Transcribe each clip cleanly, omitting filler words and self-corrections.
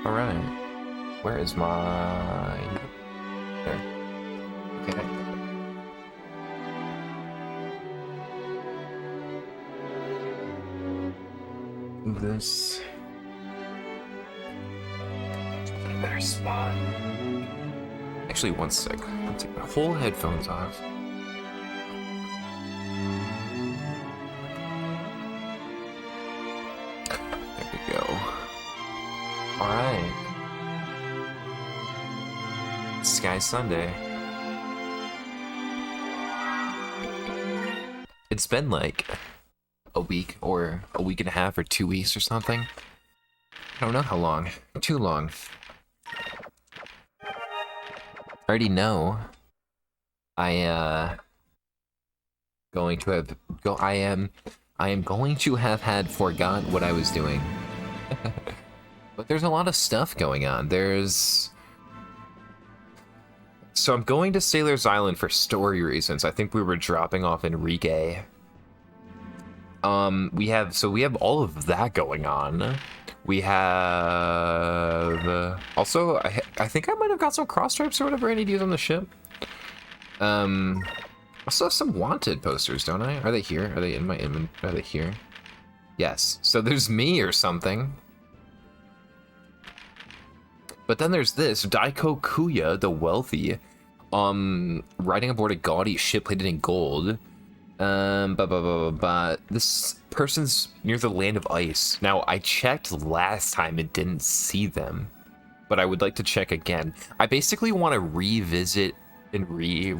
Alright. Where is my... There. Okay. Move this. Better spot. Actually, one sec. I'll take my whole headphones off. There we go. Alright. Sky Sunday. It's been like a week or a week and a half or 2 weeks or something. I don't know how long. Too long. I already know I am going to have had forgot what I was doing. But there's a lot of stuff going on. So I'm going to Sailor's Island for story reasons. I think we were dropping off Enrique. We have all of that going on. We have also I think I might have got some cross stripes or whatever I need to use on the ship. Also have some wanted posters, don't I? Are they here? Are they in my inventory? Are they here? Yes. So there's me or something. But then there's this Daiko Kuya, the wealthy, riding aboard a gaudy ship plated in gold. This person's near the land of ice. Now, I checked last time and didn't see them, but I would like to check again. I basically want to revisit and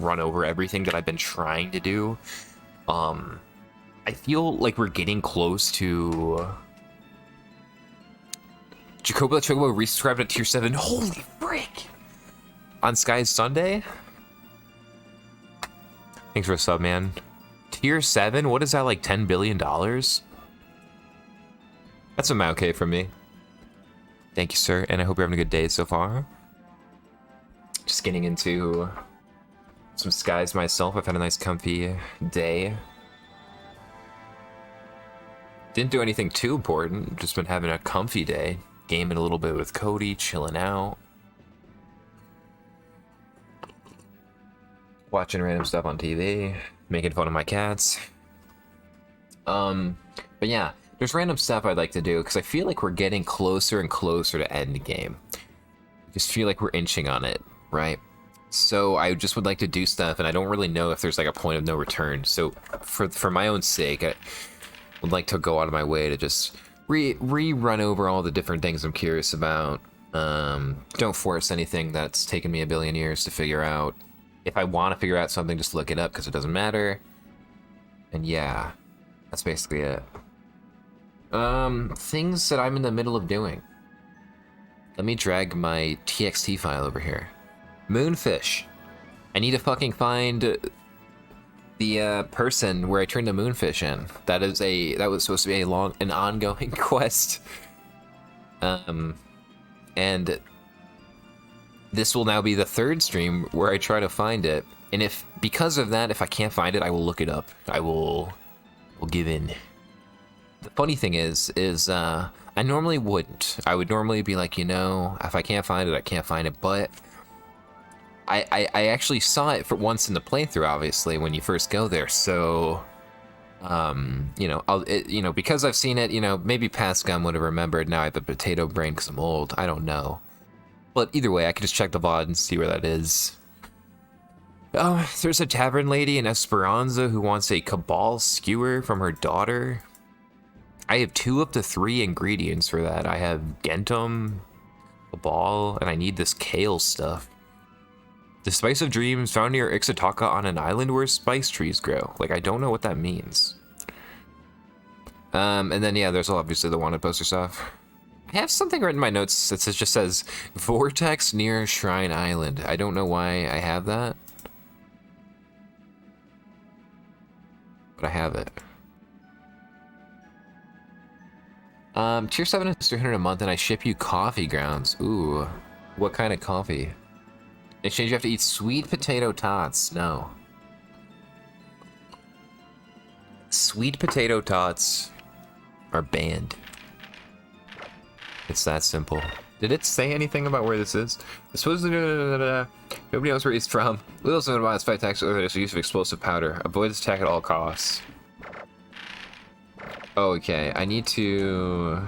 run over everything that I've been trying to do. I feel like we're getting close to... Jacobo Chocobo resubscribed at tier 7. Holy frick! On Sky's Sunday? Thanks for a sub, man. Tier 7? What is that, like $10 billion? That's a Maoke from me. Thank you, sir, and I hope you're having a good day so far. Just getting into some skies myself. I've had a nice comfy day. Didn't do anything too important, just been having a comfy day. Gaming a little bit with Cody, chilling out. Watching random stuff on TV. Making fun of my cats. But yeah, there's random stuff I'd like to do because I feel like we're getting closer and closer to end game. I just feel like we're inching on it, right? So I just would like to do stuff, and I don't really know if there's like a point of no return. So for my own sake, I would like to go out of my way to just run over all the different things I'm curious about. Don't force anything that's taken me a billion years to figure out. If I want to figure out something, just look it up because it doesn't matter. And yeah, that's basically it. Things that I'm in the middle of doing. Let me drag my TXT file over here. Moonfish. I need to fucking find the person where I turned the moonfish in. That was supposed to be an ongoing quest. And this will now be the third stream where I try to find it. And because of that, if I can't find it, I will look it up. I will give in. The funny thing is I normally wouldn't. I would normally be like, if I can't find it, I can't find it. But I actually saw it for once in the playthrough, obviously, when you first go there. So, because I've seen it, maybe past Gum would have remembered. Now I have a potato brain because I'm old. I don't know. But either way, I can just check the VOD and see where that is. Oh, there's a tavern lady in Esperanza who wants a Cabal skewer from her daughter. I have 2 of the 3 ingredients for that. I have Gentum, Cabal, and I need this kale stuff. The Spice of Dreams found near Ixotaka on an island where spice trees grow. Like, I don't know what that means. And then, yeah, there's obviously the wanted poster stuff. I have something written in my notes that just says Vortex near Shrine Island. I don't know why I have that, but I have it. Tier 7 is 300 a month, and I ship you coffee grounds. Ooh, what kind of coffee? In exchange, you have to eat sweet potato tots. No. Sweet potato tots are banned. It's that simple. Did it say anything about where this is? Supposedly, nobody knows where he's from. Little known about his fight tactics or his use of explosive powder. Avoid this attack at all costs. Okay, I need to...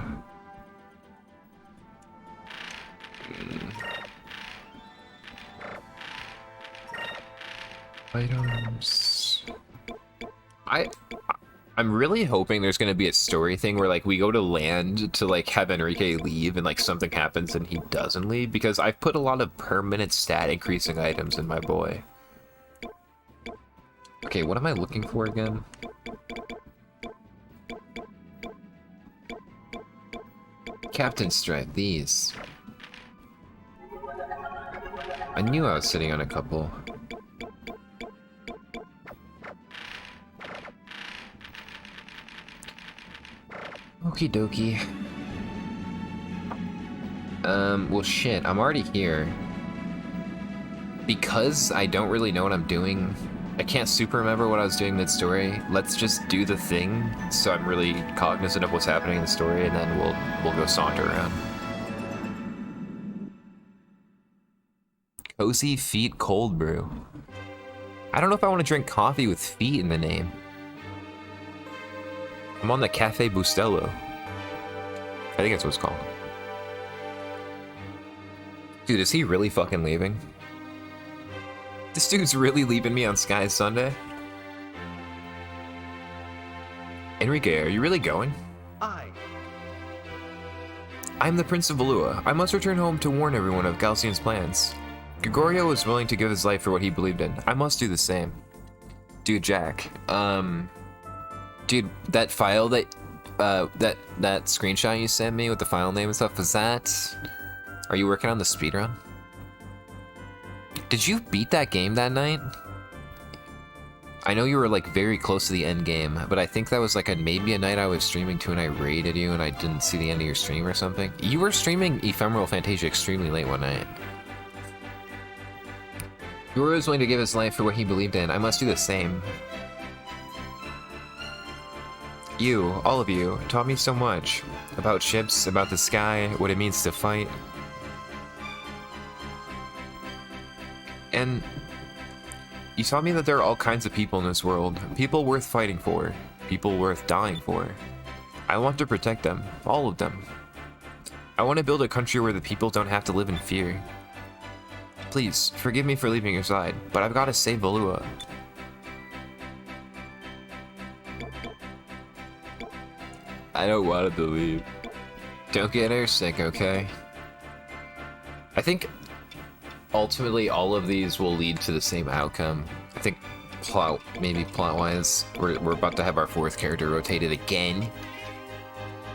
Items... I'm really hoping there's gonna be a story thing where like we go to land to like have Enrique leave and like something happens and he doesn't leave, because I've put a lot of permanent stat increasing items in my boy. Okay, what am I looking for again? Captain Stripe, these. I knew I was sitting on a couple. Okie dokie. Well shit, I'm already here. Because I don't really know what I'm doing, I can't super remember what I was doing mid-story. Let's just do the thing, so I'm really cognizant of what's happening in the story, and then we'll go saunter around. Cozy Feet Cold Brew. I don't know if I want to drink coffee with feet in the name. I'm on the Cafe Bustelo. I think that's what it's called. Dude, is he really fucking leaving? This dude's really leaving me on Sky Sunday? Enrique, are you really going? I'm the Prince of Valua. I must return home to warn everyone of Galcian's plans. Gregorio was willing to give his life for what he believed in. I must do the same. Dude, Jack, dude, that file that screenshot you sent me with the file name and stuff, was that... Are you working on the speedrun? Did you beat that game that night? I know you were like very close to the end game, but I think that was like maybe a night I was streaming too and I raided you and I didn't see the end of your stream or something. You were streaming Ephemeral Fantasia extremely late one night. Gregorio was willing to give his life for what he believed in. I must do the same. You, all of you, taught me so much. About ships, about the sky, what it means to fight. And you taught me that there are all kinds of people in this world. People worth fighting for. People worth dying for. I want to protect them. All of them. I want to build a country where the people don't have to live in fear. Please, forgive me for leaving your side, but I've got to save Valua. I don't want to leave. Don't get airsick, okay? I think ultimately all of these will lead to the same outcome. I think maybe plot-wise, we're about to have our fourth character rotated again.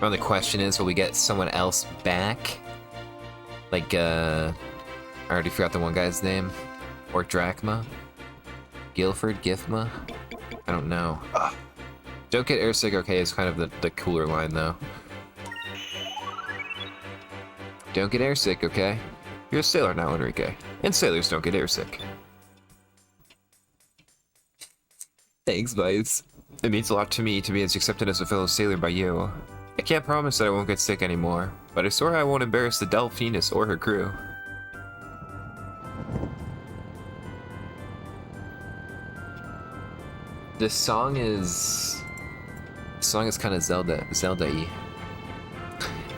Well, the question is, will we get someone else back? Like, I already forgot the one guy's name. Or Drachma? Guilford? Gifma? I don't know. Ugh. Don't get airsick, okay, is kind of the cooler line, though. Don't get airsick, okay? You're a sailor now, Enrique. And sailors don't get airsick. Thanks, Vice. It means a lot to me to be as accepted as a fellow sailor by you. I can't promise that I won't get sick anymore, but I swear I won't embarrass the Delphinus or her crew. This song is kind of Zelda-y.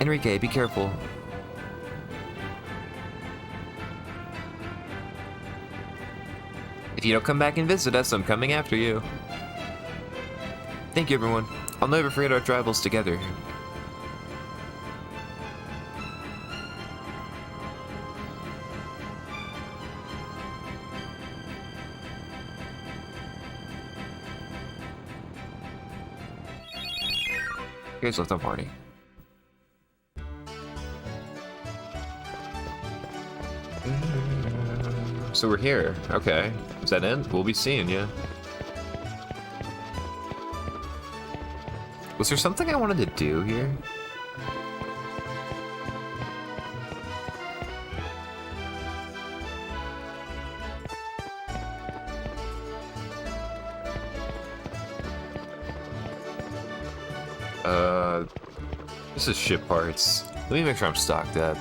Enrique, be careful. If you don't come back and visit us, I'm coming after you. Thank you, everyone. I'll never forget our travels together. You guys left on party. So we're here. Okay. Is that it? We'll be seeing you. Was there something I wanted to do here? This is ship parts. Let me make sure I'm stocked up.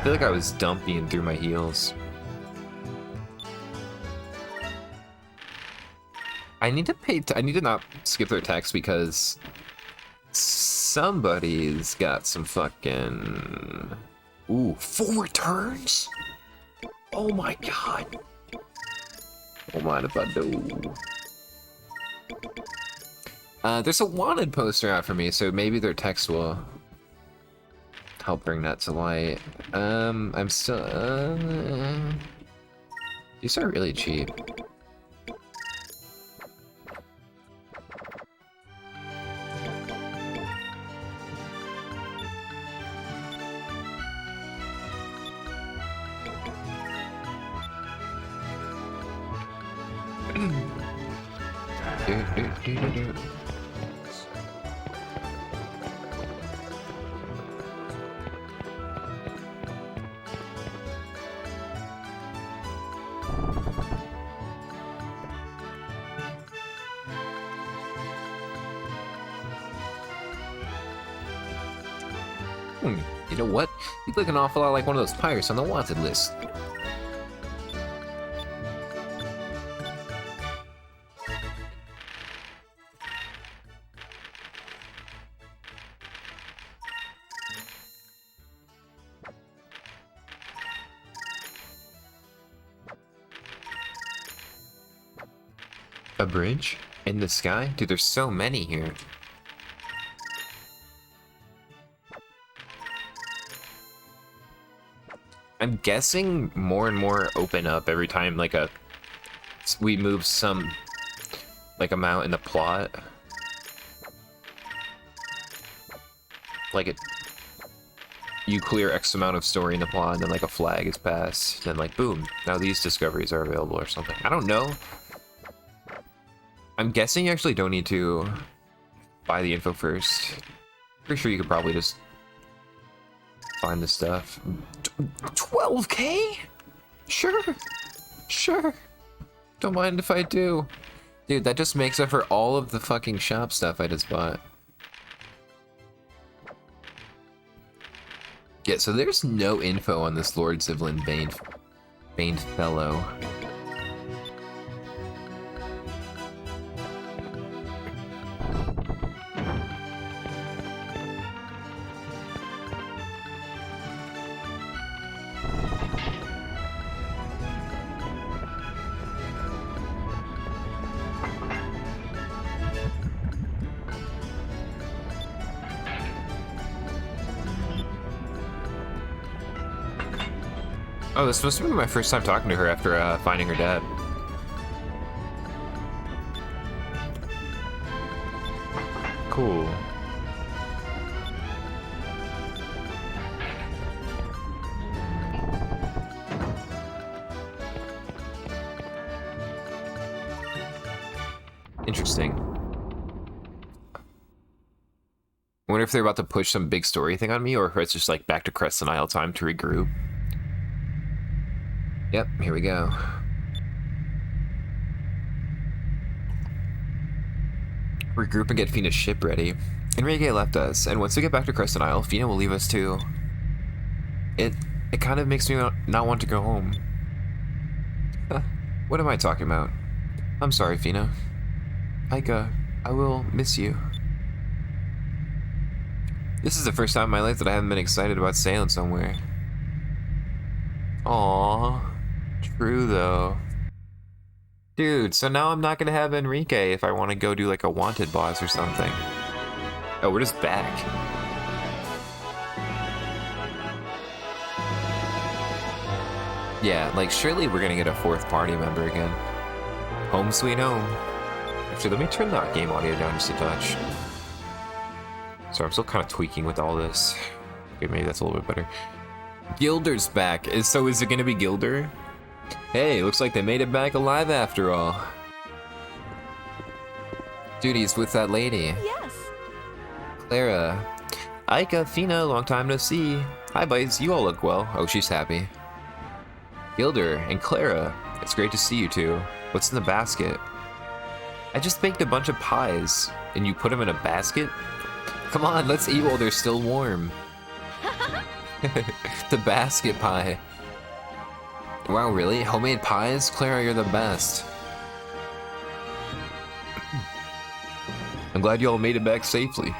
I feel like I was dumping through my heels. I need to not skip their text because somebody's got some fucking... Ooh, 4 turns? Oh my god. Don't mind if I do. There's a wanted poster out for me, so maybe their text will help bring that to light. I'm still... These are really cheap. You know what? You look an awful lot like one of those pirates on the wanted list. A bridge? In the sky? Dude, there's so many here. I'm guessing more and more open up every time like we move some like amount in the plot. Like you clear X amount of story in the plot and then like a flag is passed, then like boom, now these discoveries are available or something. I don't know. I'm guessing you actually don't need to buy the info first. Pretty sure you could probably just find the stuff. 12K? Sure. Don't mind if I do. Dude, that just makes up for all of the fucking shop stuff I just bought. Yeah, so there's no info on this Lord Zivlin Bane fellow. Oh, this must have been my first time talking to her after finding her dad. Cool. Interesting. I wonder if they're about to push some big story thing on me, or if it's just like back to Crescent Isle time to regroup. Yep, here we go. Regroup and get Fina's ship ready. Enrique left us, and once we get back to Crescent Isle, Fina will leave us too. It kind of makes me not want to go home. What am I talking about? I'm sorry, Fina. Aika, I will miss you. This is the first time in my life that I haven't been excited about sailing somewhere. Aww. True, though. Dude, so now I'm not gonna have Enrique if I want to go do like a wanted boss or something. Oh, we're just back. Yeah, like surely we're gonna get a 4th party member again. Home sweet home. Actually, let me turn that game audio down just a touch. Sorry, I'm still kind of tweaking with all this. Okay, maybe that's a little bit better. Gilder's back. So is it gonna be Gilder? Hey, looks like they made it back alive after all. Dude, he's with that lady. Yes. Clara. Aika, Fina, long time no see. Hi, buddies, you all look well. Oh, she's happy. Gilder and Clara, it's great to see you two. What's in the basket? I just baked a bunch of pies, and you put them in a basket? Come on, let's eat while they're still warm. The basket pie. Wow, really? Homemade pies? Clara, you're the best. I'm glad you all made it back safely.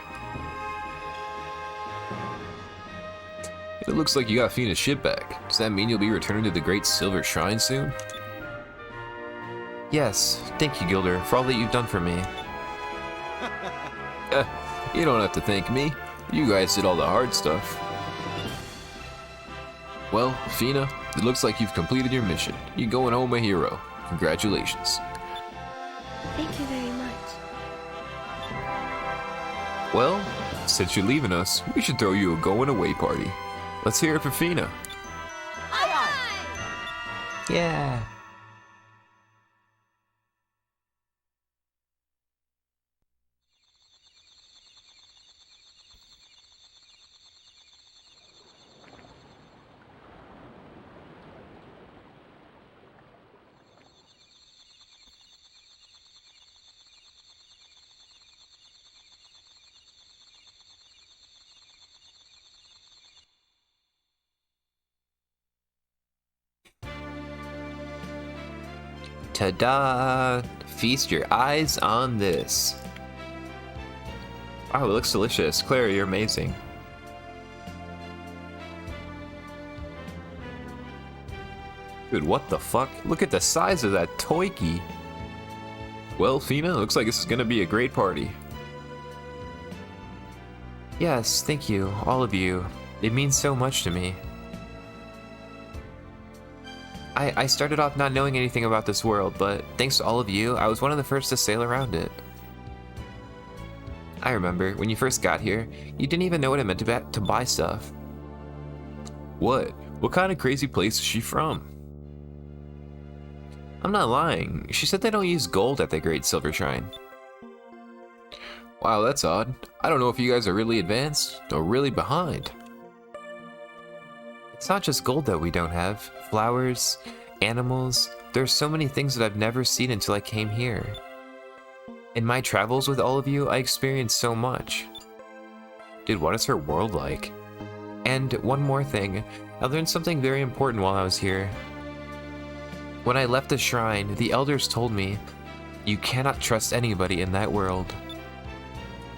It looks like you got Fina's ship back. Does that mean you'll be returning to the Great Silver Shrine soon? Yes, thank you, Gilder, for all that you've done for me. You don't have to thank me. You guys did all the hard stuff. Well, Fina, it looks like you've completed your mission. You're going home a hero. Congratulations. Thank you very much. Well, since you're leaving us, we should throw you a going-away party. Let's hear it for Fina. Aye, aye. Yeah. Ta-da! Feast your eyes on this. Wow, it looks delicious. Claire, you're amazing. Dude, what the fuck? Look at the size of that toiki. Well, Fina, looks like this is gonna be a great party. Yes, thank you, all of you. It means so much to me. I started off not knowing anything about this world, but thanks to all of you, I was one of the first to sail around it. I remember, when you first got here, you didn't even know what it meant to buy stuff. What? What kind of crazy place is she from? I'm not lying. She said they don't use gold at the Great Silver Shrine. Wow, that's odd. I don't know if you guys are really advanced or really behind. It's not just gold that we don't have. Flowers, animals, there's so many things that I've never seen until I came here. In my travels with all of you, I experienced so much. Dude, what is her world like? And one more thing, I learned something very important while I was here. When I left the shrine, the elders told me, you cannot trust anybody in that world.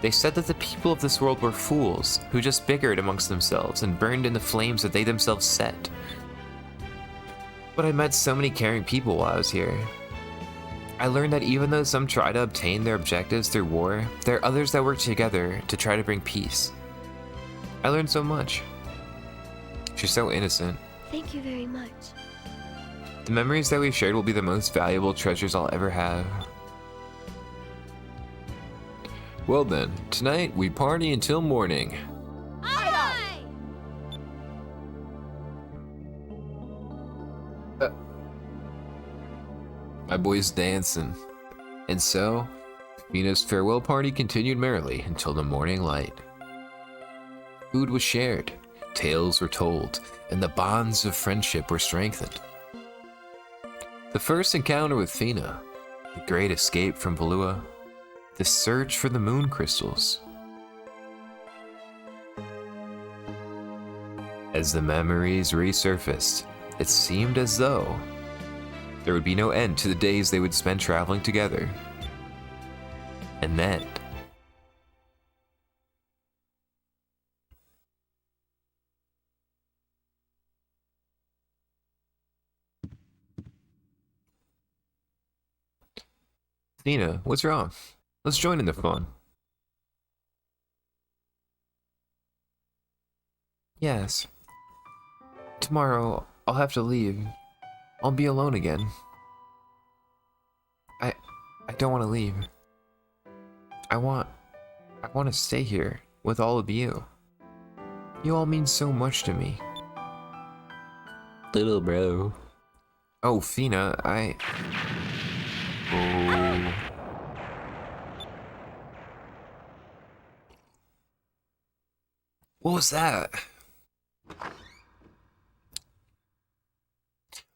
They said that the people of this world were fools, who just bickered amongst themselves and burned in the flames that they themselves set. But I met so many caring people while I was here. I learned that even though some try to obtain their objectives through war, there are others that work together to try to bring peace. I learned so much. She's so innocent. Thank you very much. The memories that we've shared will be the most valuable treasures I'll ever have. Well then, tonight we party until morning. Aye, aye. My boy's dancing. And so, Fina's farewell party continued merrily until the morning light. Food was shared, tales were told, and the bonds of friendship were strengthened. The first encounter with Fina, the great escape from Valua, the search for the moon crystals. As the memories resurfaced, it seemed as though there would be no end to the days they would spend traveling together. And then, Fina, what's wrong? Let's join in the fun. Yes. Tomorrow, I'll have to leave. I'll be alone again. I don't want to leave. I want to stay here with all of you. You all mean so much to me. Little bro. Oh, Fina, Oh. What was that?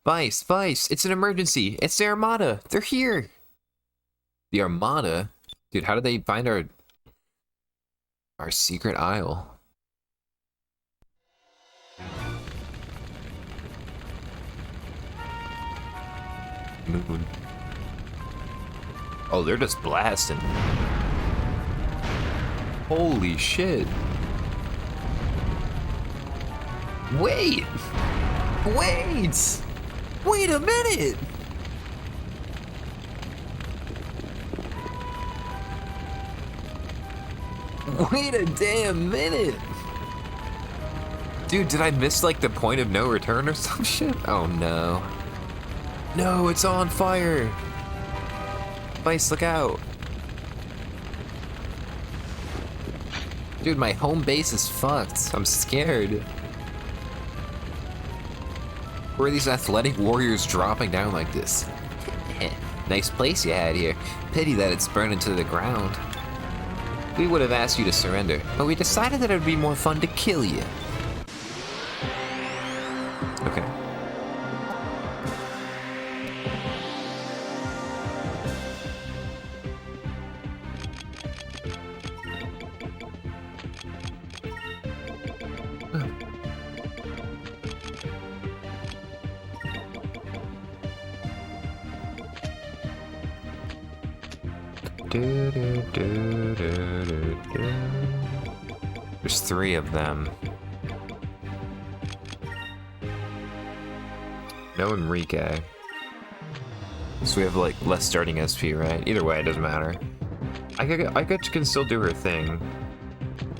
Vice, it's an emergency. It's the Armada. They're here. The Armada? Dude, how did they find our secret isle? moon. Oh, they're just blasting. Holy shit. Wait! Wait! Wait a minute! Wait a damn minute! Dude, did I miss like the point of no return or some shit? Oh no. No, it's on fire! Vice, look out! Dude, my home base is fucked. I'm scared. Where are these athletic warriors dropping down like this? Nice place you had here. Pity that it's burned into the ground. We would have asked you to surrender, but we decided that it would be more fun to kill you. Okay. There's 3 of them. No Enrique. So we have like less starting SP, right? Either way, it doesn't matter. I can still do her thing.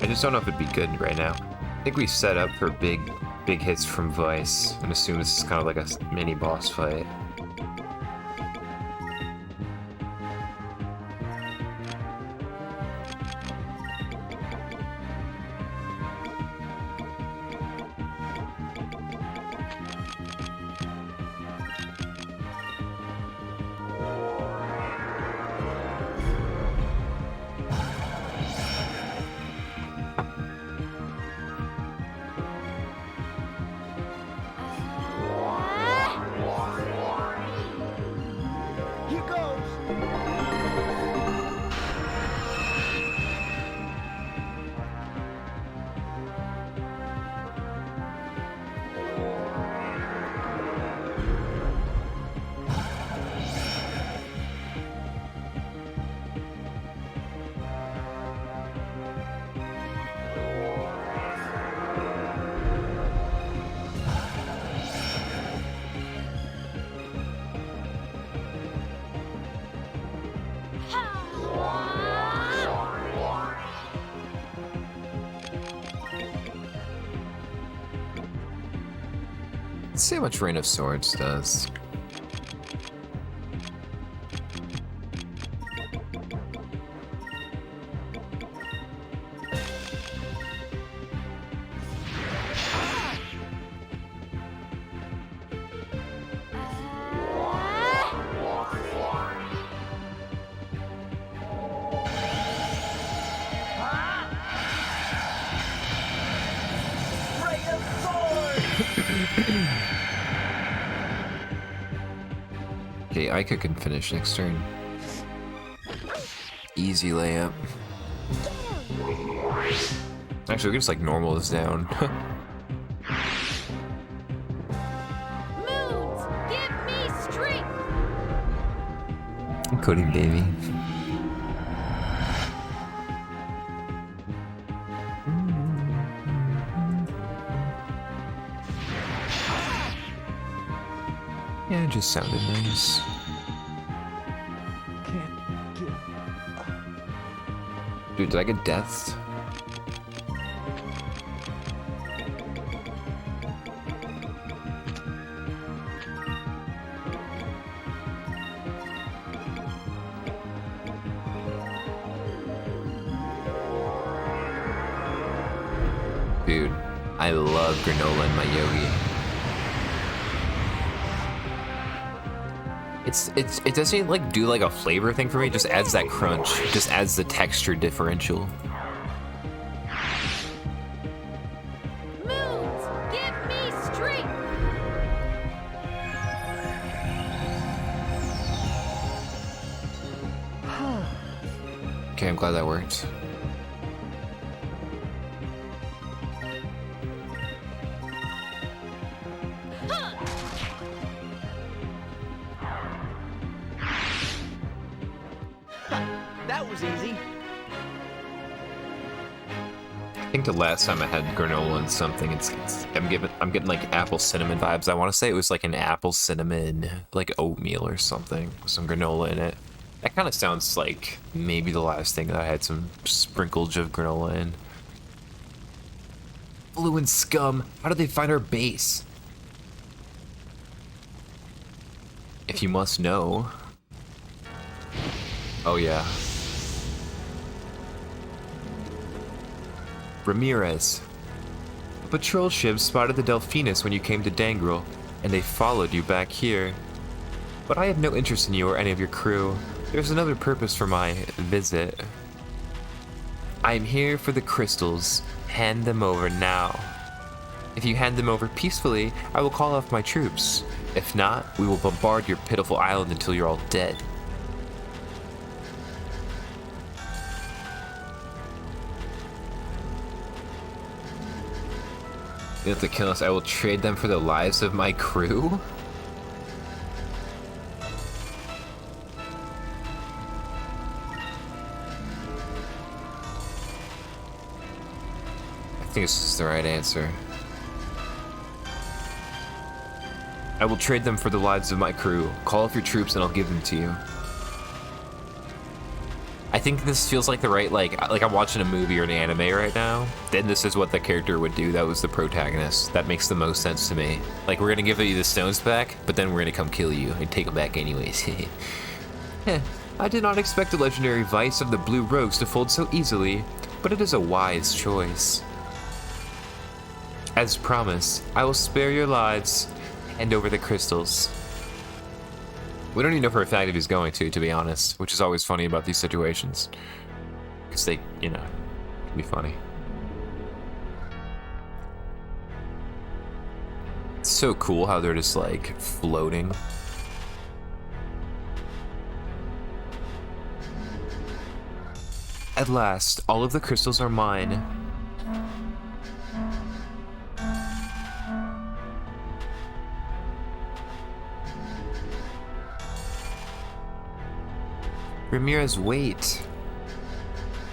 I just don't know if it'd be good right now. I think we set up for big hits from Vice and assume this is kind of like a mini boss fight. Let's see how much Rain of Swords does. Okay, Aika can finish next turn. Easy layup. Actually, we can just like normal this down. Moons, give me strength. Coding baby. Yeah, it just sounded nice. Dude, did I get deaths? Dude, I love granola in my yogi. It doesn't like do like a flavor thing for me, it just adds that crunch, just adds the texture differential. Moons, give me strength. Okay, I'm glad that worked. That was easy. I think the last time I had granola and something, I'm getting like apple cinnamon vibes. I want to say it was like an apple cinnamon, like oatmeal or something, with some granola in it. That kind of sounds like maybe the last thing that I had some sprinklage of granola in. Blue and scum, how did they find our base? If you must know. Oh yeah. Ramirez. A patrol ship spotted the Delphinus when you came to Dangrel, and they followed you back here. But I have no interest in you or any of your crew. There's another purpose for my visit. I am here for the crystals. Hand them over now. If you hand them over peacefully, I will call off my troops. If not, we will bombard your pitiful island until you're all dead. You have to kill us. I will trade them for the lives of my crew? I think this is the right answer. I will trade them for the lives of my crew. Call off your troops and I'll give them to you. I think this feels like the right, like I'm watching a movie or an anime right now. Then this is what the character would do. That was the protagonist. That makes the most sense to me. Like, we're gonna give you the stones back, but then we're gonna come kill you and take them back anyways. I did not expect the legendary vice of the Blue Rose to fold so easily, but it is a wise choice. As promised, I will spare your lives. Hand over the crystals. We don't even know for a fact if he's going to be honest, which is always funny about these situations. Because they, you know, can be funny. It's so cool how they're just like floating. At last, all of the crystals are mine. Ramirez, wait.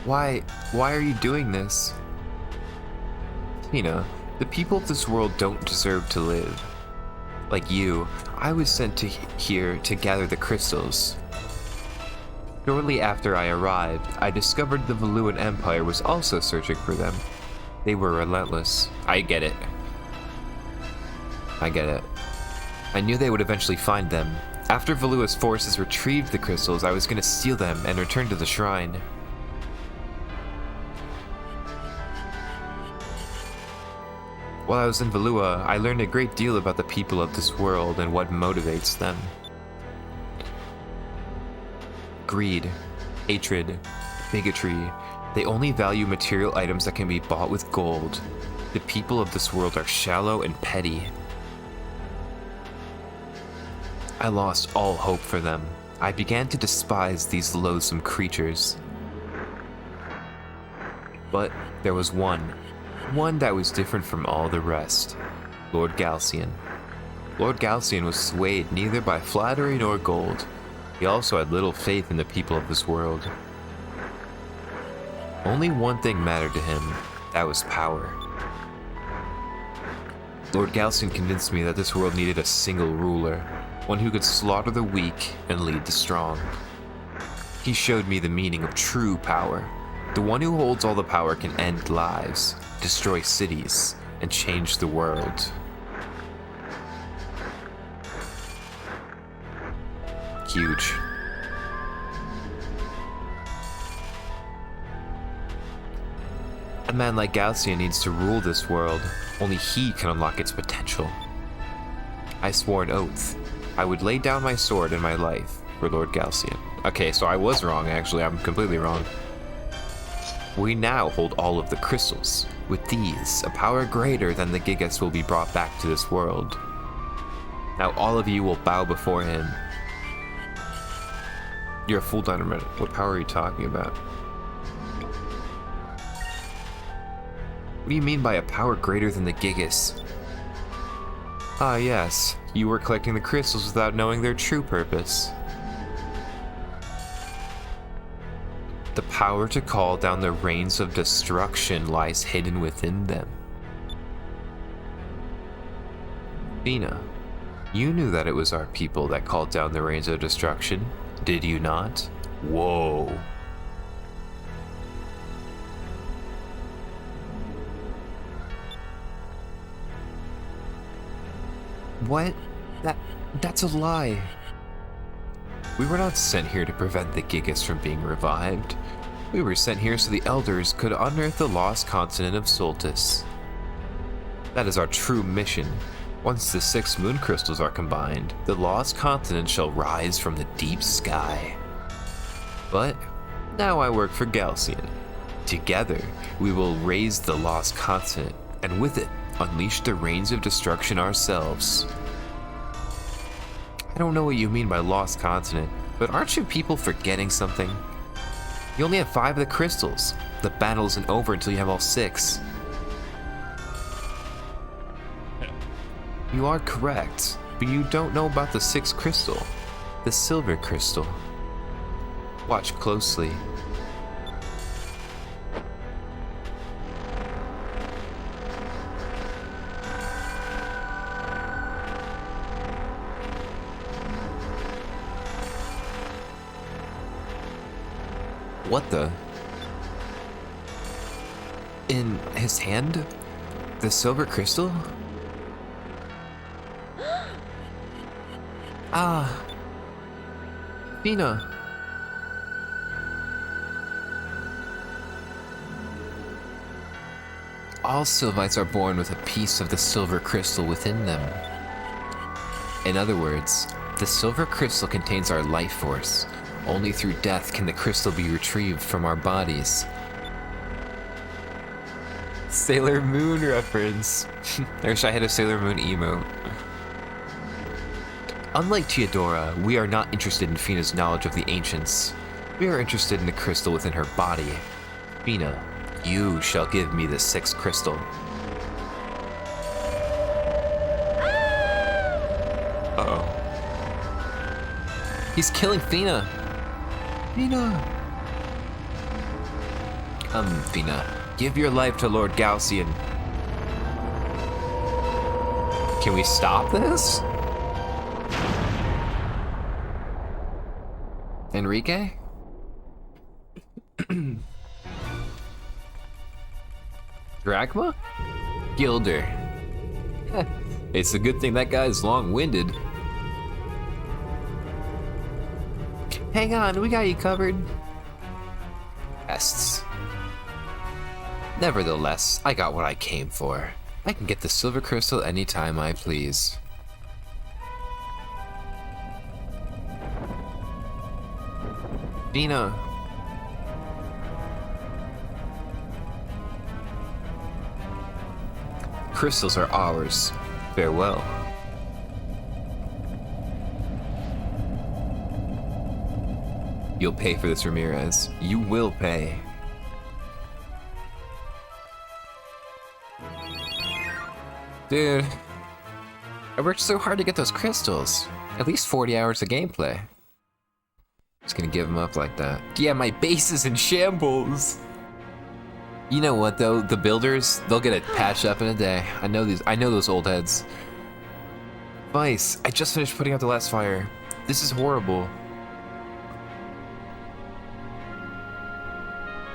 Why are you doing this? Tina, the people of this world don't deserve to live. Like you, I was sent here to gather the crystals. Shortly after I arrived, I discovered the Valuan Empire was also searching for them. They were relentless. I get it. I knew they would eventually find them. After Valua's forces retrieved the crystals, I was going to steal them and return to the shrine. While I was in Valua, I learned a great deal about the people of this world and what motivates them. Greed, hatred, bigotry, they only value material items that can be bought with gold. The people of this world are shallow and petty. I lost all hope for them. I began to despise these loathsome creatures. But there was one that was different from all the rest. Lord Galcian. Lord Galcian was swayed neither by flattery nor gold. He also had little faith in the people of this world. Only one thing mattered to him, that was power. Lord Galcian convinced me that this world needed a single ruler, one who could slaughter the weak and lead the strong. He showed me the meaning of true power. The one who holds all the power can end lives, destroy cities, and change the world. Huge. A man like Galcian needs to rule this world. Only he can unlock its potential. I swore an oath. I would lay down my sword and my life for Lord Galcian. Okay, so I was wrong, actually. I'm completely wrong. We now hold all of the crystals. With these, a power greater than the Gigas will be brought back to this world. Now all of you will bow before him. You're a fool, Dynamite. What power are you talking about? What do you mean by a power greater than the Gigas? Ah, yes. You were collecting the crystals without knowing their true purpose. The power to call down the rains of destruction lies hidden within them. Fina, you knew that it was our people that called down the rains of destruction, did you not? Whoa. What? That's a lie. We were not sent here to prevent the Gigas from being revived. We were sent here so the Elders could unearth the lost continent of Soltis. That is our true mission. Once the 6 moon crystals are combined, the lost continent shall rise from the deep sky. But now I work for Galcian. Together, we will raise the lost continent, and with it, unleash the rains of destruction ourselves. I don't know what you mean by lost continent, but aren't you people forgetting something? You only have 5 of the crystals. The battle isn't over until you have all 6. You are correct, but you don't know about the 6th crystal, the silver crystal. Watch closely. What the? In his hand? The silver crystal? Ah. Fina. All Sylvites are born with a piece of the silver crystal within them. In other words, the silver crystal contains our life force. Only through death can the crystal be retrieved from our bodies. Sailor Moon reference. I wish I had a Sailor Moon emote. Unlike Theodora, we are not interested in Fina's knowledge of the ancients. We are interested in the crystal within her body. Fina, you shall give me the 6th crystal. Uh-oh. He's killing Fina. Fina. Fina, give your life to Lord Galcian. Can we stop this? Enrique? Drachma? Gilder. It's a good thing that guy's long-winded. Hang on, we got you covered. Pests. Nevertheless, I got what I came for. I can get the silver crystal anytime I please. Fina. Crystals are ours. Farewell. You'll pay for this, Ramirez. You will pay. Dude, I worked so hard to get those crystals. At least 40 hours of gameplay. Just gonna give them up like that. Yeah, my base is in shambles. You know what though? The builders, they'll get it patched up in a day. I know those old heads. Vice, I just finished putting out the last fire. This is horrible.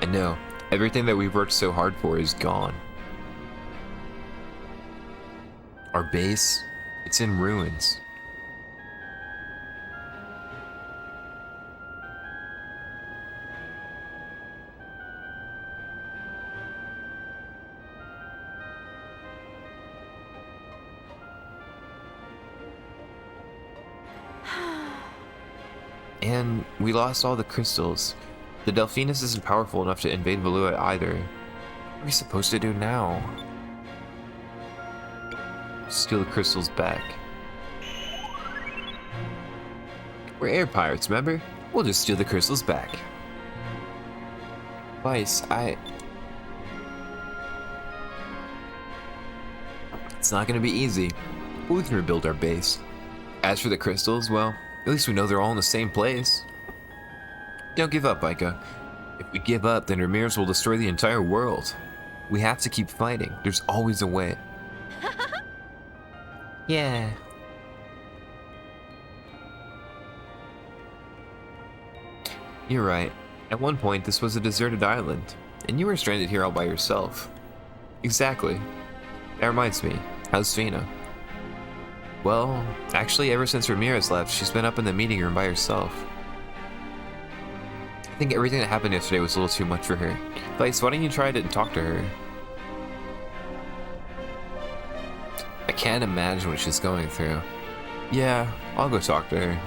I know. Everything that we've worked so hard for is gone. Our base, it's in ruins. And we lost all the crystals. The Delphinus isn't powerful enough to invade Valua either. What are we supposed to do now? Steal the crystals back. We're air pirates, remember? We'll just steal the crystals back. Vice, It's not gonna be easy, but we can rebuild our base. As for the crystals, well, at least we know they're all in the same place. Don't give up, Ica. If we give up, then Ramirez will destroy the entire world. We have to keep fighting. There's always a way. Yeah. You're right. At one point, this was a deserted island, and you were stranded here all by yourself. Exactly. That reminds me, how's Fina? Well, actually, ever since Ramirez left, she's been up in the meeting room by herself. I think everything that happened yesterday was a little too much for her. Vice, why don't you try it and talk to her? I can't imagine what she's going through. Yeah, I'll go talk to her.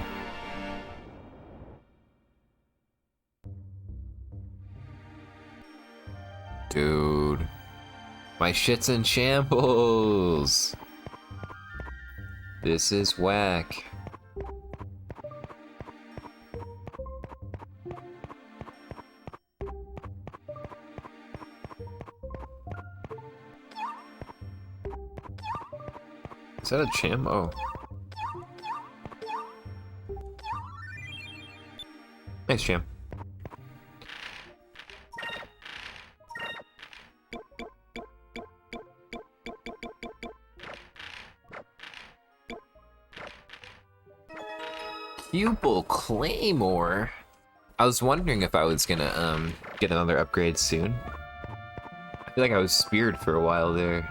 Dude, my shit's in shambles. This is whack. Is that a cham? Oh. Nice cham. Pupil Claymore? I was wondering if I was gonna get another upgrade soon. I feel like I was speared for a while there.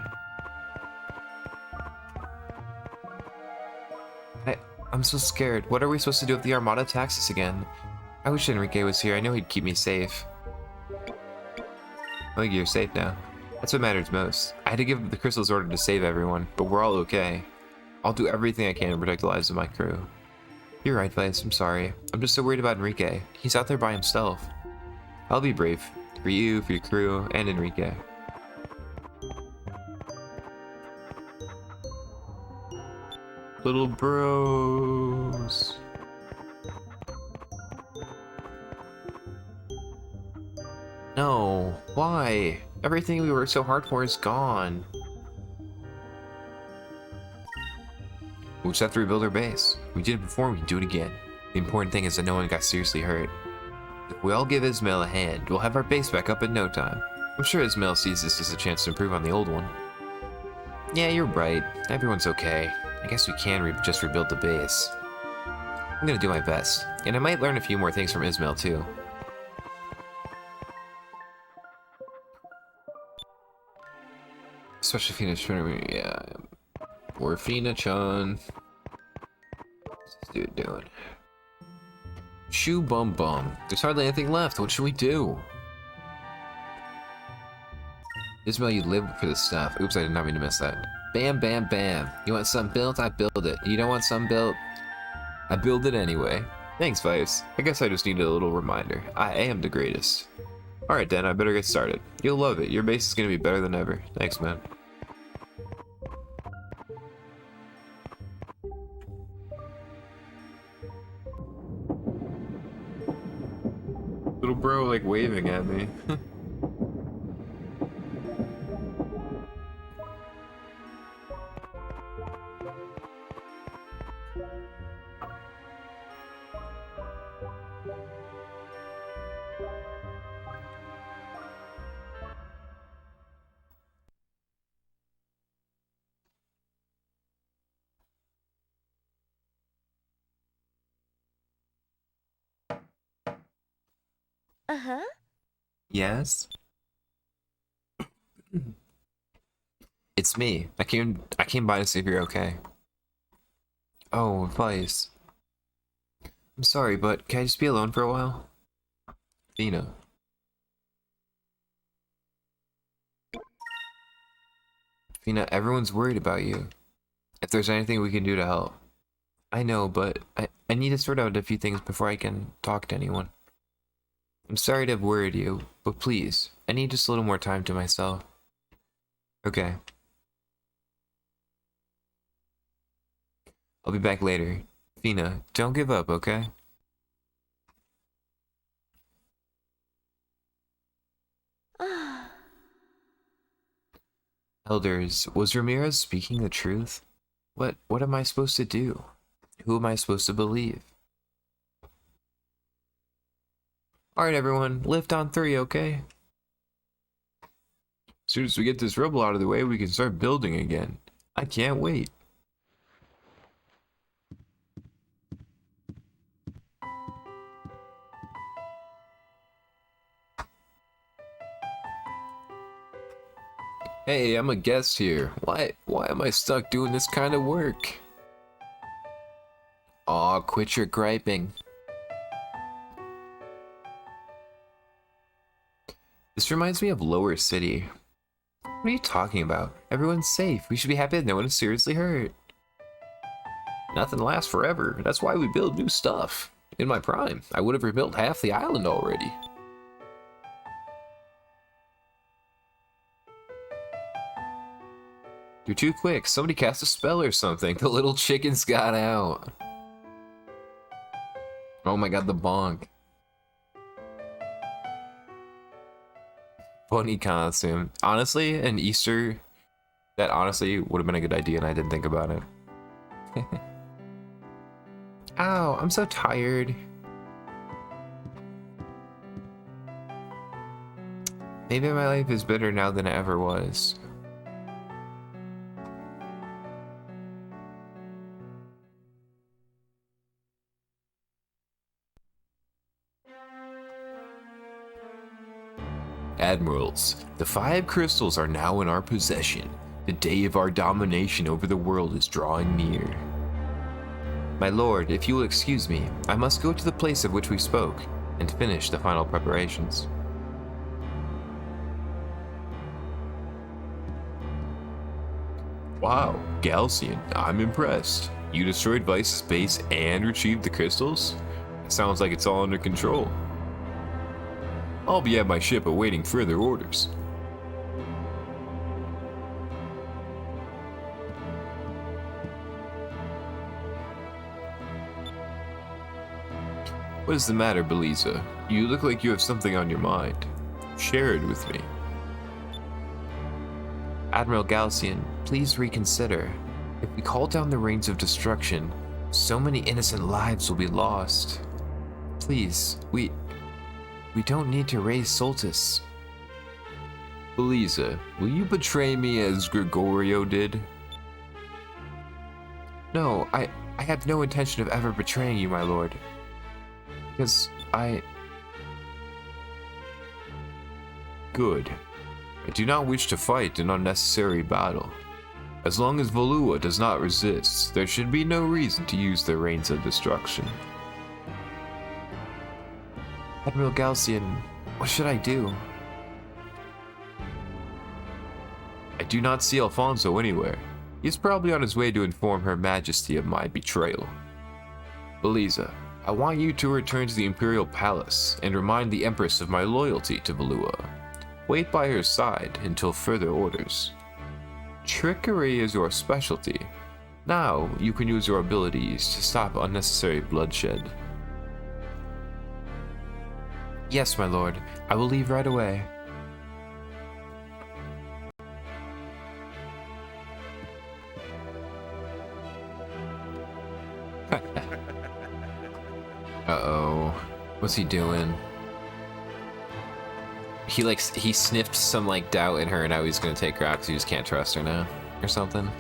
I'm so scared. What are we supposed to do if the Armada attacks us again? I wish Enrique was here. I know he'd keep me safe. I think you're safe now. That's what matters most. I had to give the Crystal's order to save everyone, but we're all okay. I'll do everything I can to protect the lives of my crew. You're right, Vice. I'm sorry. I'm just so worried about Enrique. He's out there by himself. I'll be brave. For you, for your crew, and Enrique. Little bros. No, why? Everything we worked so hard for is gone. We just have to rebuild our base. We did it before, we can do it again. The important thing is that no one got seriously hurt. If we all give Ismail a hand, we'll have our base back up in no time. I'm sure Ismail sees this as a chance to improve on the old one. Yeah, you're right. Everyone's okay. I guess we can just rebuild the base. I'm gonna do my best, and I might learn a few more things from Ismail too. Especially Fina-chan. Yeah. Or Fina-chan. What's this dude doing? Shoo bum bum. There's hardly anything left. What should we do? Ismail, you live for this stuff. Oops, I did not mean to miss that. Bam, bam, bam. You want something built? I build it. You don't want something built? I build it anyway. Thanks, Vice. I guess I just needed a little reminder. I am the greatest. Alright, Dan, I better get started. You'll love it. Your base is gonna be better than ever. Thanks, man. Little bro, like, waving at me. Uh-huh. Yes? It's me. I came by to see if you're okay. Oh, Vice. I'm sorry, but can I just be alone for a while? Fina. Fina, everyone's worried about you. If there's anything we can do to help. I know, but I need to sort out a few things before I can talk to anyone. I'm sorry to have worried you, but please, I need just a little more time to myself. Okay. I'll be back later. Fina, don't give up, okay? Elders, was Ramirez speaking the truth? What am I supposed to do? Who am I supposed to believe? Alright everyone, lift on 3, okay? As soon as we get this rubble out of the way, we can start building again. I can't wait. Hey, I'm a guest here. Why am I stuck doing this kind of work? Aw, quit your griping. This reminds me of Lower City. What are you talking about? Everyone's safe. We should be happy that no one is seriously hurt. Nothing lasts forever. That's why we build new stuff. In my prime, I would have rebuilt half the island already. You're too quick. Somebody cast a spell or something. The little chickens got out. Oh my god, the bonk. Bunny costume. Honestly, an Easter, that honestly would have been a good idea and I didn't think about it. Ow, I'm so tired. Maybe my life is better now than it ever was. Admirals, the 5 crystals are now in our possession. The day of our domination over the world is drawing near. My lord, if you will excuse me, I must go to the place of which we spoke, and finish the final preparations. Wow, Galcian, I'm impressed. You destroyed Vice's base and retrieved the crystals? It sounds like it's all under control. I'll be at my ship awaiting further orders. What is the matter, Beliza? You look like you have something on your mind. Share it with me. Admiral Galcian, please reconsider. If we call down the rains of destruction, so many innocent lives will be lost. Please, we don't need to raise Soltis. Beliza, will you betray me as Gregorio did? No, I had no intention of ever betraying you, my lord. Because Good. I do not wish to fight an unnecessary battle. As long as Valua does not resist, there should be no reason to use the Rains of Destruction. Admiral Galcian, what should I do? I do not see Alfonso anywhere. He is probably on his way to inform Her Majesty of my betrayal. Beliza, I want you to return to the Imperial Palace and remind the Empress of my loyalty to Valua. Wait by her side until further orders. Trickery is your specialty. Now you can use your abilities to stop unnecessary bloodshed. Yes, my lord. I will leave right away. Uh-oh. What's he doing? He sniffed some doubt in her and now he's gonna take her out because he just can't trust her now. Or something.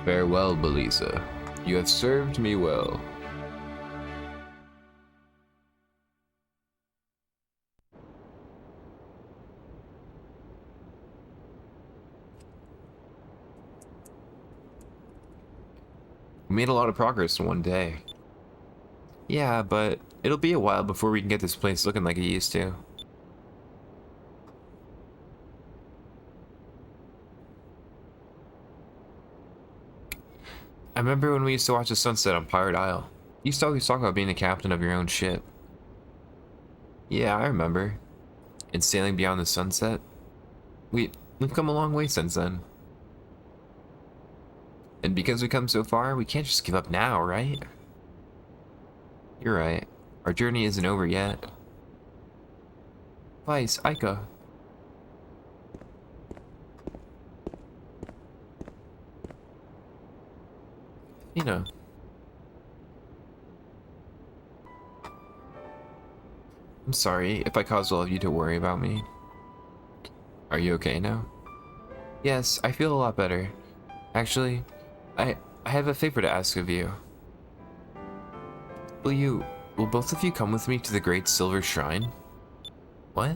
Farewell, Beliza. You have served me well. We made a lot of progress in one day. Yeah, but it'll be a while before we can get this place looking like it used to. I remember when we used to watch the sunset on Pirate Isle. You used to always talk about being the captain of your own ship. Yeah, I remember. And sailing beyond the sunset. We've come a long way since then. And because we've come so far, we can't just give up now, right? You're right. Our journey isn't over yet. Vice, Aika. You know. I'm sorry if I caused all of you to worry about me. Are you okay now? Yes, I feel a lot better. Actually, I have a favor to ask of you. Will both of you come with me to the Great Silver Shrine? What?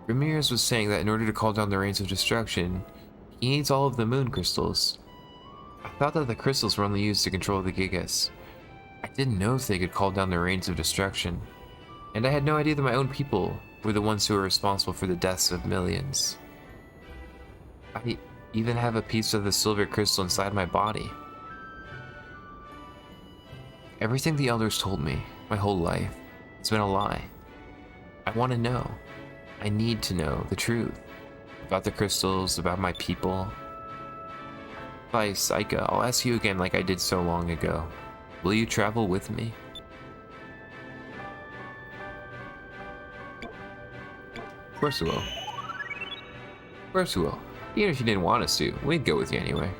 Ramirez was saying that in order to call down the rains of destruction, he needs all of the moon crystals. I thought that the crystals were only used to control the Gigas. I didn't know if they could call down the rains of destruction. And I had no idea that my own people were the ones who were responsible for the deaths of millions. I even have a piece of the silver crystal inside my body. Everything the elders told me, my whole life, it's been a lie. I want to know. I need to know the truth. About the crystals, about my people. Vice, Saika, I'll ask you again like I did so long ago. Will you travel with me? Of course we will. Of course we will. Even if you didn't want us to, we'd go with you anyway.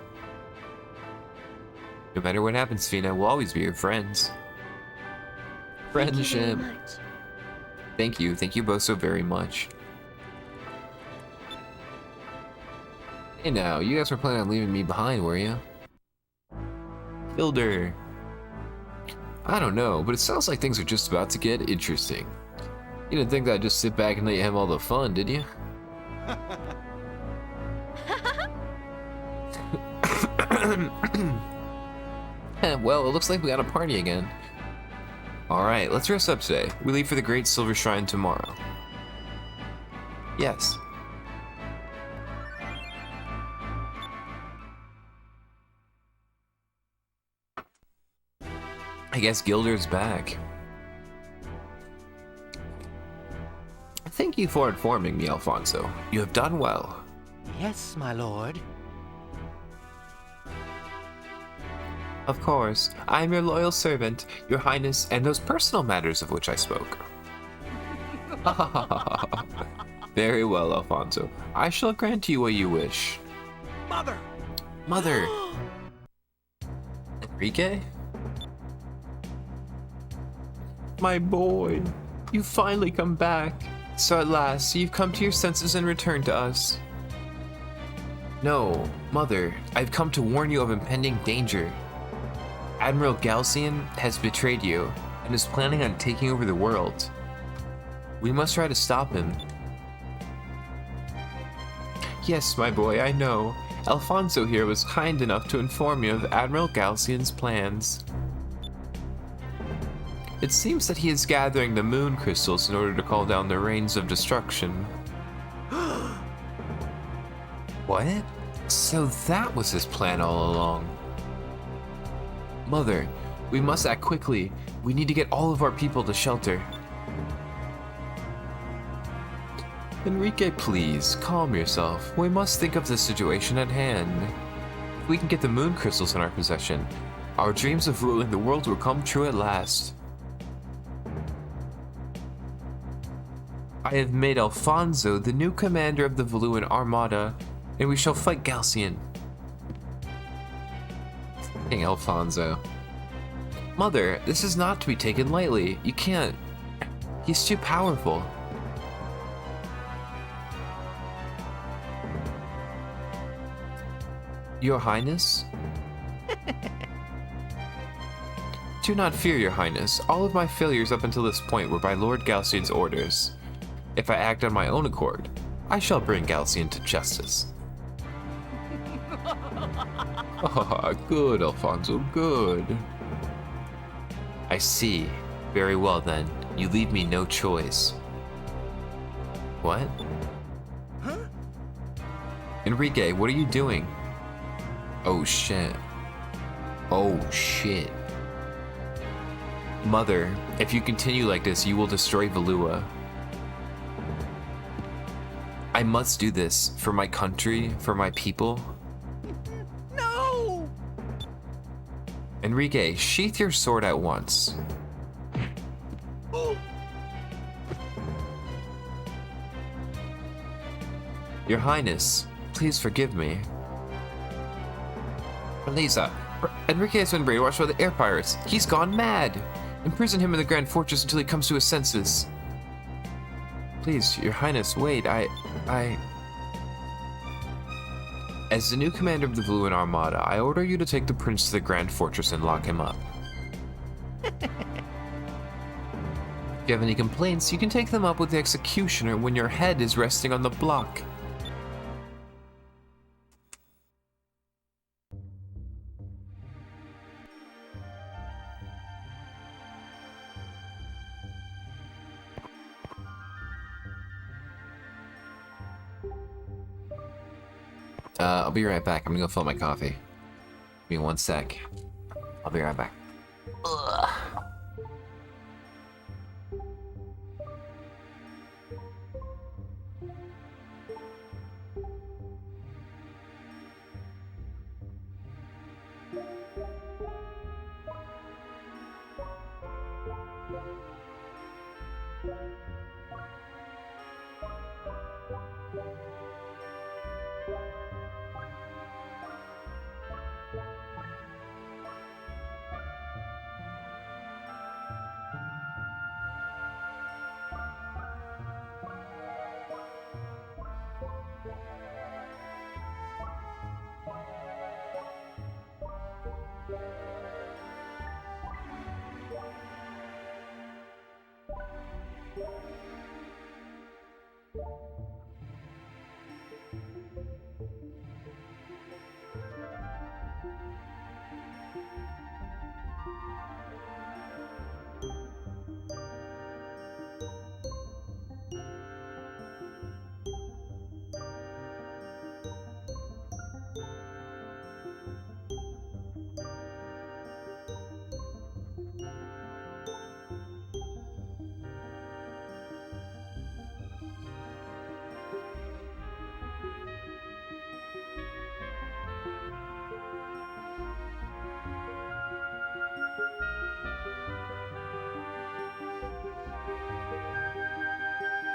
No matter what happens, Fina, we'll always be your friends. Friendship. Thank you. Thank you both so very much. Hey now, you guys were planning on leaving me behind, were you? Hilder. I don't know, but it sounds like things are just about to get interesting. You didn't think that I'd just sit back and let you have all the fun, did you? Well, it looks like we got a party again. Alright, let's dress up today. We leave for the Great Silver Shrine tomorrow. Yes. I guess Gilder's back. Thank you for informing me, Alfonso. You have done well. Yes, my lord. Of course, I am your loyal servant, your highness, and those personal matters of which I spoke. Very well, Alfonso. I shall grant you what you wish. Mother! Mother! Enrique? My boy, you finally come back. So at last, you've come to your senses and returned to us. No, Mother, I've come to warn you of impending danger. Admiral Galcian has betrayed you and is planning on taking over the world. We must try to stop him. Yes, my boy, I know. Alfonso here was kind enough to inform me of Admiral Galcian's plans. It seems that he is gathering the moon crystals in order to call down the rains of destruction. What? So that was his plan all along. Mother, we must act quickly. We need to get all of our people to shelter. Enrique, please, calm yourself. We must think of the situation at hand. If we can get the moon crystals in our possession, our dreams of ruling the world will come true at last. I have made Alfonso the new commander of the Valuan Armada, and we shall fight Galcian. King Alfonso. Mother, this is not to be taken lightly. You can't. He's too powerful. Your Highness? Do not fear, Your Highness. All of my failures up until this point were by Lord Galcian's orders. If I act on my own accord, I shall bring Galcian to justice. Ah, good, Alfonso, good. I see. Very well then. You leave me no choice. What? Huh? Enrique, what are you doing? Oh shit. Oh shit. Mother, if you continue like this, you will destroy Valua. I must do this for my country, for my people. No! Enrique, sheath your sword at once. Oh. Your Highness, please forgive me. Lisa, Enrique has been brainwashed by the air pirates. He's gone mad. Imprison him in the Grand Fortress until he comes to his senses. Please, Your Highness, wait, As the new commander of the Valuan Armada, I order you to take the prince to the Grand Fortress and lock him up. If you have any complaints, you can take them up with the executioner when your head is resting on the block. I'll be right back. I'm gonna go fill my coffee. Give me 1 sec. I'll be right back. Ugh.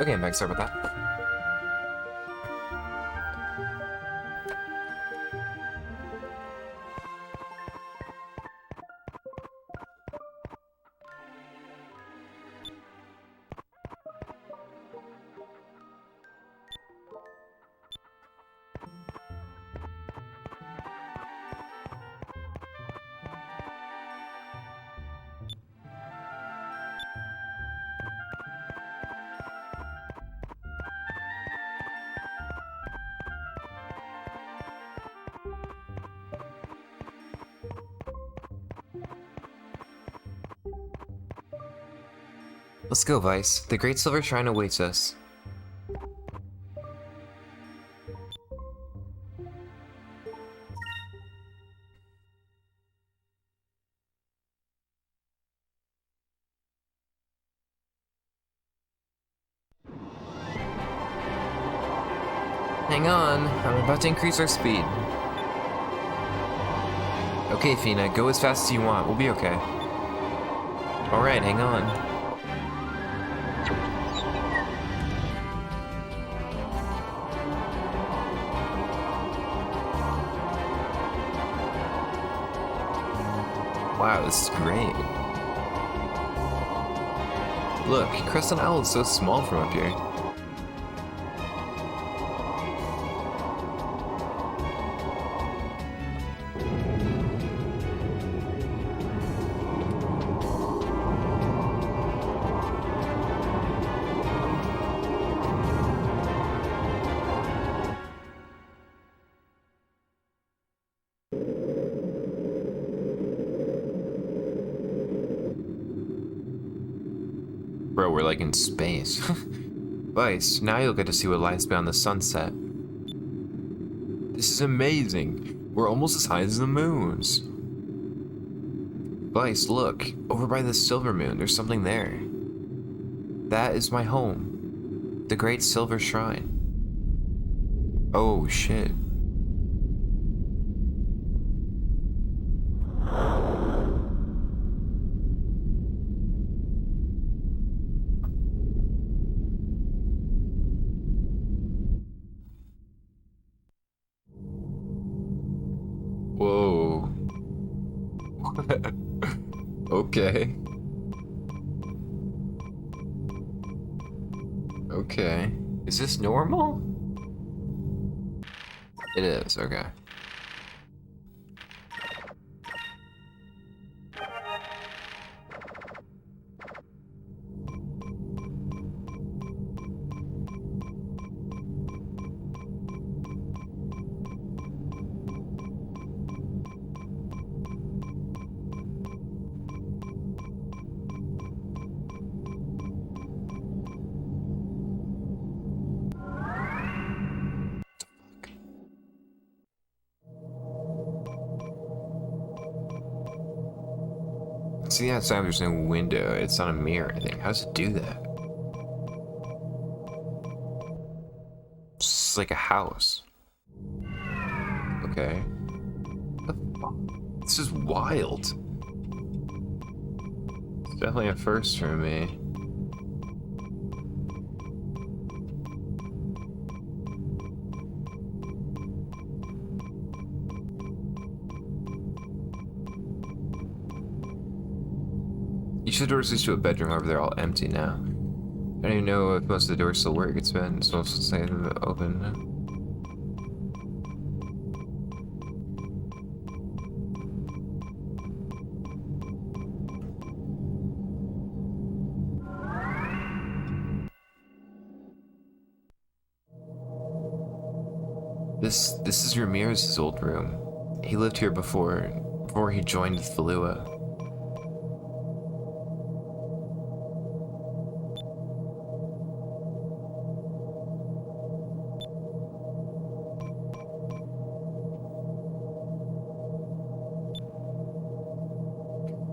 Okay, I'm back. Sorry about that. Let's go, Vice. The Great Silver Shrine awaits us. Hang on, I'm about to increase our speed. Okay, Fina, go as fast as you want. We'll be okay. Alright, hang on. Wow, this is great. Look, Crescent Owl is so small from up here. Bro, we're like in space. Vice, now you'll get to see what lies beyond the sunset. This is amazing. We're almost as high as the moons. Vice, look. Over by the silver moon, there's something there. That is my home. The Great Silver Shrine. Oh, shit. Whoa. Okay. Okay. Is this normal? It is, okay. See outside there's no window, it's not a mirror, I think. How does it do that? It's like a house. Okay. What the fuck? This is wild. It's definitely a first for me. Each of the doors leads to a bedroom, however they're all empty now. I don't even know if most of the doors still work. It's mostly open. This is Ramirez's old room. He lived here before he joined Falua.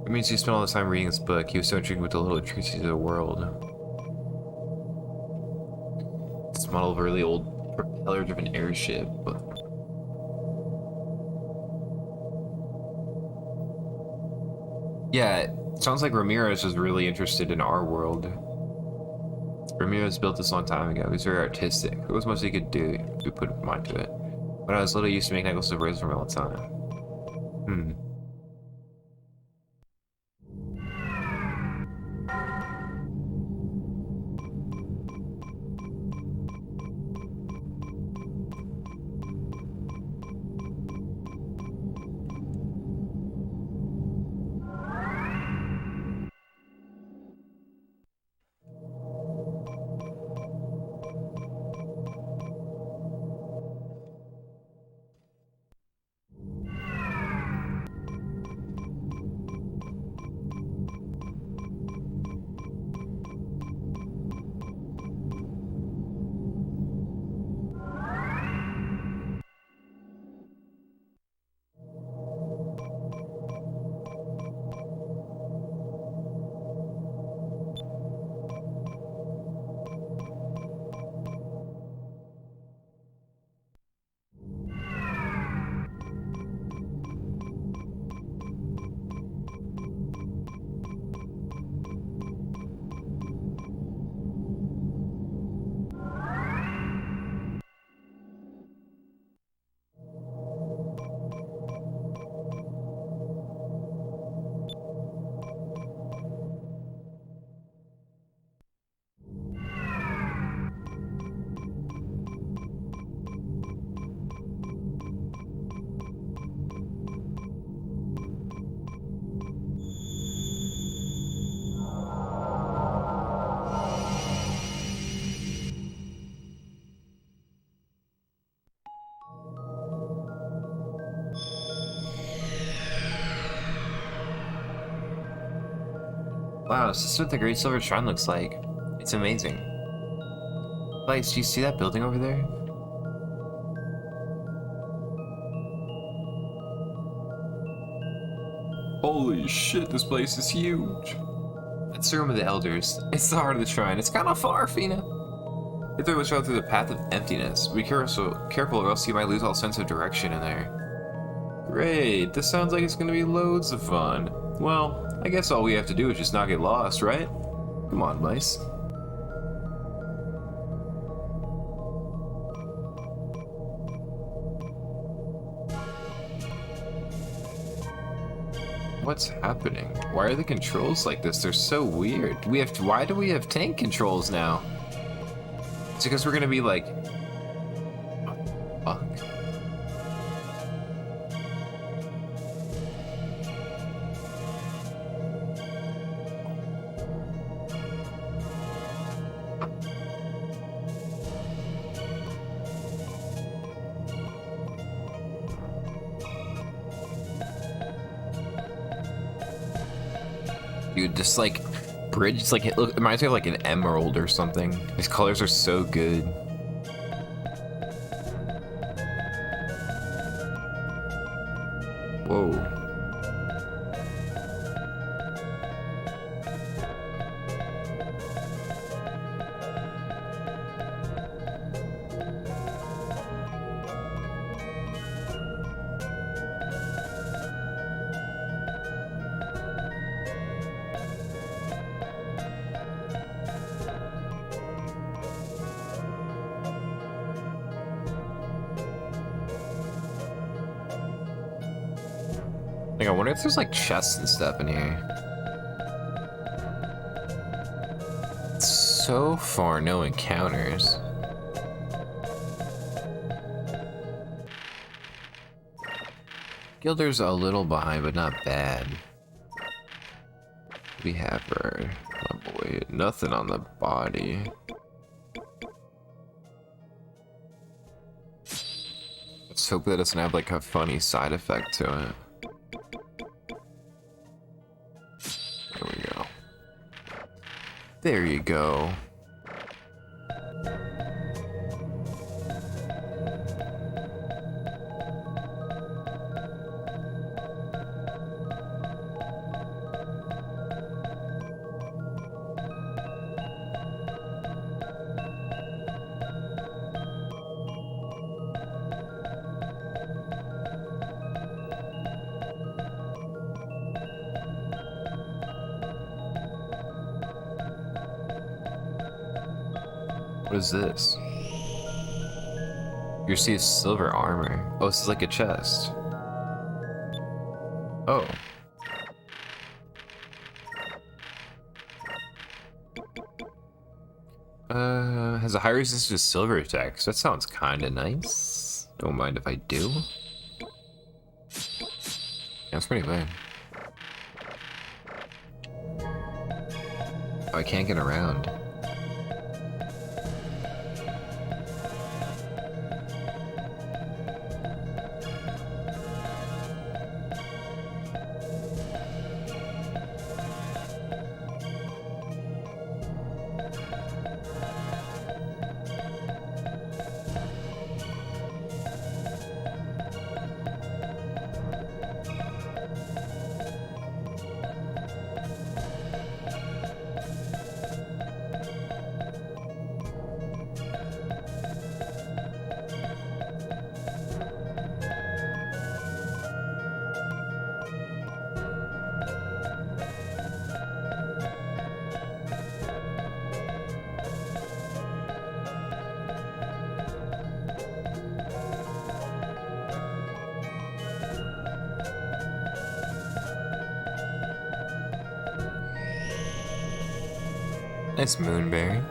It means he spent all the time reading this book. He was so intrigued with the little intricacies of the world. This model of a really old propeller-driven airship. Yeah, it sounds like Ramirez was really interested in our world. Ramirez built this a long time ago. He was very artistic. It was most he could do if we put mind to it. When I was little, he used to make necklaces of roses for me all the time. Wow, this is what the Great Silver Shrine looks like. It's amazing. Lights, do you see that building over there? Holy shit, this place is huge. That's the Room of the Elders. It's the heart of the shrine. It's kind of far, Fina. If there was out through the path of emptiness, be careful or else you might lose all sense of direction in there. Great, this sounds like it's gonna be loads of fun. Well, I guess all we have to do is just not get lost, right? Come on, mice. What's happening? Why are the controls like this? They're so weird. Why do we have tank controls now? It's because we're gonna be like, fuck. Dude, just like bridge, it's like it reminds me of like an emerald or something. These colors are so good. Whoa. Like, I wonder if there's like chests and stuff in here. So far, no encounters. Gilder's a little behind, but not bad. We have her. Oh boy, nothing on the body. Let's hope that doesn't have like a funny side effect to it. There we go. There you go. What is this? You see silver armor. Oh, this is like a chest. Oh. Has a high resistance to silver attacks. That sounds kinda nice. Don't mind if I do. That's pretty bad. Oh, I can't get around. Nice moonberry.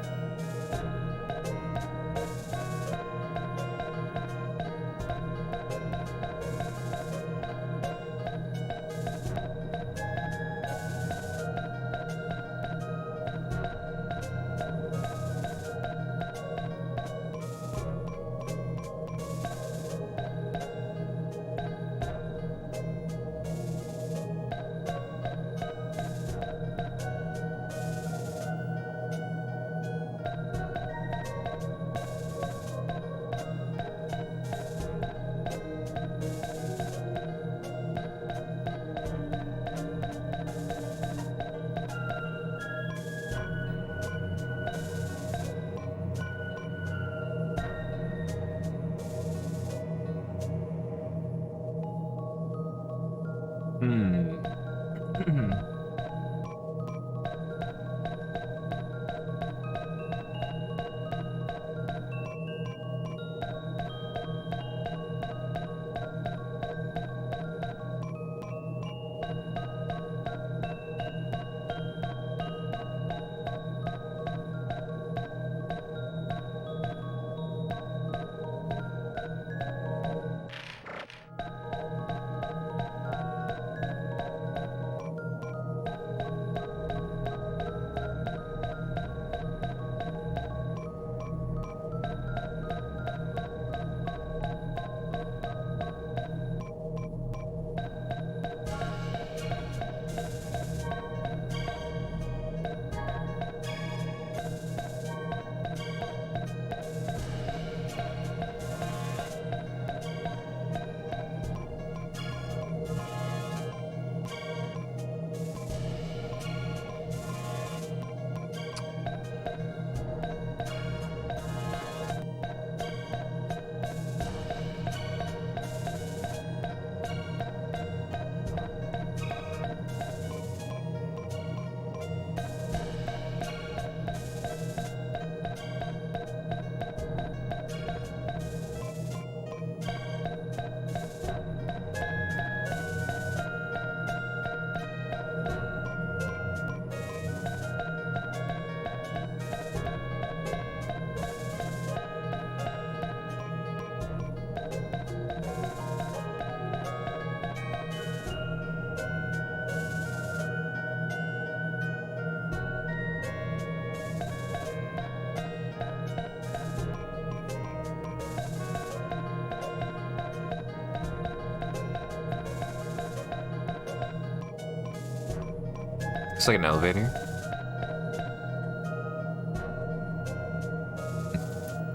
It's like an elevator.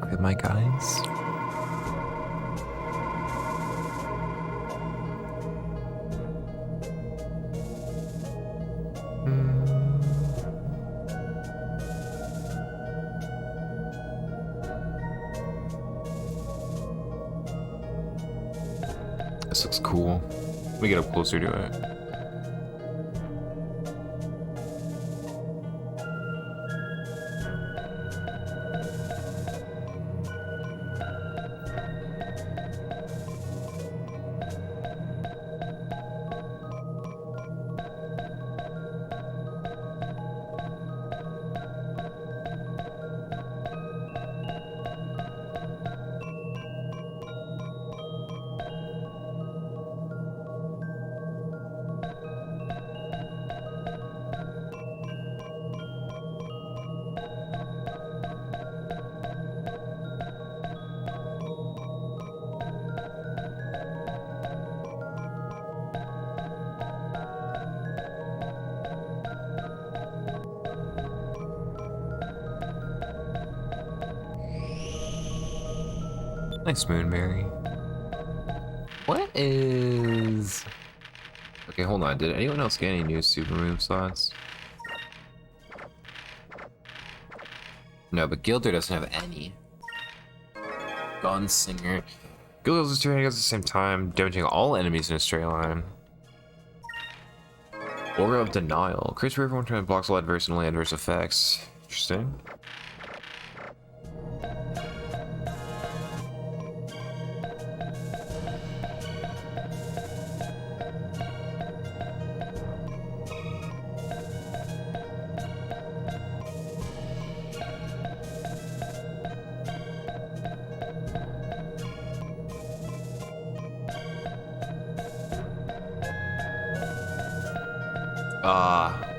Alright, my guys. This looks cool. Let me get up closer to it. Nice Moonberry. What is... Okay, hold on. Did anyone else get any new super move slots? No, but Gilder doesn't have any. Gunslinger. Gilder is turning at the same time, damaging all enemies in a straight line. Aura of Denial. Creates for everyone trying to block all adverse and only adverse effects. Interesting.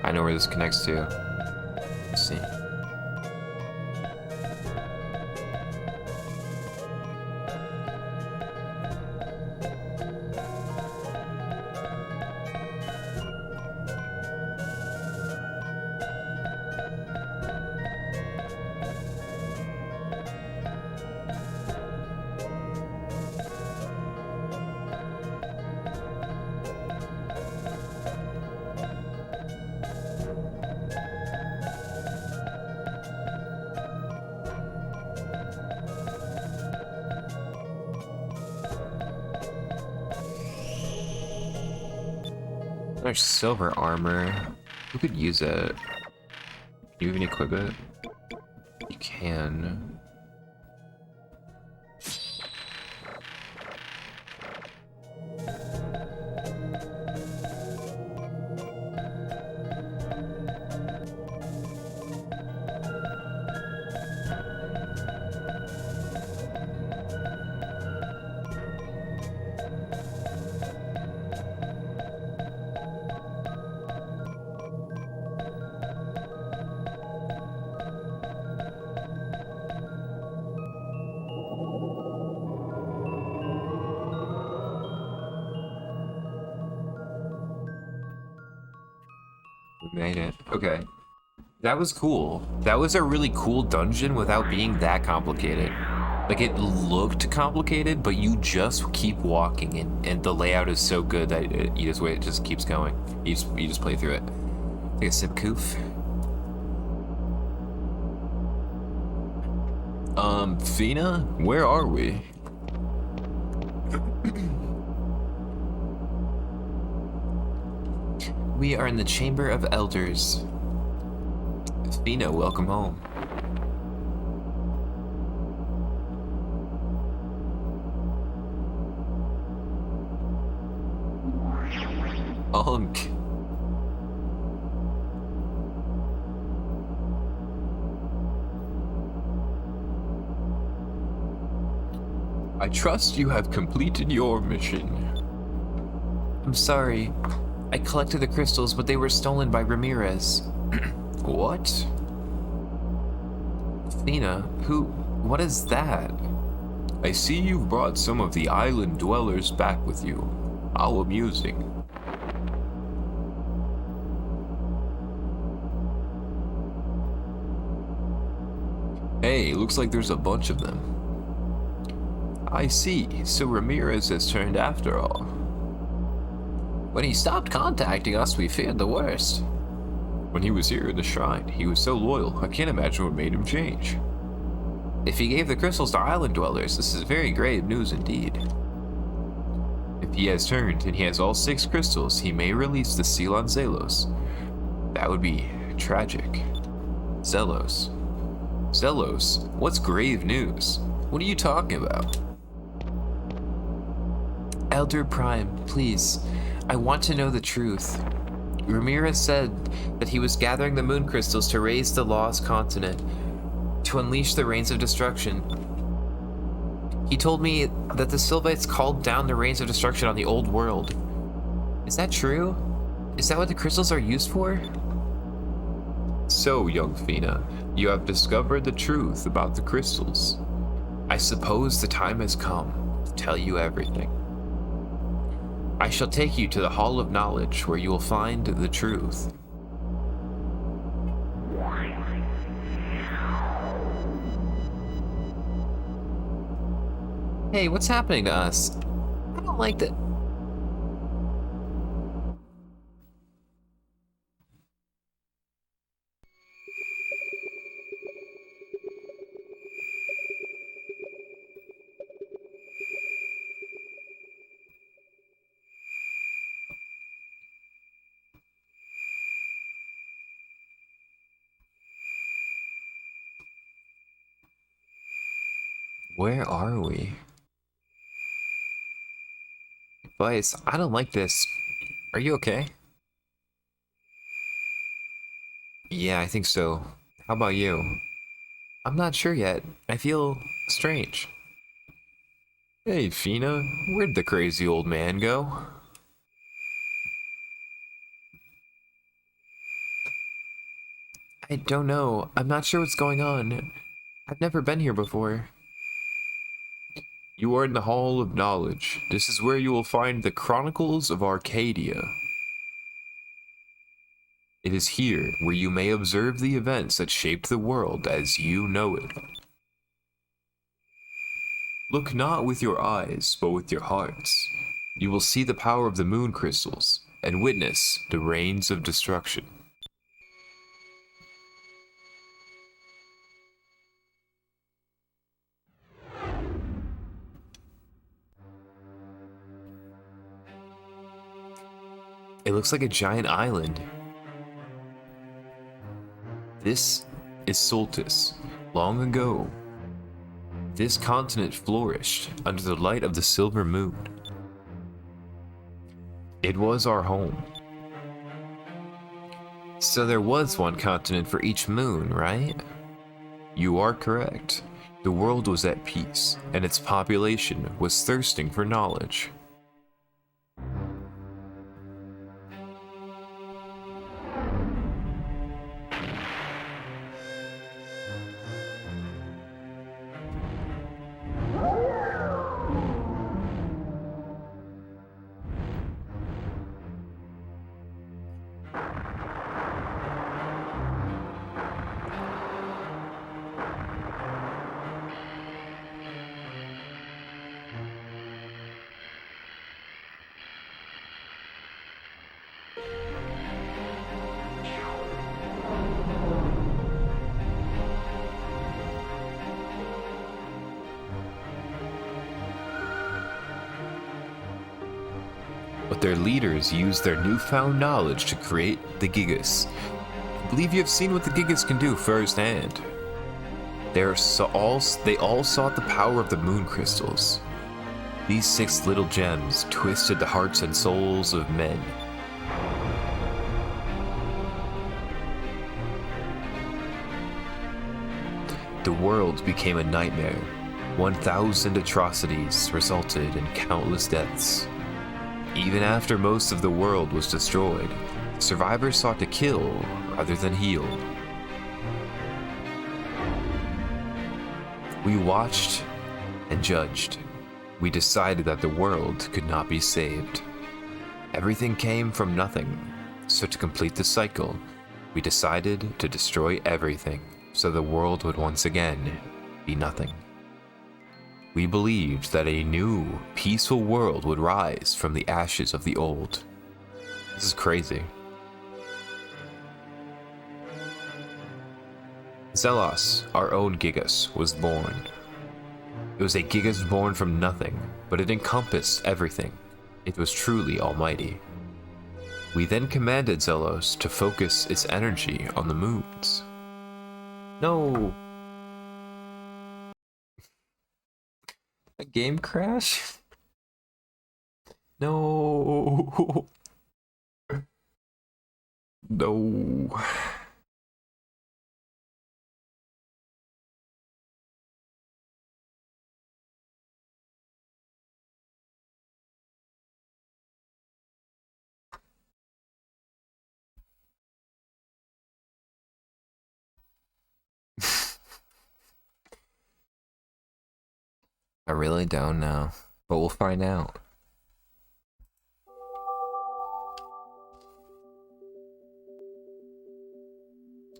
I know where this connects to. Let's see. There's silver armor. Who could use it? You even equip it? You can. Made it. Okay. That was cool. That was a really cool dungeon without being that complicated. Like, it looked complicated, but you just keep walking, and the layout is so good that you just wait, it just keeps going. You just play through it. Take a sip, Koof. Fina? Where are we? We are in the Chamber of Elders. Fina, welcome home. I trust you have completed your mission. I'm sorry. I collected the crystals, but they were stolen by Ramirez. What? Fina, what is that? I see you've brought some of the island dwellers back with you. How amusing. Hey, looks like there's a bunch of them. I see, so Ramirez has turned after all. When he stopped contacting us, we feared the worst. When he was here in the shrine, he was so loyal, I can't imagine what made him change. If he gave the crystals to island dwellers, this is very grave news indeed. If he has turned and he has all 6 crystals, he may release the seal on Zelos. That would be tragic. Zelos. Zelos? What's grave news? What are you talking about? Elder Prime, please. I want to know the truth. Ramirez said that he was gathering the moon crystals to raise the lost continent, to unleash the rains of destruction. He told me that the Sylvites called down the rains of destruction on the old world. Is that true? Is that what the crystals are used for? So, young Fina, you have discovered the truth about the crystals. I suppose the time has come to tell you everything. I shall take you to the Hall of Knowledge, where you will find the truth. Hey, what's happening to us? I don't like that. Where are we? Vice, I don't like this. Are you okay? Yeah, I think so. How about you? I'm not sure yet. I feel strange. Hey, Fina, where'd the crazy old man go? I don't know. I'm not sure what's going on. I've never been here before. You are in the Hall of Knowledge. This is where you will find the Chronicles of Arcadia. It is here where you may observe the events that shaped the world as you know it. Look not with your eyes, but with your hearts. You will see the power of the moon crystals and witness the rains of destruction. It looks like a giant island. This is Soltis. Long ago, this continent flourished under the light of the silver moon. It was our home. So there was one continent for each moon, right? You are correct. The world was at peace, and its population was thirsting for knowledge. But their leaders used their newfound knowledge to create the Gigas. I believe you have seen what the Gigas can do firsthand. They all sought the power of the moon crystals. These 6 little gems twisted the hearts and souls of men. The world became a nightmare. 1,000 atrocities resulted in countless deaths. Even after most of the world was destroyed, survivors sought to kill rather than heal. We watched and judged. We decided that the world could not be saved. Everything came from nothing, so to complete the cycle, we decided to destroy everything. so the world would once again be nothing. We believed that a new, peaceful world would rise from the ashes of the old. This is crazy. Zelos, our own Gigas, was born. It was a Gigas born from nothing, but it encompassed everything. It was truly almighty. We then commanded Zelos to focus its energy on the moons. No! A game crash? No! No. I really don't know, but we'll find out.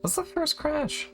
What's the first crash?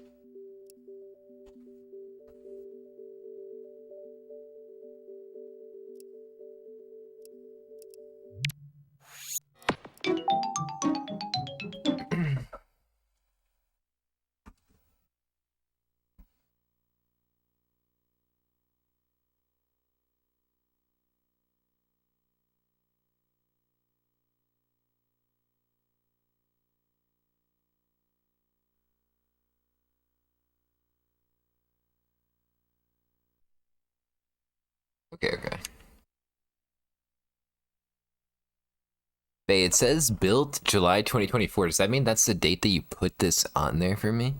Okay. Hey, it says built July 2024. Does that mean that's the date that you put this on there for me?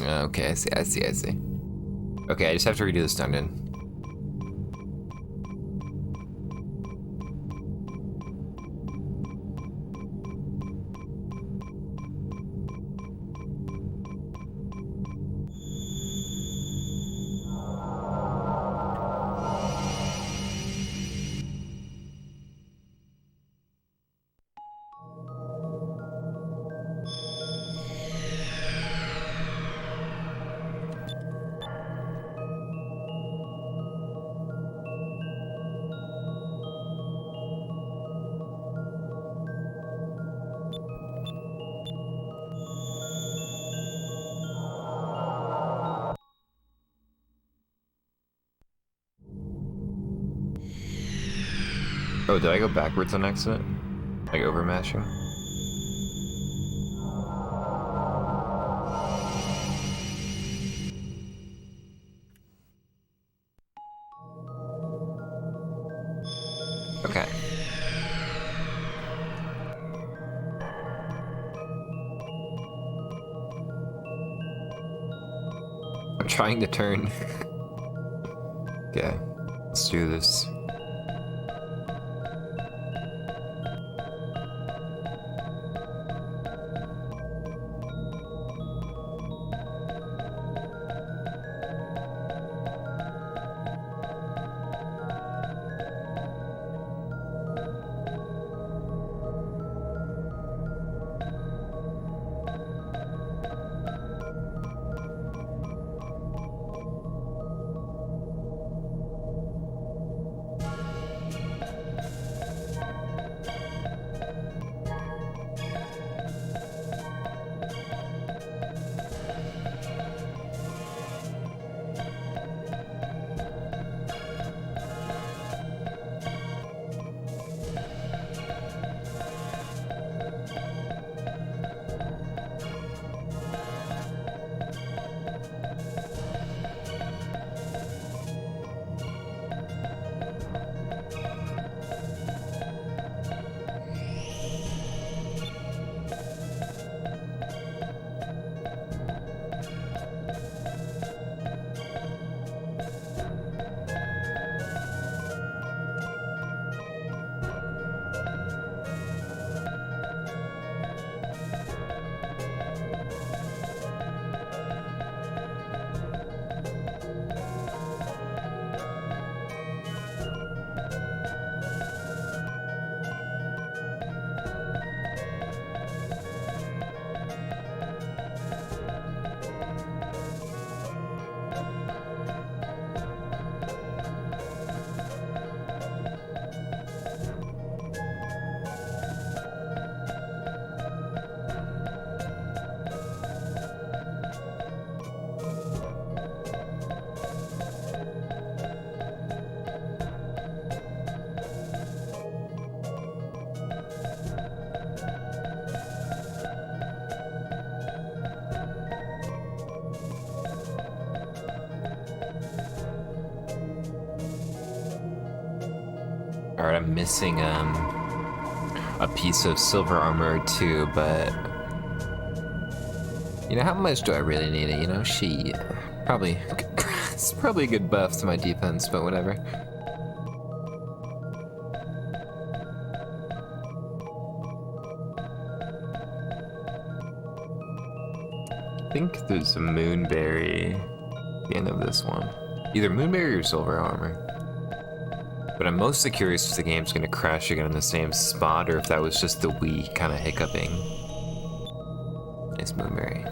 Okay, I see. Okay, I just have to redo this dungeon. Oh, did I go backwards on accident? Like overmashing? Okay. I'm trying to turn. Okay, let's do this. Alright, I'm missing a piece of silver armor too, but you know, how much do I really need it? You know, she probably it's probably a good buff to my defense, but whatever. I think there's a moonberry at the end of this one. Either moonberry or silver armor. But I'm mostly curious if the game's gonna crash again in the same spot or if that was just the Wii kind of hiccuping. It's moonberry.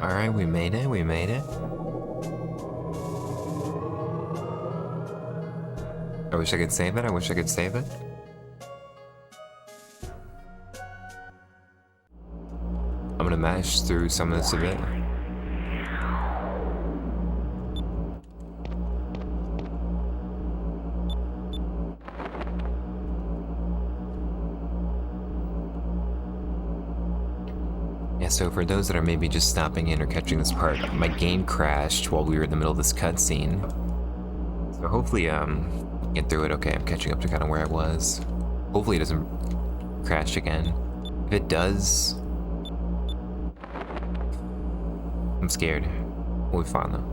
Alright, we made it, we made it. I wish I could save it, I wish I could save it. I'm gonna mash through some of this a bit. Yeah, so for those that are maybe just stopping in or catching this part, my game crashed while we were in the middle of this cutscene. So hopefully, get through it okay. I'm catching up to kind of where I was. Hopefully it doesn't crash again. If it does, I'm scared. We'll be fine though.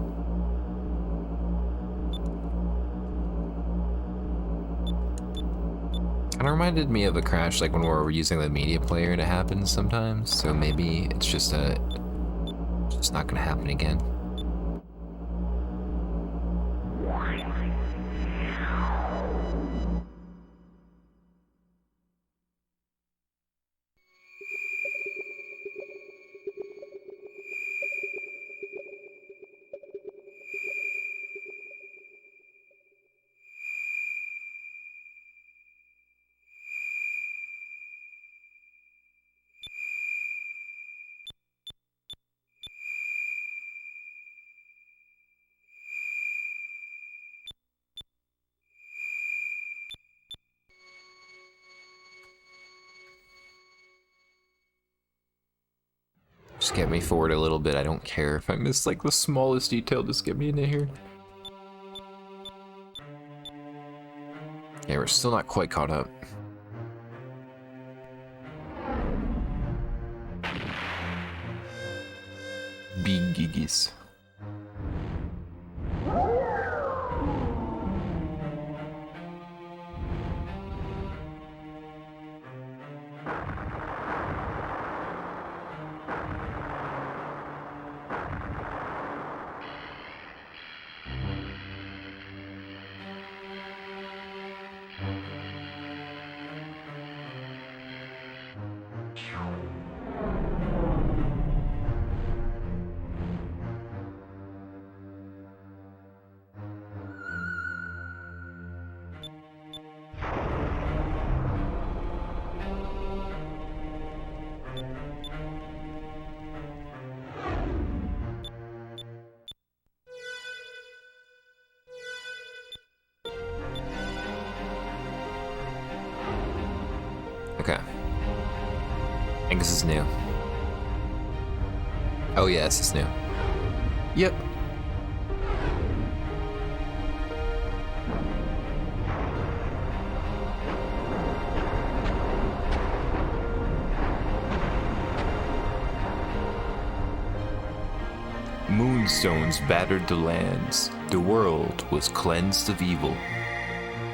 Kind of reminded me of a crash like when we were using the media player and it happens sometimes. So maybe it's just not gonna happen again. Just get me forward a little bit. I don't care if I miss like the smallest detail. Just get me into here. Yeah, we're still not quite caught up. Big giggies. this is new. Oh yeah, this is new. Yep. Moonstones battered the lands. The world was cleansed of evil.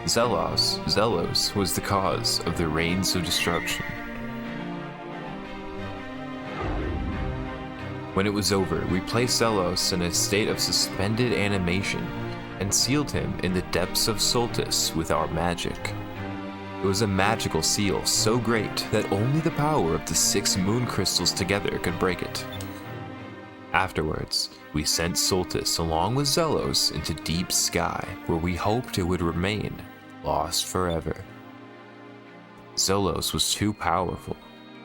Zelos was the cause of the rains of destruction. When it was over, we placed Zelos in a state of suspended animation and sealed him in the depths of Soltis with our magic. It was a magical seal so great that only the power of the 6 moon crystals together could break it. Afterwards, we sent Soltis along with Zelos into deep sky where we hoped it would remain, lost forever. Zelos was too powerful.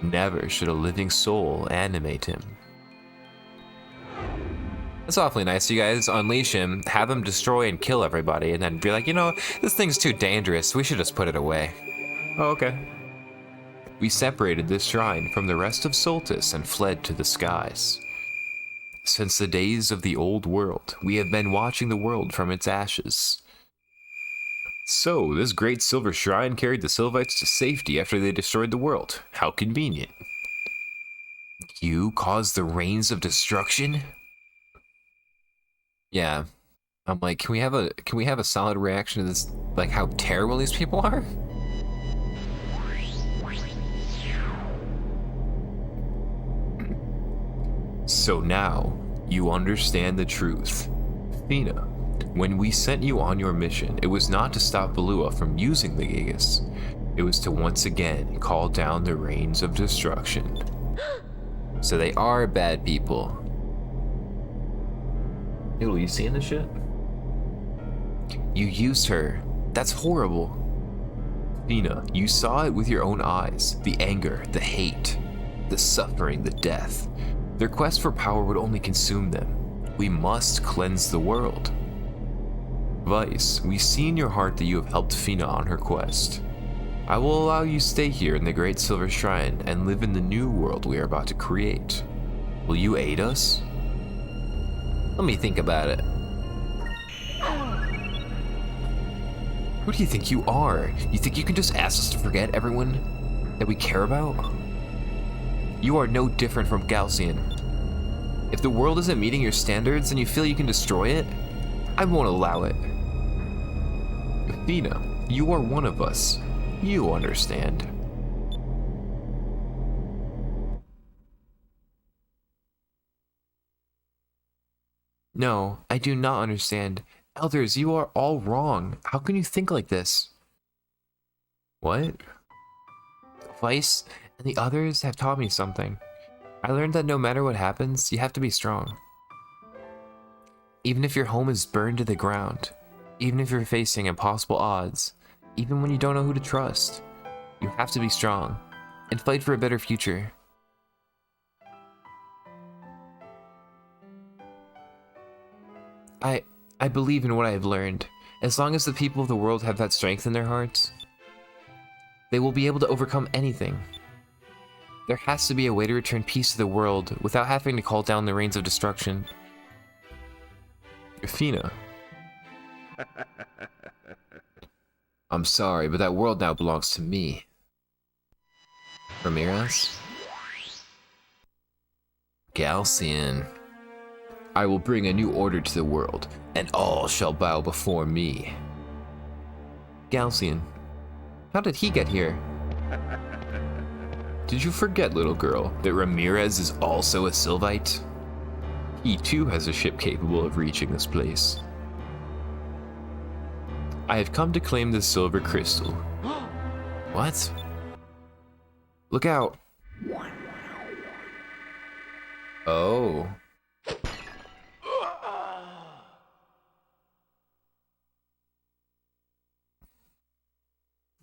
Never should a living soul animate him. That's awfully nice. You guys unleash him, have him destroy and kill everybody, and then be like, you know, this thing's too dangerous. We should just put it away. Oh, okay. We separated this shrine from the rest of Soltis and fled to the skies. Since the days of the old world, we have been watching the world from its ashes. So, this great silver shrine carried the Sylvites to safety after they destroyed the world. How convenient. You caused the rains of destruction? Yeah. I'm like, can we have a solid reaction to this, like how terrible these people are? So now, you understand the truth. Athena, when we sent you on your mission, it was not to stop Balua from using the Gigas. It was to once again call down the rains of destruction. So they are bad people. Noodle, you seeing this shit? You used her. That's horrible. Athena, you saw it with your own eyes. The anger, the hate, the suffering, the death. Their quest for power would only consume them. We must cleanse the world. Vice, we see in your heart that you have helped Fina on her quest. I will allow you stay here in the Great Silver Shrine and live in the new world we are about to create. Will you aid us? Let me think about it. Who do you think you are? You think you can just ask us to forget everyone that we care about? You are no different from Galcian. If the world isn't meeting your standards and you feel you can destroy it, I won't allow it. Athena, you are one of us. You understand. No, I do not understand. Elders, you are all wrong. How can you think like this? What? Vice and the others have taught me something. I learned that no matter what happens, you have to be strong. Even if your home is burned to the ground, even if you're facing impossible odds, even when you don't know who to trust, you have to be strong and fight for a better future. I believe in what I have learned. As long as the people of the world have that strength in their hearts, they will be able to overcome anything. There has to be a way to return peace to the world without having to call down the rains of destruction. Athena. I'm sorry, but that world now belongs to me. Ramirez? Galcian. I will bring a new order to the world, and all shall bow before me. Galcian. How did he get here? Did you forget, little girl, that Ramirez is also a Sylvite? He too has a ship capable of reaching this place. I have come to claim the silver crystal. What? Look out. Oh.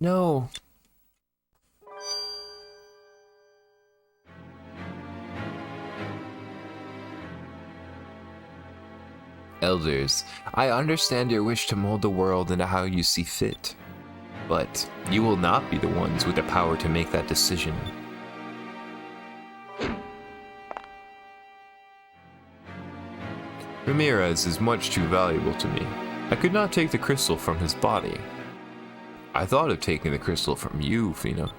No. Elders, I understand your wish to mold the world into how you see fit, but you will not be the ones with the power to make that decision. Ramirez is much too valuable to me. I could not take the crystal from his body. I thought of taking the crystal from you, Fina.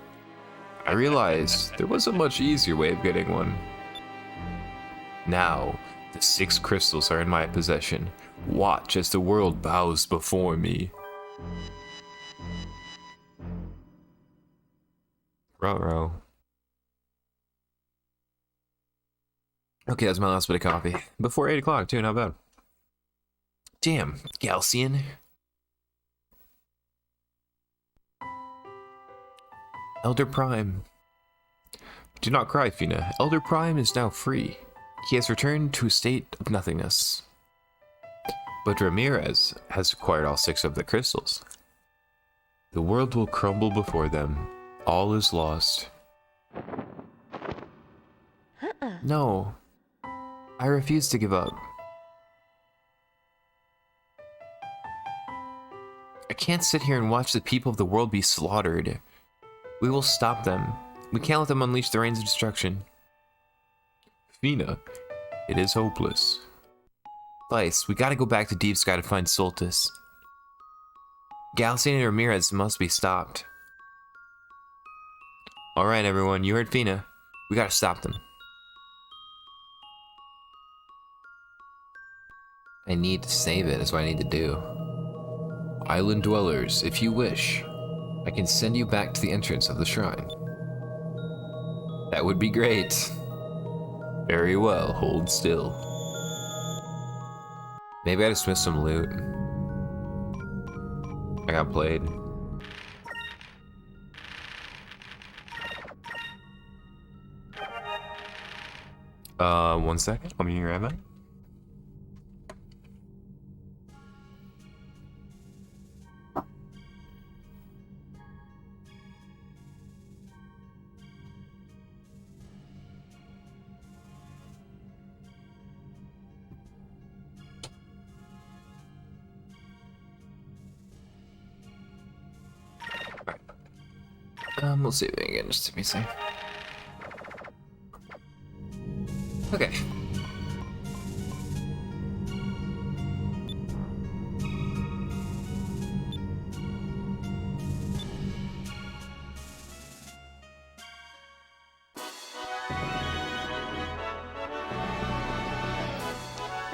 I realized there was a much easier way of getting one. Now, the 6 crystals are in my possession. Watch as the world bows before me. Ruh-roh. Okay, that's my last bit of coffee. Before 8 o'clock, too, not bad. Damn, Galcian. Elder Prime. Do not cry, Fina. Elder Prime is now free. He has returned to a state of nothingness. But Ramirez has acquired all 6 of the crystals. The world will crumble before them. All is lost. No. I refuse to give up. I can't sit here and watch the people of the world be slaughtered. We will stop them. We can't let them unleash the rains of destruction. Fina, it is hopeless. Vice, we gotta go back to Deep Sky to find Soltis. Galcian and Ramirez must be stopped. Alright everyone, you heard Fina. We gotta stop them. I need to save it, is what I need to do. Island dwellers, if you wish, I can send you back to the entrance of the shrine. That would be great. Very well, hold still. Maybe I just missed some loot. I got played. 1 second, I'll be right back. We'll see if we can get just to be safe. Okay.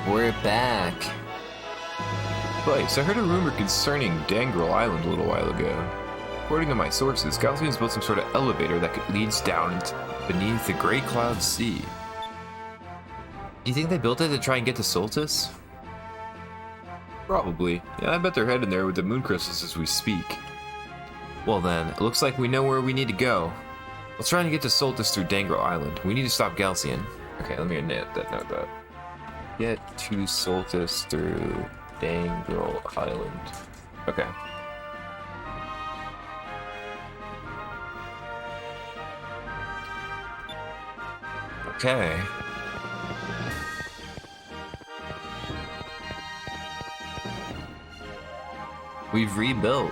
We're back. Vice, I heard a rumor concerning Dangrel Island a little while ago. According to my sources, Galcian has built some sort of elevator that leads down beneath the Great Cloud Sea. Do you think they built it to try and get to Soltis? Probably. Yeah, I bet they're heading there with the moon crystals as we speak. Well then, it looks like we know where we need to go. Let's try and get to Soltis through Dangrel Island. We need to stop Galcian. Okay, let me note that. Get to Soltis through Dangrel Island. Okay. Okay. We've rebuilt.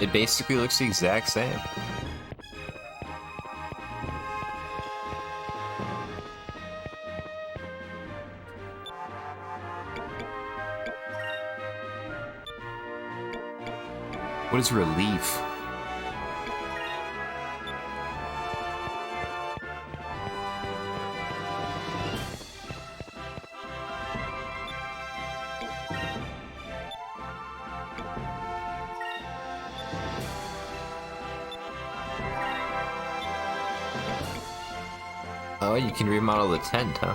It basically looks the exact same. What is relief? Oh, you can remodel the tent, huh?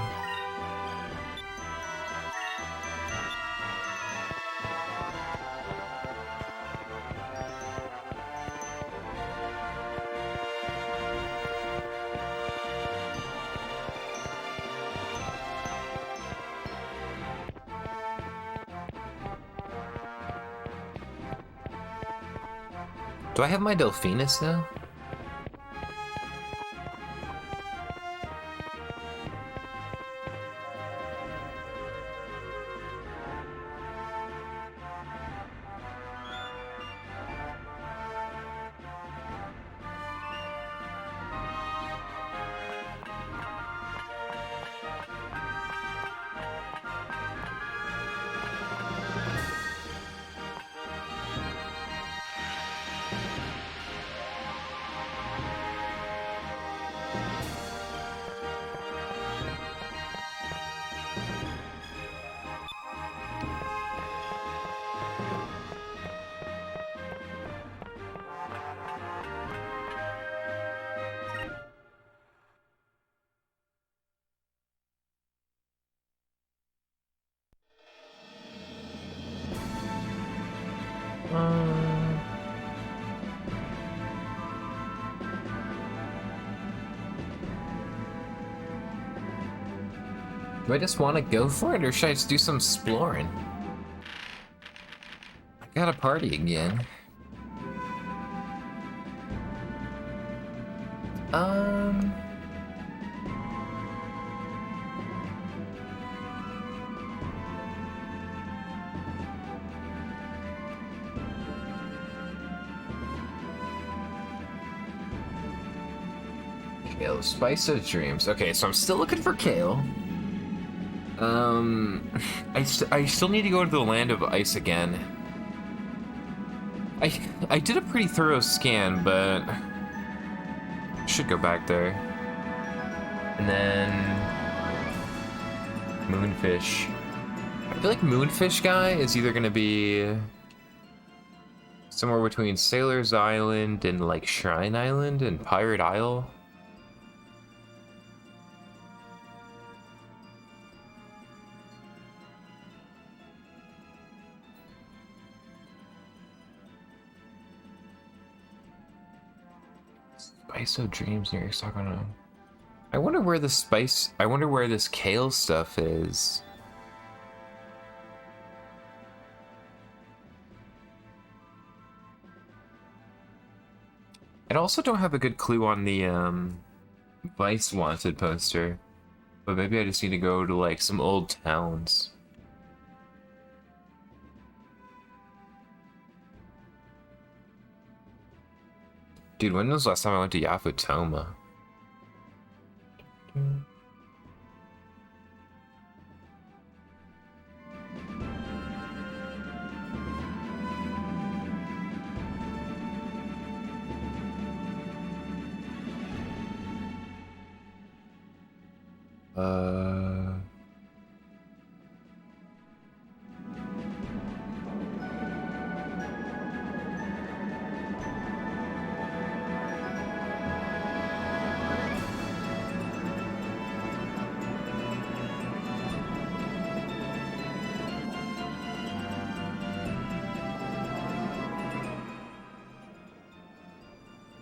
Do I have my Delphinus now? Do I just want to go for it, or should I just do some exploring? I got a party again. Kale, Spice of Dreams. Okay, so I'm still looking for Kale. I still need to go to the Land of Ice again. I did a pretty thorough scan, but should go back there. And then Moonfish. I feel like Moonfish guy is either gonna be somewhere between Sailor's Island and like Shrine Island and Pirate Isle. Spice of Dreams near Sakana. I wonder where this Kale stuff is. I also don't have a good clue on the Vice Wanted poster, but maybe I just need to go to like some old towns. Dude, when was the last time I went to Yafutoma?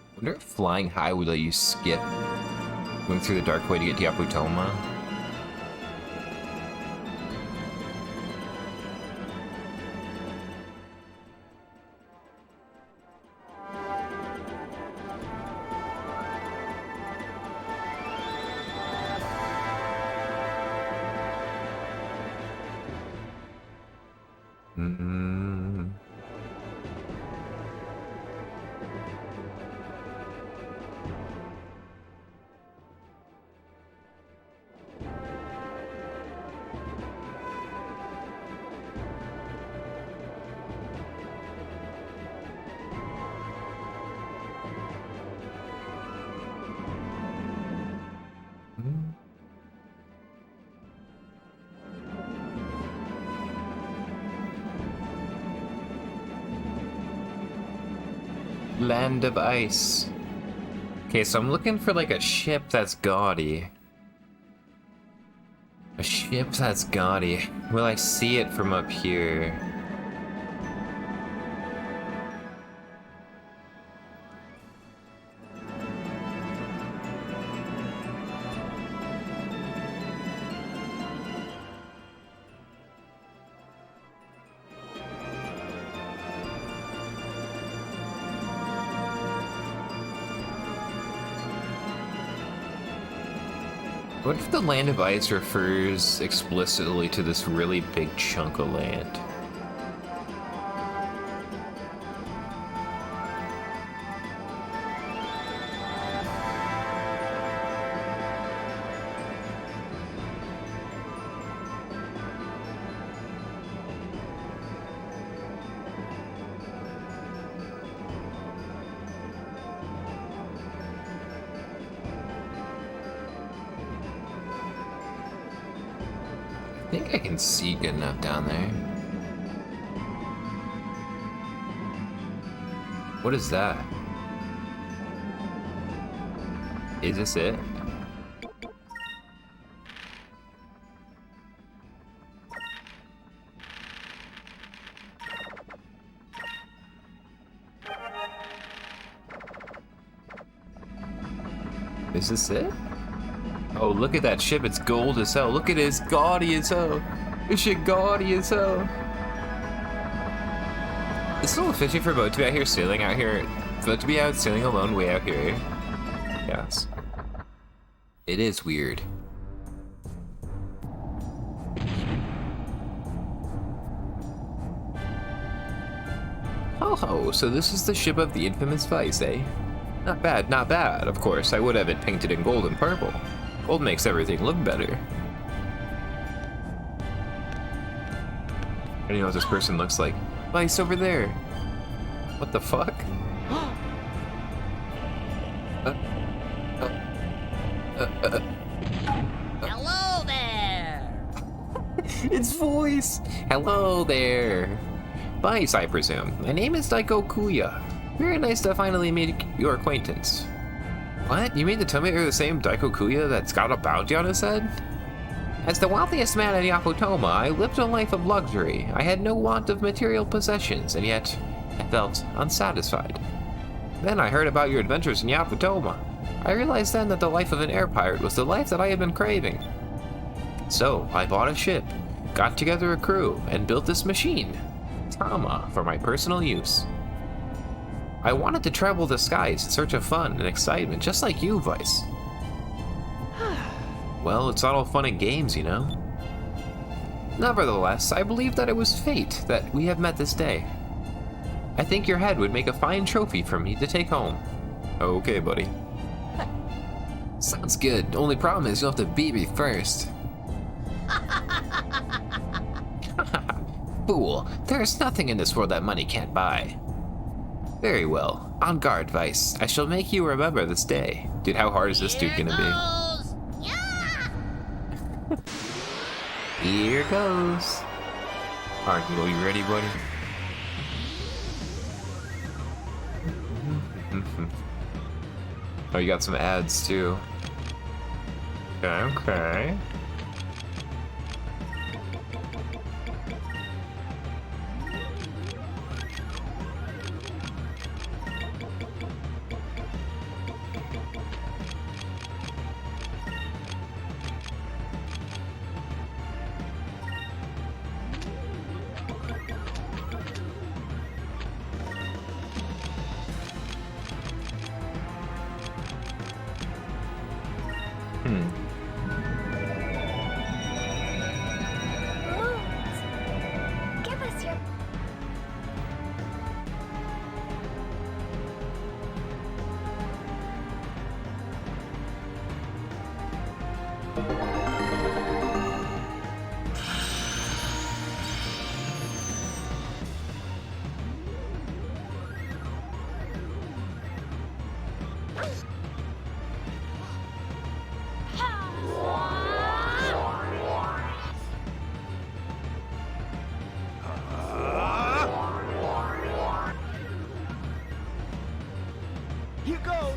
I wonder if flying high would let you skip going through the dark way to get to Yaputoma. Land of Ice. Okay, so I'm looking for like a ship that's gaudy. A ship that's gaudy. Will I see it from up here? What if the Land of Ice refers explicitly to this really big chunk of land? I think I can see good enough down there. What is that? Is this it? Is this it? Oh, look at that ship. It's gold as hell. Look at it. It's gaudy as hell. This shit gaudy as hell. It's a little fishy for a boat to be out here sailing out here. Boat to be out sailing alone way out here. Yes. It is weird. Ho ho, so this is the ship of the infamous Vice, eh? Not bad, not bad. Of course, I would have it painted in gold and purple. Gold makes everything look better. I don't know what this person looks like. Vice over there. What the fuck? Hello there! Its voice! Hello there! Vice, I presume. My name is Daiko Kuya. Very nice to finally meet your acquaintance. What? You mean to tell me you're the same Daiko Kuya that's got a bounty on his head? As the wealthiest man in Yaputoma, I lived a life of luxury. I had no want of material possessions, and yet I felt unsatisfied. Then I heard about your adventures in Yaputoma. I realized then that the life of an air pirate was the life that I had been craving. So I bought a ship, got together a crew, and built this machine, Tama, for my personal use. I wanted to travel the skies in search of fun and excitement, just like you, Vice. Well, it's not all fun and games, you know. Nevertheless, I believe that it was fate that we have met this day. I think your head would make a fine trophy for me to take home. Okay, buddy. Sounds good. Only problem is you'll have to beat me first. Fool, there is nothing in this world that money can't buy. Very well. On guard, Vice. I shall make you remember this day. Dude, how hard is this dude gonna be? Yeah! Here goes. Alright, are you ready, buddy? Oh, you got some ads too. Okay. Give us your... Here goes.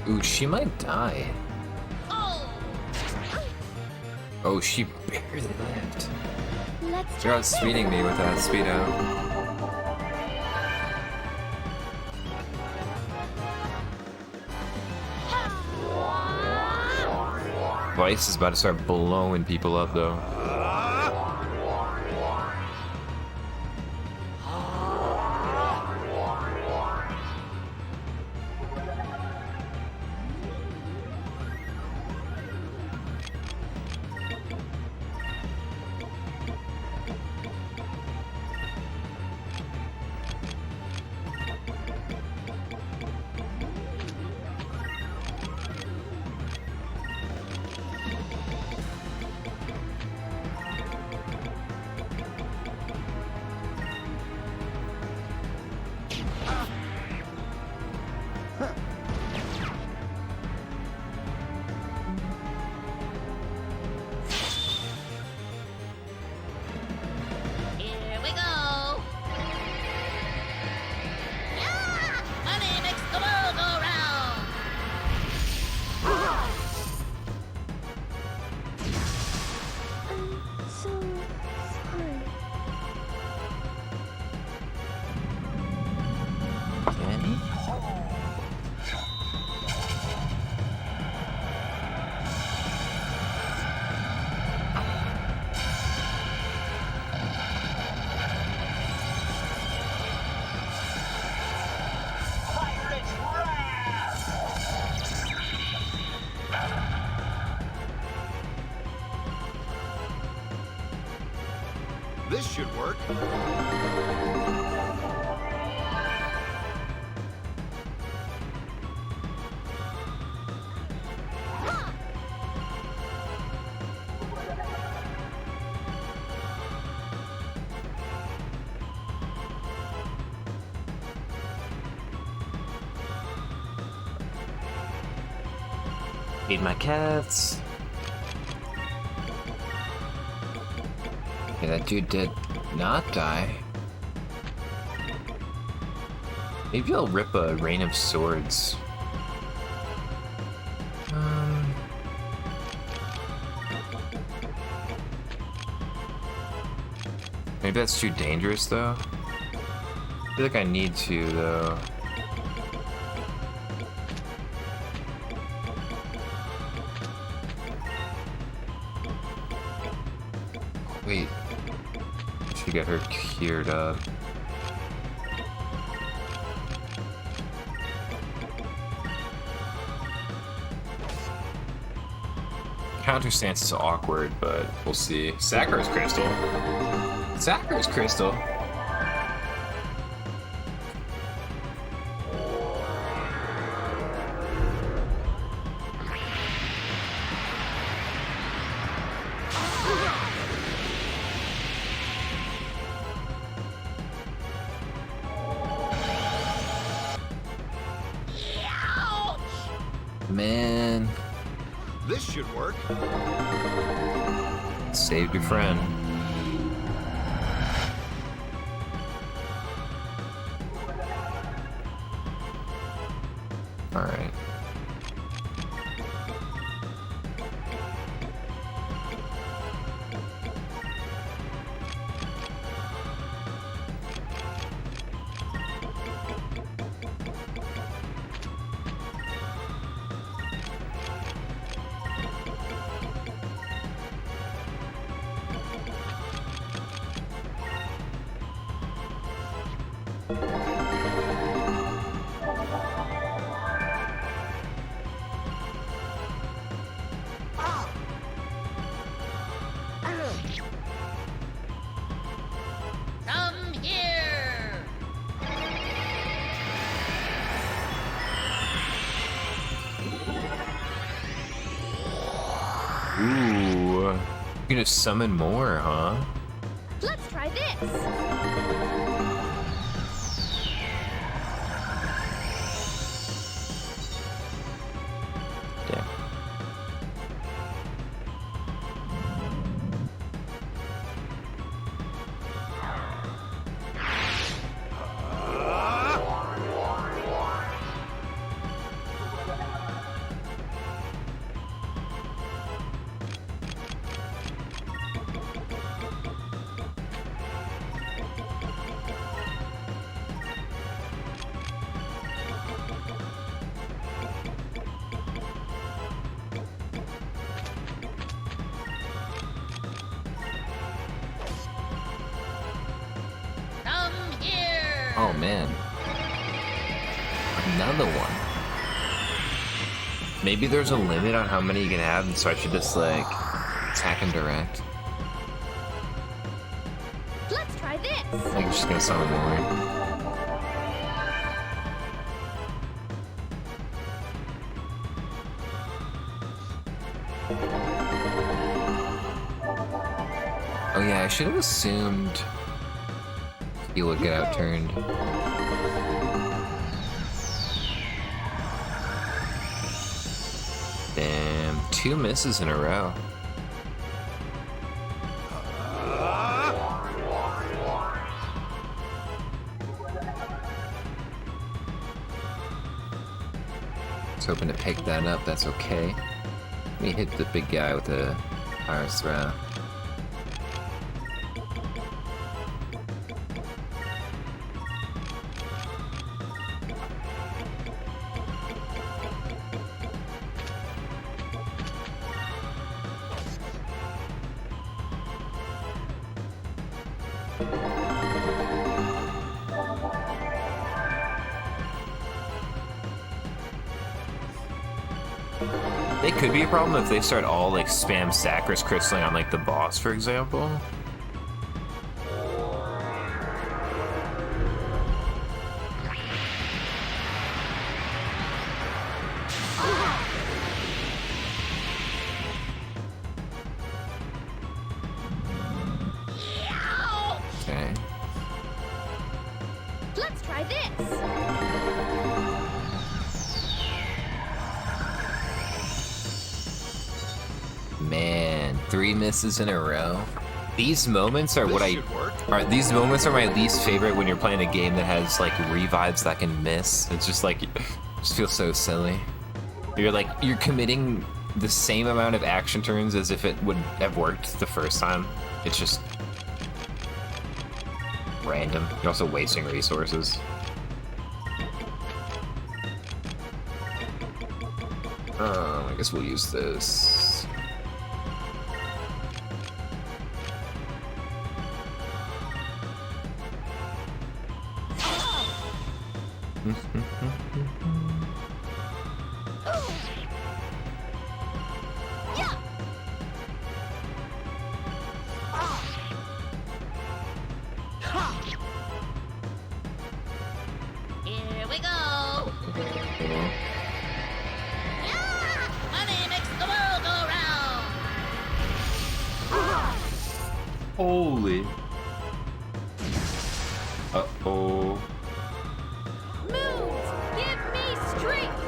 Ooh, she might die. Oh, she barely lived. Let's You're try outspeeding me with that speed out. Vice is about to start blowing people up, though. Here we go. Yeah! Money makes the world go round. I'm so sorry. Kenny? This should work. Feed my cats. Okay, that dude did not die. Maybe I'll rip a Rain of Swords. Maybe that's too dangerous, though. I feel like I need to, though. Wait. I should get her cured up. Counter stance is awkward, but we'll see. Sakura's Crystal. Sakura's Crystal. Man, This should work. saved your friend. All right. Come here. Ooh, you're gonna summon more, huh? Let's try this. Damn. Oh man. Another one. Maybe there's a limit on how many you can have, so I should just like attack and direct. Let's try this. I think I'm just gonna summon more. Oh yeah, I should have assumed he would get outturned. Damn, 2 misses in a row. I was hoping to pick that up, that's okay. Let me hit the big guy with the fire throw. It could be a problem if they start all like spam Sacris crystalling on like the boss, for example. Okay. Let's try this. Man, 3 misses in a row. These moments are This what should work. these moments are my least favorite when you're playing a game that has like revives that can miss. It's just like, it just feels so silly. You're committing the same amount of action turns as if it would have worked the first time. It's just random. You're also wasting resources. I guess we'll use this. Here we go. Yeah! Money makes the world go round. Holy. Uh-oh. Moves, give me strength.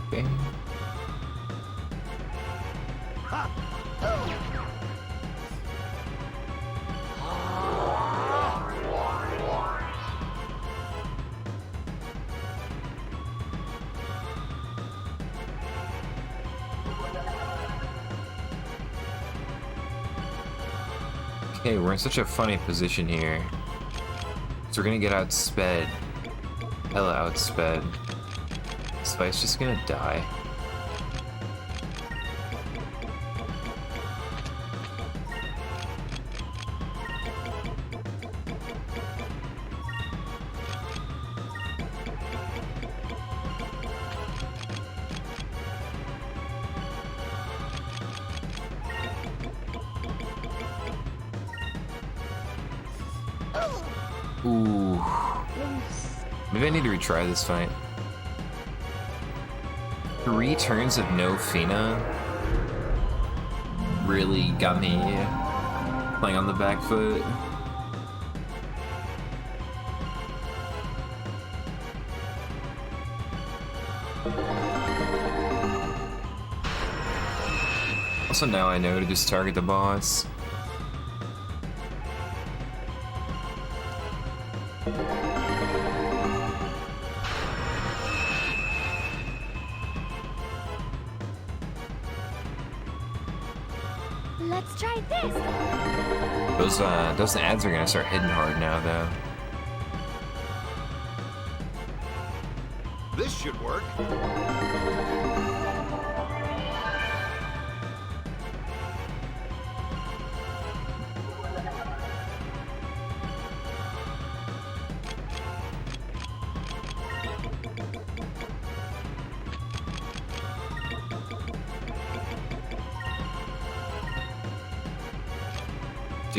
Okay. Okay, we're in such a funny position here. So we're gonna get outsped. Hella outsped. Spike's just gonna die. Ooh. Maybe I need to retry this fight. 3 turns of no Fina really got me playing on the back foot. Also now I know to just target the boss. Let's try this. Those ads are gonna start hitting hard now, though. This should work.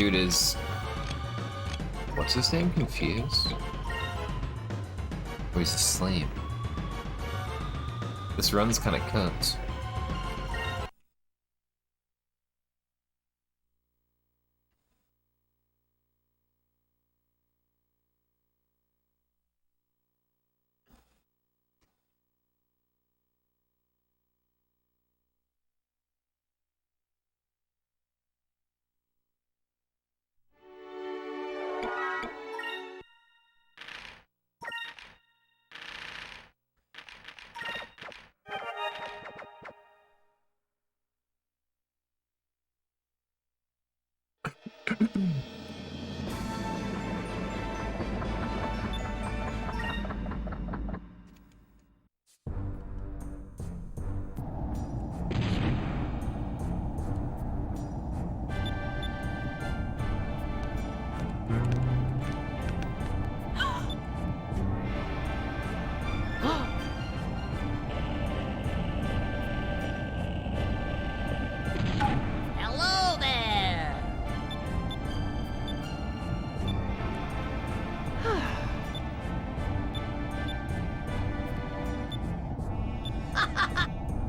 dude is... What's his name? Confused? Oh, he's asleep. This run's kind of cooked. Hello there.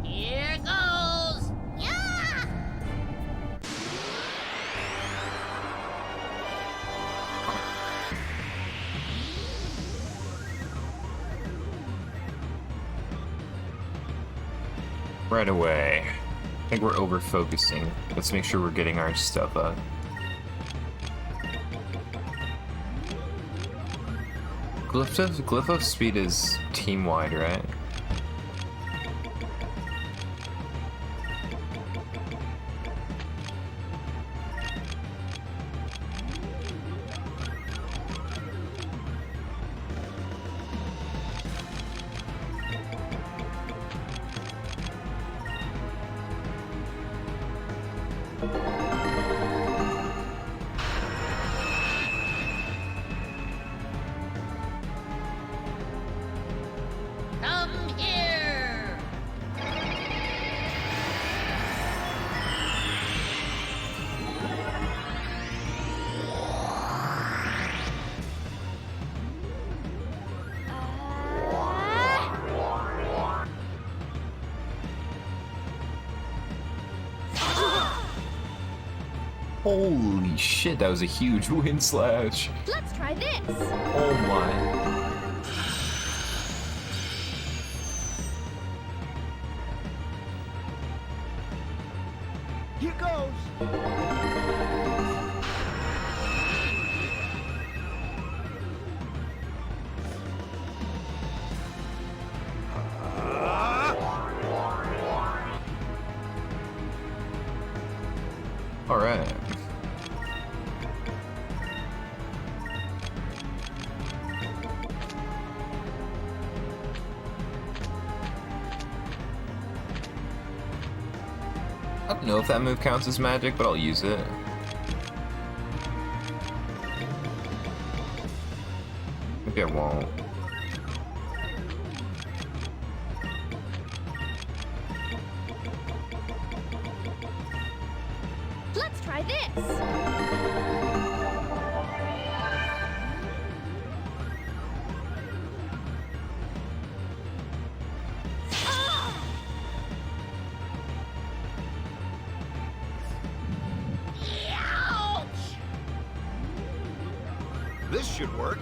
Here goes. Yeah. Right away. I think we're over-focusing. Let's make sure we're getting our stuff up. Glyphos speed is team-wide, right? Come here. Holy shit, that was a huge wind slash. Let's try this. Oh my. Here goes. Alright. I don't know if that move counts as magic, but I'll use it. Maybe I won't. Let's try this. Ouch! This should work.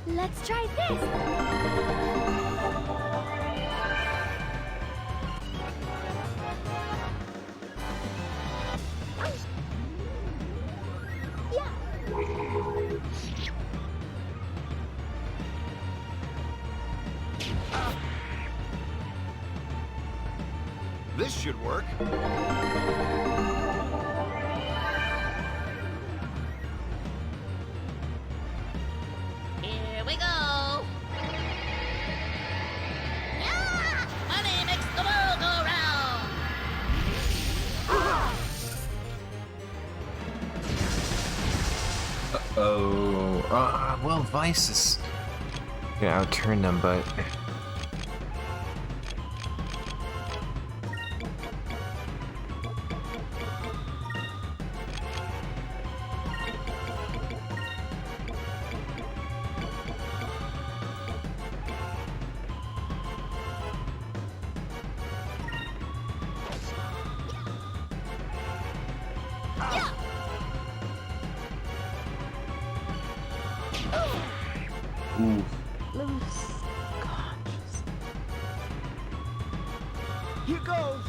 Let's try this. This should work. Here we go. Yeah! Money makes the world go round. Oh, well, Vice is gonna outturn them, but ooh. Loose conscious. Here goes.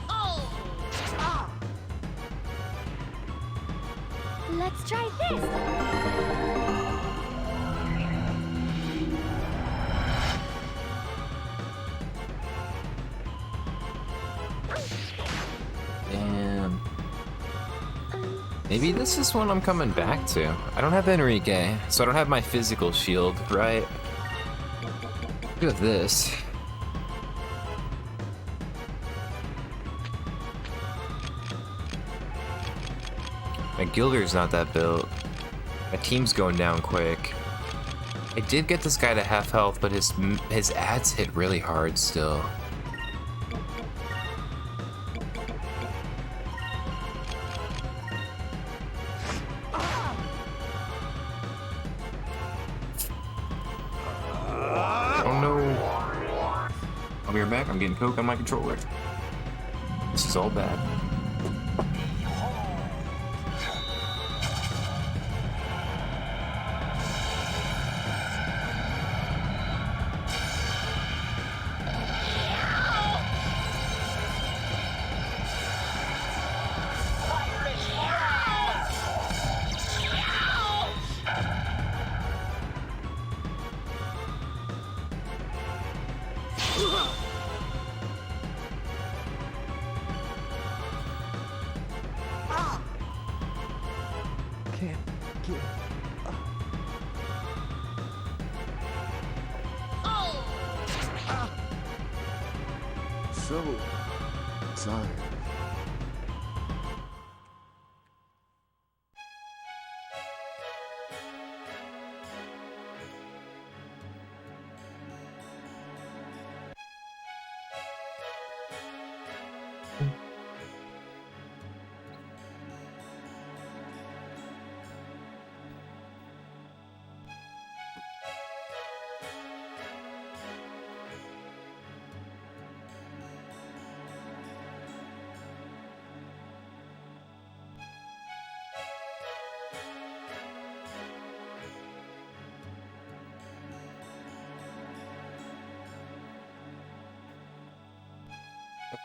Oh! Let's try this. Damn. Maybe this is one I'm coming back to. I don't have Enrique, so I don't have my physical shield, right? Look at this. My Gilder's not that built. My team's going down quick. I did get this guy to half health, but his ads hit really hard still. Oh no. I'll be right back. I'm getting coke on my controller. This is all bad. Can't get Oh! so tired.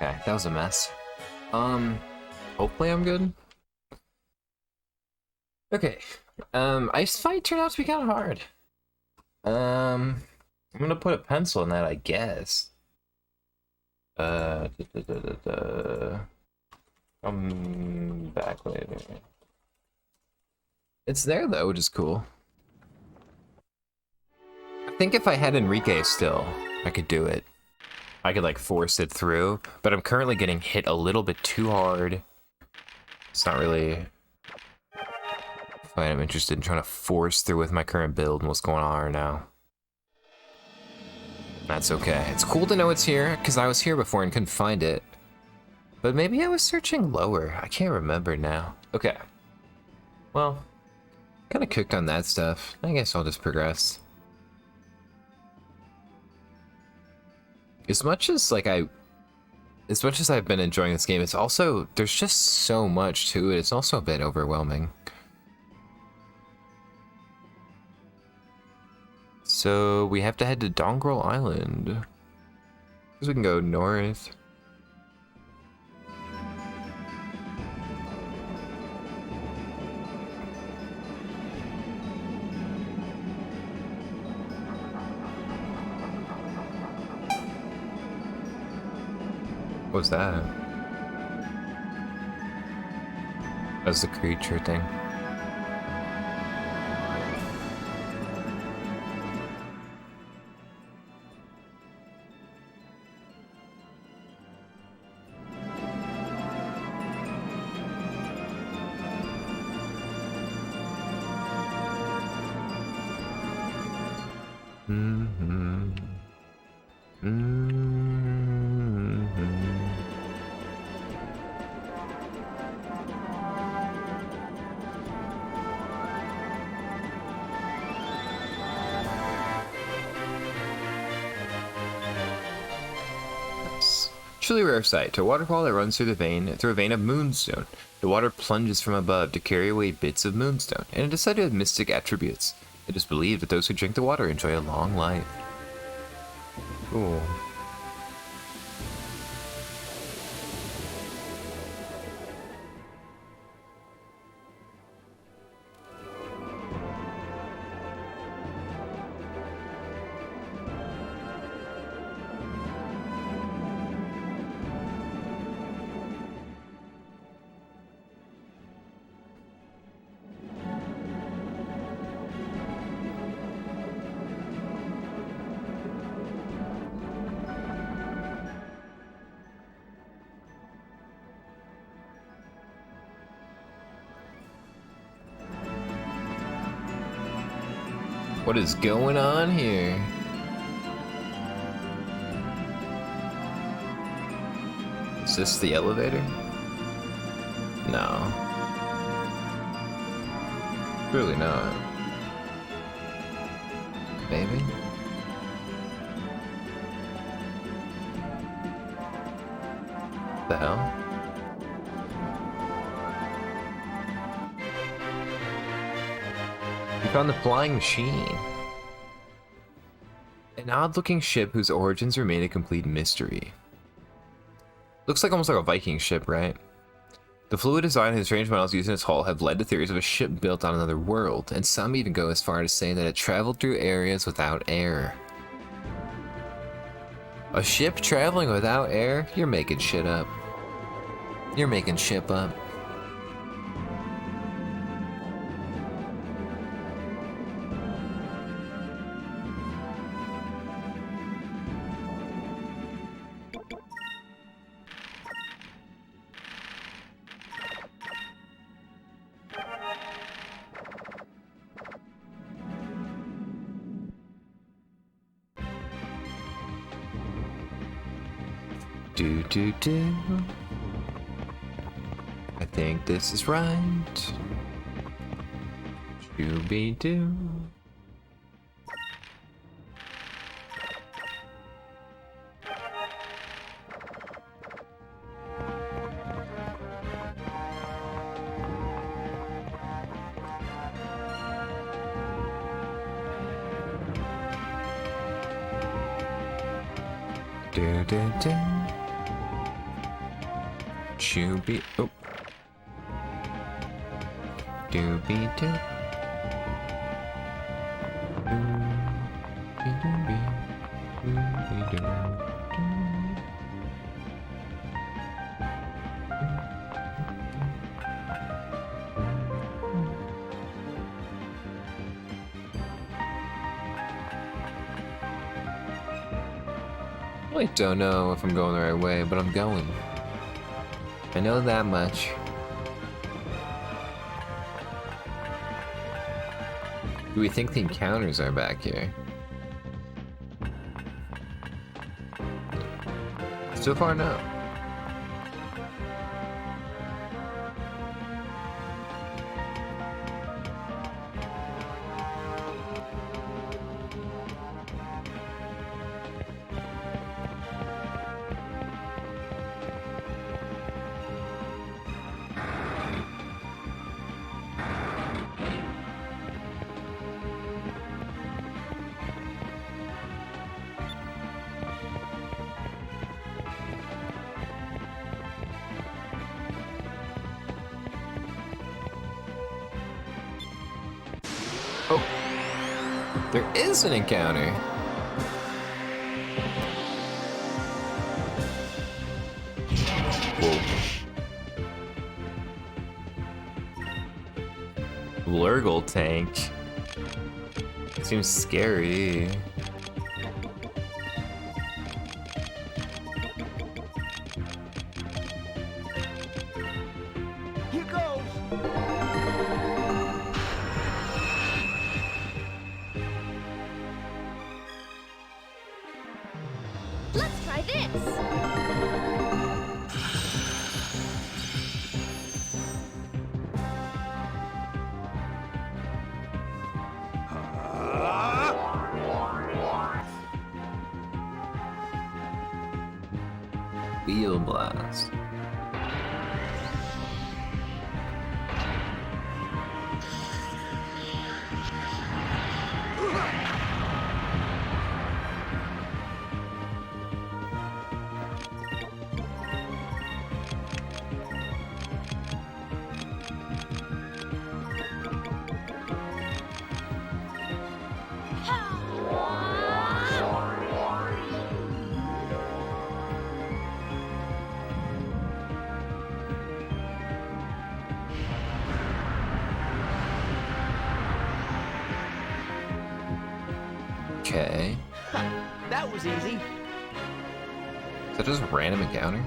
Okay, that was a mess. Hopefully I'm good. Okay, ice fight turned out to be kind of hard. I'm gonna put a pencil in that, I guess. Come back later. It's there though, which is cool. I think if I had Enrique still, I could do it. I could like force it through, but I'm currently getting hit a little bit too hard. It's not really what I'm interested in trying to force through with my current build and what's going on right now. That's okay. It's cool to know it's here, because I was here before and couldn't find it. But maybe I was searching lower. I can't remember now. Okay. Well, kind of cooked on that stuff. I guess I'll just progress. As much as I've been enjoying this game, it's also, there's just so much to it. It's also a bit overwhelming. So we have to head to Dongrel Island. So we can go north. What was that? That's the creature thing. Truly rare sight. A waterfall that runs through a vein of moonstone. The water plunges from above to carry away bits of moonstone, and it is said to have mystic attributes. It is believed that those who drink the water enjoy a long life. Cool. What is going on here? Is this the elevator? No. Really not. Maybe? The hell? We found the flying machine. An odd-looking ship whose origins remain a complete mystery. Looks like almost like a Viking ship, right? The fluid design and strange models used in its hull have led to theories of a ship built on another world, and some even go as far as to say that it traveled through areas without air. A ship traveling without air? You're making shit up. You're making ship up. Do. I think this is right. Shooby-doo. Do. Shooby, oh. Dooby-doo. I don't know if I'm going the right way, but I'm going. I know that much. Do we think the encounters are back here? So far, no. There is an encounter. Whoa. Lurgle tank. Seems scary. Here goes. Let's try this. Wheel blast. Okay. That was easy. Is that just a random encounter?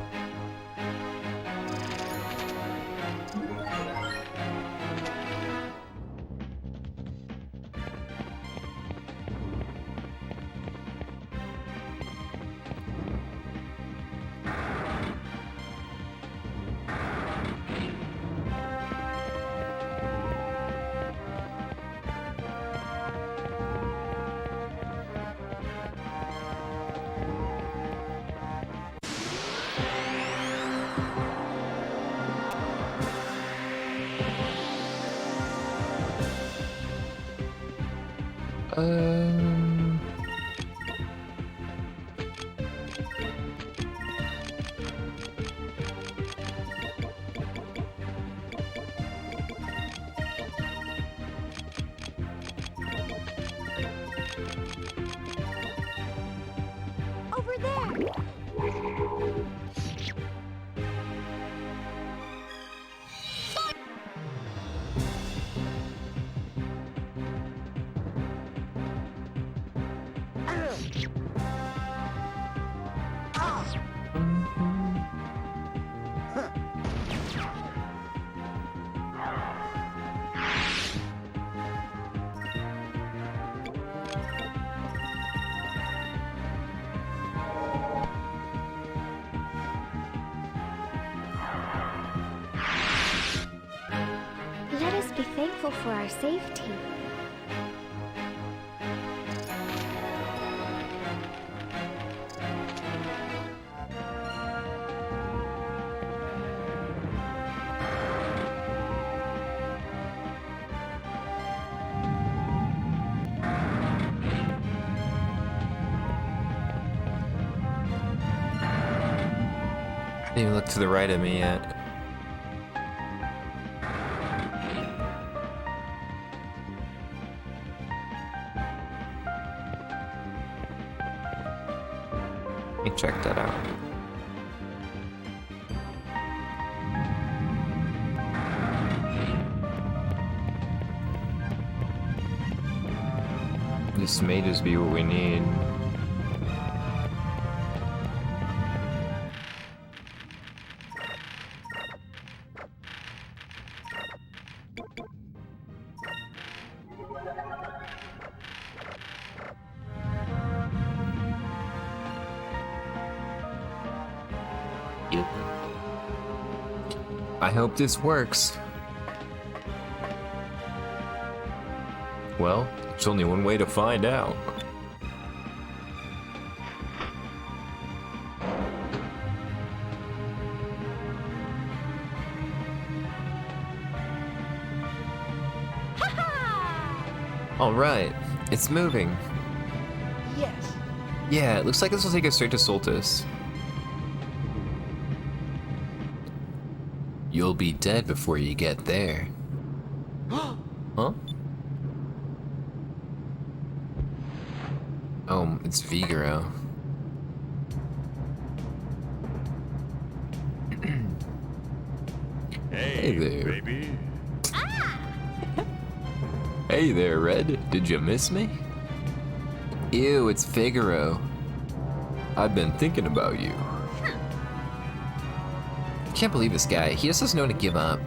Um... Over there. Let us be thankful for our safety. Didn't even look to the right of me yet. Let me check that out. This may just be what we need. Yep. I hope this works. Well, there's only one way to find out. Alright, it's moving. Yes. Yeah, it looks like this will take us straight to Soltis. You'll be dead before you get there. Huh? Oh, it's Figaro. Hey there. baby. Hey there, Red. Did you miss me? Ew, it's Figaro. I've been thinking about you. Can't believe this guy. He just doesn't know when to give up.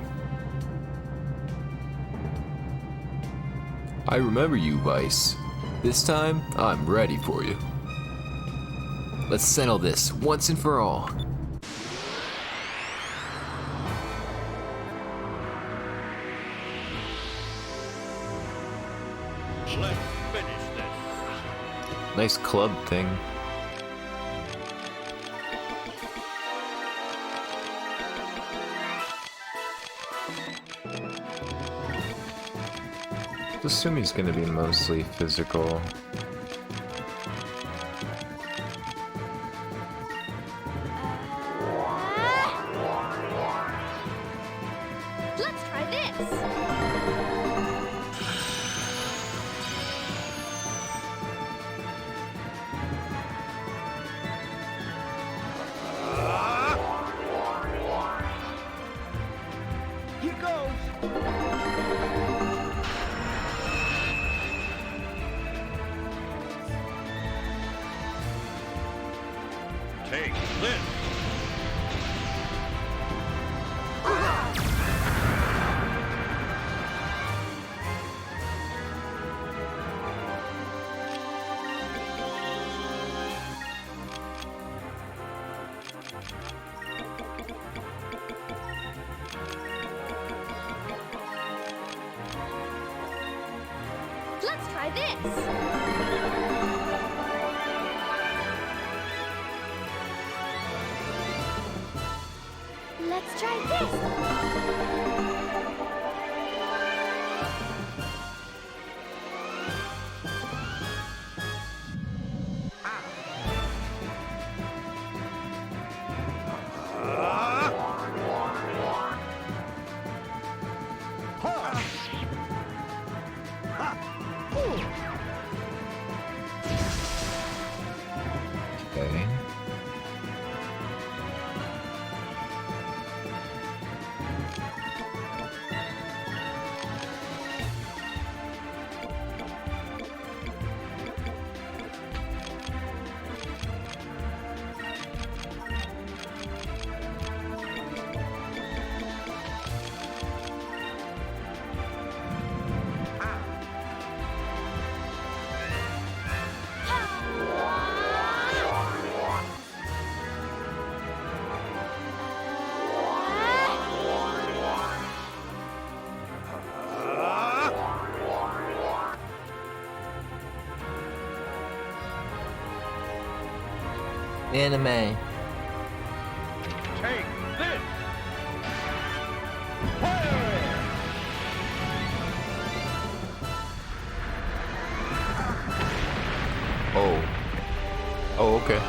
I remember you, Vice. This time, I'm ready for you. Let's settle this once and for all. Let's finish this. Nice club thing. Assume he's gonna be mostly physical. Let's try this. Here goes. Take this. Let's try this. Let's try this. Okay. Anime. Take this. Oh. Oh, okay.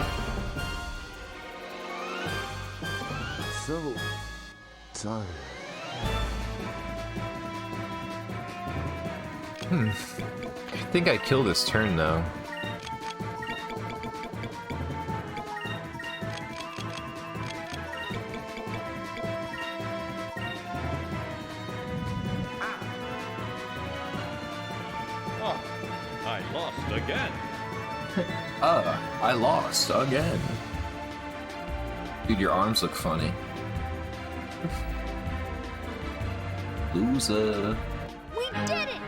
So tired. I think I killed this turn though. Oh, I lost again. I lost again. Dude, your arms look funny. Loser. We did it!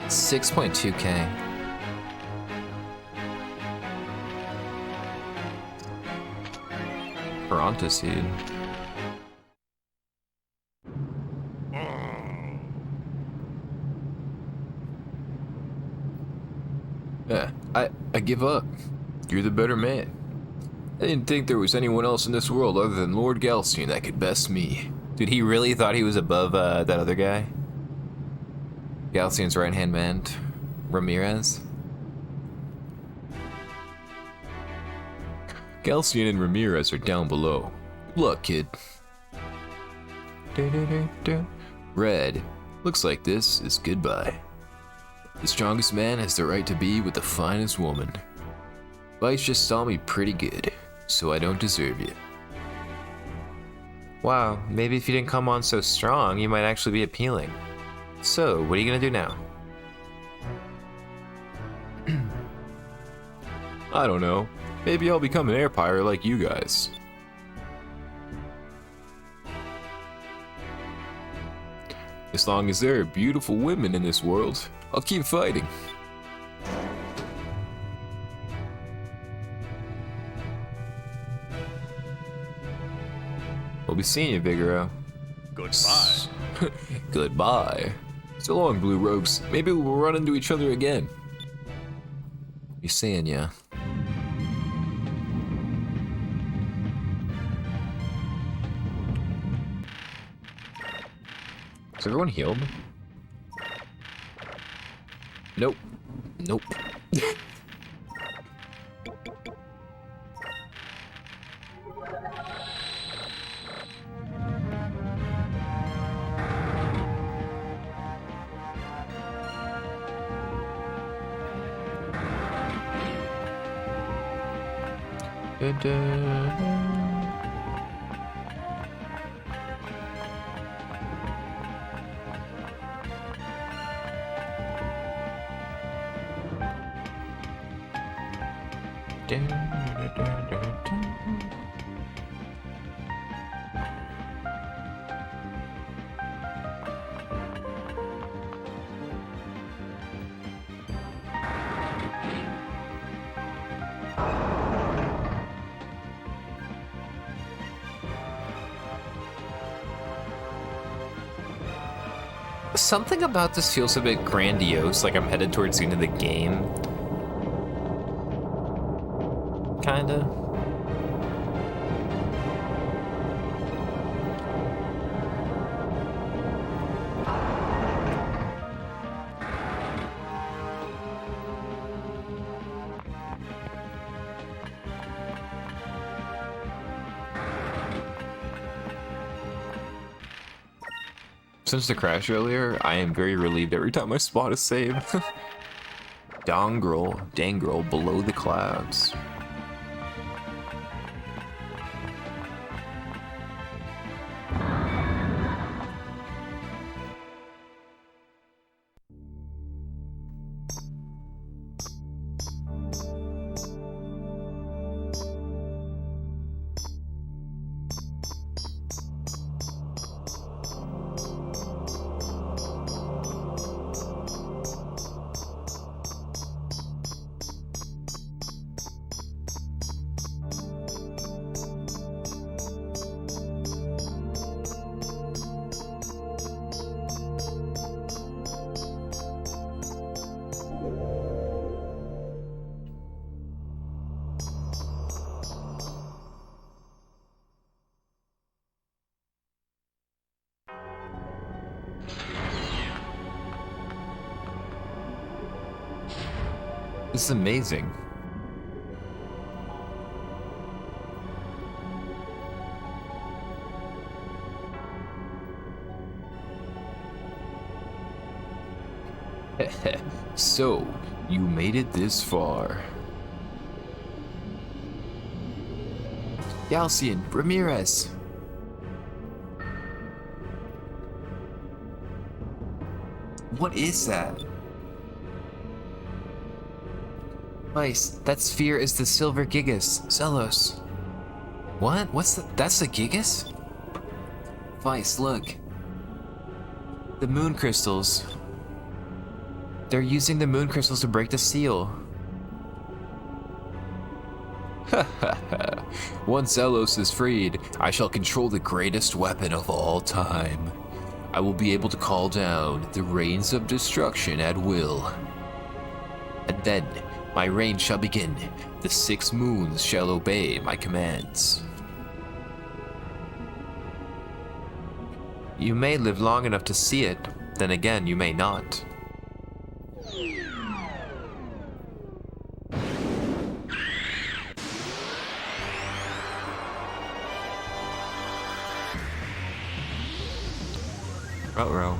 6.2K. Toronto seed. Yeah, I give up. You're the better man. I didn't think there was anyone else in this world other than Lord Galstian that could best me. Dude, he really thought he was above that other guy? Galstian's right-hand man, Ramirez? Galstian and Ramirez are down below. Look, kid. Red, looks like this is goodbye. The strongest man has the right to be with the finest woman. Vice just saw me pretty good, so I don't deserve you. Wow, maybe if you didn't come on so strong, you might actually be appealing. So, what are you gonna do now? I don't know. Maybe I'll become an air pirate like you guys. As long as there are beautiful women in this world, I'll keep fighting. We'll be seeing you, Vigoro. Goodbye. Goodbye. So long, Blue Robes. Maybe we'll run into each other again. Be seeing ya. Is everyone healed? Nope. Nope. Something about this feels a bit grandiose, like I'm headed towards the end of the game. Kinda. Since the crash earlier, I am very relieved every time I spot a save. Dangrel below the clouds. This is amazing. So, you made it this far. Galcian, Ramirez. What is that? Vice, that sphere is the Silver Gigas, Zelos. What? What's the— that's the Gigas? Vice, look. The moon crystals. They're using the moon crystals to break the seal. Once Zelos is freed, I shall control the greatest weapon of all time. I will be able to call down the rains of destruction at will. And then, my reign shall begin. The 6 moons shall obey my commands. You may live long enough to see it, then again, you may not. Uh-oh.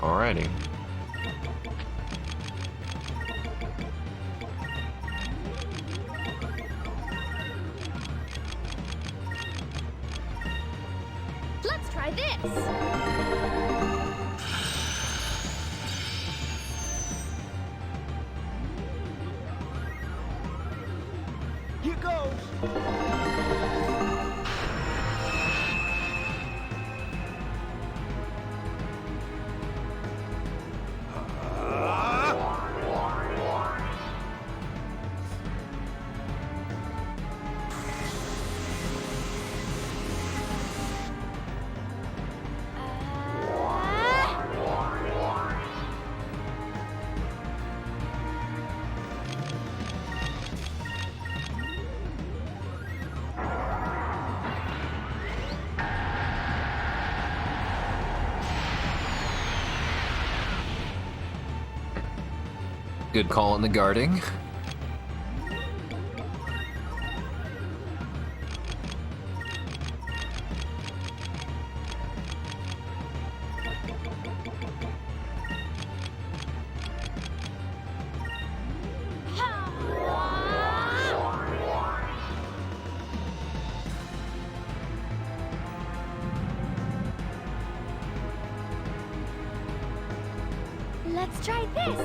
Alrighty. Let's try this. Here goes. Good call on the guarding. Let's try this.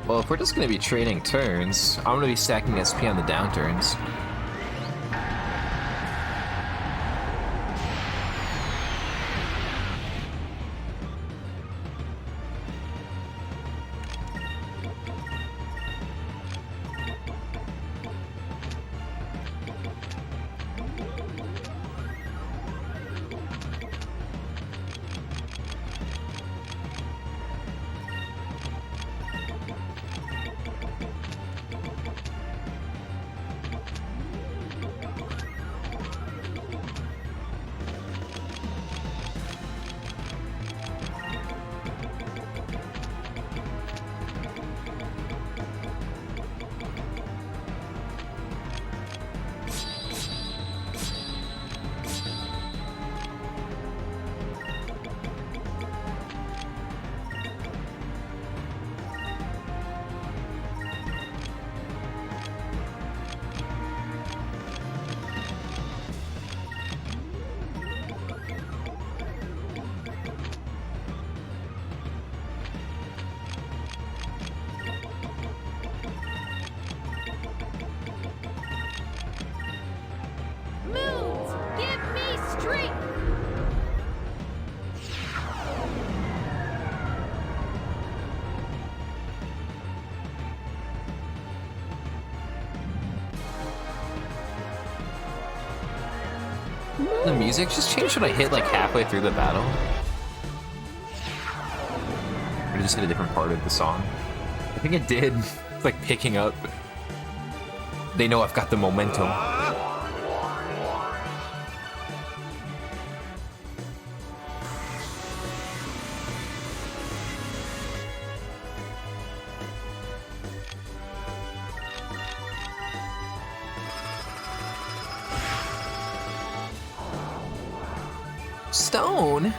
Well, if we're just gonna be trading turns, I'm gonna be stacking SP on the downturns. Moons, give me strength. The music just changed when I hit like halfway through the battle. Or did it just hit a different part of the song? I think it did. It's like picking up. They know I've got the momentum. Stone?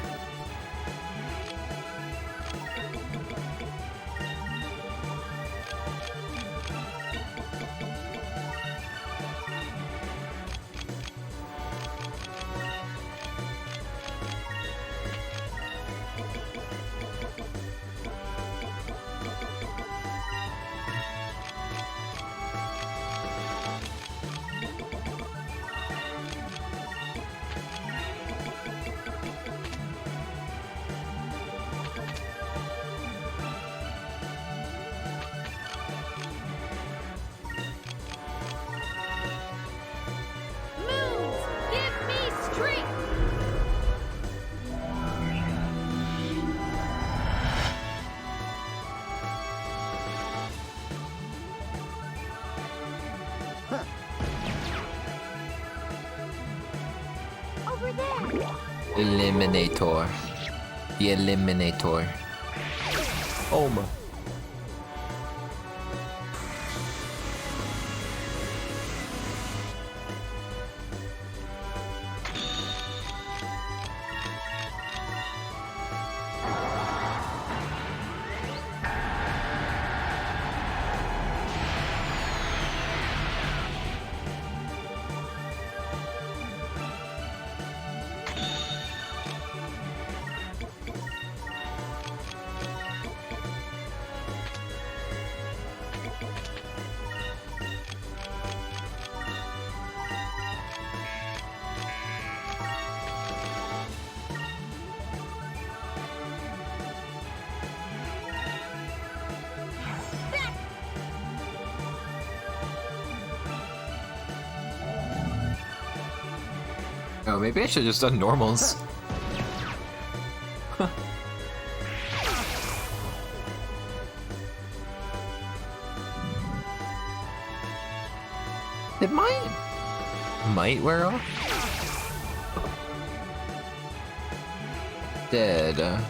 Eliminator. The Eliminator. Oh my. Oh, maybe I should have just done normals. It might wear off. Dead.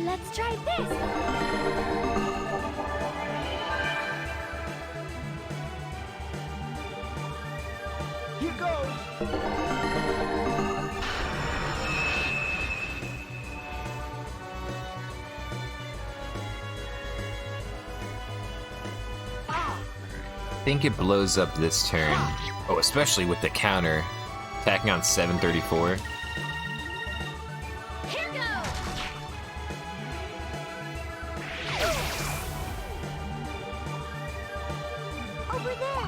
Let's try this. Here goes. I think it blows up this turn. Oh, especially with the counter. Attacking on 734. Here goes! Over there.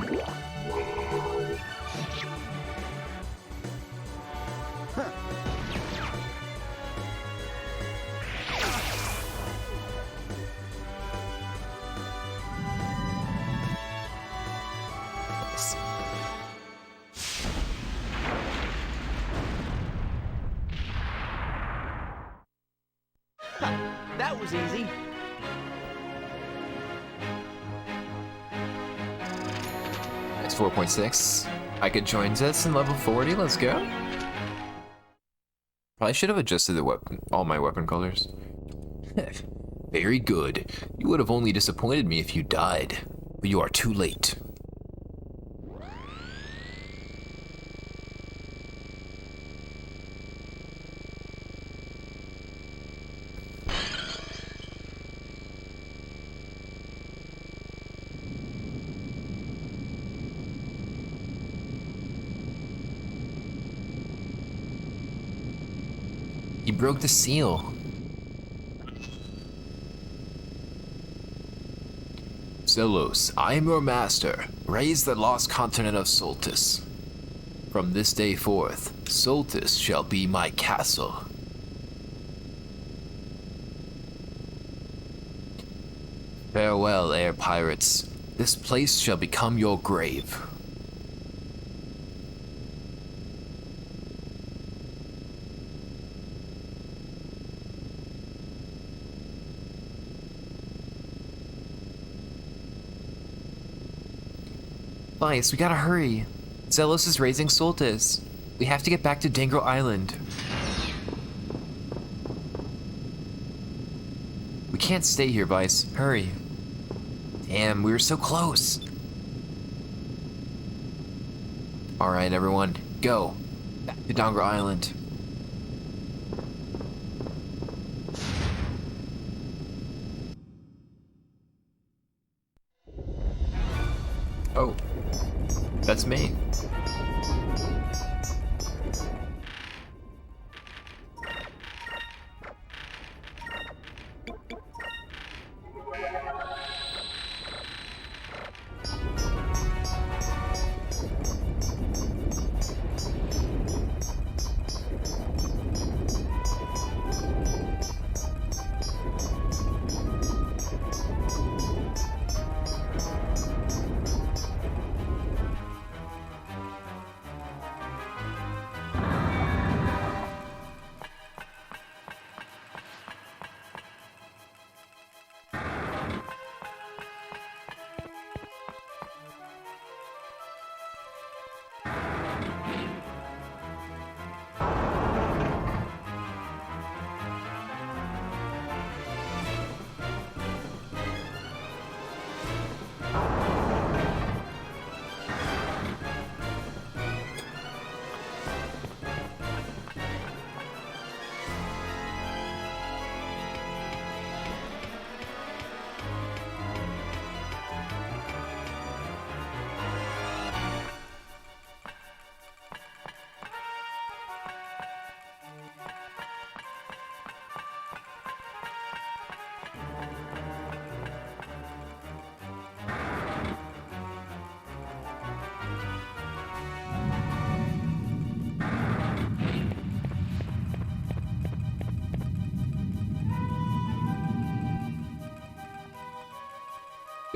That was easy. It's 4.6. I could join Zets in level 40. Let's go. Probably should have adjusted the all my weapon colors. Very good. You would have only disappointed me if you died, but you are too late. He broke the seal. Zelos, I am your master. Raise the lost continent of Soltis. From this day forth, Soltis shall be my castle. Farewell, air pirates. This place shall become your grave. Vice, we gotta hurry. Zelos is raising Soltis. We have to get back to Dangro Island. We can't stay here, Vice. Hurry. Damn, we were so close. Alright, everyone, go. Back to Dangro Island. Oh. That's me.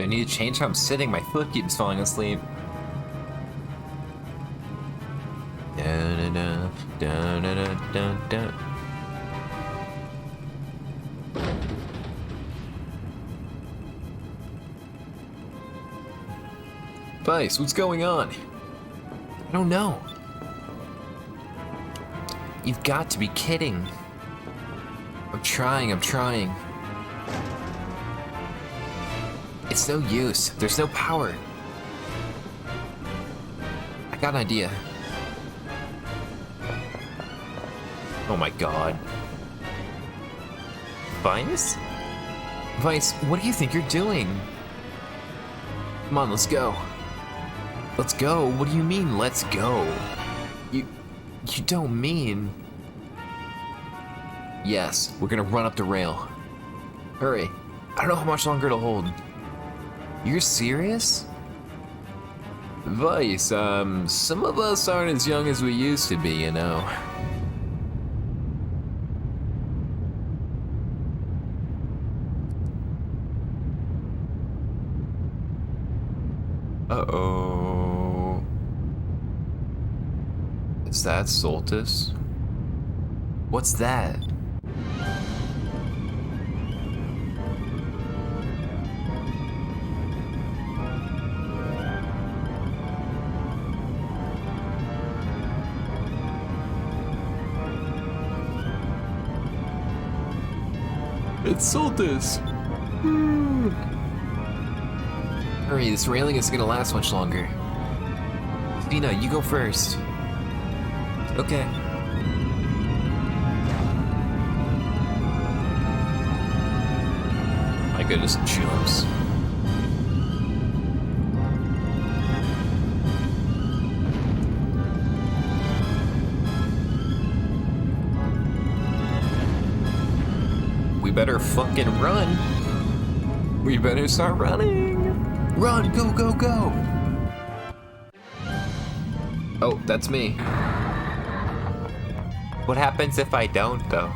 I need to change how I'm sitting. My foot keeps falling asleep. Da-da-da, da-da-da-da-da. Vice, what's going on? I don't know. You've got to be kidding. I'm trying. It's no use. There's no power. I got an idea. Oh my god. Vice? Vice, what do you think you're doing? Come on, let's go. Let's go? What do you mean, let's go? You don't mean... Yes, we're gonna run up the rail. Hurry. I don't know how much longer it'll hold. You're serious? Vice, some of us aren't as young as we used to be, you know. Uh-oh. Is that Soltis? What's that? It's Soltis! Hurry, this railing isn't gonna last much longer. Tina, you go first. Okay. My goodness, jumps. We better fucking run. We better start running. Run, go, go, go. Oh, that's me. What happens if I don't, though?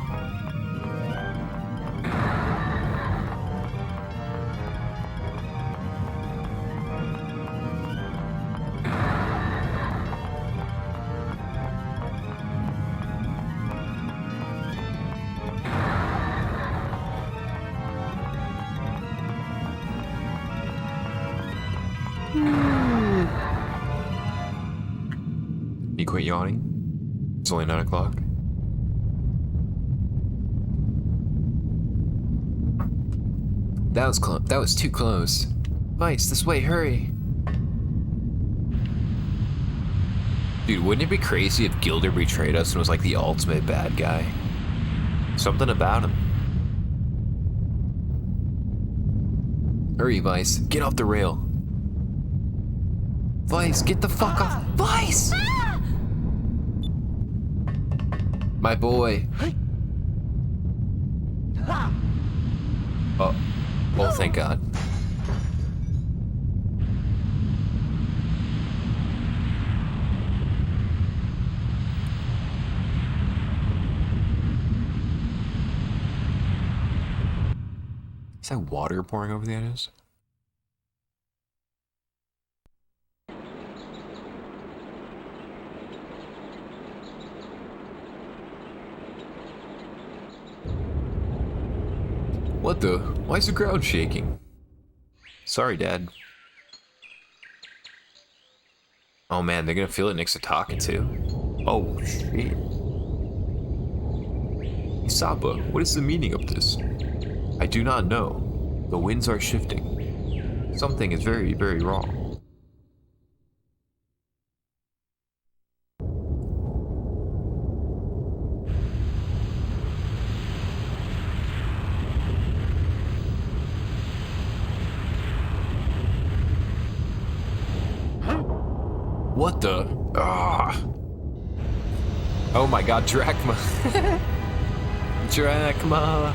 You quit yawning? It's only 9 o'clock. That was close. That was too close. Vice, this way, hurry. Dude, wouldn't it be crazy if Gilder betrayed us and was like the ultimate bad guy? Something about him. Hurry, Vice. Get off the rail. Vice, get the fuck off. Vice! My boy. Oh. Oh, thank God. Is that water pouring over the edges? What the? Why is the ground shaking? Sorry, Dad. Oh man, they're gonna feel it next to Takatu. Oh shit. Isaba, what is the meaning of this? I do not know. The winds are shifting. Something is very, very wrong. What the? Ah! Oh my god, Drachma. Drachma.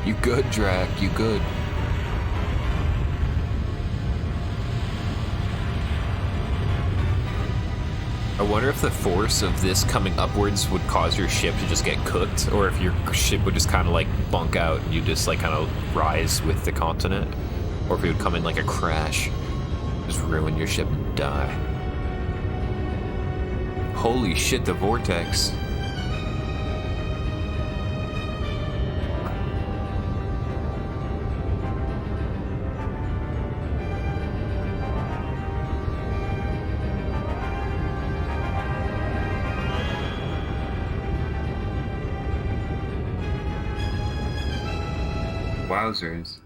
You good, Drac, you good. I wonder if the force of this coming upwards would cause your ship to just get cooked, or if your ship would just kind of like bunk out and you just like kind of rise with the continent, or if it would come in like a crash, just ruin your ship and die. Holy shit, the vortex. Wowzers.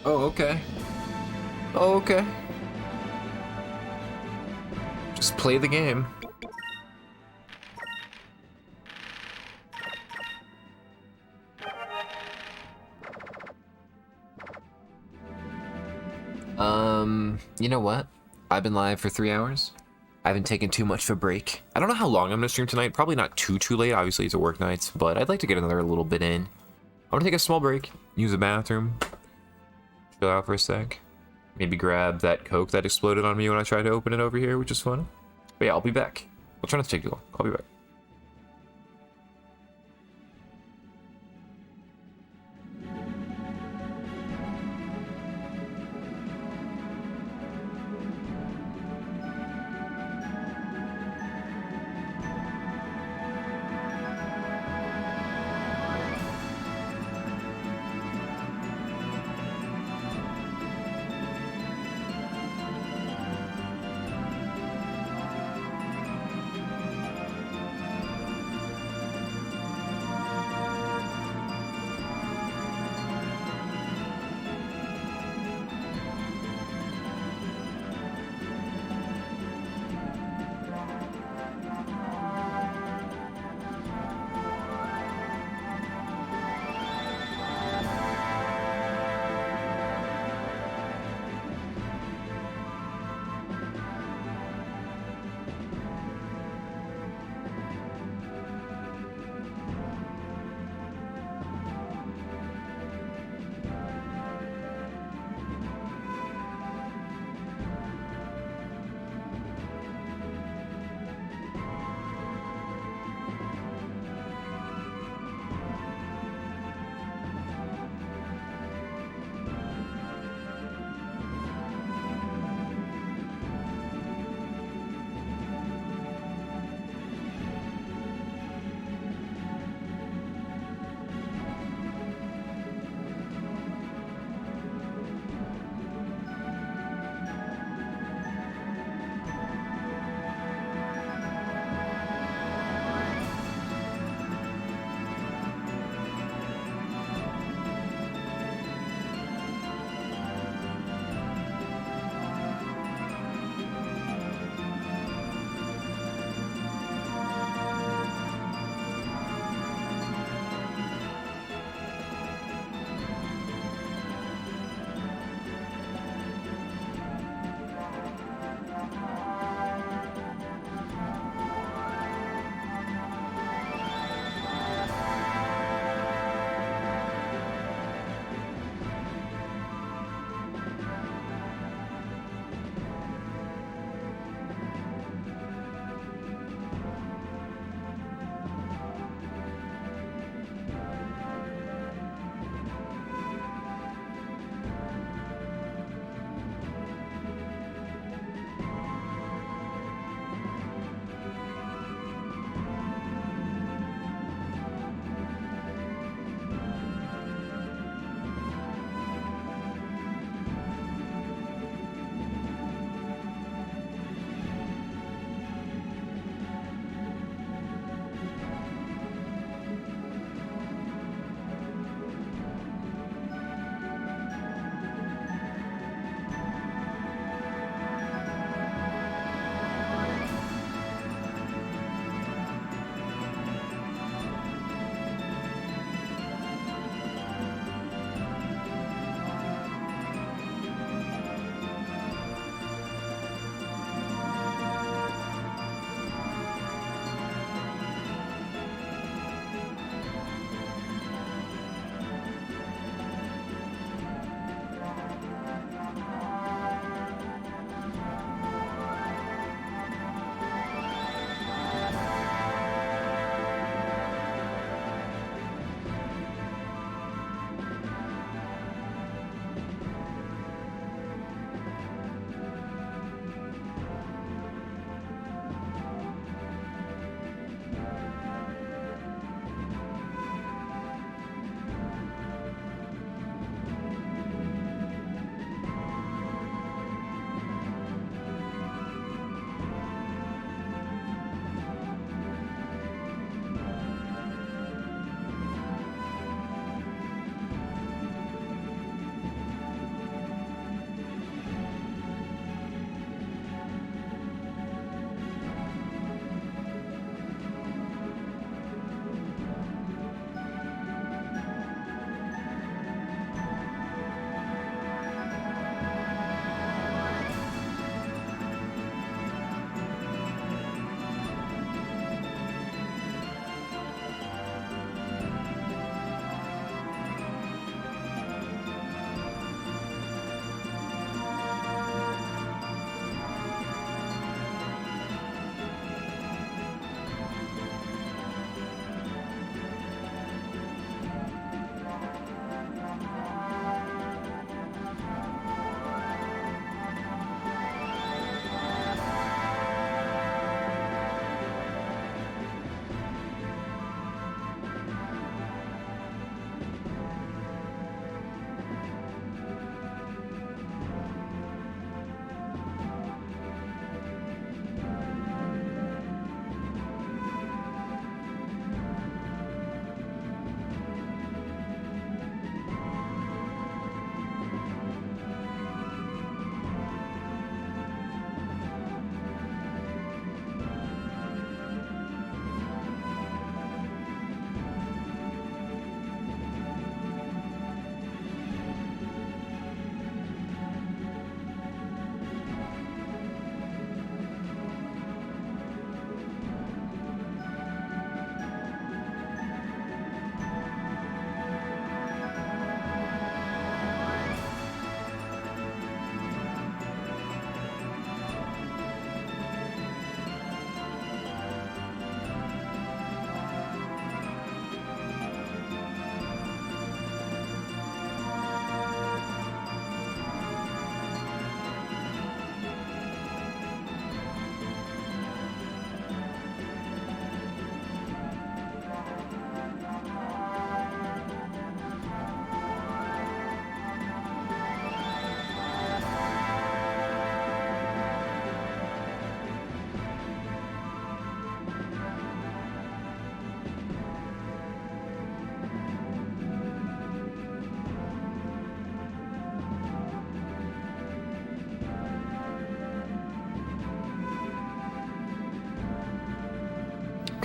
Oh, okay. Oh, okay. Just play the game. You know what? I've been live for 3 hours. I haven't taken too much of a break. I don't know how long I'm gonna stream tonight. Probably not too late. Obviously, it's a work night, but I'd like to get another little bit in. I want to take a small break, use the bathroom, chill out for a sec. Maybe grab that Coke that exploded on me when I tried to open it over here, which is fun. But yeah, I'll be back. I'll try not to take too long. I'll be back.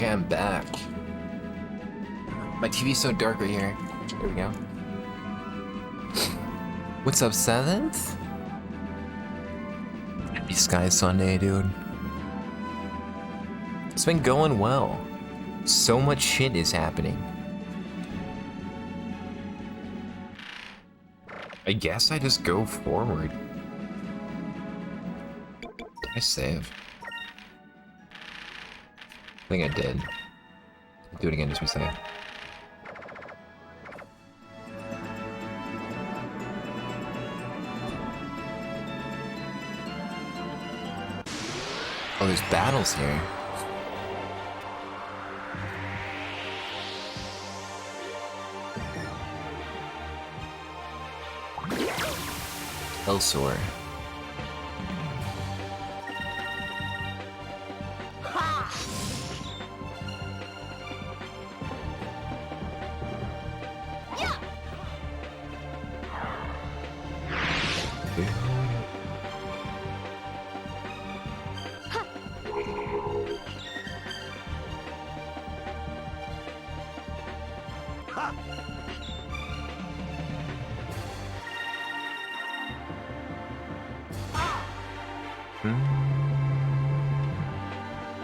Okay, I'm back. My TV's so dark right here. There we go. What's up, 7th? Happy Sky Sunday, dude. It's been going well. So much shit is happening. I guess I just go forward. Did I save? I think I did. I'll do it again just to be safe. Oh, there's battles here. Elsewhere.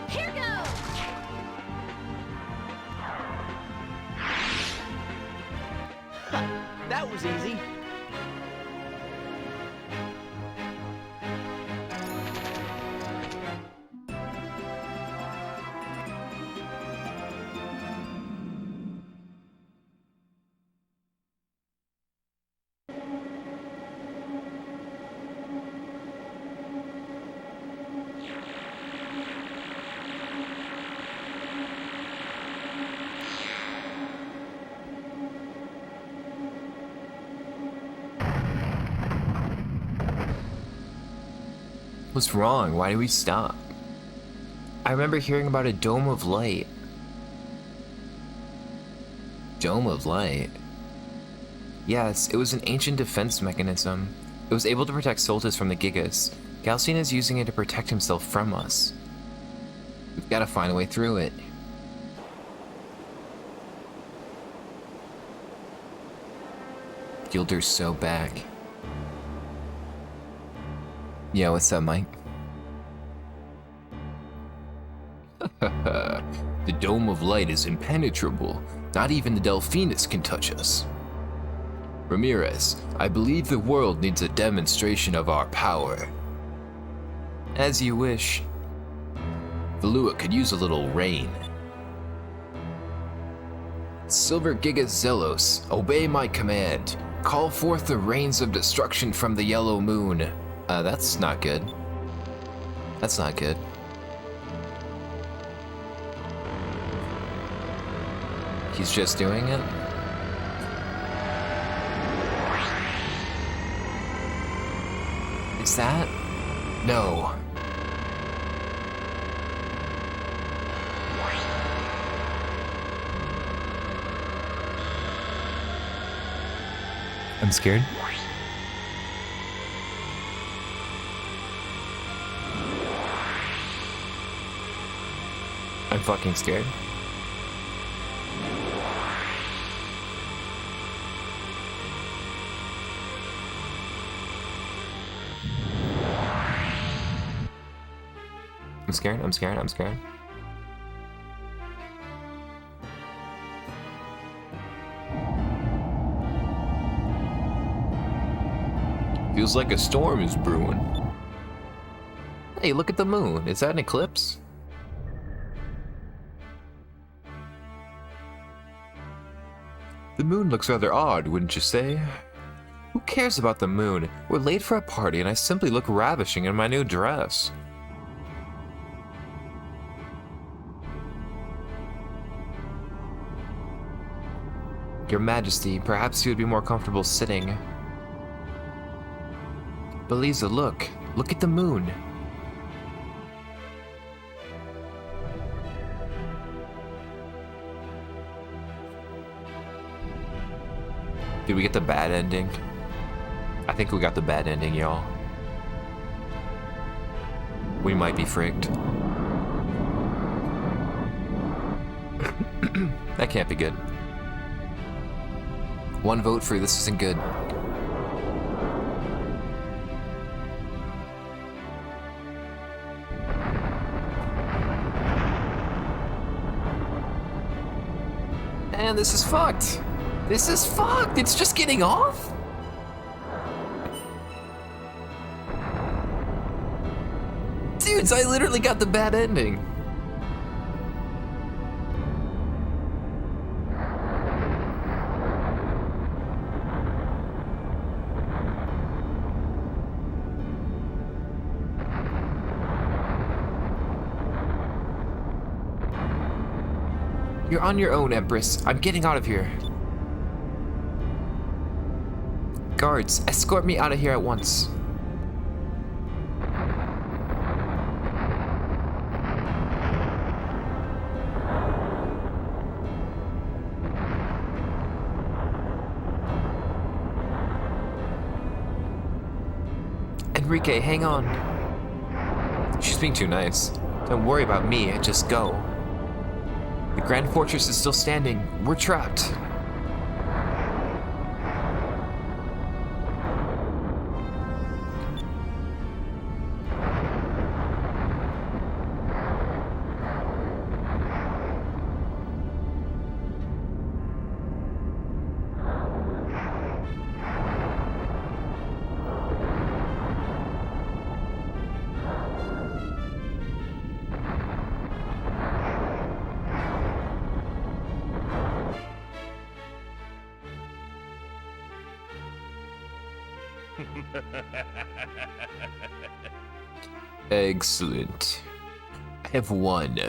Here goes! That was easy. What's wrong? Why do we stop? I remember hearing about a dome of light. Dome of light? Yes, it was an ancient defense mechanism. It was able to protect Soltis from the Gigas. Galcian is using it to protect himself from us. We've got to find a way through it. Gilder's so back. Yeah, what's up, Mike? The Dome of Light is impenetrable. Not even the Delphinus can touch us. Ramirez, I believe the world needs a demonstration of our power. As you wish. Valua could use a little rain. Silver Giga Zelos, obey my command. Call forth the rains of destruction from the yellow moon. That's not good. That's not good. He's just doing it? Is that? No. I'm scared. I'm fucking scared. I'm scared, I'm scared, I'm scared. Feels like a storm is brewing. Hey, look at the moon. Is that an eclipse? The moon looks rather odd, wouldn't you say? Who cares about the moon? We're late for a party and I simply look ravishing in my new dress. Your Majesty, perhaps you would be more comfortable sitting. Beliza, look. Look at the moon. Did we get the bad ending? I think we got the bad ending, y'all. We might be fricked. That can't be good. One vote for this isn't good. And this is fucked. This is fucked. It's just getting off? Dudes, I literally got the bad ending. You're on your own, Empress. I'm getting out of here. Guards, escort me out of here at once. Enrique, hang on. She's being too nice. Don't worry about me, just go. The Grand Fortress is still standing. We're trapped. Excellent. I have won.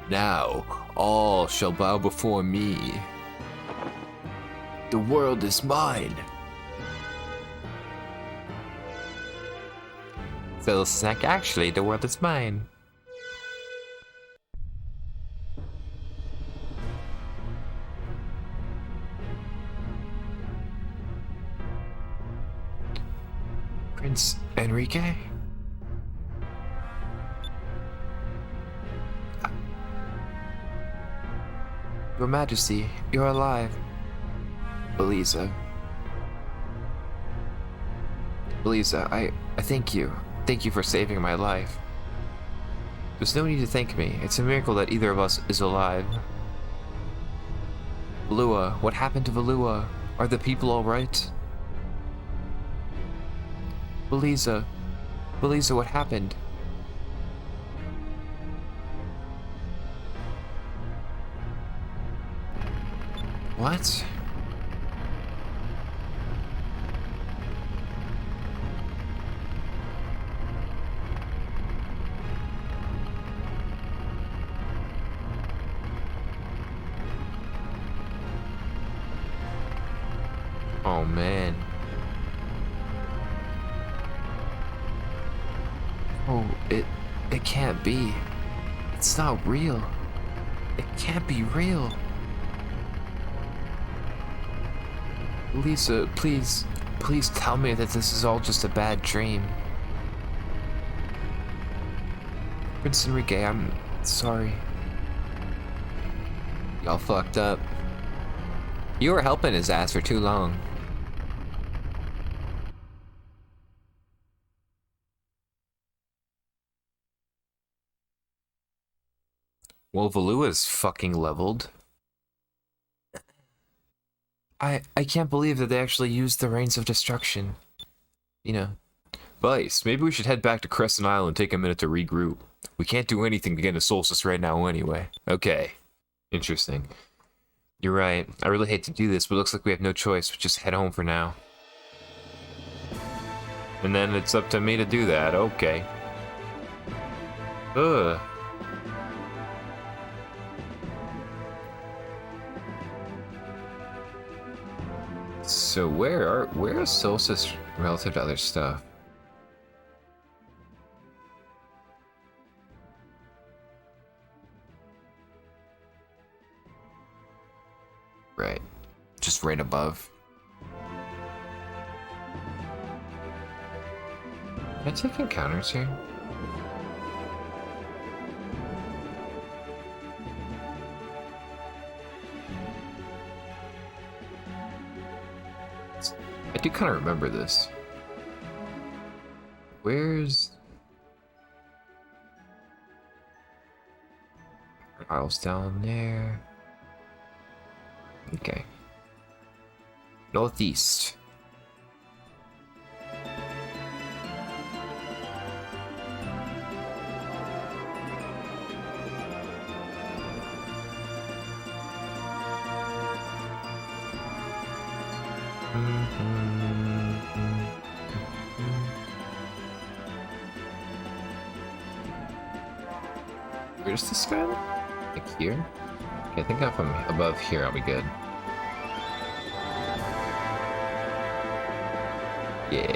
Now, all shall bow before me. The world is mine. So, Snack, actually, the world is mine. Prince Enrique? Your Majesty, you're alive. Beliza. Beliza, I thank you. Thank you for saving my life. There's no need to thank me. It's a miracle that either of us is alive. Valua, what happened to Valua? Are the people alright? Beliza. Beliza, what happened? What? Oh man. Oh, it can't be. It's not real. It can't be real. Lisa, please tell me that this is all just a bad dream. Prince Enrique, I'm sorry. Y'all fucked up. You were helping his ass for too long. Well, Valua's fucking leveled. I can't believe that they actually used the Reigns of Destruction. You know. Vice, maybe we should head back to Crescent Isle and take a minute to regroup. We can't do anything to get a solstice right now anyway. Okay. Interesting. You're right. I really hate to do this, but it looks like we have no choice. We'll just head home for now. And then it's up to me to do that. Okay. Ugh. So where is Solstice relative to other stuff? Right. Just right above. Can I take encounters here? do kind of remember this. Where's... Isles down there. Okay. Northeast. Where's the skyline? Like here? Okay, I think if I'm above here, I'll be good. Yeah.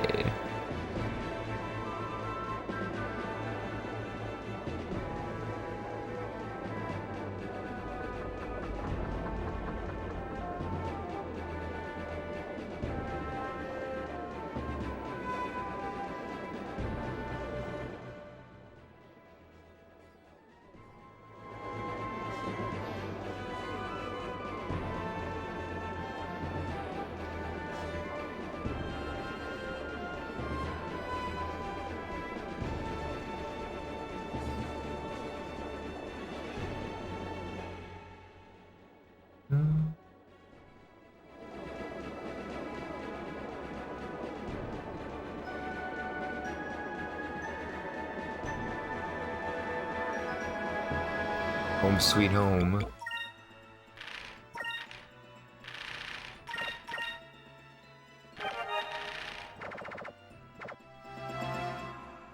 Home sweet home.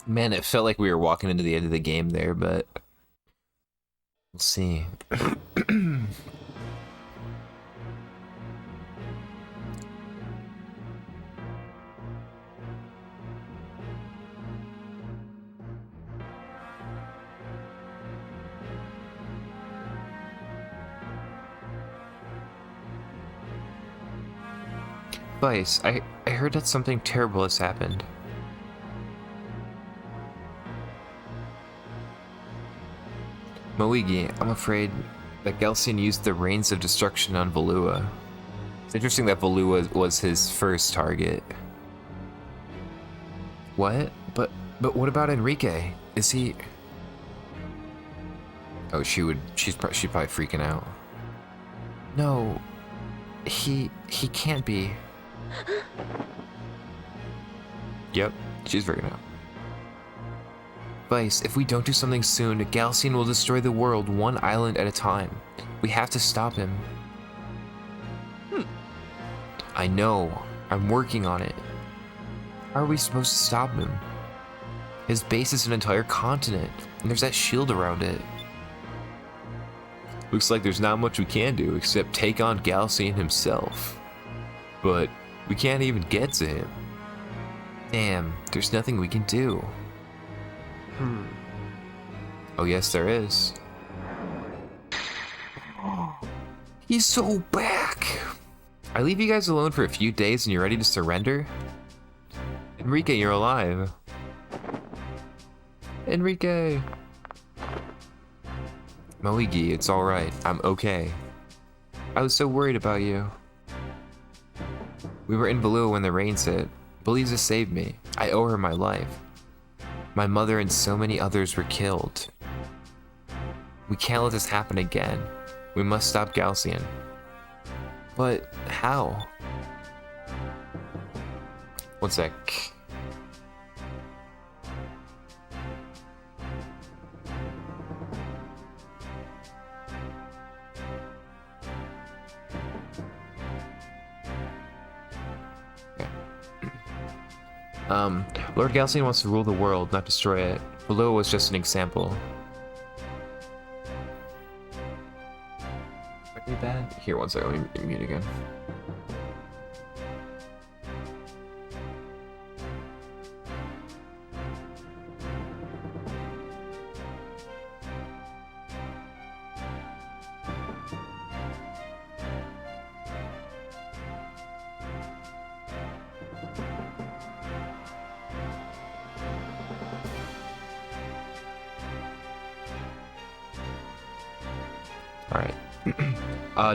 Man, it felt like we were walking into the end of the game there, but we'll see. Vice, I heard that something terrible has happened. Moigi, I'm afraid that Galcian used the Reigns of Destruction on Valua. It's interesting that Valua was his first target. What? But what about Enrique? Is he... Oh, she's probably freaking out. No, he can't be. Yep, she's freaking out. Vice, if we don't do something soon, Galcian will destroy the world one island at a time. We have to stop him. I know. I'm working on it. How are we supposed to stop him? His base is an entire continent, and there's that shield around it. Looks like there's not much we can do except take on Galcian himself. But we can't even get to him. Damn, there's nothing we can do. Oh yes, there is. He's so back! I leave you guys alone for a few days and you're ready to surrender? Enrique, you're alive. Enrique! Moigi, it's alright. I'm okay. I was so worried about you. We were in Valua when the rains hit. Beliza saved me. I owe her my life. My mother and so many others were killed. We can't let this happen again. We must stop Galcian. But how? One sec. Lord Galcian wants to rule the world, not destroy it. Valua was just an example. Pretty bad? Here, one second, let me mute again. Alright.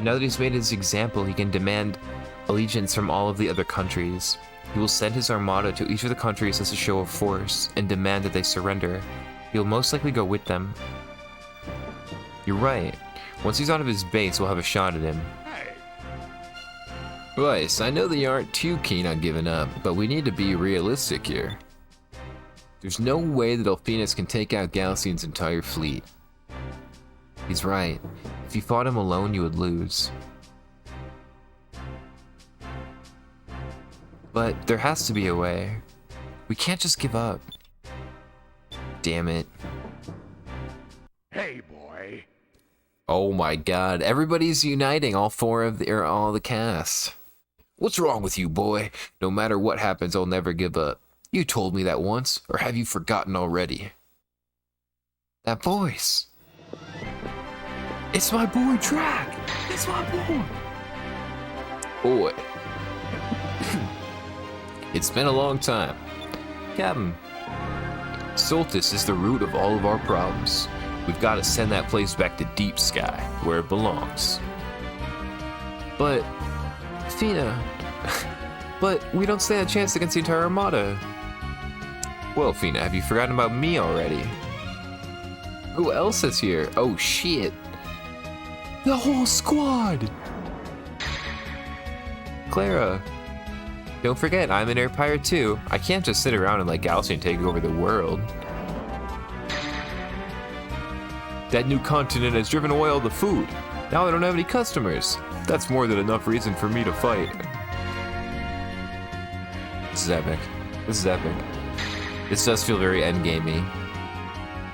Now that he's made his example, he can demand allegiance from all of the other countries. He will send his armada to each of the countries as a show of force and demand that they surrender. He will most likely go with them. You're right. Once he's out of his base, we'll have a shot at him. Weiss, I know that you aren't too keen on giving up, but we need to be realistic here. There's no way that Elphinus can take out Galcian's entire fleet. He's right. If you fought him alone, you would lose. But there has to be a way. We can't just give up. Damn it. Hey, boy. Oh my god, everybody's uniting, all the cast. What's wrong with you, boy? No matter what happens, I'll never give up. You told me that once, or have you forgotten already? That voice. It's my boy Track. It's my boy. Boy. It's been a long time. Captain, Solstice is the root of all of our problems. We've got to send that place back to Deep Sky, where it belongs. But, Fina, but we don't stand a chance against the entire Armada. Well, Fina, have you forgotten about me already? Who else is here? Oh shit. The whole squad! Clara. Don't forget, I'm an air pirate too. I can't just sit around and let Galcian take over the world. That new continent has driven away all the food. Now I don't have any customers. That's more than enough reason for me to fight. This is epic. This is epic. This does feel very endgamey.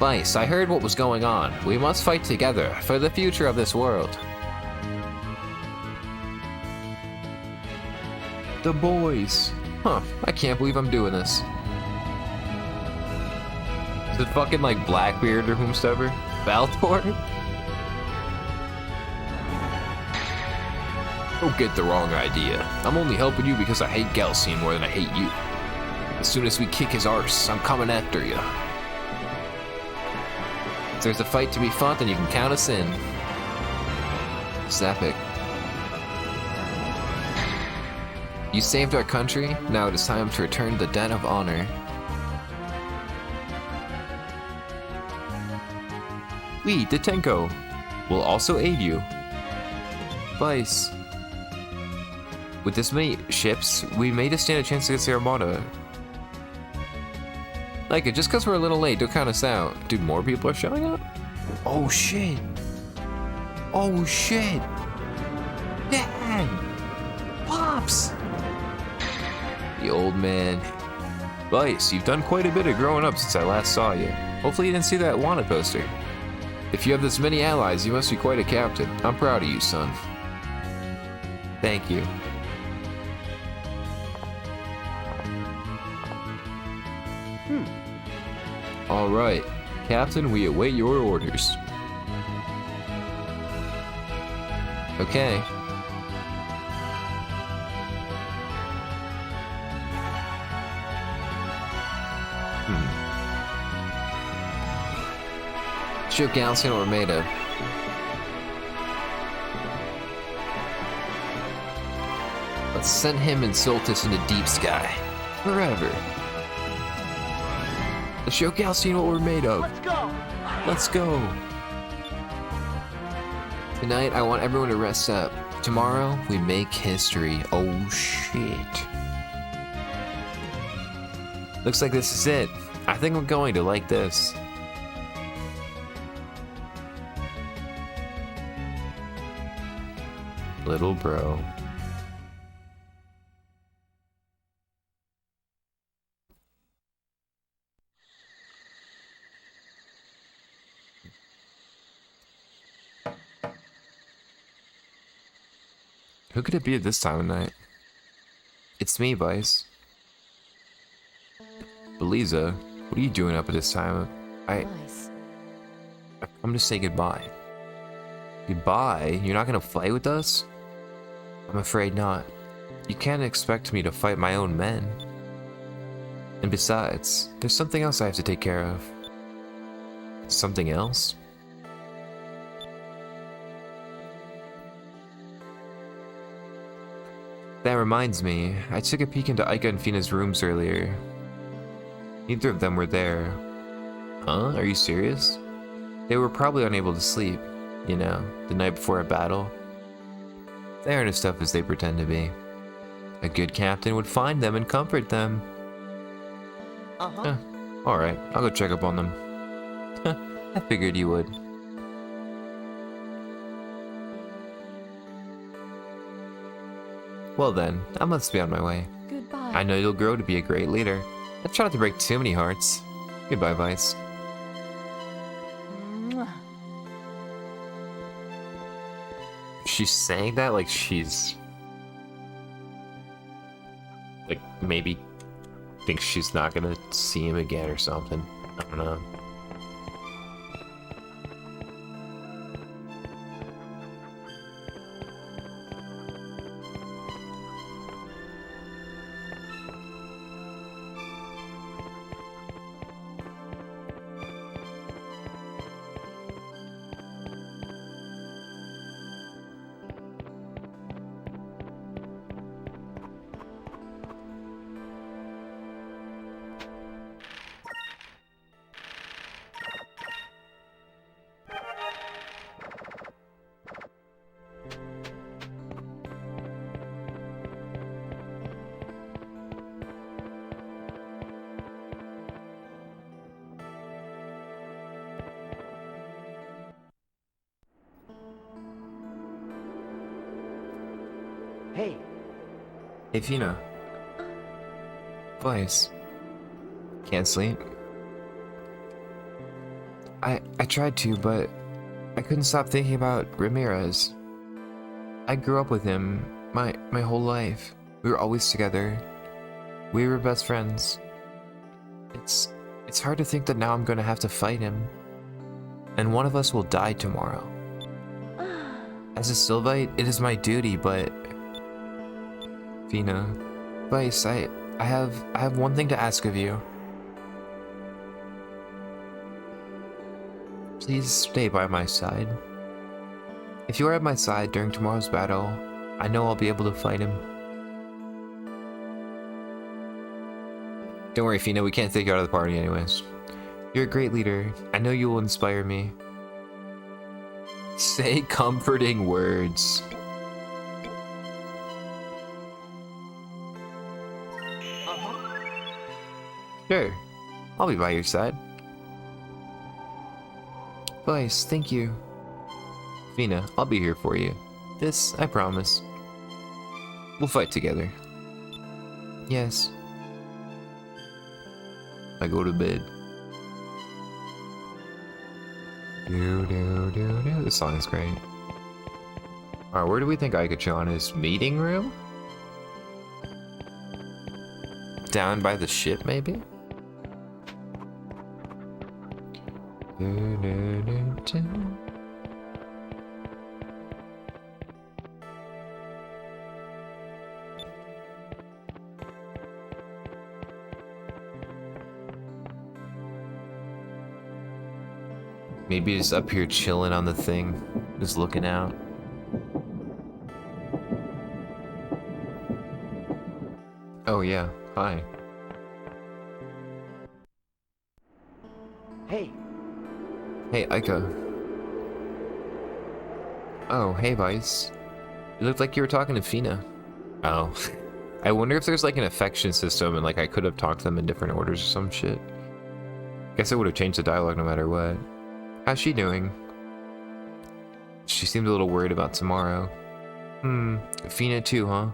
Weiss, I heard what was going on. We must fight together for the future of this world. The boys. Huh, I can't believe I'm doing this. Is it fucking like Blackbeard or whomsoever? Baltor? Don't get the wrong idea. I'm only helping you because I hate Galcian more than I hate you. As soon as we kick his arse, I'm coming after you. If there's a fight to be fought, then you can count us in. It's epic. You saved our country, now it is time to return the debt of honor. We, the Tenko, will also aid you. Weiss. With this many ships, we may just stand a chance against the Armada. Like it, just because we're a little late, don't count us out. Dude, more people are showing up? Oh shit. Oh shit. Dad! Pops! The old man. Weiss, you've done quite a bit of growing up since I last saw you. Hopefully you didn't see that wanted poster. If you have this many allies, you must be quite a captain. I'm proud of you, son. Thank you. Alright, Captain, we await your orders. Okay. Show Galcian what we're made of. Let's send him and Solstice into Deep Sky. Forever. Let's show Galcian what we're made of. Let's go! Let's go. Tonight, I want everyone to rest up. Tomorrow, we make history. Oh, shit. Looks like this is it. I think I'm going to like this. Little bro. Who could it be at this time of night? It's me, Weiss. Beliza, what are you doing up at this time? I've come to say goodbye. Goodbye? You're not gonna fight with us? I'm afraid not. You can't expect me to fight my own men. And besides, there's something else I have to take care of. Something else? That reminds me, I took a peek into Aika and Fina's rooms earlier. Neither of them were there. Huh? Are you serious? They were probably unable to sleep, you know, the night before a battle. They aren't as tough as they pretend to be. A good captain would find them and comfort them. Uh-huh. Alright, I'll go check up on them. I figured you would. Well then, I must be on my way. Goodbye. I know you'll grow to be a great leader. Let's try not to break too many hearts. Goodbye, Vice. Mwah. She's saying that like she's... like, maybe thinks she's not gonna see him again or something. I don't know. Hey, Hey, Fina. Vice. Can't sleep? I tried to, but I couldn't stop thinking about Ramirez. I grew up with him my whole life. We were always together. We were best friends. It's hard to think that now I'm gonna have to fight him. And one of us will die tomorrow. As a Sylvite, it is my duty, but... Fina, Vice, I have one thing to ask of you. Please stay by my side. If you are at my side during tomorrow's battle, I know I'll be able to fight him. Don't worry, Fina, we can't take you out of the party anyways. You're a great leader. I know you will inspire me. Say comforting words. Sure, I'll be by your side. Vice, thank you. Fina, I'll be here for you. This, I promise. We'll fight together. Yes. I go to bed. This song is great. Alright, where do we think Aika-chan is? Meeting room? Down by the ship, maybe? Maybe just up here chilling on the thing, just looking out. Oh yeah, hi. hey, Hey, Aika. Oh, hey, Vice. You looked like you were talking to Fina. Oh. I wonder if there's like an affection system and like I could have talked to them in different orders or some shit. Guess I would have changed the dialogue no matter what. How's she doing? She seemed a little worried about tomorrow. Fina too, huh?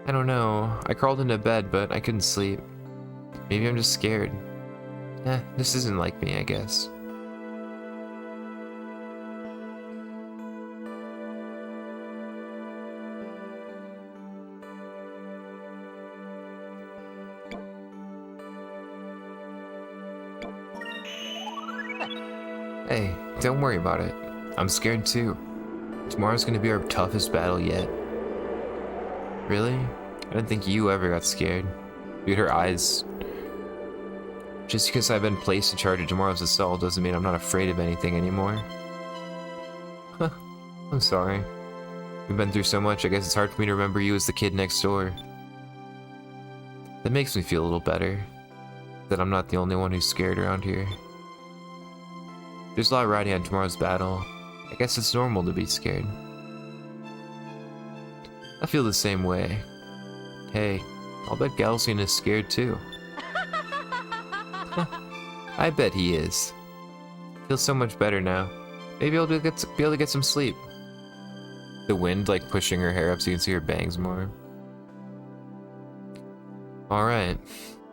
I don't know. I crawled into bed, but I couldn't sleep. Maybe I'm just scared. This isn't like me, I guess. Hey, don't worry about it. I'm scared too. Tomorrow's gonna be our toughest battle yet. Really? I didn't think you ever got scared. Dude, her eyes. Just because I've been placed in charge of tomorrow's assault doesn't mean I'm not afraid of anything anymore. Huh. I'm sorry. We've been through so much, I guess it's hard for me to remember you as the kid next door. That makes me feel a little better. That I'm not the only one who's scared around here. There's a lot riding on tomorrow's battle. I guess it's normal to be scared. I feel the same way. Hey, I'll bet Galcian is scared too. I bet he is. Feels so much better now. Maybe I'll be able to get some sleep. The wind like pushing her hair up so you can see her bangs more. Alright.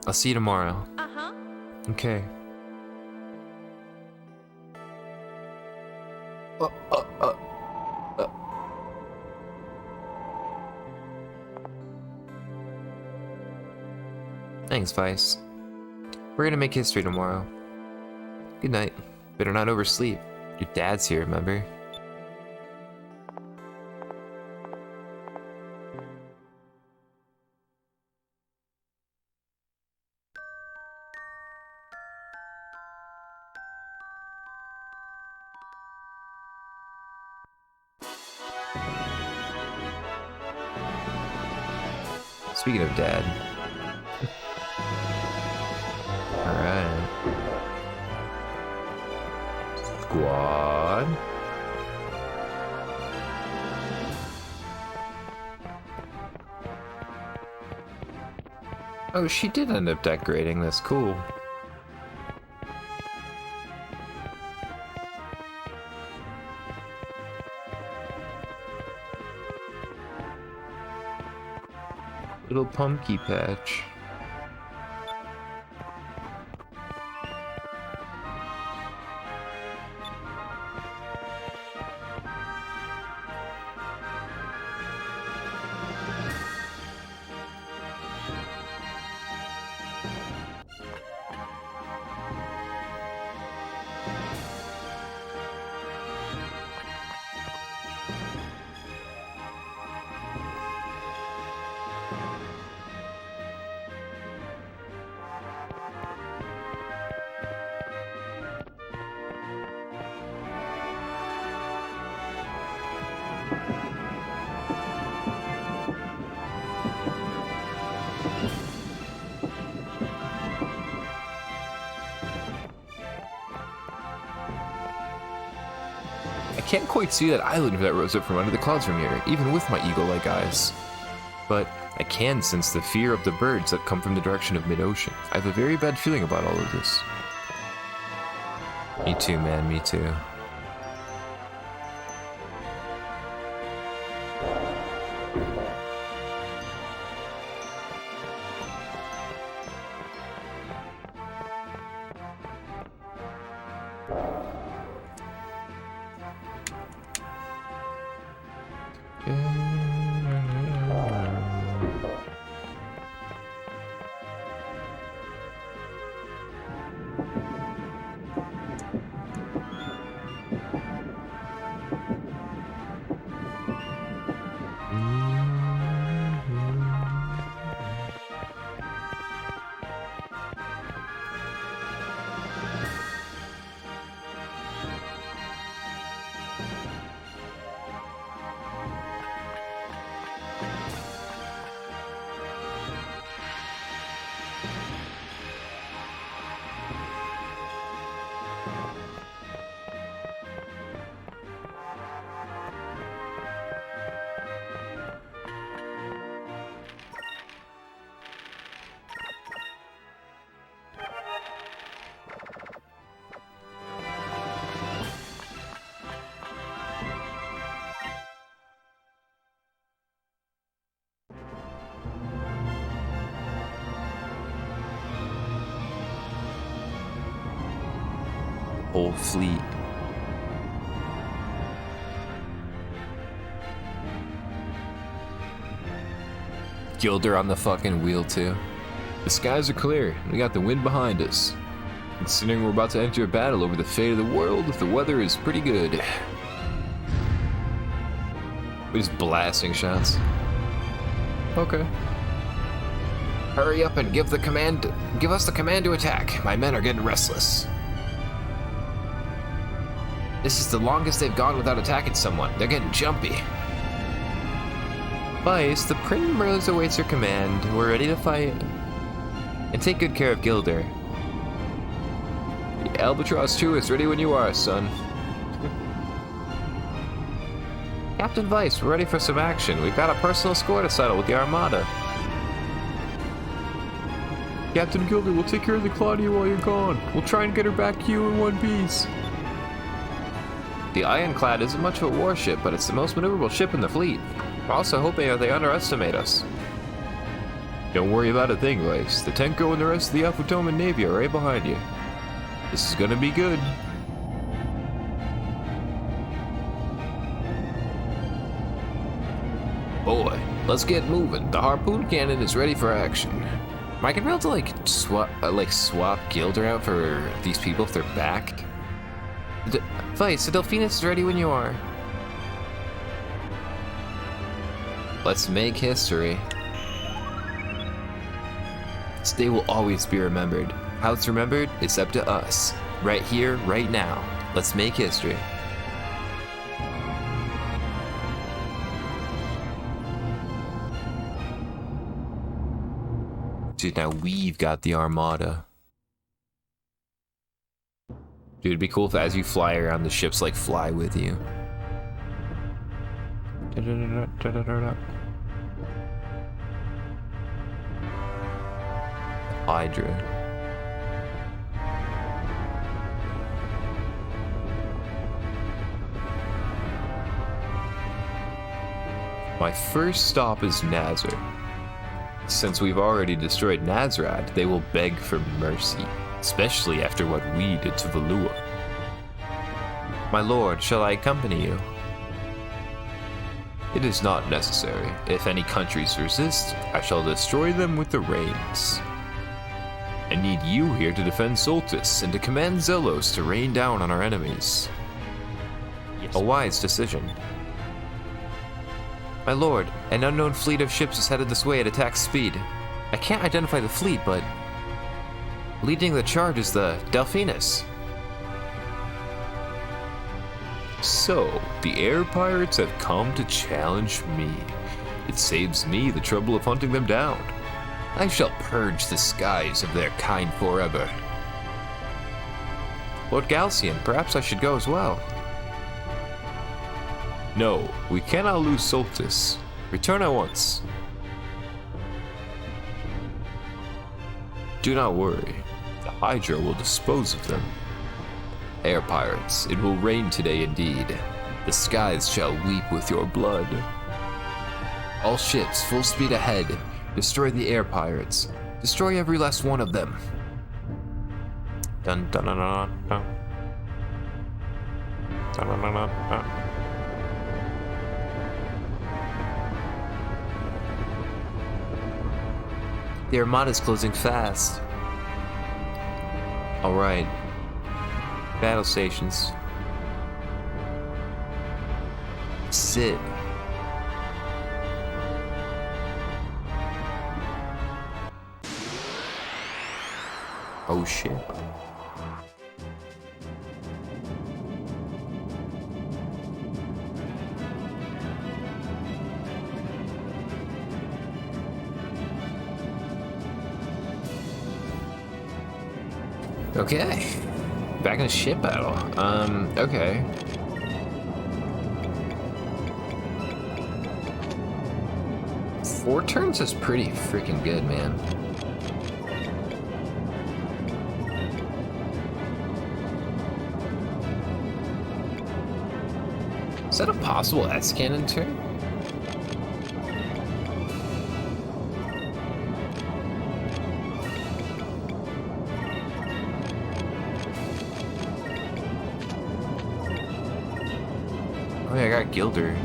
I'll see you tomorrow. Uh-huh. Okay. Thanks, Vice. We're gonna make history tomorrow. Good night. Better not oversleep. Your dad's here, remember? Speaking of dad. Alright. Squad. Oh, she did end up decorating this. Cool. Little pumpkin patch. I can't quite see that island that rose up from under the clouds from here, even with my eagle-like eyes. But I can sense the fear of the birds that come from the direction of mid-ocean. I have a very bad feeling about all of this. Me too, man, me too. Whole fleet. Gilder on the fucking wheel too. The skies are clear, and we got the wind behind us. Considering we're about to enter a battle over the fate of the world, the weather is pretty good. We're just blasting shots. Okay. Hurry up and give us the command to attack. My men are getting restless. This is the longest they've gone without attacking someone. They're getting jumpy. Vice, the Primrose awaits your command. We're ready to fight. And take good care of Gilder. The Albatross 2 is ready when you are, son. Captain Vice, we're ready for some action. We've got a personal score to settle with the Armada. Captain Gilder, we'll take care of the Claudia while you're gone. We'll try and get her back to you in one piece. The Ironclad isn't much of a warship, but it's the most maneuverable ship in the fleet. We're also hoping that they underestimate us. Don't worry about a thing, Vice. The Tenko and the rest of the Afutoman Navy are right behind you. This is gonna be good. Boy, let's get moving. The harpoon cannon is ready for action. Am I gonna be able to swap Gilder out for these people if they're back? Vice, the Delphinus is ready when you are. Let's make history. This day will always be remembered. How it's remembered, it's up to us. Right here, right now. Let's make history. Dude, now we've got the Armada. Dude, it'd be cool if as you fly around, the ships like fly with you. Hydra. My first stop is Nazar. Since we've already destroyed Nazrad, they will beg for mercy, especially after what we did to Valua. My lord, shall I accompany you? It is not necessary. If any countries resist, I shall destroy them with the rains. I need you here to defend Soltis and to command Zelos to rain down on our enemies. Yes. A wise decision. My lord, an unknown fleet of ships is headed this way at attack speed. I can't identify the fleet, but leading the charge is the Delphinus. So, the air pirates have come to challenge me. It saves me the trouble of hunting them down. I shall purge the skies of their kind forever. Lord Galcian, perhaps I should go as well. No, we cannot lose Soltis. Return at once. Do not worry. The Hydra will dispose of them. Air pirates, it will rain today indeed. The skies shall weep with your blood. All ships, full speed ahead. Destroy the air pirates. Destroy every last one of them. Dun dun dun dun dun. Dun dun dun dun dun. The Armada's closing fast. Alright. Battle stations. Sit. Oh shit. Okay. Back in a ship battle. Okay. Four turns is pretty freaking good, man. Is that a possible S-cannon turn? Oh yeah, I got Gilder.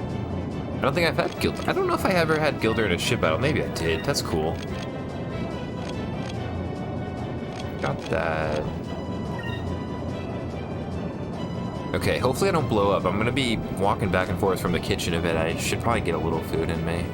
I don't think I've had Gilder. I don't know if I ever had Gilder in a ship battle. Maybe I did. That's cool. Got that. Okay, hopefully I don't blow up. I'm gonna be walking back and forth from the kitchen a bit. I should probably get a little food in me.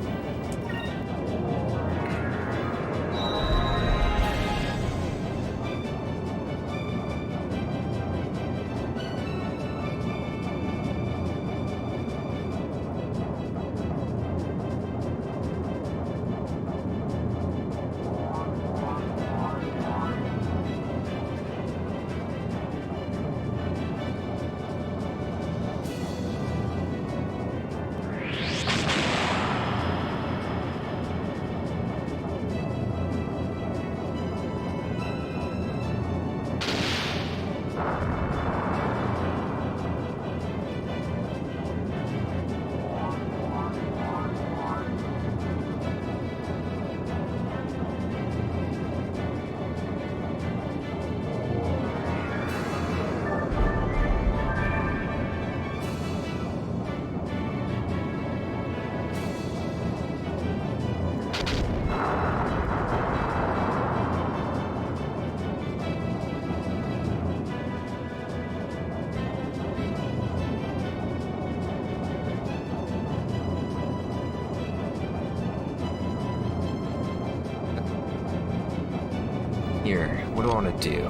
Here, what do I want to do?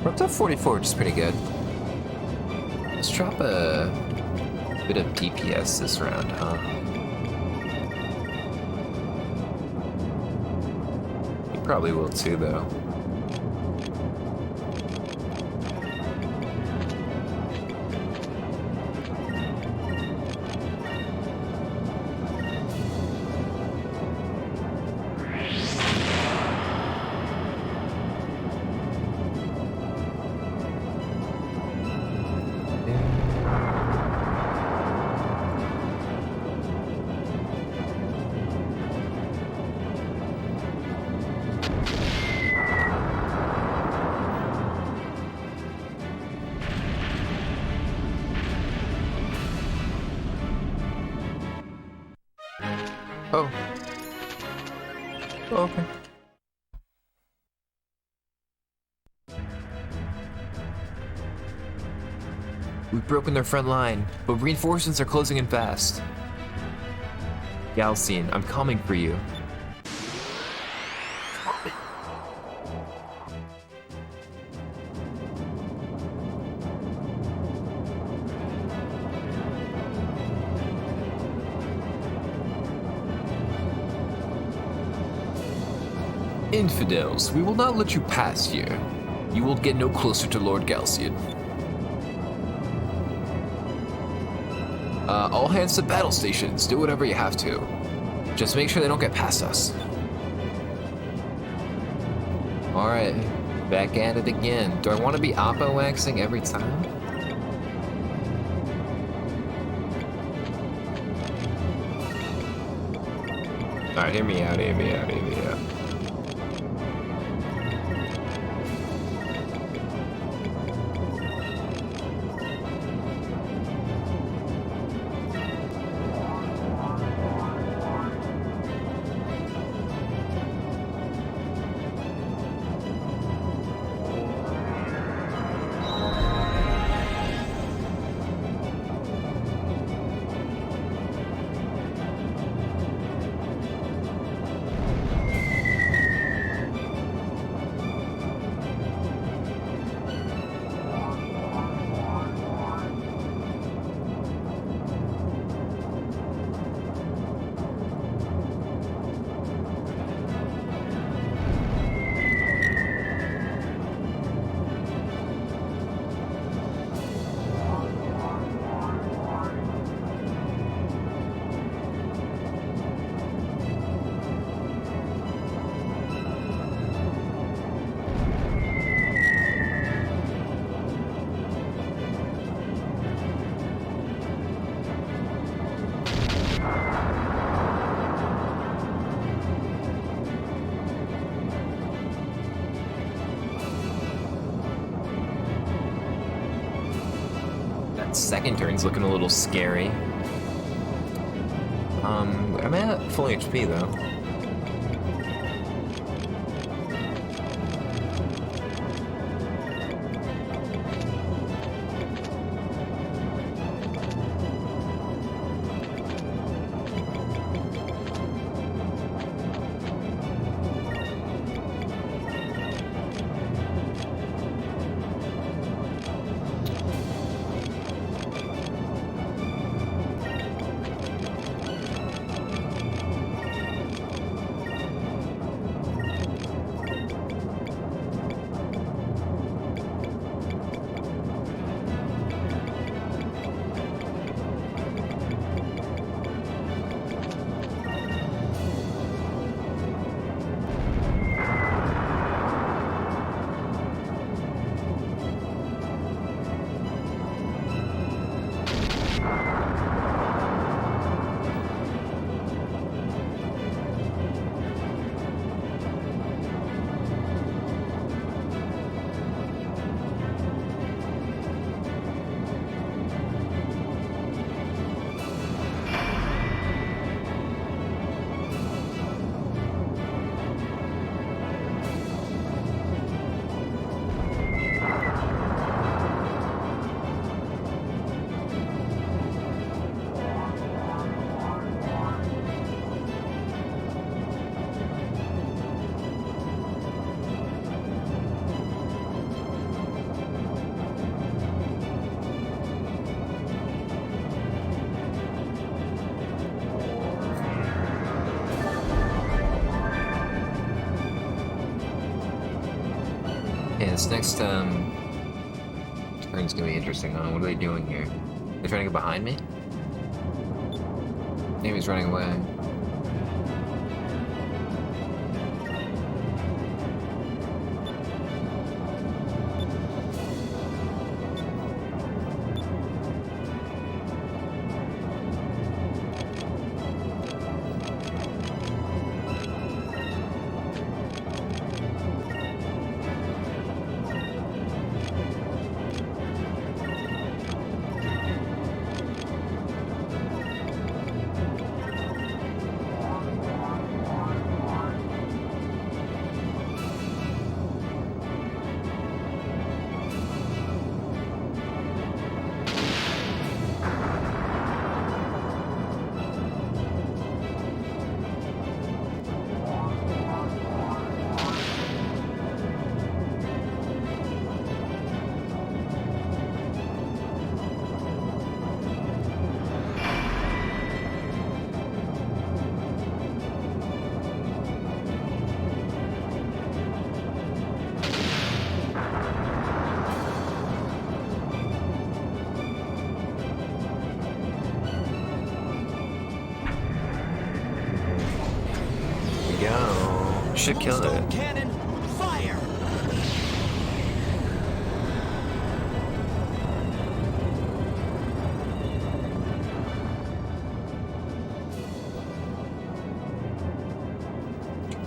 We're up to 44, which is pretty good. Let's drop a bit of DPS this round, huh? You probably will too, though. Oh. Oh, okay. We've broken their front line, but reinforcements are closing in fast. Galcine, I'm coming for you. Infidels, we will not let you pass here. You will get no closer to Lord Galcian. All hands to battle stations. Do whatever you have to. Just make sure they don't get past us. Alright, back at it again. Do I want to be oppo-waxing every time? Alright, hear me out, hear me out, hear me out. Second turn's looking a little scary. I'm at full HP though. Okay, this next turn's gonna be interesting, huh? What are they doing here? They're trying to get behind me? Maybe he's running away. Go. Should kill it. Cannon, fire!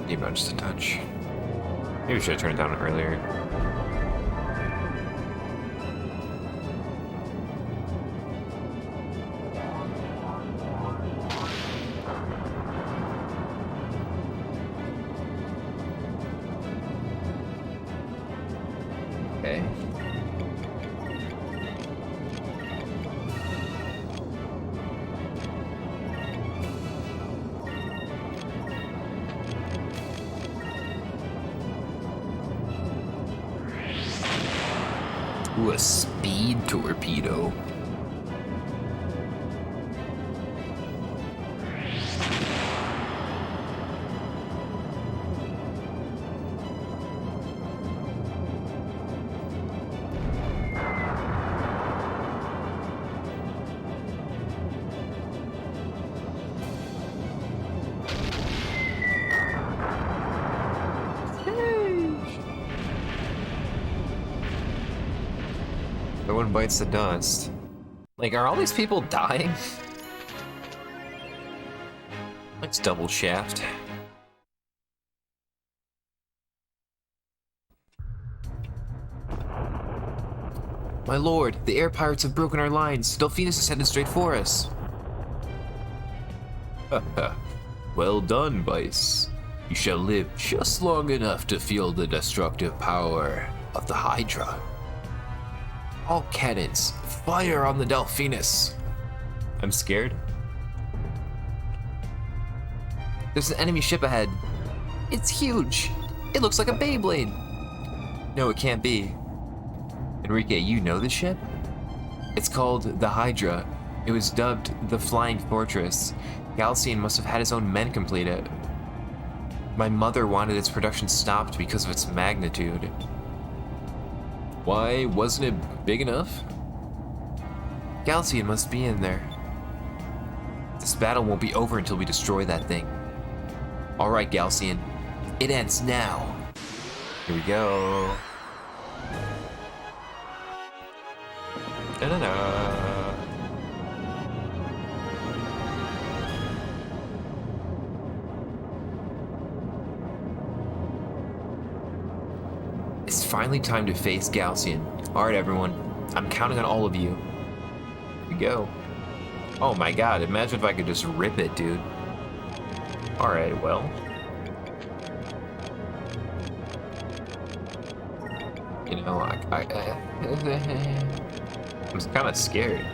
Maybe not just a touch. Maybe we should have turned it down earlier. Okay. Ooh, a speed torpedo. No one bites the dust. Like, are all these people dying? Let's double shaft. My lord, the air pirates have broken our lines. Delphinus is headed straight for us. Well done, Vice. You shall live just long enough to feel the destructive power of the Hydra. All cannons, fire on the Delphinus! I'm scared. There's an enemy ship ahead. It's huge. It looks like a Beyblade. No, it can't be. Enrique, you know the ship? It's called the Hydra. It was dubbed the Flying Fortress. Galcian must have had his own men complete it. My mother wanted its production stopped because of its magnitude. Why wasn't it big enough? Galcian must be in there. This battle won't be over until we destroy that thing. Alright, Galcian. It ends now. Here we go. Da-da-da. It's finally time to face Galcian. Alright, everyone. I'm counting on all of you. Here we go. Oh my god, imagine if I could just rip it, dude. Alright, well. You know, I'm kind of scared.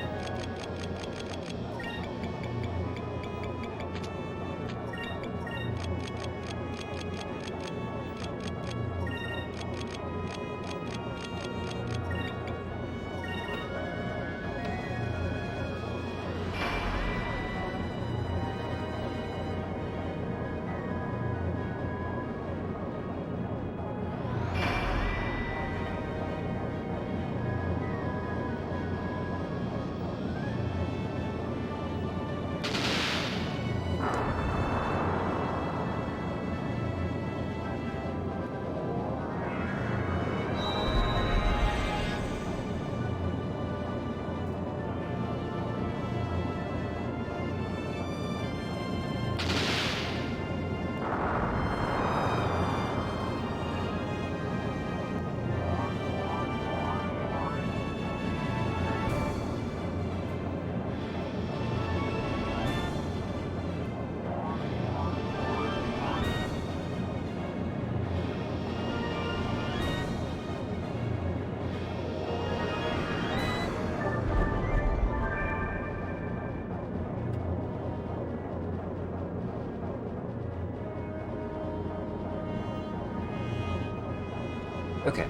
Okay.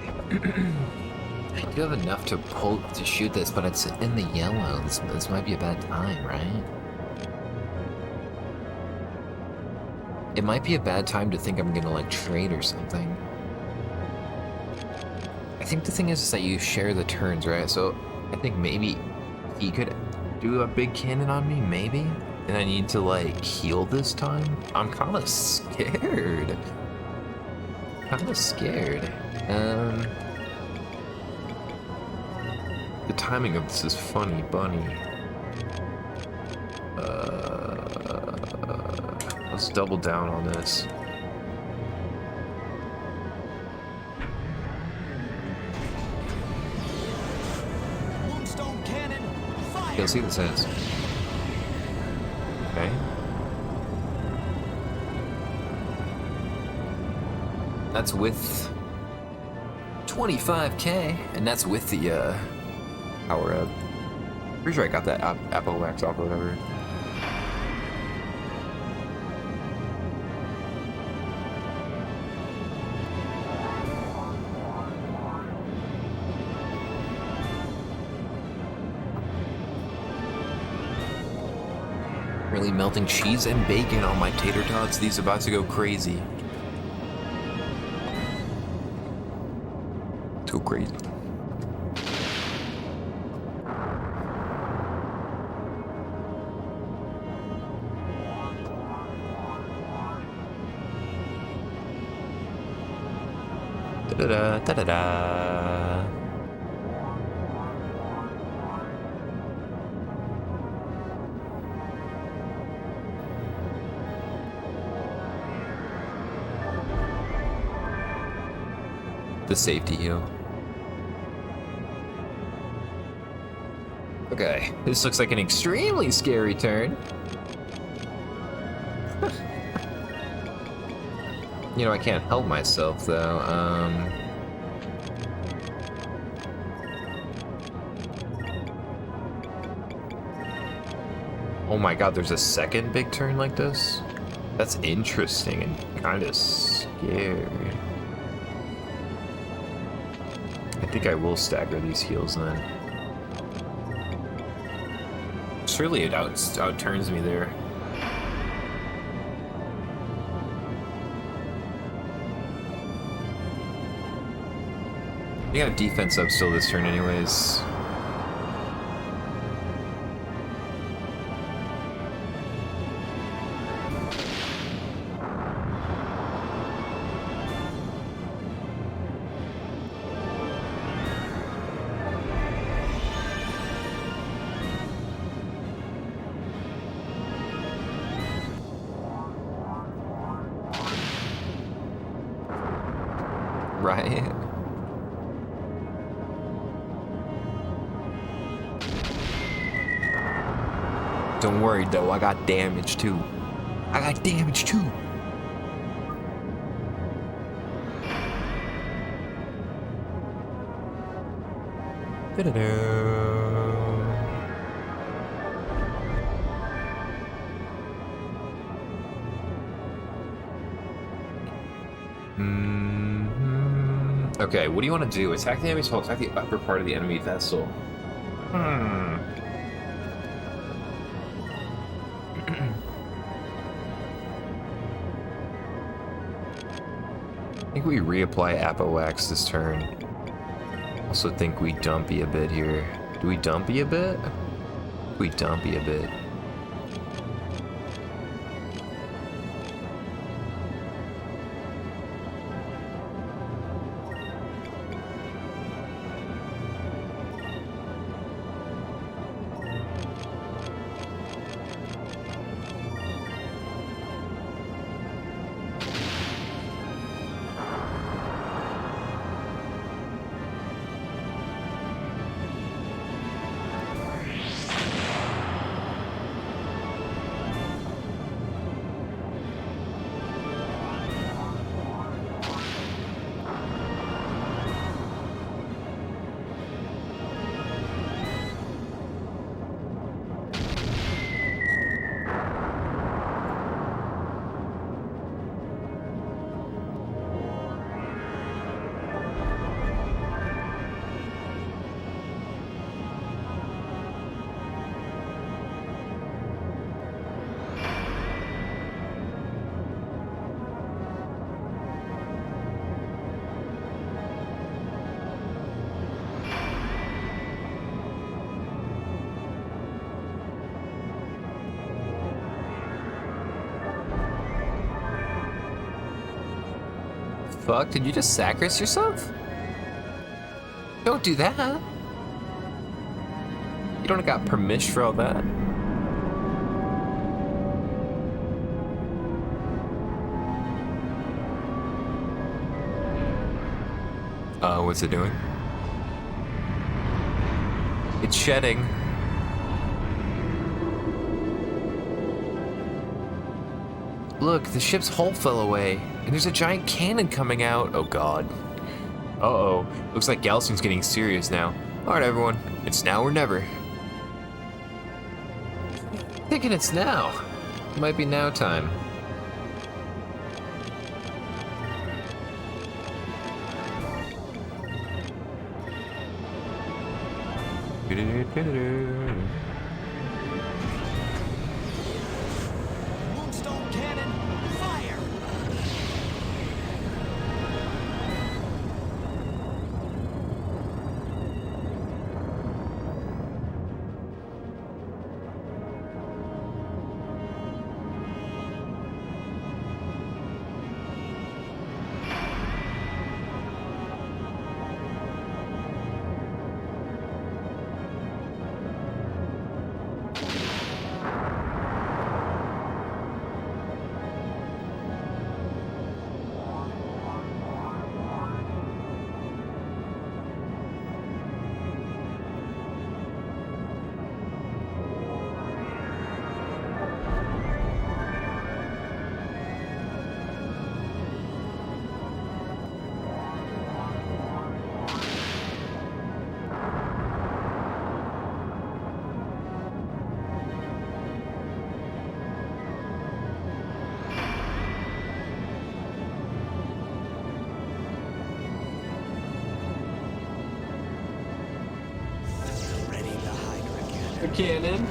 I do have enough to pull to shoot this, but it's in the yellow. This might be a bad time, right? It might be a bad time to think I'm gonna like trade or something. I think the thing is that you share the turns, right? So I think maybe he could do a big cannon on me, maybe? And I need to like heal this time? I'm kind of scared. Kind of scared. The timing of this is funny, bunny. Let's double down on this. Moonstone cannon, fire! You'll see what this is. Okay. That's with 25k, and that's with the power up. Pretty sure I got that Apple Wax off or whatever. Really melting cheese and bacon on my tater tots. These are about to go crazy. Go crazy. Da-da-da, da-da-da. The safety heal. Okay, this looks like an extremely scary turn. You know, I can't help myself though. Oh my god, there's a second big turn like this? That's interesting and kind of scary. I think I will stagger these heals then. Surely it out-turns me there. You got defense up still this turn anyways. Right? Don't worry though, I got damage too. I got damage too. Okay, what do you want to do? Attack the enemy soul, attack the upper part of the enemy vessel. I think we reapply Apowax this turn. Also think we dumpy a bit here. Do we dumpy a bit? We dumpy a bit. fuck? Did you just sacrifice yourself? Don't do that. You don't got permission for all that. What's it doing? It's shedding. Look, the ship's hull fell away, and there's a giant cannon coming out. Oh god. Uh-oh. Looks like Galston's getting serious now. Alright, everyone. It's now or never. Thinking it's now. It might be now time. Moonstone cannon, fire! A cannon?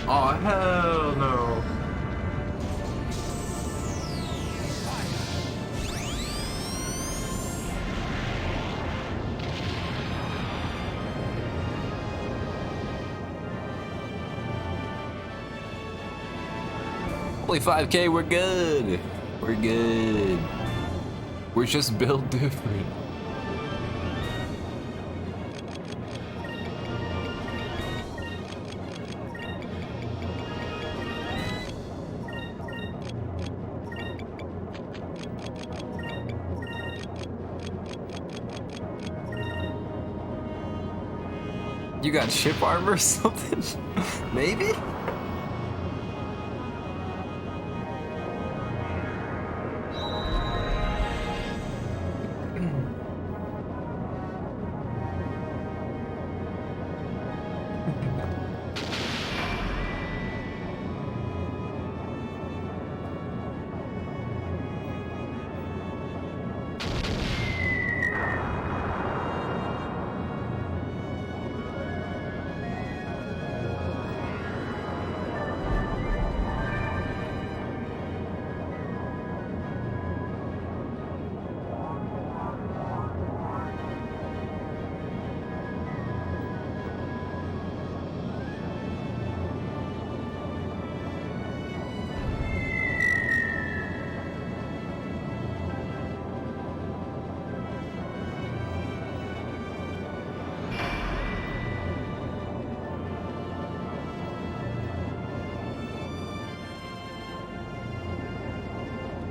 Oh hell no. Only 5K, we're good. We're good. We're just built different. You got ship armor or something? Maybe?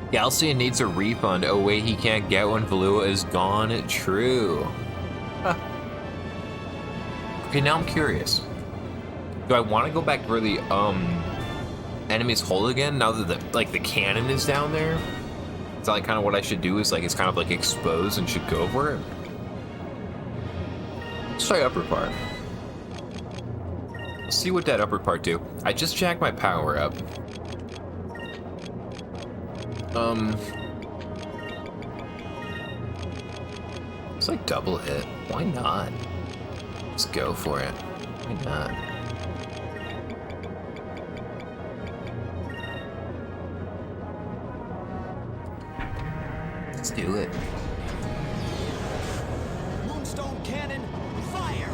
Galcian needs a refund. Oh wait, he can't get one. Valua is gone. True. Huh. Okay, now I'm curious. Do I want to go back where the enemy's hold again? Now that the cannon is down there, is that like kind of what I should do? Is like it's kind of like exposed and should go for it. Let's try upper part. Let's see what that upper part do. I just jacked my power up. It's like double hit. Why not? Let's go for it. Why not? Let's do it. Moonstone cannon, fire!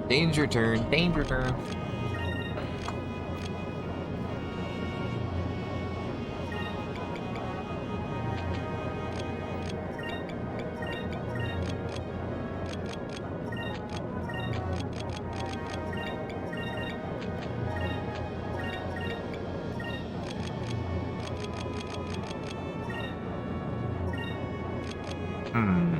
Danger turn, danger turn. Hmm.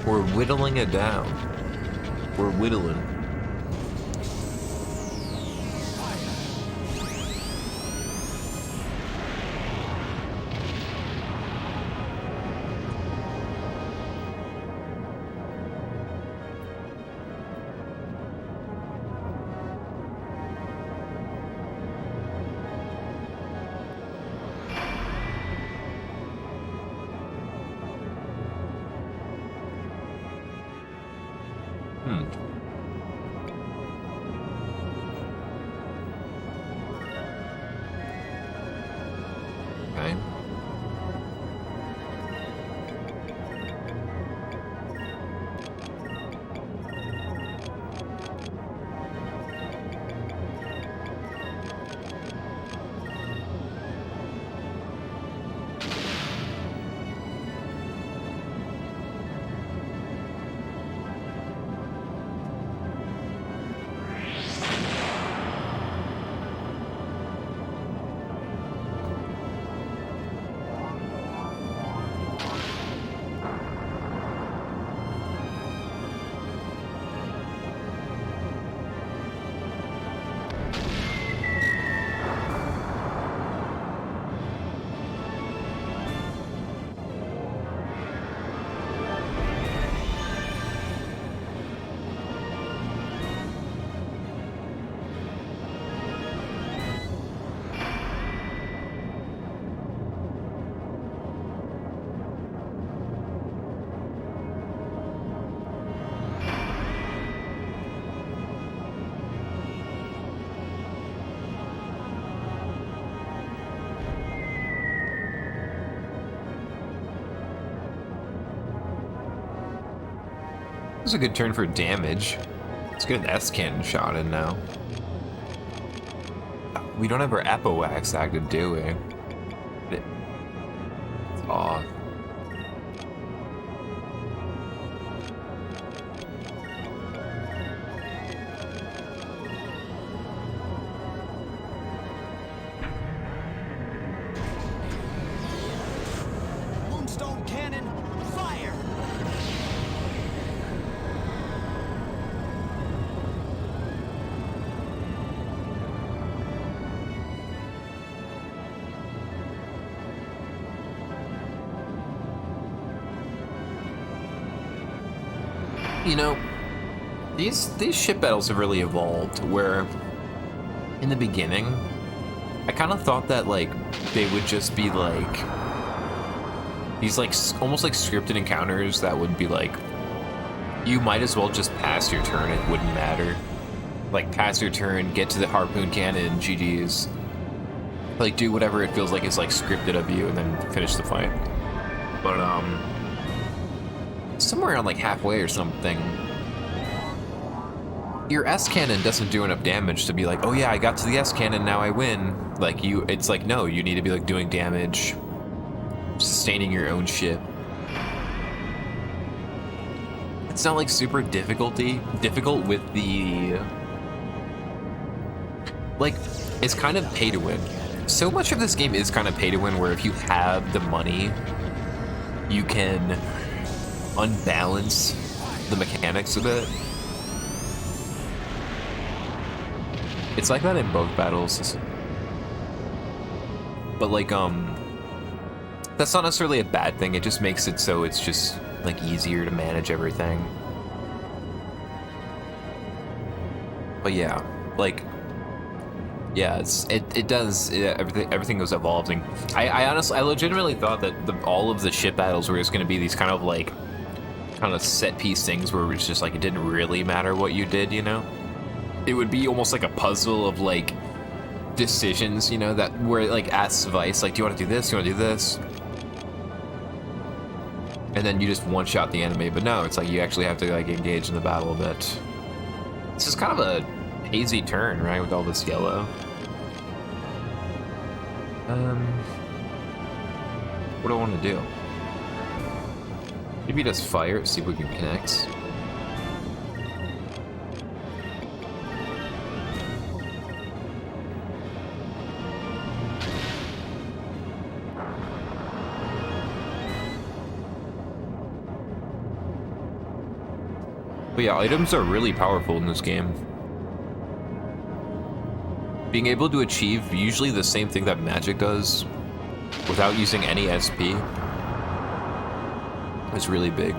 We're whittling it down. We're whittling. Okay. This is a good turn for damage. Let's get an S cannon shot in now. We don't have our Apowax active, do we? Aw. Moonstone cannon, fire! You know, these ship battles have really evolved, where in the beginning, I kind of thought that, like, they would just be, like, these, like, almost like scripted encounters that would be, like, you might as well just pass your turn, it wouldn't matter. Like, pass your turn, get to the harpoon cannon, GG's. Like, do whatever it feels like is, like, scripted of you, and then finish the fight. But, somewhere around, like, halfway or something, your S cannon doesn't do enough damage to be like, oh yeah, I got to the S cannon, now I win. Like it's like, no, you need to be like doing damage, sustaining your own ship. It's not like super difficult with the, like, it's kind of pay to win. So much of this game is kind of pay to win, where if you have the money, you can unbalance the mechanics a bit. It's like that in both battles. But like, that's not necessarily a bad thing. It just makes it so it's just like easier to manage everything. But yeah, like, yeah, everything was evolving. I legitimately thought that all of the ship battles were just going to be these kind of set piece things where it's just like it didn't really matter what you did, you know? It would be almost like a puzzle of like decisions, you know, that where it like asks Vice, like, do you want to do this? Do you want to do this? And then you just one-shot the enemy. But no, it's like you actually have to like engage in the battle a bit. This is kind of a hazy turn, right, with all this yellow. What do I want to do? Maybe just fire it, see if we can connect. But yeah, items are really powerful in this game. Being able to achieve usually the same thing that magic does without using any SP is really big.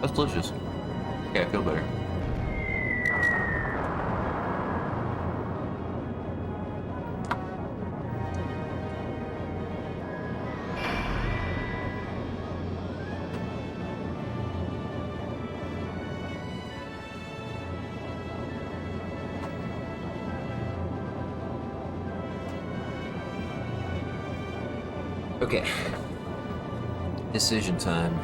That's delicious. Okay, I feel better. Okay. Decision time.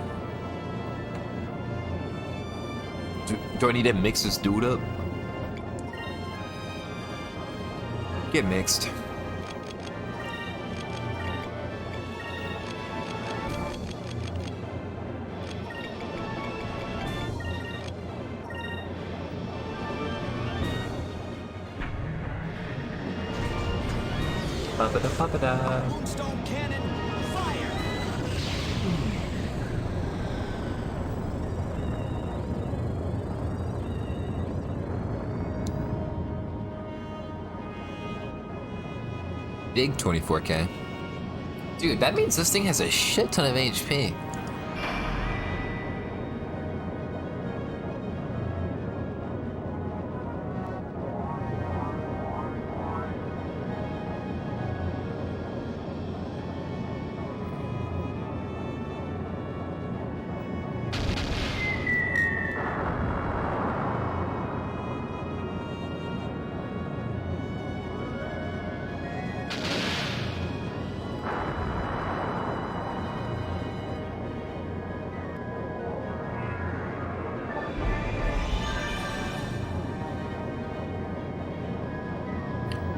Do I need to mix this dude up? Get mixed. Ba-ba-da-ba-ba-da. Moonstone cannon, fire! Big 24K. Dude, that means this thing has a shit ton of HP.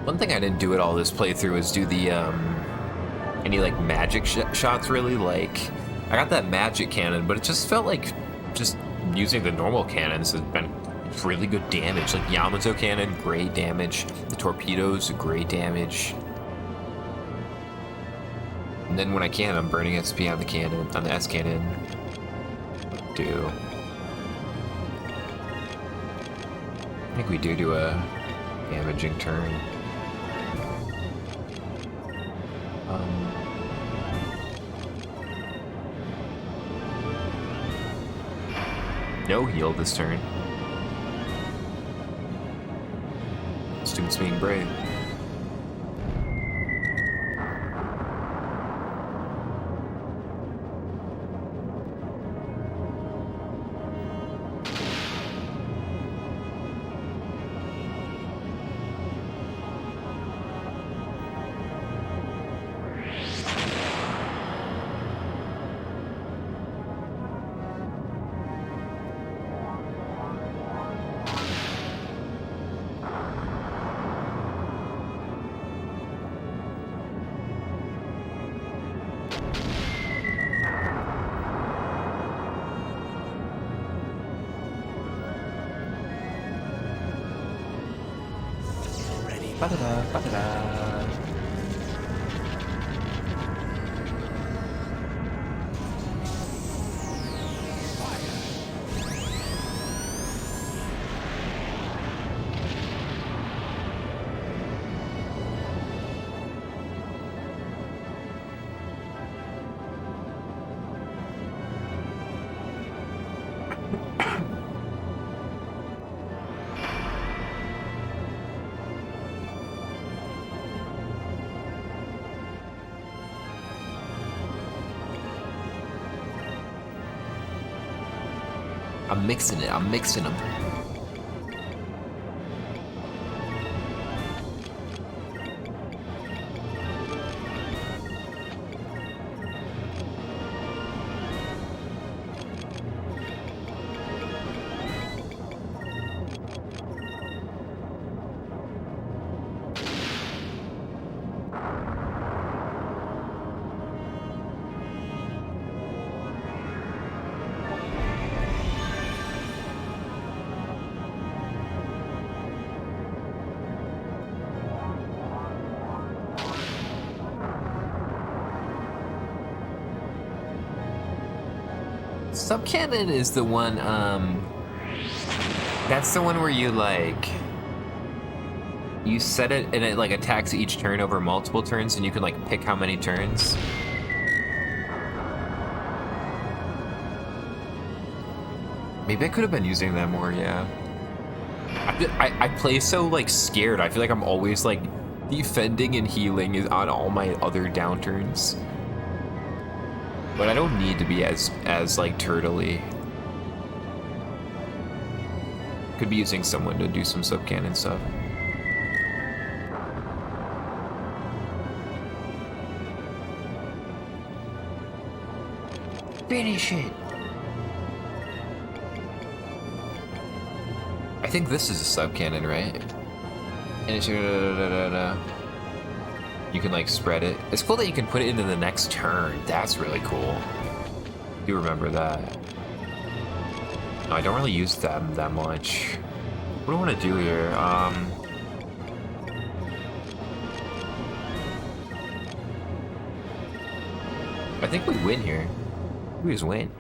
One thing I didn't do at all this playthrough is do the, any, like, magic shots, really. Like, I got that magic cannon, but it just felt like just using the normal cannons has been really good damage. Like, Yamato cannon, great damage. The torpedoes, great damage. And then when I can, I'm burning SP on the cannon, on the S cannon. Do. I think we do a damaging turn. No heal this turn. Students being brave. Ba-da-da, ba-da-da. I'm mixing it. I'm mixing them. Subcannon is the one, that's the one where you, like, you set it and it, like, attacks each turn over multiple turns and you can, like, pick how many turns. Maybe I could have been using that more, yeah. I play so, like, scared. I feel like I'm always, like, defending and healing on all my other down turns. But I don't need to be as like turtley. Could be using someone to do some subcannon stuff. Finish it. I think this is a subcannon, right? And it's you can like spread it. It's cool that you can put it into the next turn. That's really cool. Do remember that. No, I don't really use them that much. What do I want to do here? I think we win here. We just win.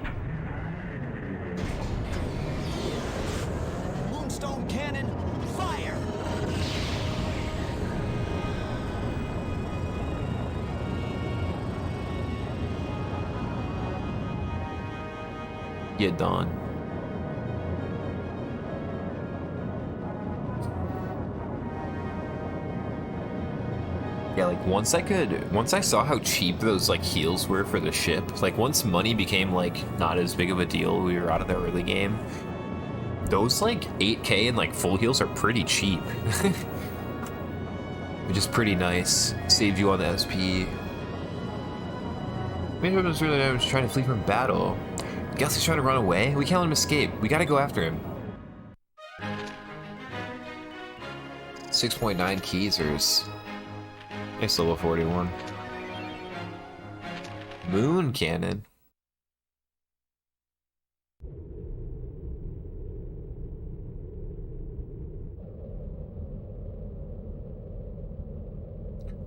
Moonstone cannon, fire! Get done. Yeah, like once I saw how cheap those like heals were for the ship, like once money became like not as big of a deal, we were out of the early game. Those like 8K and like full heals are pretty cheap. Which is pretty nice. Saved you on the SP. Maybe I was trying to flee from battle. Guess he's trying to run away? We can't let him escape. We gotta go after him. 6.9 Keezers. Nice level 41. Moon cannon.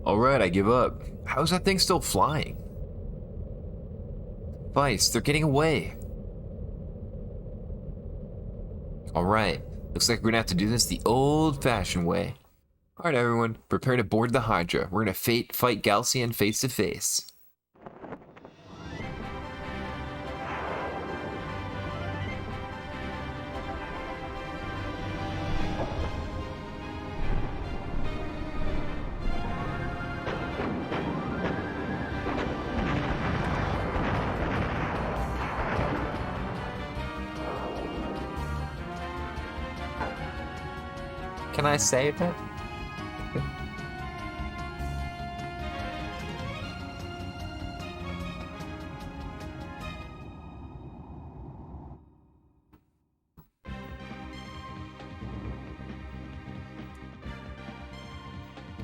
Alright, I give up. How's that thing still flying? Vice, they're getting away. Alright, looks like we're gonna have to do this the old-fashioned way. Alright everyone, prepare to board the Hydra. We're gonna fight Galcian face to face. Can I save it?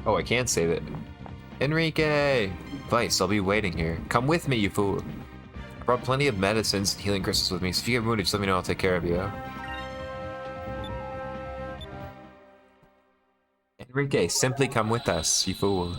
Oh, I can't save it. Enrique! Vice, I'll be waiting here. Come with me, you fool. I brought plenty of medicines and healing crystals with me, so if you get wounded, just let me know, I'll take care of you. Enrique, simply come with us, you fool.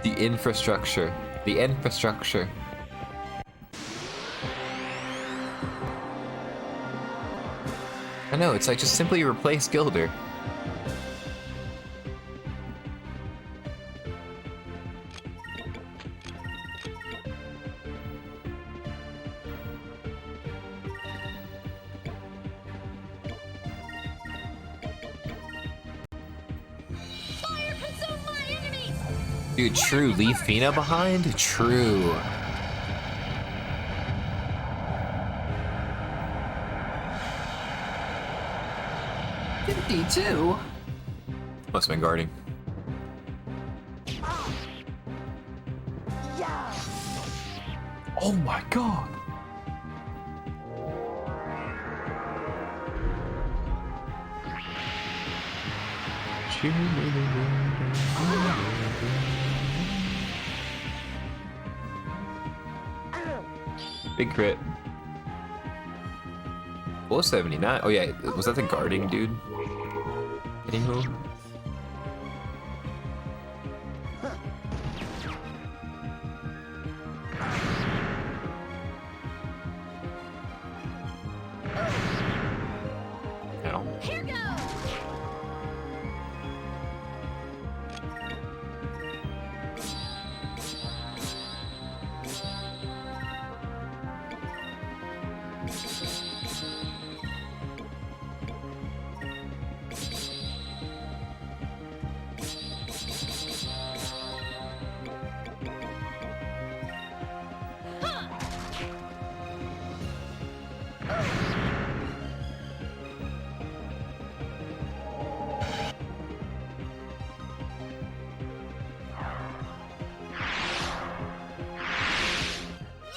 The infrastructure. The infrastructure. I know, it's like just simply replace Gilder. Fire consume my enemies! Dude, true. Leave Fina behind? True. $52. Must have been guarding. Oh my god. Big crit. 479. Oh yeah, was that the guarding dude? Anywho. Ow. Here goes!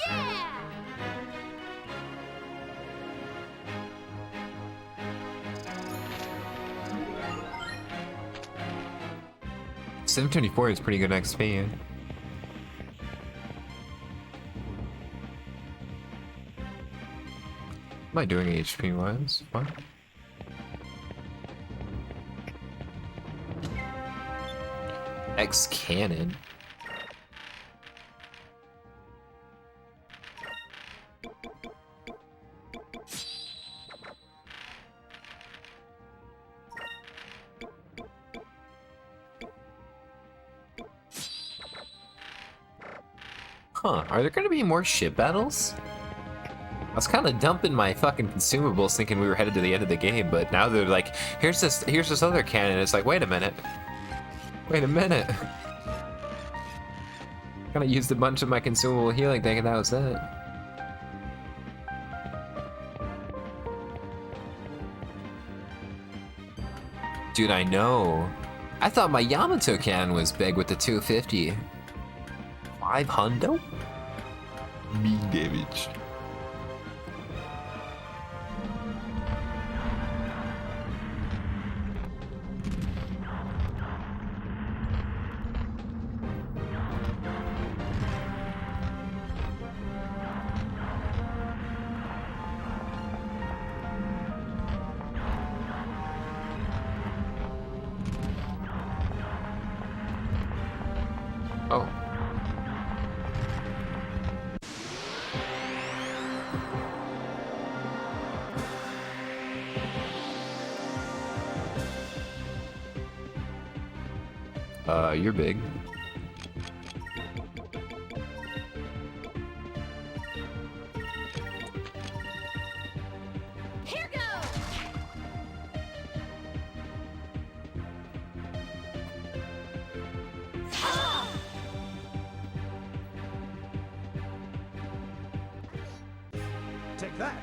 Yeah! 724 is pretty good XP. Am I doing HP wise? What? X cannon. Huh, are there gonna be more ship battles? I was kind of dumping my fucking consumables thinking we were headed to the end of the game, but now they're like, here's this other cannon. It's like, wait a minute. Wait a minute. Kinda used a bunch of my consumable healing thinking that was it. Dude, I know. I thought my Yamato cannon was big with the 250. 500? Mean damage. Oh. You're big. Here goes! Take that.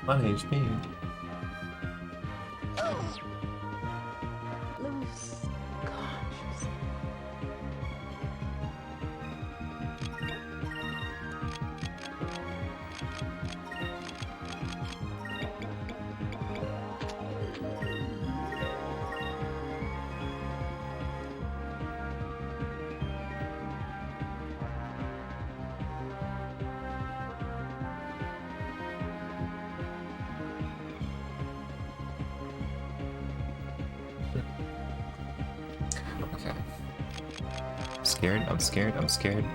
On HP. Lose consciousness. Okay. I'm scared, I'm scared, I'm scared.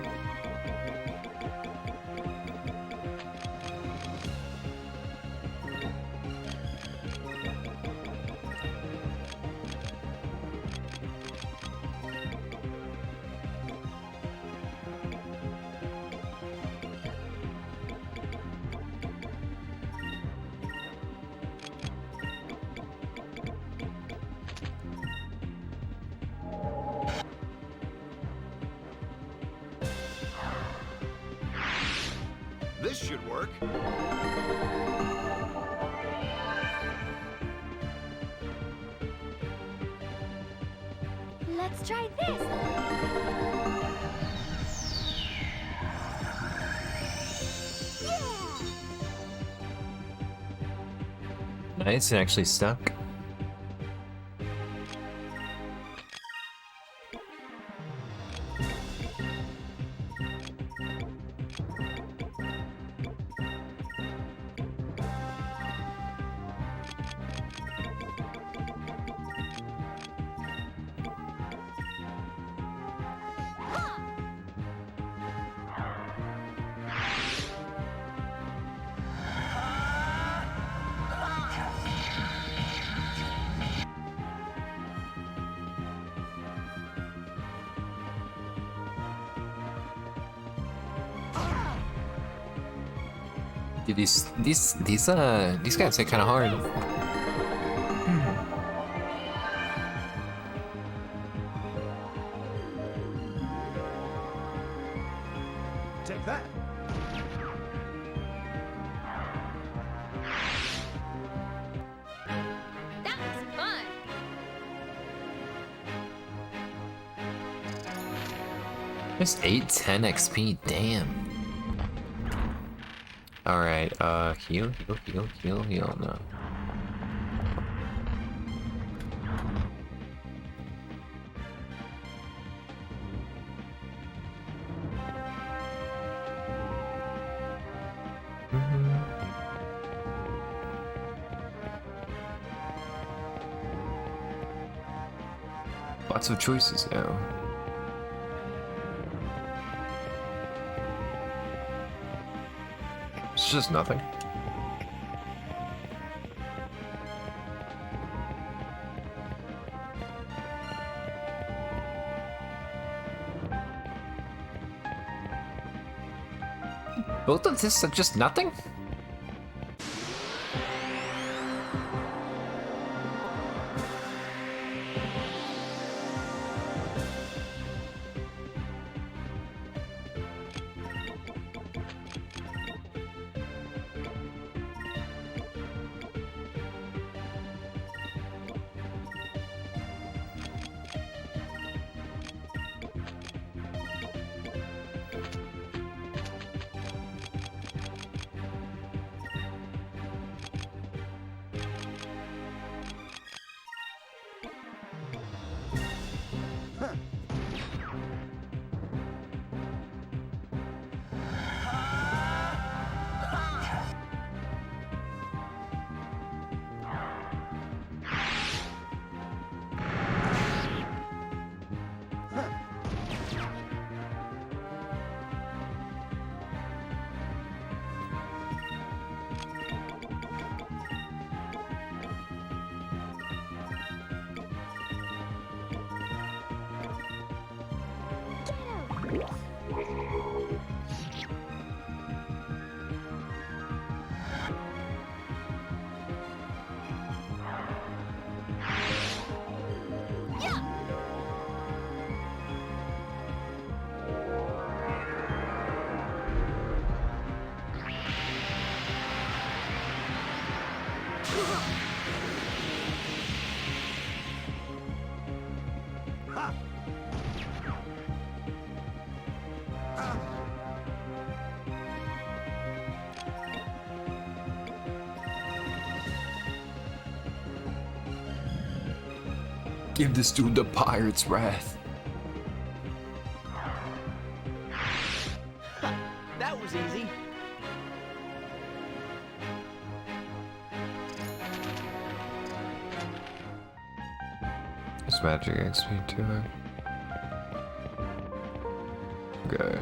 This should work. Let's try this. Nice, it actually stuck. Dude, these guys hit kind of hard. Take that. That was fun. Just 810 XP, damn. Alright, heal, no. Lots of choices now. It's just nothing. Both of this are just nothing? Give this dude the pirate's wrath. That was easy. It's magic XP to it. Okay.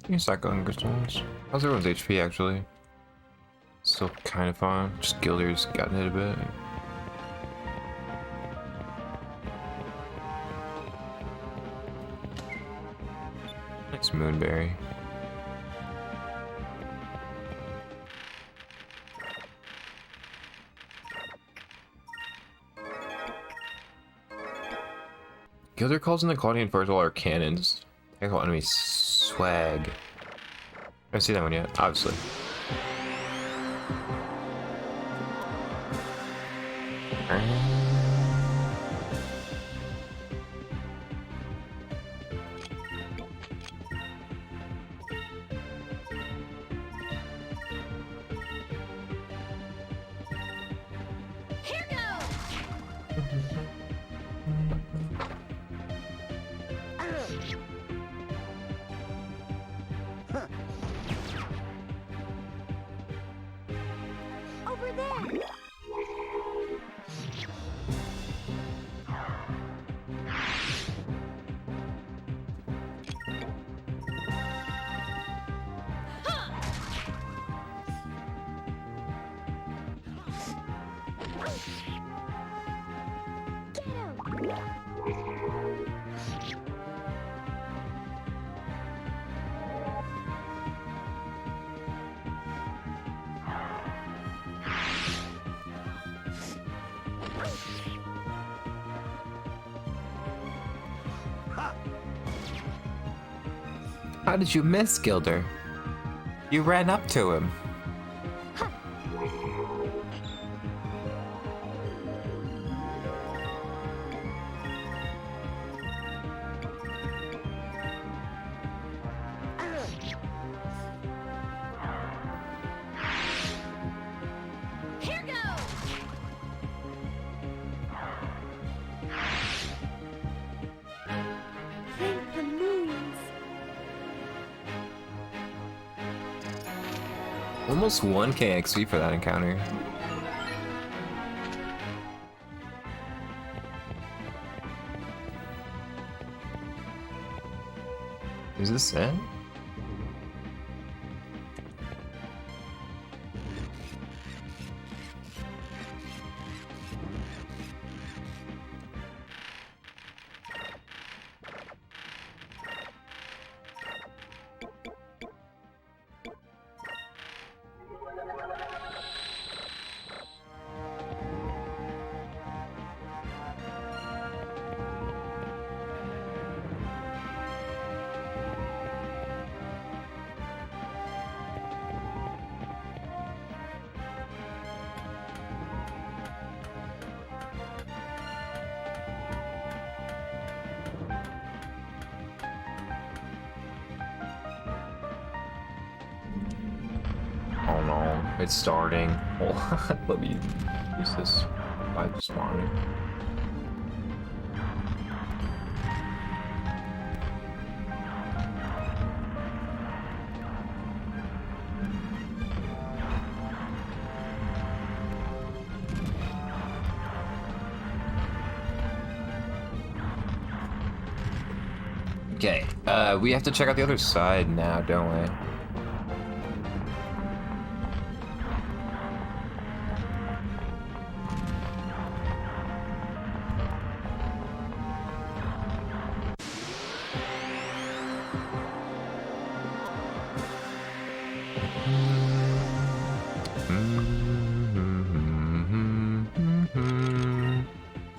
You start going crystals. How's everyone's HP actually? Still kind of fine. Just Gilder's gotten it a bit. Nice Moonberry. Gilder calls in the Claudian Virtual our cannons. Technical enemy swag. I haven't seen that one yet, obviously. Here goes! Over there. Get him. How did you miss, Gilder? You ran up to him. Here goes! Thank the moons. Almost 1k XP for that encounter. Is this it? Oh no, it's starting. Oh, let me use this by spawning. Okay, we have to check out the other side now, don't we?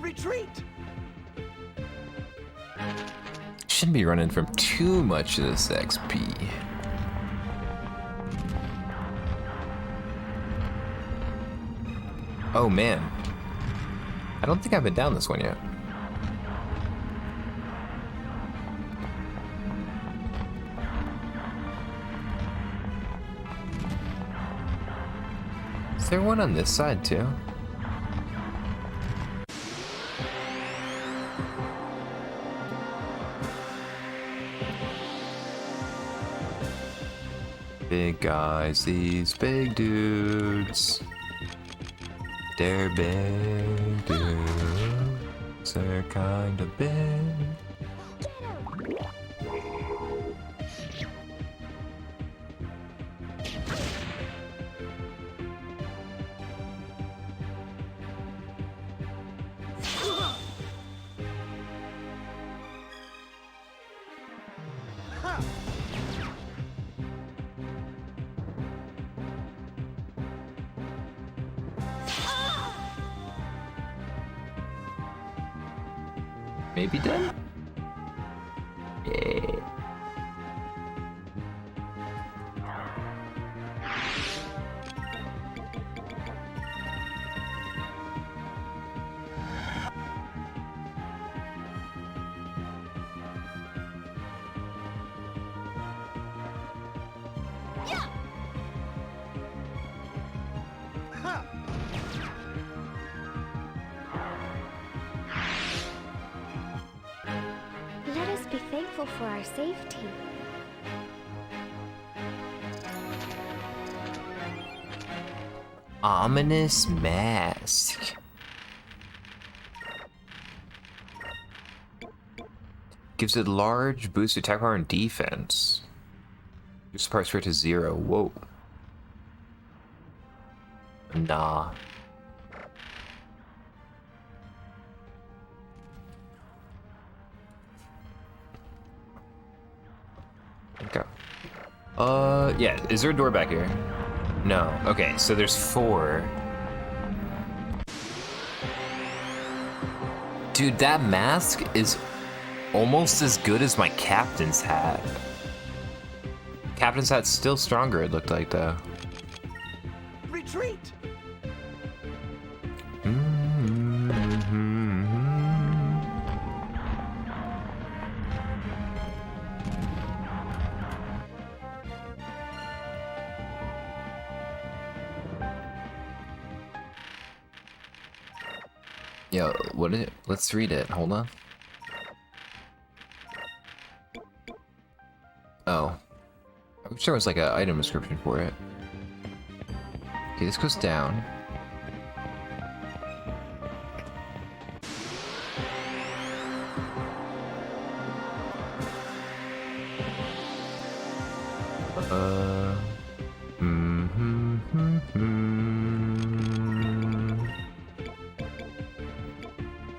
Retreat! Shouldn't be running from too much of this XP. Oh man. I don't think I've been down this one yet. Is there one on this side too? Big guys, these big dudes. They're big dudes. They're kind of big. Maybe done? Yeah. Let us be thankful for our safety. Ominous mask. Gives it large boost attack power and defense. Reduce price rate to 0. Whoa. Nah. Okay. Yeah. Is there a door back here? No. Okay, so there's 4. Dude, that mask is almost as good as my captain's hat. Captain's hat's still stronger, it looked like, though. Retreat! Yo, what is it? Let's read it. Hold on. Oh. I wish there was like an item description for it. Okay, this goes down.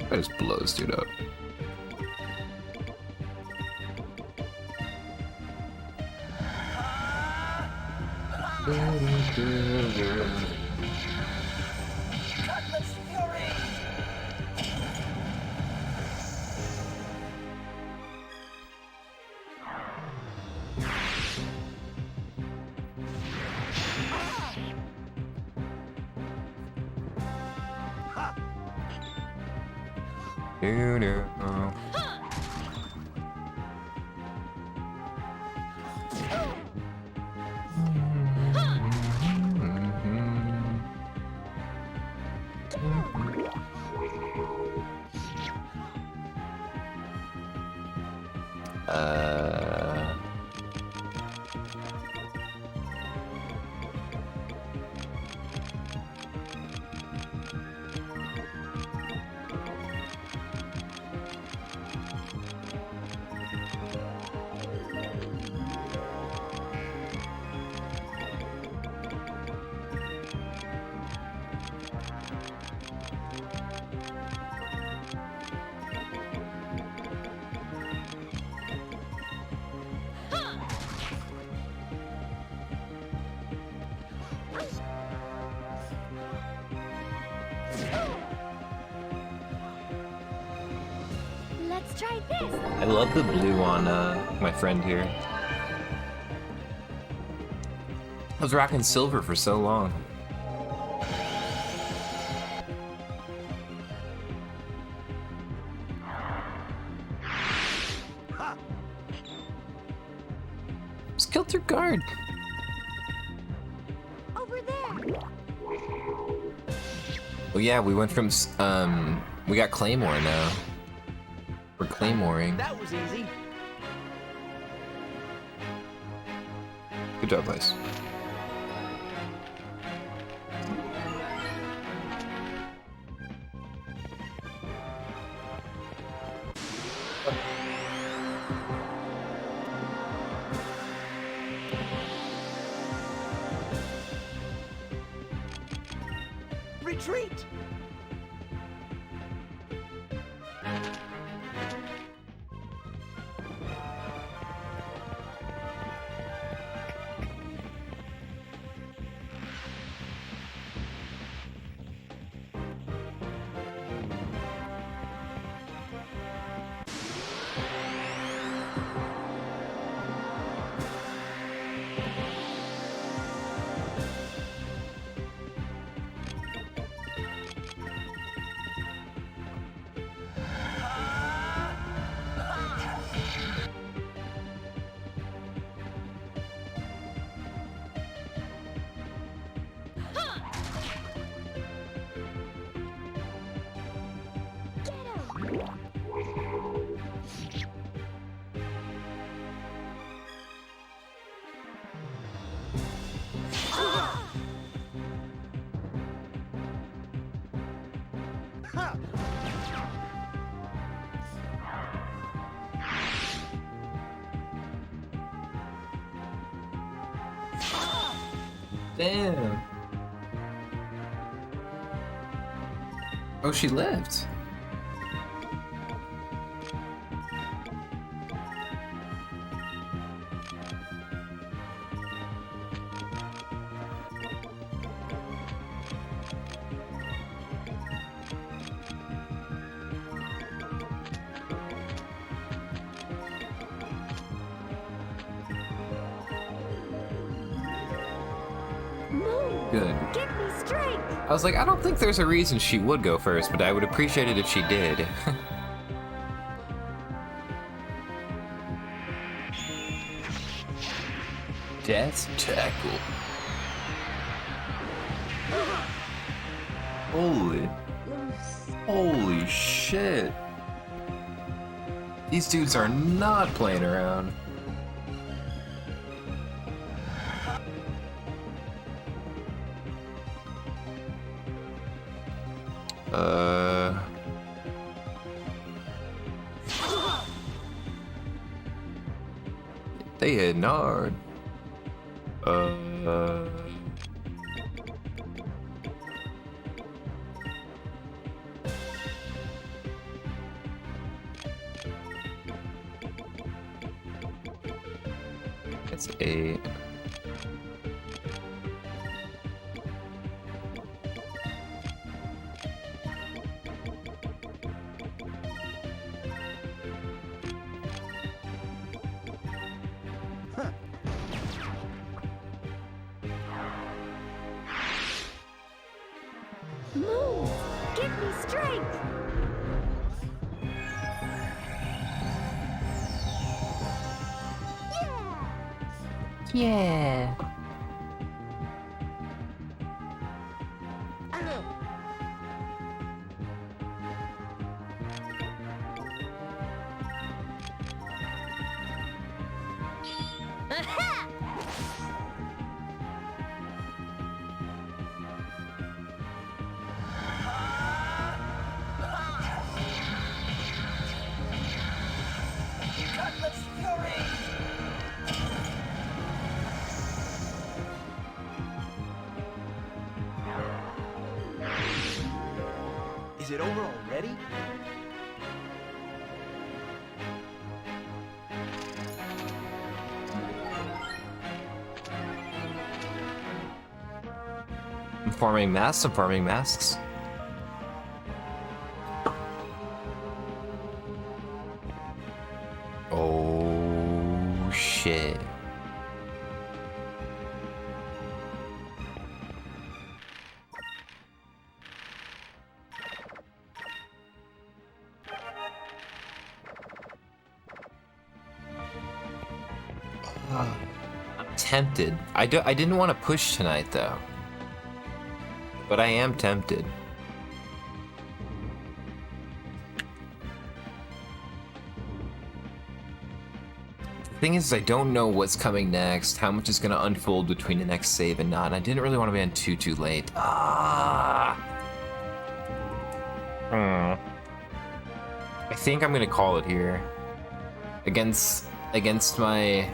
That just blows dude up. Cutlass Fury! Let's try this. I love the blue on my friend here. I was rocking silver for so long. killed their guard. Over there. Oh yeah, we went from we got Claymore now. We're Claymoring. That was easy. Good job, guys. Retreat! Damn. Oh, she lived. Move. Good. Give me strength. I was like, I don't think there's a reason she would go first, but I would appreciate it if she did. Death tackle. Holy shit. These dudes are not playing around. They hit hard. That's 8. Move. Give me strength. Yeah. Cutlass Fury! Is it over already? I'm forming masks, I'm forming masks. Oh shit. tempted. I didn't want to push tonight though, but I am tempted. The thing is, I don't know what's coming next, how much is going to unfold between the next save and not. And I didn't really want to be on too late. I think I'm going to call it here. Against my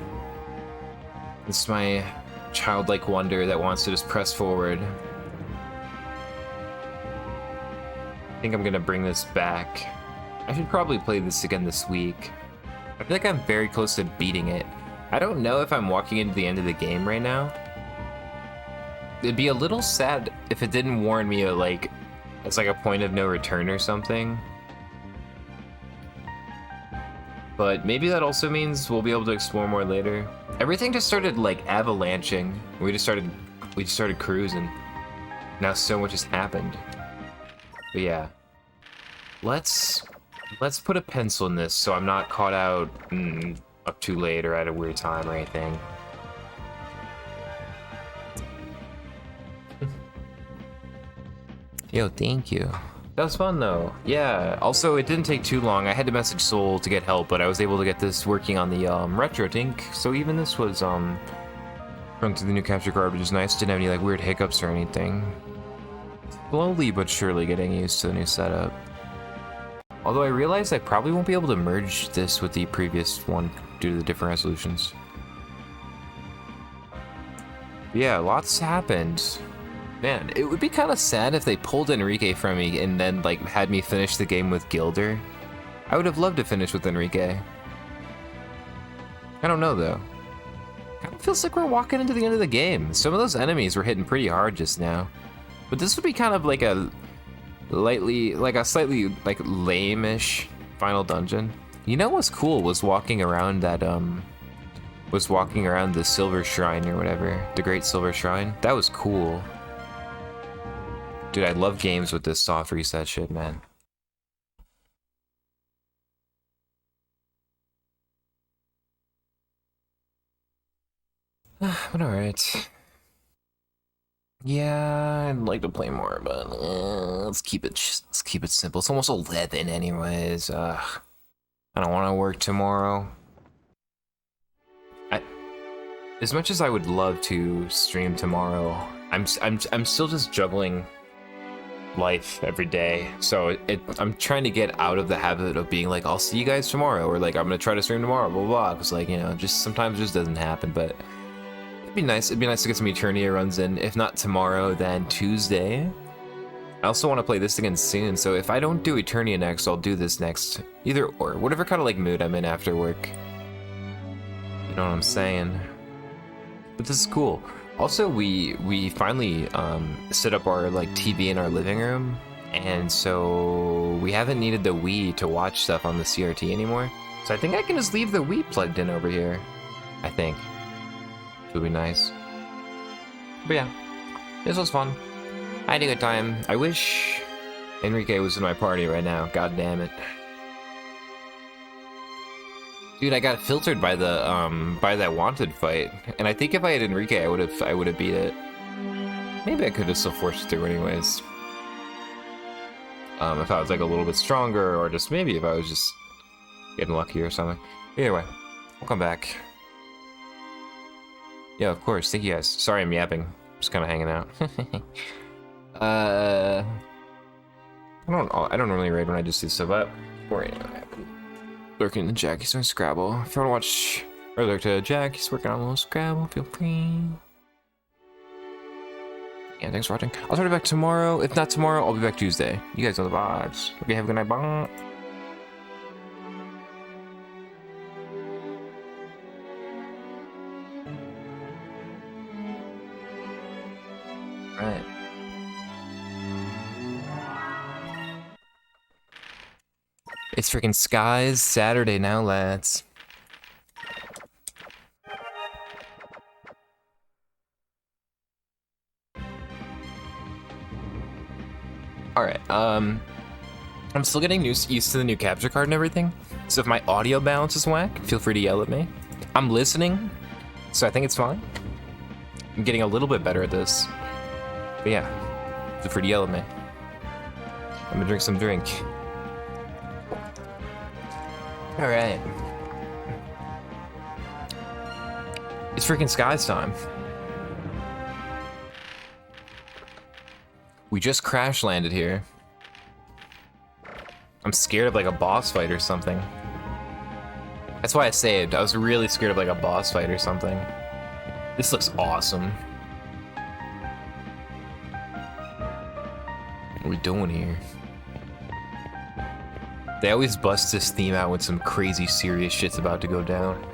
childlike wonder that wants to just press forward. I think I'm going to bring this back. I should probably play this again this week. I feel like I'm very close to beating it. I don't know if I'm walking into the end of the game right now. It'd be a little sad if it didn't warn me of like it's like a point of no return or something. But maybe that also means we'll be able to explore more later. Everything just started like avalanching. We just started cruising. Now so much has happened. But yeah. Let's put a pencil in this so I'm not caught out up too late or at a weird time or anything. Yo, thank you. That was fun though. Yeah, also it didn't take too long. I had to message Soul to get help, but I was able to get this working on the retro tink. So even this was run through the new capture card, which is nice. Didn't have any like weird hiccups or anything. Slowly but surely getting used to the new setup. Although I realized I probably won't be able to merge this with the previous one due to the different resolutions. Yeah, lots happened. Man, it would be kind of sad if they pulled Enrique from me and then like had me finish the game with Gilder. I would have loved to finish with Enrique. I don't know though. Kind of feels like we're walking into the end of the game. Some of those enemies were hitting pretty hard just now. But this would be kind of like a slightly like lame-ish final dungeon. You know what's cool was walking around that the Silver Shrine or whatever, the Great Silver Shrine. That was cool. Dude, I love games with this soft reset shit, man. But alright. Yeah, I'd like to play more, but let's keep it simple. It's almost 11 anyways. I don't want to work tomorrow. As much as I would love to stream tomorrow, I'm still just juggling life every day. So I'm trying to get out of the habit of being like, I'll see you guys tomorrow, or like I'm gonna try to stream tomorrow, blah blah. Because like, you know, just sometimes it just doesn't happen. But it'd be nice to get some Eternia runs in. If not tomorrow, then Tuesday. I also want to play this again soon, so if I don't do Eternia next, I'll do this next. Either or, whatever kind of like mood I'm in after work. You know what I'm saying? But this is cool. Also, we finally set up our like TV in our living room, and so we haven't needed the Wii to watch stuff on the CRT anymore. So I think I can just leave the Wii plugged in over here. I think. It would be nice. But yeah, this was fun. I had a good time. I wish Enrique was in my party right now. God damn it. Dude, I got filtered by the by that wanted fight, and I think if I had Enrique, I would have beat it. Maybe I could have still forced it through anyways. If I was like a little bit stronger, or just maybe if I was just getting lucky or something. Either way, we'll come back. Yeah, of course. Thank you guys. Sorry I'm yapping. Just kind of hanging out. I don't really raid when I just do stuff up. Or lurking to Jack, he's doing Scrabble. If you want to watch or lurk to Jack, he's working on a little Scrabble. Feel free. Yeah, thanks for watching. I'll try to be back tomorrow. If not tomorrow, I'll be back Tuesday. You guys know the vibes. Okay, have a good night. Bye. Right. It's freaking Skies Saturday now, lads. Alright, I'm still getting used to the new capture card and everything. So if my audio balance is whack, feel free to yell at me. I'm listening, so I think it's fine. I'm getting a little bit better at this. But yeah, it's pretty yellow, man. I'm gonna drink some drink. Alright. It's freaking Sky's time. We just crash landed here. I'm scared of like a boss fight or something. That's why I saved. I was really scared of like a boss fight or something. This looks awesome. What are we doing here? They always bust this theme out when some crazy serious shit's about to go down.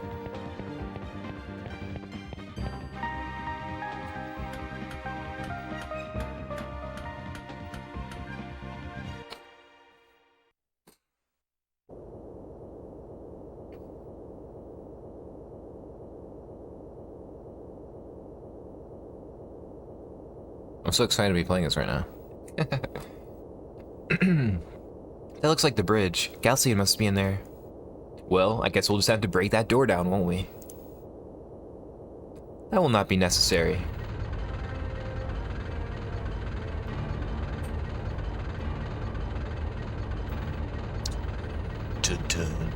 I'm so excited to be playing this right now. That looks like the bridge. Galcian must be in there. Well, I guess we'll just have to break that door down, won't we? That will not be necessary. Dun-dun.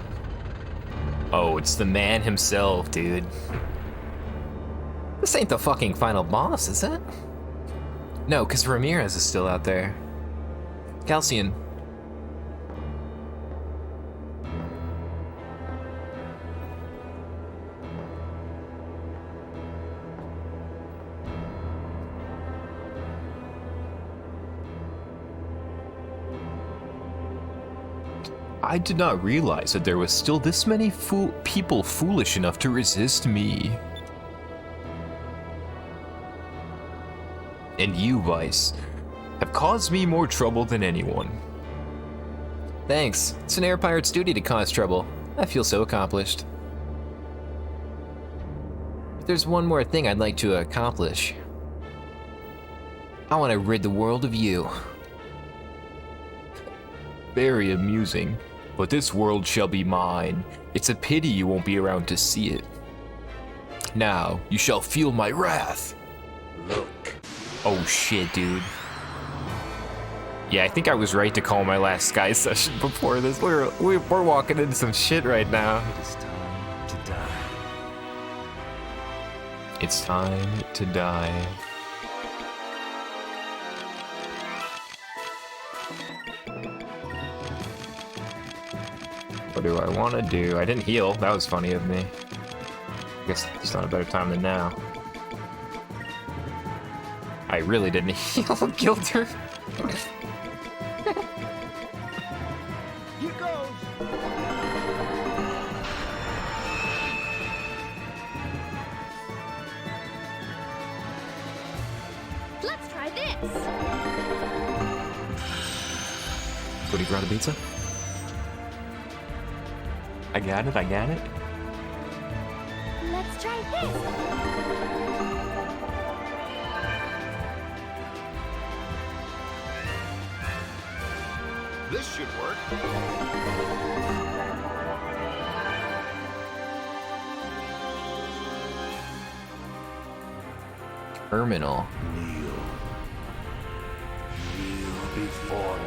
Oh, it's the man himself, dude. This ain't the fucking final boss, is it? No, because Ramirez is still out there. Galcian. I did not realize that there was still this many people foolish enough to resist me. And you, Vice, have caused me more trouble than anyone. Thanks. It's an air pirate's duty to cause trouble. I feel so accomplished. But there's one more thing I'd like to accomplish. I want to rid the world of you. Very amusing, but this world shall be mine. It's a pity you won't be around to see it. Now, you shall feel my wrath. Look. Oh shit, dude. Yeah, I think I was right to call my last Sky session before this. We're walking into some shit right now. It is time to die. It's time to die. What do I want to do? I didn't heal. That was funny of me. I guess it's not a better time than now. I really didn't heal. Killed her. Here goes. Let's try this. What do you grab the pizza? I got it, I got it. Let's try this. This should work. Terminal. Kneel. Kneel before me.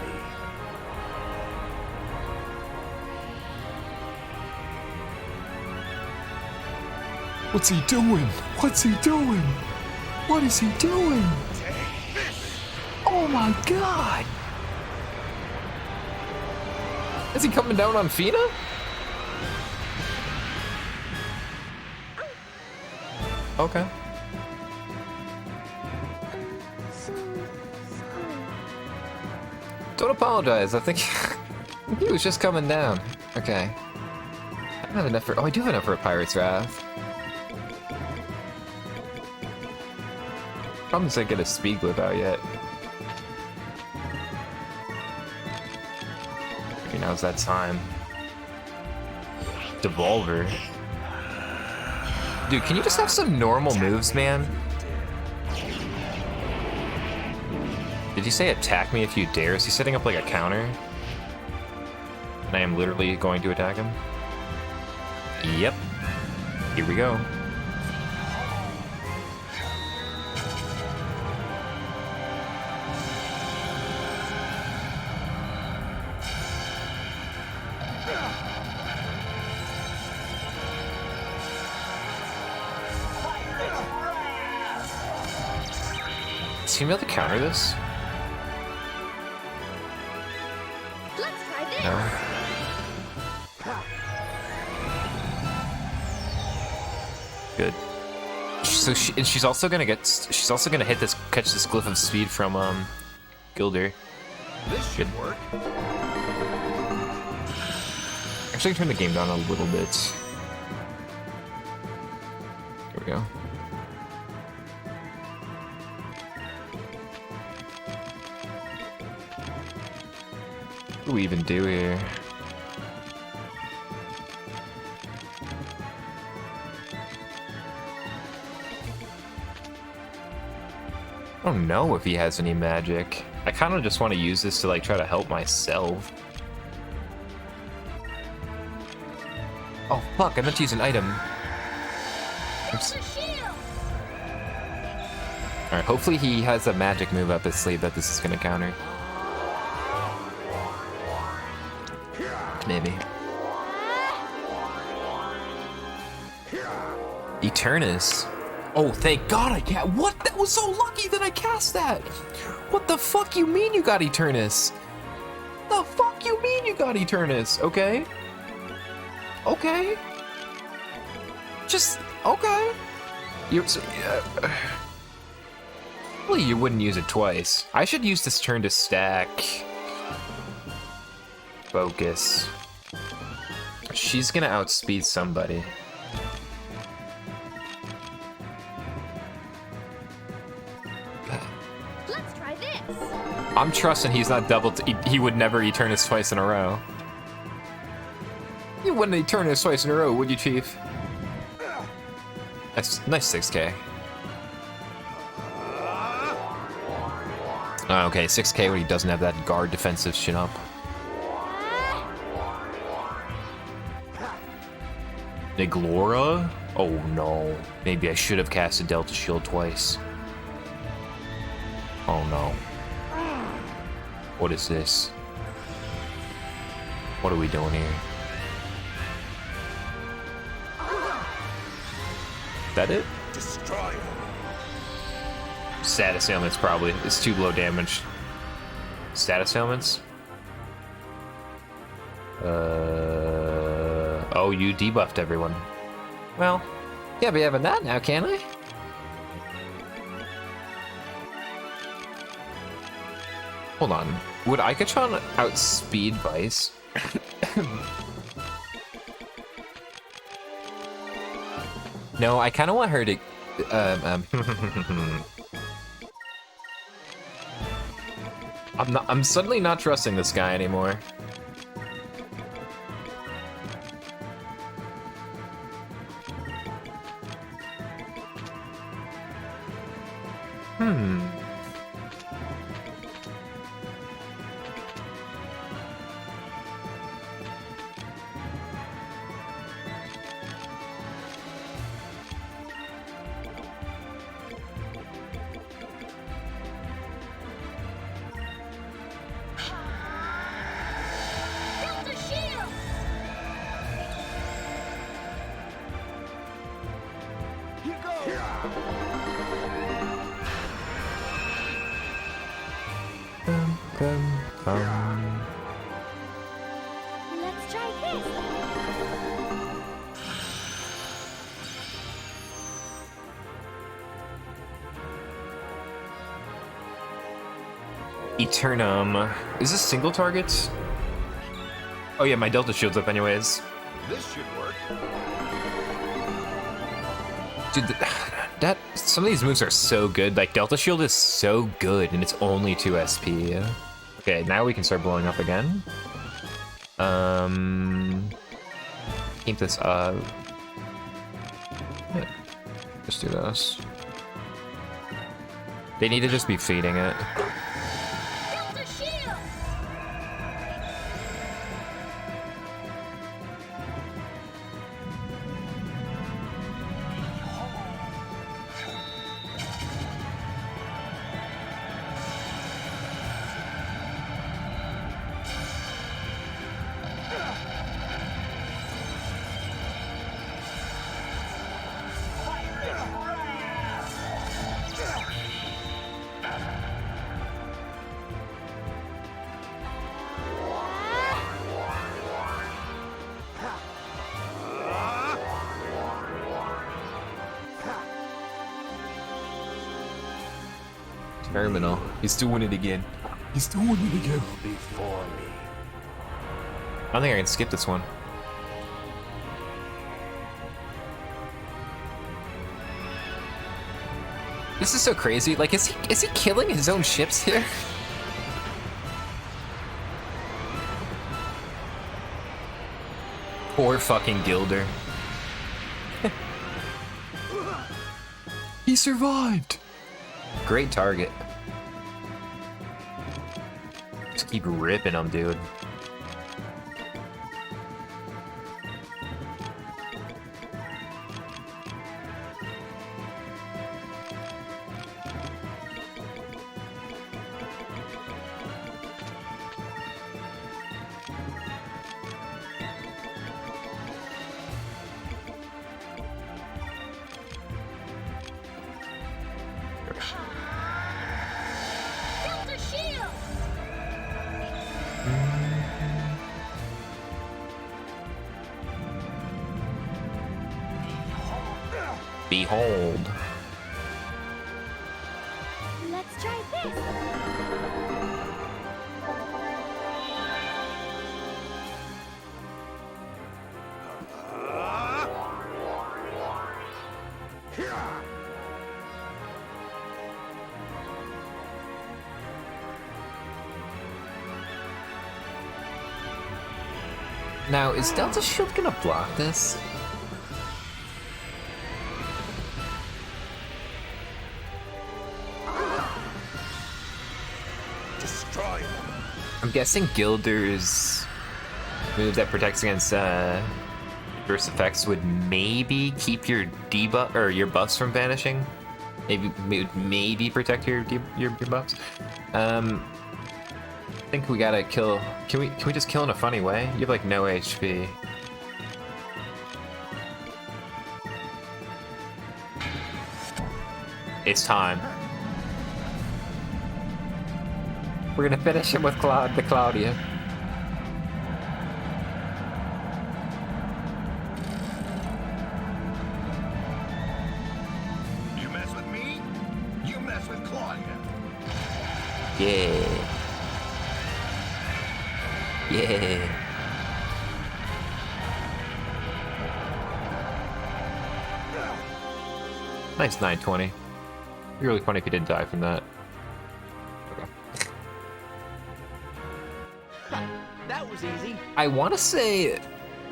What's he doing? What's he doing? What is he doing? Oh my god! Is he coming down on Fina? Okay. So sorry. Don't apologize. I think he was just coming down. Okay. I don't have enough for. Oh, I do have enough for a Pirate's Wrath. Problem is I get a speed glyph out yet. Okay, now's that time. Devolver. Dude, can you just have some normal moves, man? Did he say attack me if you dare? Is he setting up like a counter? And I am literally going to attack him? Yep. Here we go. Is he able to counter this? Let's try this. No. Good. So she's also gonna hit this, catch this glyph of speed from Gilder. This should work. Actually, turn the game down a little bit. Here we go. What do we even do here? I don't know if he has any magic. I kind of just want to use this to like try to help myself. Oh fuck, I meant to use an item. Oops. Alright, hopefully he has a magic move up his sleeve that this is gonna counter. Maybe. Eternus. Oh, thank God I can't. What? That was so lucky that I cast that. What the fuck you mean you got Eternus? The fuck you mean you got Eternus? Okay. Okay. Just okay. You're. Well, you wouldn't use it twice. I should use this turn to stack. Focus. She's gonna outspeed somebody. Let's try this. I'm trusting he's not doubled. He would never Eternus twice in a row. You wouldn't Eternus twice in a row, would you, Chief? Nice 6K. Oh, okay, 6K when he doesn't have that guard defensive shit up. Niglora? Oh no. Maybe I should have casted Delta Shield twice. Oh no. What is this? What are we doing here? That it? Destroy him. Status ailments probably. It's too low damage. Status ailments? Oh, you debuffed everyone. Well, can't be having that now, can I? Hold on. Would Aikachan outspeed Vice? No, I kind of want her to... I'm suddenly not trusting this guy anymore. Let's try this. Eternum. Is this single targets? Oh yeah, my Delta Shield's up anyways. This should work. Dude, that some of these moves are so good. Like Delta Shield is so good, and it's only 2 SP. Okay, now we can start blowing up again. Keep this up. Yeah, just do this. They need to just be feeding it. Terminal. He's doing it again. He's doing it again. Before me. I don't think I can skip this one. This is so crazy. Like, is he killing his own ships here? Poor fucking Gilder. He survived. Great target. Just keep ripping him, dude. Delta shield! Behold. Let's try this. Now, is Delta Shield gonna block this? Destroy them. I'm guessing Gilder's move that protects against adverse effects would maybe keep your debuff or your buffs from vanishing. Maybe protect your buffs. I think we gotta kill. Can we just kill in a funny way? You have like no HP. It's time. We're gonna finish him with the Claudia. You mess with me, you mess with Claudia. Yeah. Yeah. Nice 920. It'd be really funny if you didn't die from that. That was easy. I want to say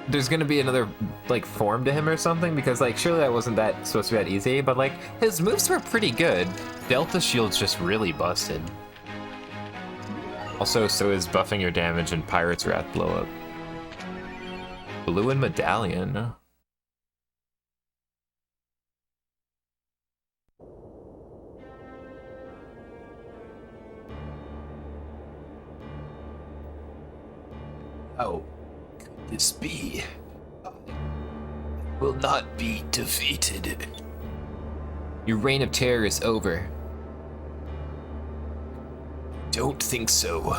there's gonna be another like form to him or something because like surely that wasn't that supposed to be that easy, but like his moves were pretty good. Delta Shield's just really busted. Also, so is buffing your damage and Pirate's Wrath blow up. Blue and Medallion. How could this be? I will not be defeated. Your reign of terror is over. Don't think so.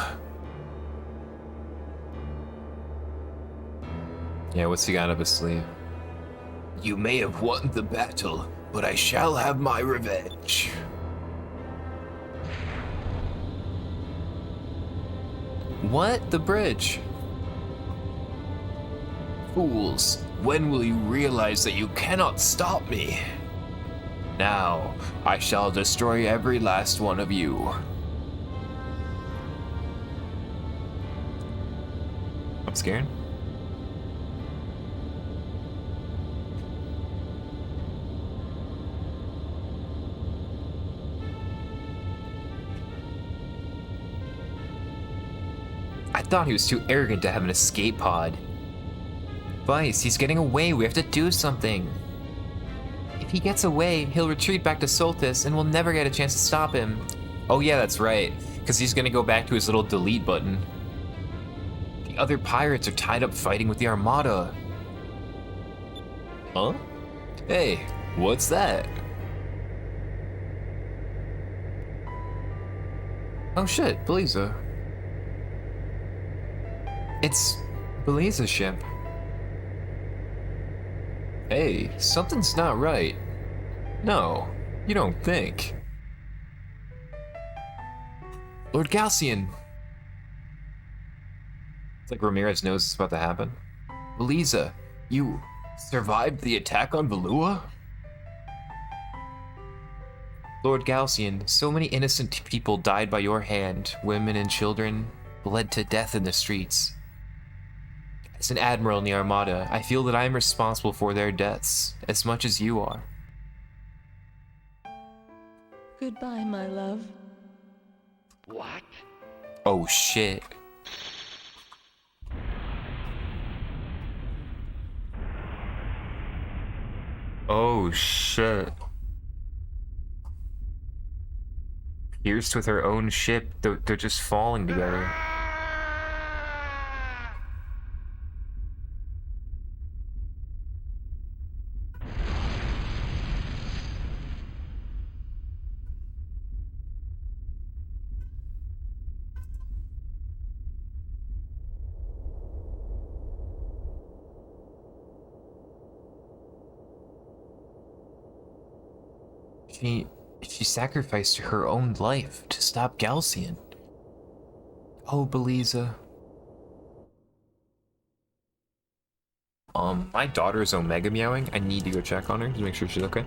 Yeah, what's he got up his sleeve? You may have won the battle, but I shall have my revenge. What? The bridge? Fools, when will you realize that you cannot stop me? Now, I shall destroy every last one of you. I'm scared. I thought he was too arrogant to have an escape pod. Vice, he's getting away. We have to do something. If he gets away, he'll retreat back to Soltis and we'll never get a chance to stop him. Oh yeah, that's right. Because he's gonna go back to his little delete button. The other pirates are tied up fighting with the Armada. Huh? Hey, what's that? Oh shit, Beliza. It's Beliza's ship. Hey, something's not right. No, you don't think. Lord Galcian! It's like Ramirez knows it's about to happen. Beliza, you survived the attack on Valua? Lord Galcian, so many innocent people died by your hand. Women and children bled to death in the streets. As an admiral in the Armada, I feel that I am responsible for their deaths, as much as you are. Goodbye, my love. What? Oh shit. Oh shit. Pierced with her own ship, they're just falling together. She sacrificed her own life to stop Galcian. Oh, Beliza. My daughter's Omega meowing. I need to go check on her to make sure she's okay.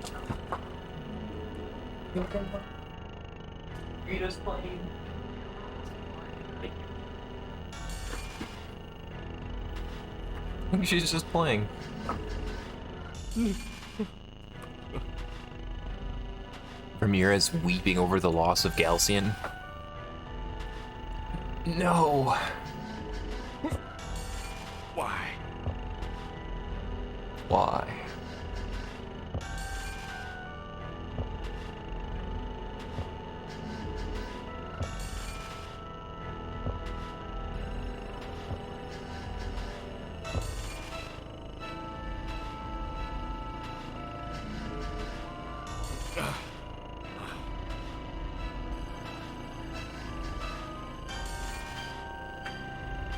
Rita's playing. I think she's just playing. Ramirez weeping over the loss of Galcian. No. Why? Why?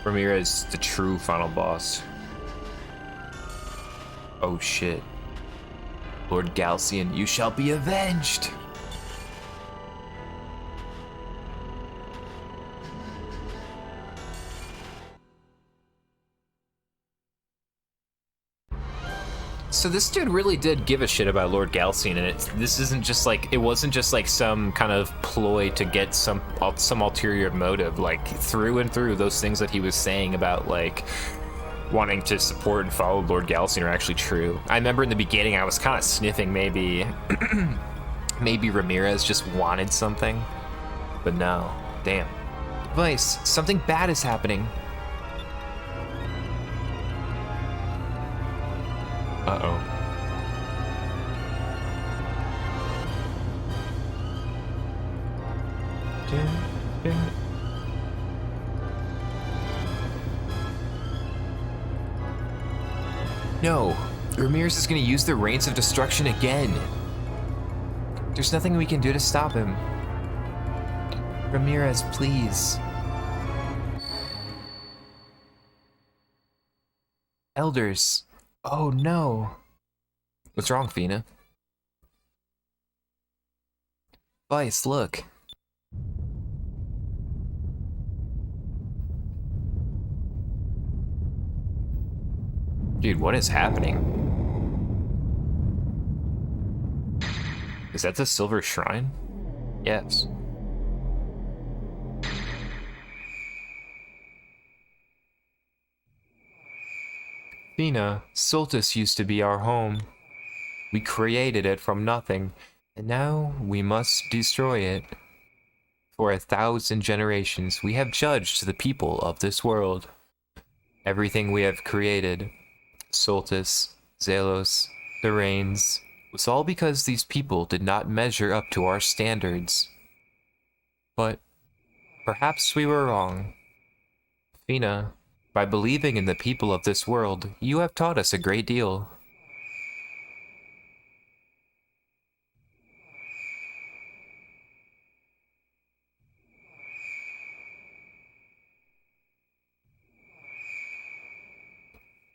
Ramirez, the true final boss. Oh shit. Lord Galcian, you shall be avenged! So this dude really did give a shit about Lord Galcian, and this isn't just like, it wasn't just like some kind of ploy to get some ulterior motive. Like through and through, those things that he was saying about like wanting to support and follow Lord Galcian are actually true. I remember in the beginning I was kind of sniffing maybe maybe Ramirez just wanted something, but no, damn. Vice, something bad is happening. Uh-oh. No, Ramirez is going to use the Reigns of Destruction again. There's nothing we can do to stop him. Ramirez, please. Elders. Oh no. What's wrong, Fina? Vice, look. Dude, what is happening? Is that the Silver Shrine? Yes. Fina, Sultus used to be our home. We created it from nothing, and now we must destroy it. For 1,000 generations, we have judged the people of this world. Everything we have created, Sultus, Zelos, the Reigns, was all because these people did not measure up to our standards. But perhaps we were wrong. Fina, by believing in the people of this world, you have taught us a great deal.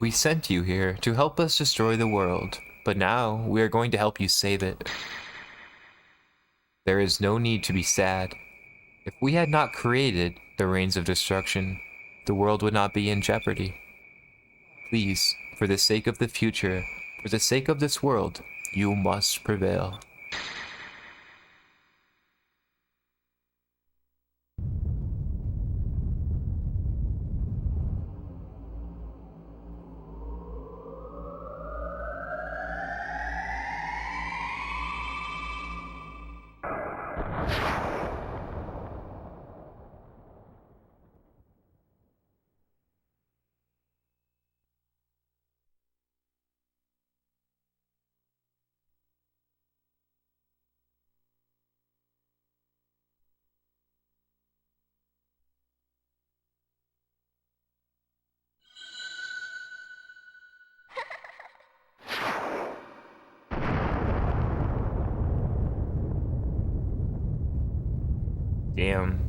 We sent you here to help us destroy the world, but now we are going to help you save it. There is no need to be sad. If we had not created the rains of destruction, the world would not be in jeopardy. Please, for the sake of the future, for the sake of this world, you must prevail. Damn.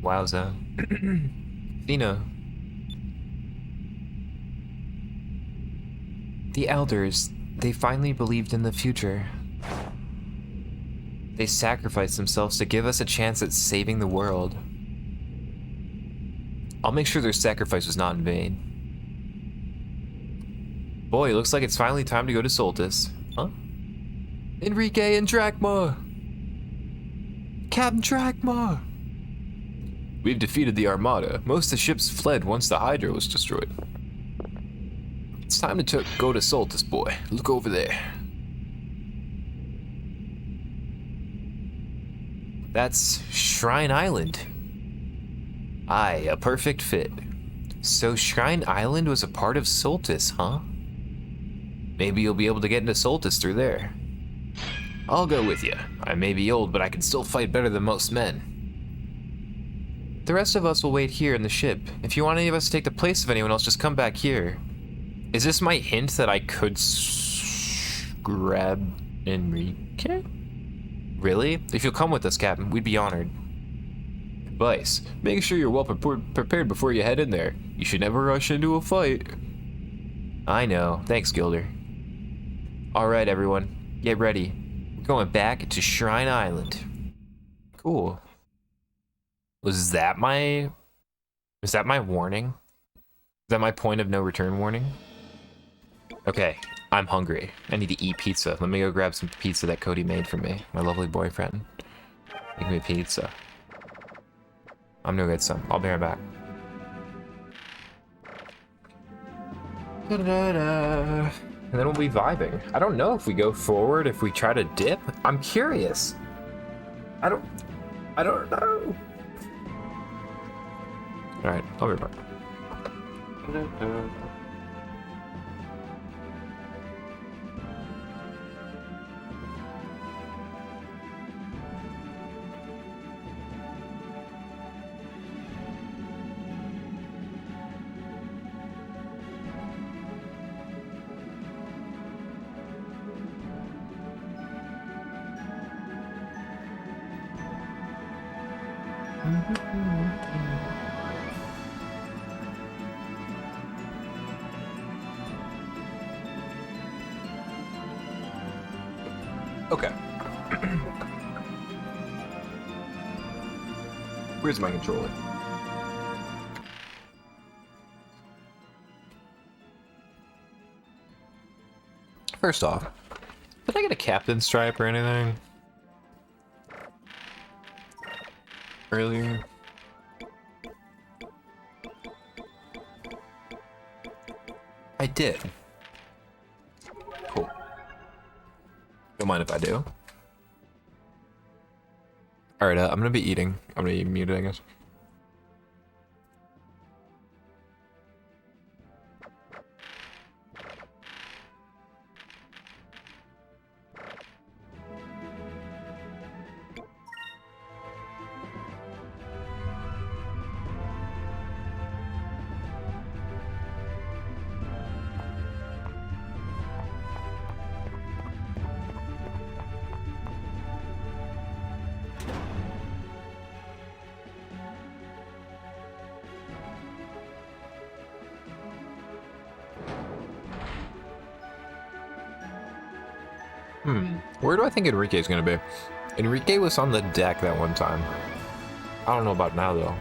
Wowza. Athena. The elders, they finally believed in the future. They sacrificed themselves to give us a chance at saving the world. I'll make sure their sacrifice was not in vain. Boy, it looks like it's finally time to go to Soltis. Huh? Enrique and Drachma! Captain Drachma! We've defeated the Armada. Most of the ships fled once the Hydra was destroyed. It's time to go to Soltis, boy. Look over there. That's Shrine Island. Aye, a perfect fit. So Shrine Island was a part of Soltis, huh? Maybe you'll be able to get into Soltis through there. I'll go with you. I may be old, but I can still fight better than most men. The rest of us will wait here in the ship. If you want any of us to take the place of anyone else, just come back here. Is this my hint that I could grab Enrique? Really? If you'll come with us, Captain, we'd be honored. Advice: make sure you're well prepared before you head in there. You should never rush into a fight. I know. Thanks, Gilder. Alright, everyone. Get ready. We're going back to Shrine Island. Cool. Was that my warning? Is that my point of no return warning? Okay, I'm hungry. I need to eat pizza. Let me go grab some pizza that Cody made for me, my lovely boyfriend. Make me pizza. I'm no good, son. I'll be right back. Da-da-da-da. And then we'll be vibing. I don't know if we go forward, if we try to dip. I'm curious. I don't know. Alright, I'll be right back. Okay. Where's my controller? First off, did I get a captain stripe or anything earlier? I did. Cool. Don't mind if I do. Alright, I'm gonna be eating. I'm gonna be muted, I guess. Where do I think Enrique's gonna be? Enrique was on the deck that one time. I don't know about now, though.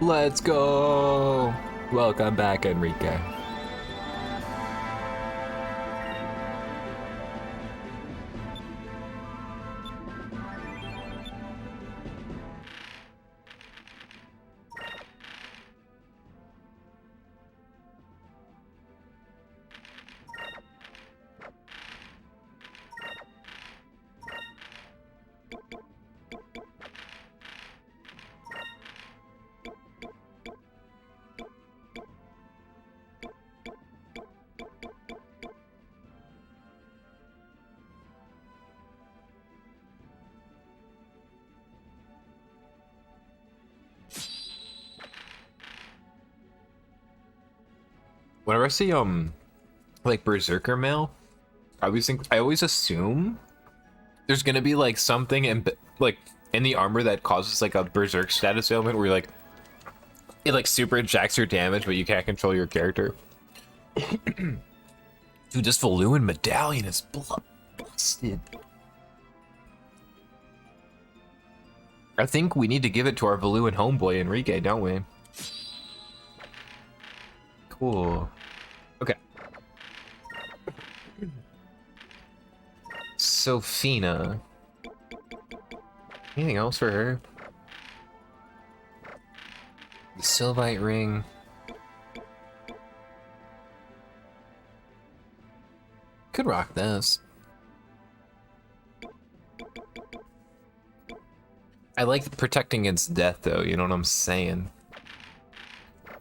Let's go! Welcome back, Enrique. Whenever I see like Berserker mail, I always assume there's gonna be like something in like in the armor that causes like a Berserk status ailment where like it like super injects your damage, but you can't control your character. Dude, this Valuan medallion is busted. I think we need to give it to our Valuan homeboy Enrique, don't we? Cool. Okay. Sophina. Anything else for her? The Sylvite ring. Could rock this. I like protecting against death though, you know what I'm saying?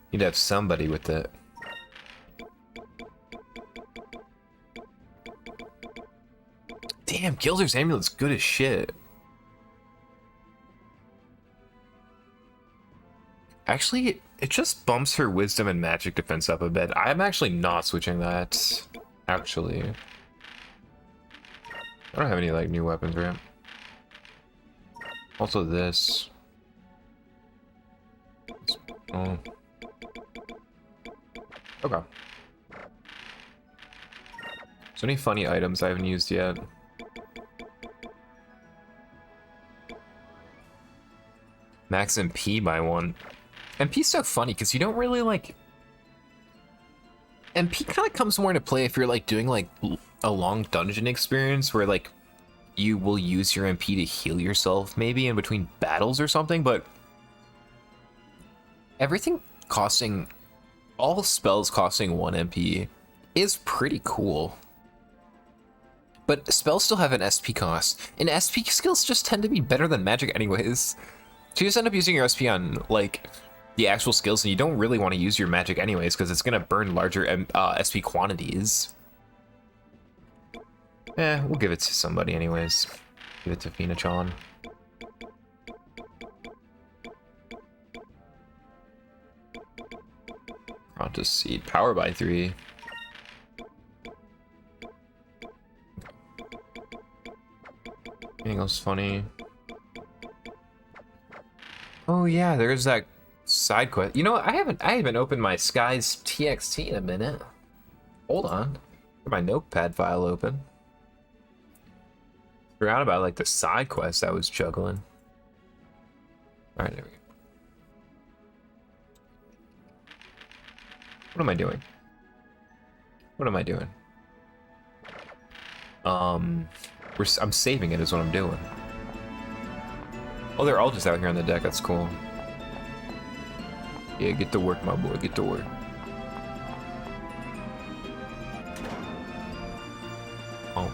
You'd have somebody with it. Damn, Gilder's amulet's good as shit. Actually, it just bumps her wisdom and magic defense up a bit. I'm actually not switching that. Actually. I don't have any like new weapons, right? Also this. Oh. Okay. So many funny items I haven't used yet. Max MP by 1. MP's so funny because you don't really like... MP kind of comes more into play if you're like doing like a long dungeon experience where like you will use your MP to heal yourself maybe in between battles or something, but everything costing... all spells costing 1 MP is pretty cool. But spells still have an SP cost, and SP skills just tend to be better than magic anyways. So you just end up using your SP on, like, the actual skills, and you don't really want to use your magic anyways, because it's going to burn larger SP quantities. We'll give it to somebody anyways. Give it to Fina-chan. Pronto Seed. Power by 3. Anything else funny? Oh yeah, there's that side quest. You know what? I haven't opened my Skies TXT in a minute. Hold on. Get my notepad file open. Forgot about like the side quest I was juggling. Alright, there we go. What am I doing? What am I doing? I'm saving it is what I'm doing. Oh, they're all just out here on the deck. That's cool. Yeah, get to work, my boy. Get to work. Oh.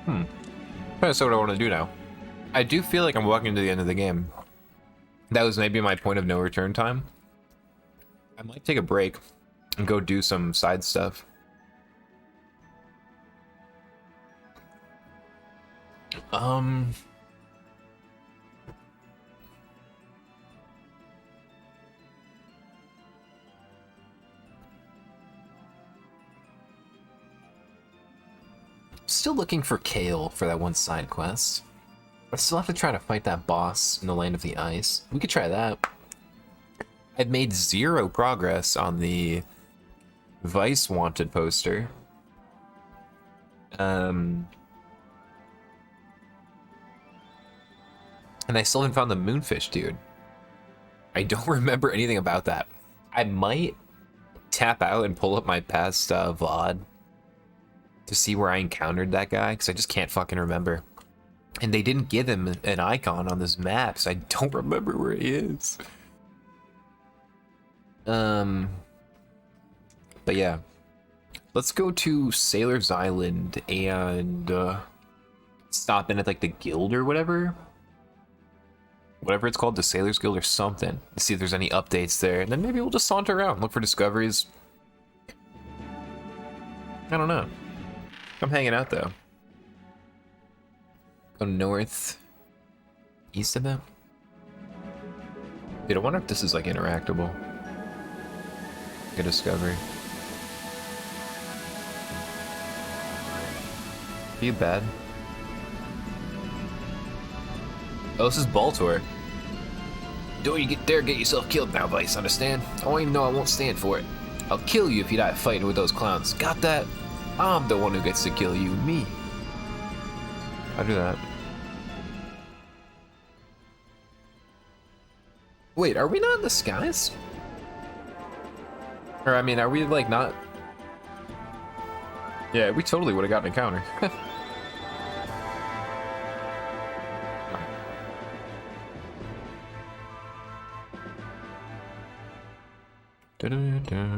Trying to decide what I want to do now. I do feel like I'm walking to the end of the game. That was maybe my point of no return time. I might take a break and go do some side stuff. Still looking for Kale for that one side quest. I still have to try to fight that boss in the Land of the Ice. We could try that. I've made 0 progress on the Vice Wanted poster. And I still haven't found the Moonfish dude. I don't remember anything about that. I might tap out and pull up my past VOD to see where I encountered that guy, because I just can't fucking remember. And they didn't give him an icon on this map, so I don't remember where he is. But yeah. Let's go to Sailor's Island and stop in at like the guild or whatever. Whatever it's called, the Sailor's Guild or something. To see if there's any updates there. And then maybe we'll just saunter around, look for discoveries. I don't know. I'm hanging out though. Go north, east of them. Dude, I wonder if this is like interactable. Good discovery. Be bad. Oh, this is Baltor. Don't you dare get yourself killed now, Vice, understand? I want you to know I won't stand for it. I'll kill you if you die fighting with those clowns. Got that? I'm the one who gets to kill you, me. I'll do that. Wait, are we not in the skies? Or, I mean, are we, like, not... Yeah, we totally would have gotten an encounter.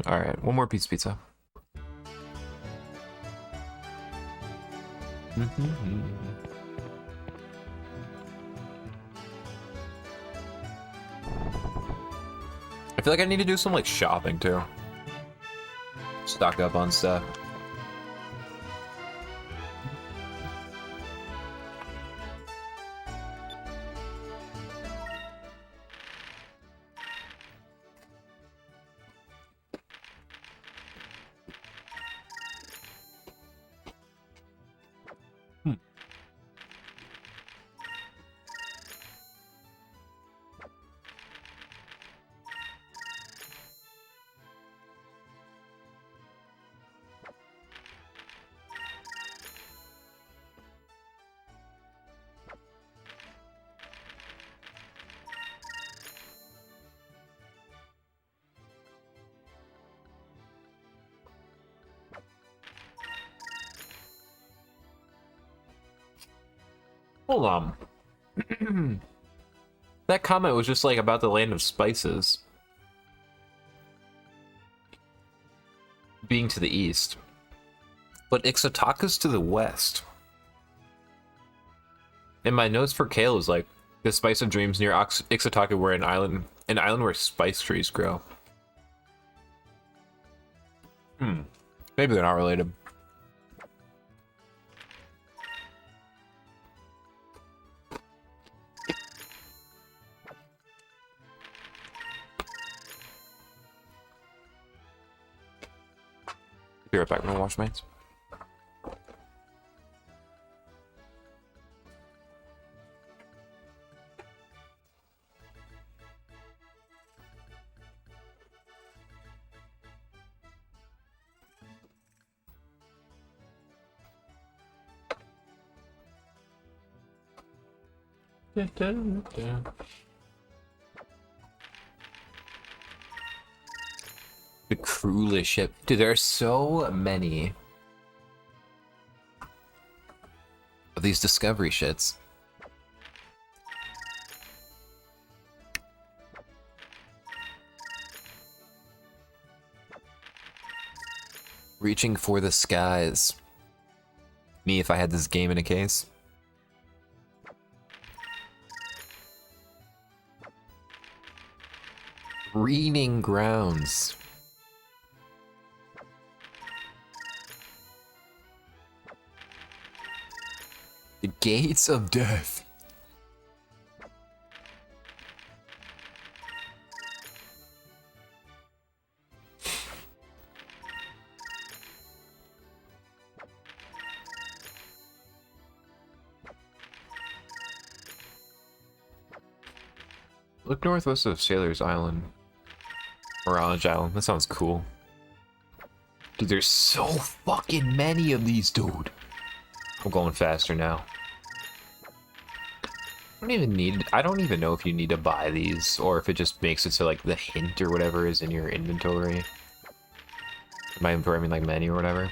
Alright, one more pizza. I feel like I need to do some like shopping too. Stock up on stuff. Hold on. That comment was just like about the land of spices being to the east, but Ixotaka's to the west. And my notes for Kale is like the spice of dreams near Ixotaka, were an island where spice trees grow. Maybe they're not related. Be right back, I'm gonna wash my hands. The crewless ship. Dude, there are so many of these discovery shits. Reaching for the skies. Me if I had this game in a case. Breeding grounds. The gates of death. Look northwest of Sailor's Island. Mirage Island. That sounds cool. Dude, there's so fucking many of these, dude. I'm going faster now. I don't even know if you need to buy these, or if it just makes it so like the hint or whatever is in your inventory. My inventory, I mean like menu or whatever.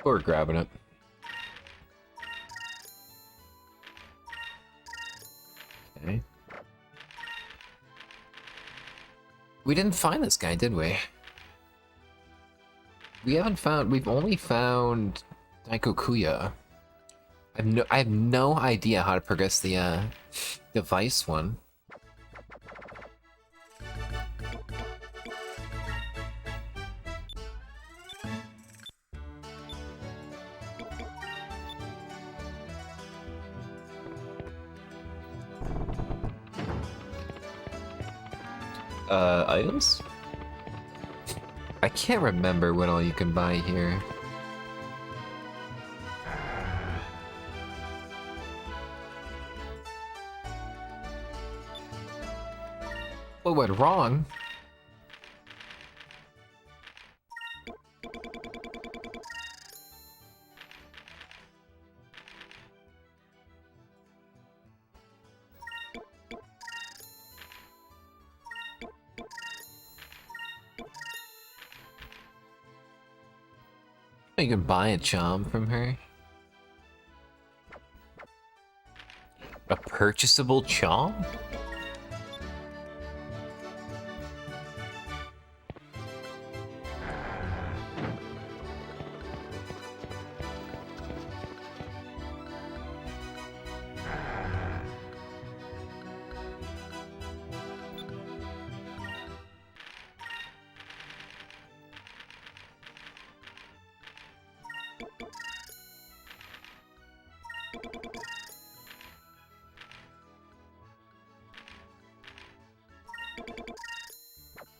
Or grabbing it. Okay. We didn't find this guy, did we? We've only found Daikokuya. I have no idea how to progress the device one. Items? I can't remember what all you can buy here. What went wrong? You can buy a charm from her. A purchasable charm?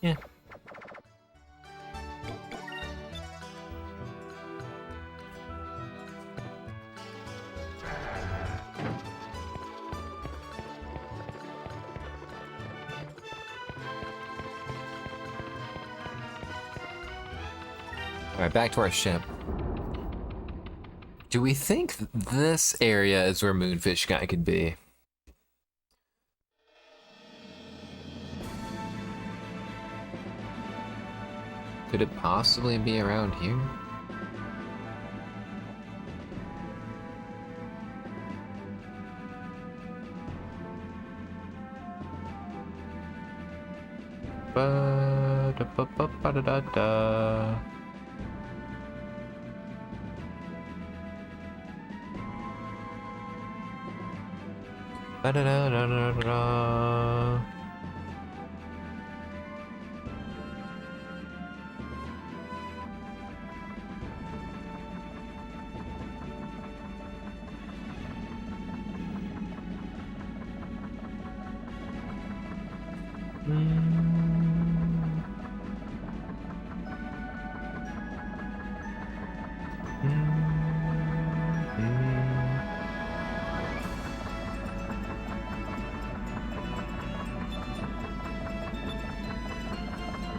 Yeah. Alright, back to our ship. Do we think this area is where Moonfish Guy could be? Could it possibly be around here? Ba-da-ba-ba-ba-da-da-da. Ba-da-da-da-da-da.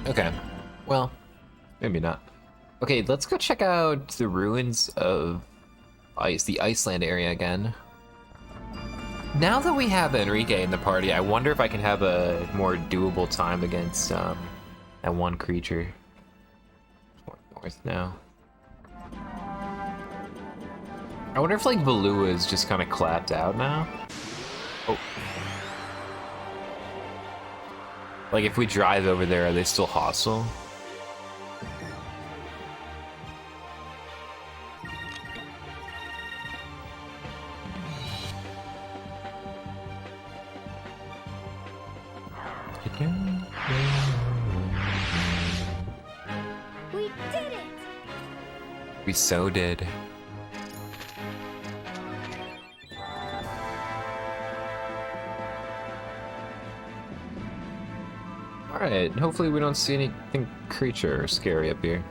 Okay, well, maybe not. Okay, let's go check out the ruins of the Iceland area again. Now that we have Enrique in the party, I wonder if I can have a more doable time against that one creature. North now. I wonder if like Valua is just kind of clapped out now. Oh. Like if we drive over there, are they still hostile? We did it! We so did. Alright, hopefully we don't see anything creature or scary up here.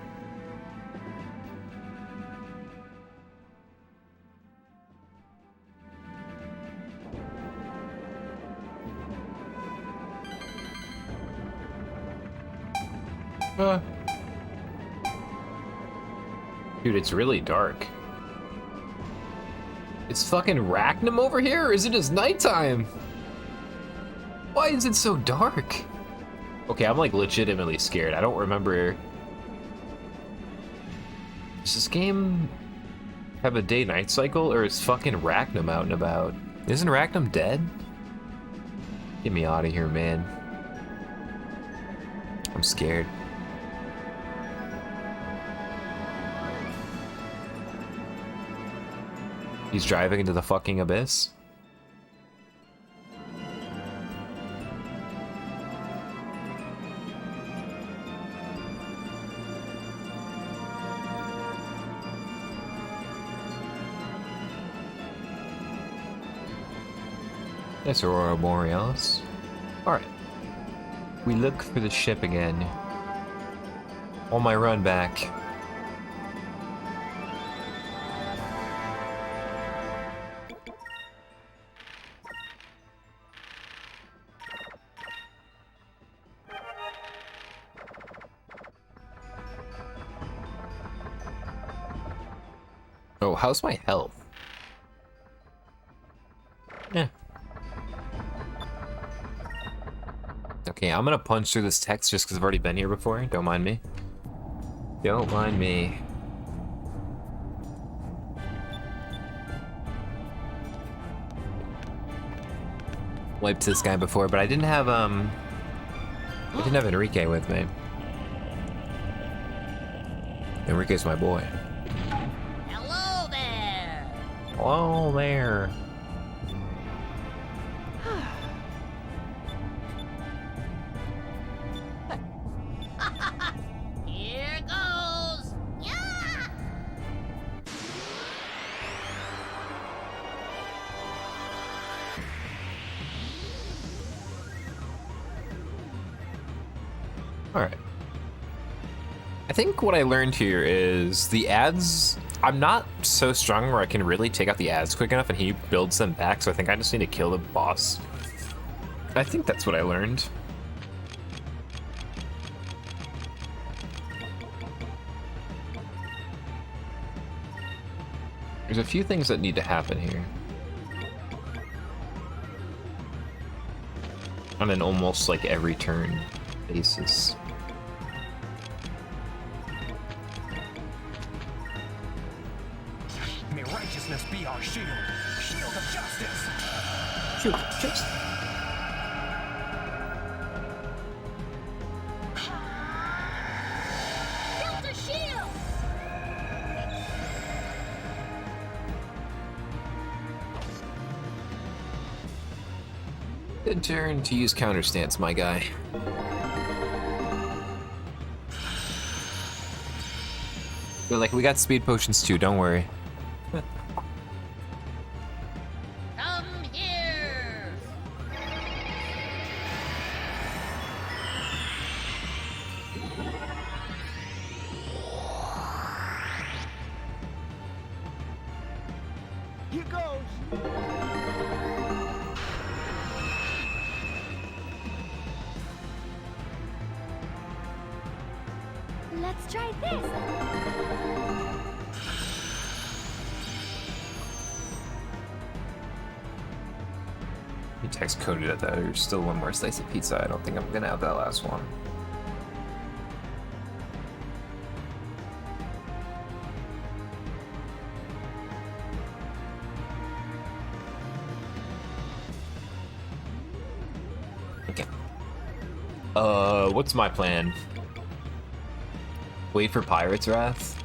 Dude, it's really dark. It's fucking Rachnum over here, or is it just nighttime? Why is it so dark? Okay, I'm like legitimately scared. I don't remember. Does this game have a day-night cycle, or is fucking Rachnum out and about? Isn't Rachnum dead? Get me out of here, man. I'm scared. He's driving into the fucking abyss? That's Aurora Borealis. Alright. We look for the ship again. On my run back. Oh, how's my health? Yeah. Okay, I'm gonna punch through this text just because I've already been here before. Don't mind me. Don't mind me. Wiped this guy before, but I didn't have Enrique with me. Enrique's my boy. Hello there. Hello there. Here goes. Yeah. Alright. I think what I learned here is the ads, I'm not so strong where I can really take out the ads quick enough and he builds them back, so I think I just need to kill the boss. I think that's what I learned. There's a few things that need to happen here. On an almost like every turn basis. May righteousness be our shield. Shield of justice. Shoot, just. Delta shield. Good turn to use counter stance, my guy. They're like, we got speed potions too, don't worry. Come here. Here goes. Let's try this! You text coded at that. There's still one more slice of pizza. I don't think I'm gonna have that last one. Okay. What's my plan? Wait for Pirate's Wrath?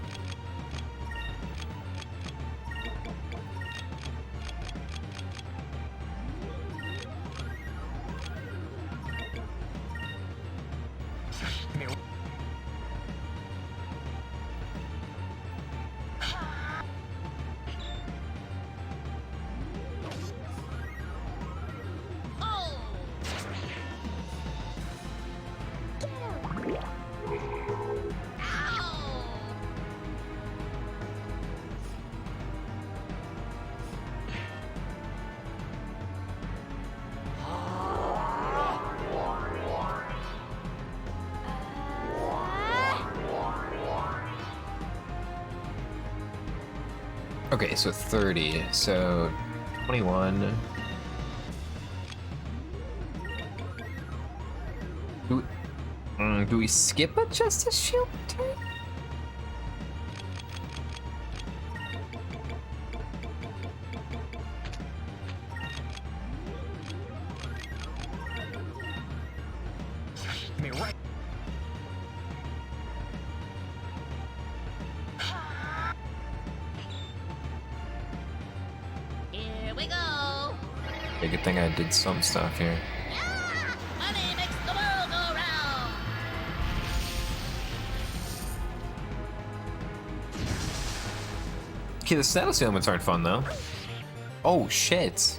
Okay, so 30. So 21. Do we skip a Justice Shield turn? Me right. Here we go. A good thing I did some stuff here. Yeah! Money makes the world go round. Okay, the status ailments aren't fun though. Oh shit.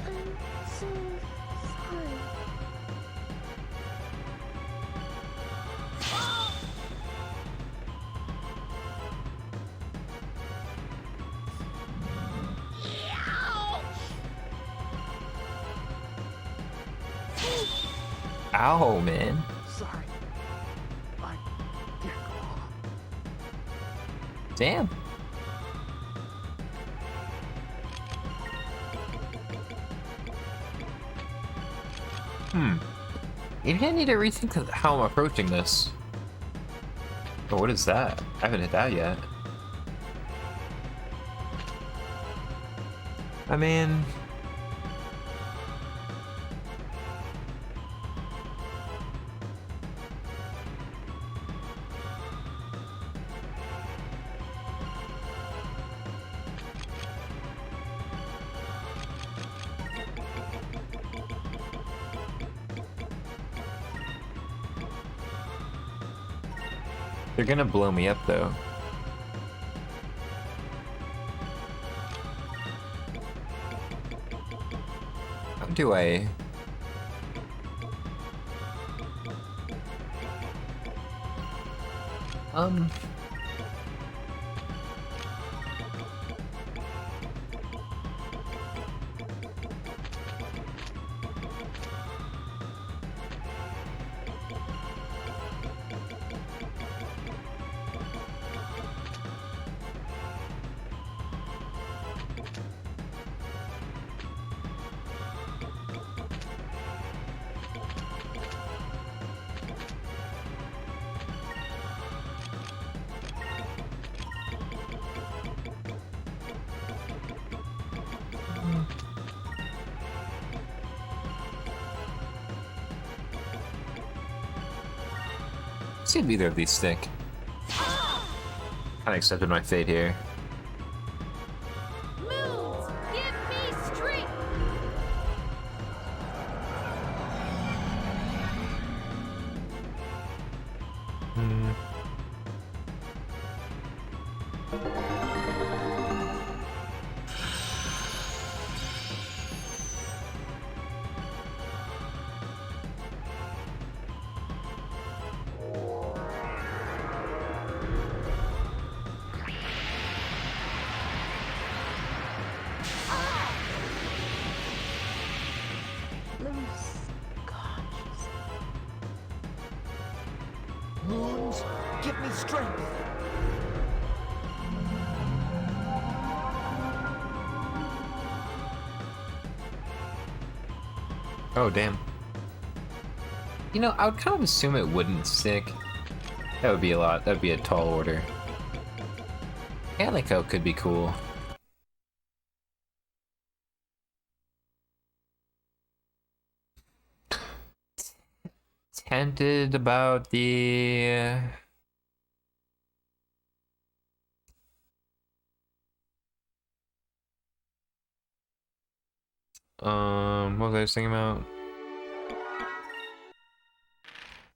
I'm so sorry. Ow, man. Sorry. I can't go on. Damn. Maybe I need to rethink how I'm approaching this. Oh, what is that? I haven't hit that yet. I mean... They're gonna blow me up though. How do I... see if either of these stick. Kinda accepted my fate here. Moves, give me strength. Lose consciousness. Moons, give me strength. Oh, damn. You know, I would kind of assume it wouldn't stick. That would be a lot. That would be a tall order. Calico could be cool. Tempted about the... what was I just thinking about?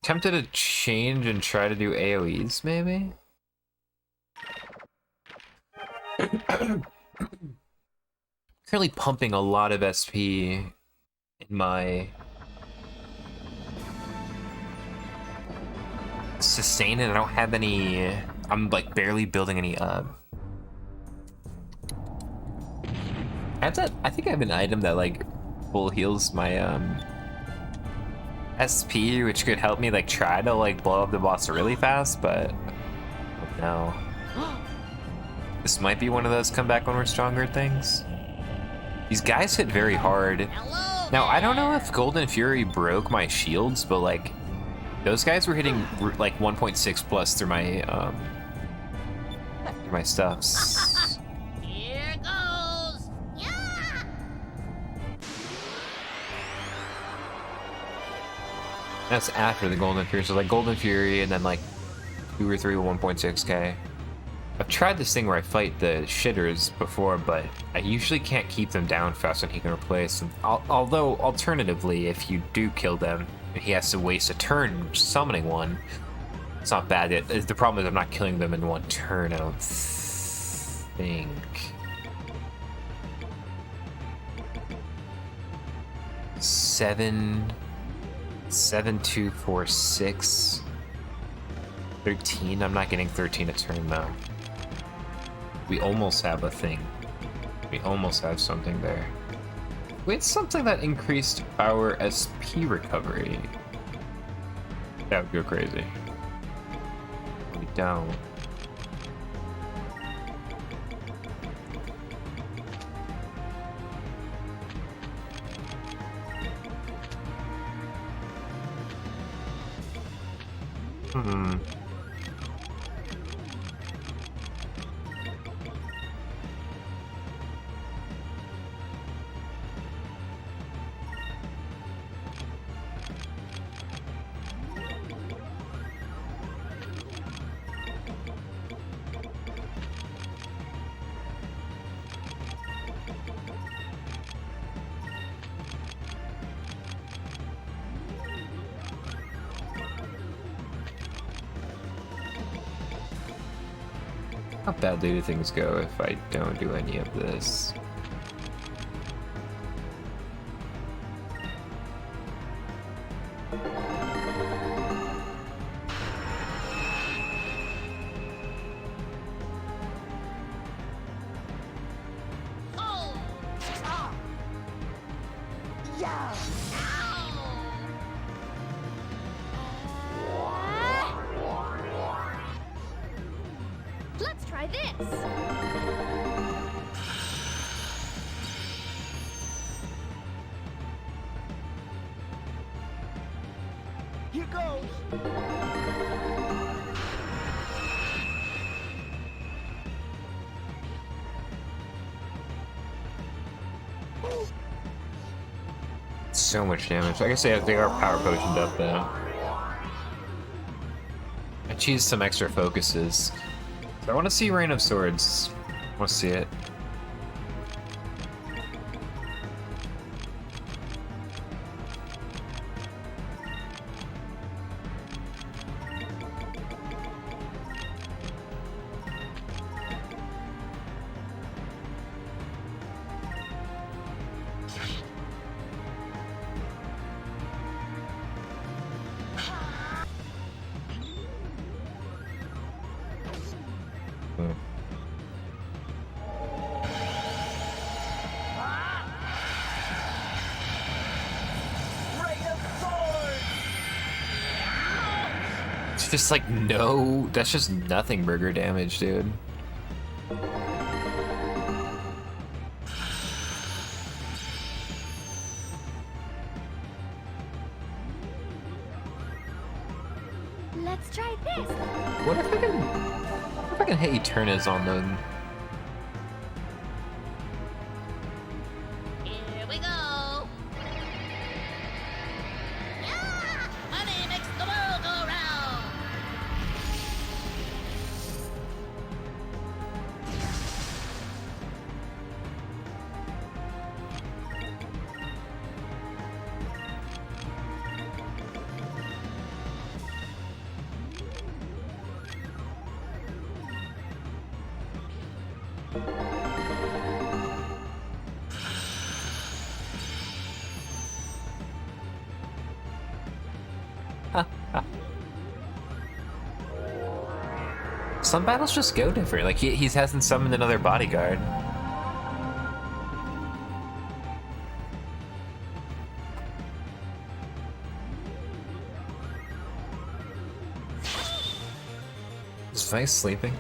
Tempted to change and try to do AoEs, maybe? Currently pumping a lot of SP in my sustain, and I don't have any. I'm like barely building any up. I have that. I think I have an item that like full heals my SP, which could help me like try to like blow up the boss really fast, but no. This might be one of those come back when we're stronger things. These guys hit very hard. Hello Now, I don't there. know if Golden Fury broke my shields, but like, those guys were hitting like 1.6 plus through my stuffs. Here goes. Yeah. That's after the Golden Fury, so like Golden Fury and then like 2 or 3 with 1.6k. I've tried this thing where I fight the shitters before, but I usually can't keep them down fast and he can replace them. Although, alternatively, if you do kill them, he has to waste a turn summoning one. It's not bad. The problem is I'm not killing them in one turn, I don't think. Seven, 2, 4, 6, 13. I'm not getting 13 a turn though. We almost have a thing. We almost have something there. We had something that increased our SP recovery. That would go crazy. We don't. How badly do things go if I don't do any of this? Oh. Ah. Yeah. Let's try this. Here goes. So much damage. I guess they are power potioned up though. I cheesed some extra focuses. So I want to see Rain of Swords. I want to see it. It's just like no, that's just nothing burger damage, dude. Let's try this. What if I can hit Eternas on them? Here we go. Yeah. Money makes the world go round. Some battles just go different. Like he hasn't summoned another bodyguard. Is Vice sleeping?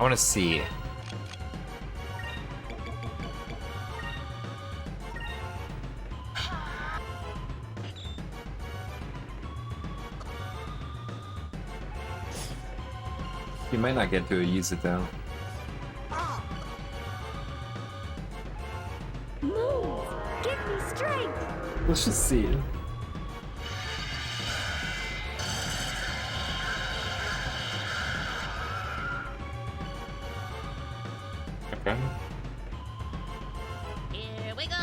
I want to see. You might not get to use it though. Move! Give me strength! Let's just see. Okay. Here we go.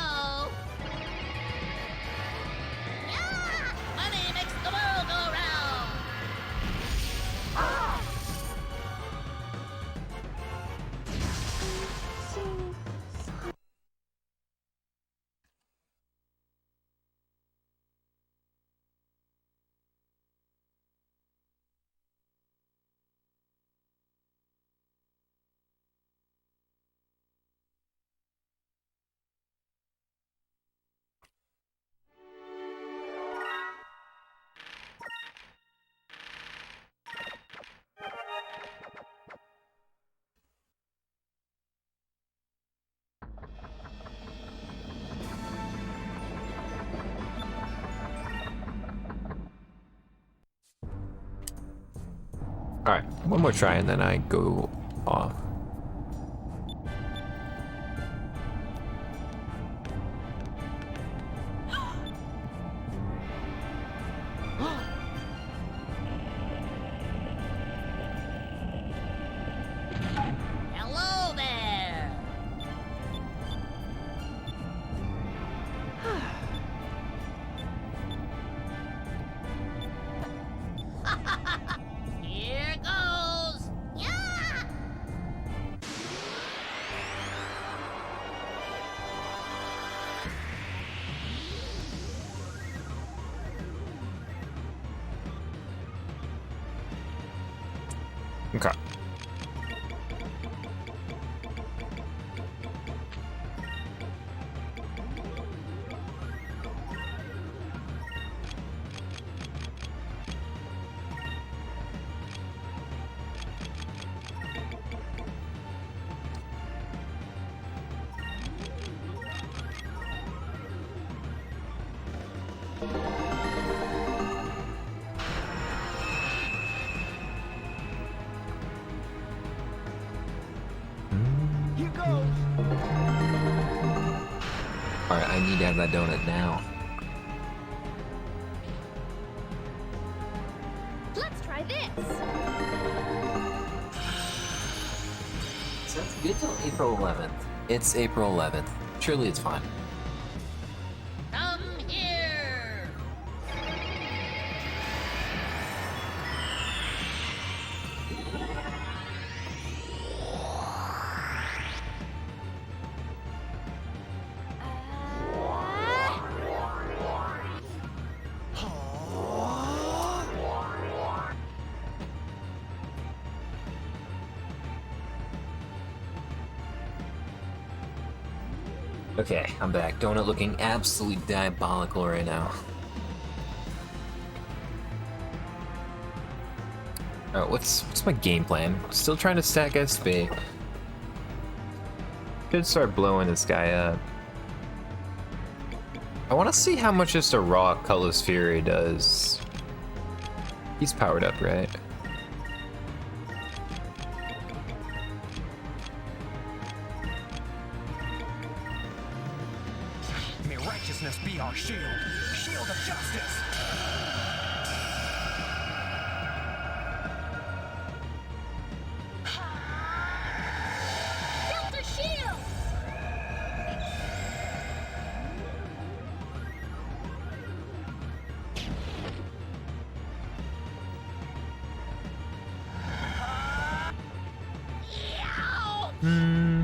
Yeah! Money makes the world go round. Alright, one more try and then I go off. Hello there. Here goes. Yeah! Okay. Here goes. Alright, I need to have that donut now. Let's try this! So it's good till April 11th. It's April 11th. Surely it's fine. Come here. Okay, I'm back. Donut looking absolutely diabolical right now. Alright, what's my game plan? Still trying to stack SP. Should start blowing this guy up. I want to see how much just a raw Colorless Fury does. He's powered up, right? May righteousness be our shield. Shield of justice. Delta shield. Hmm.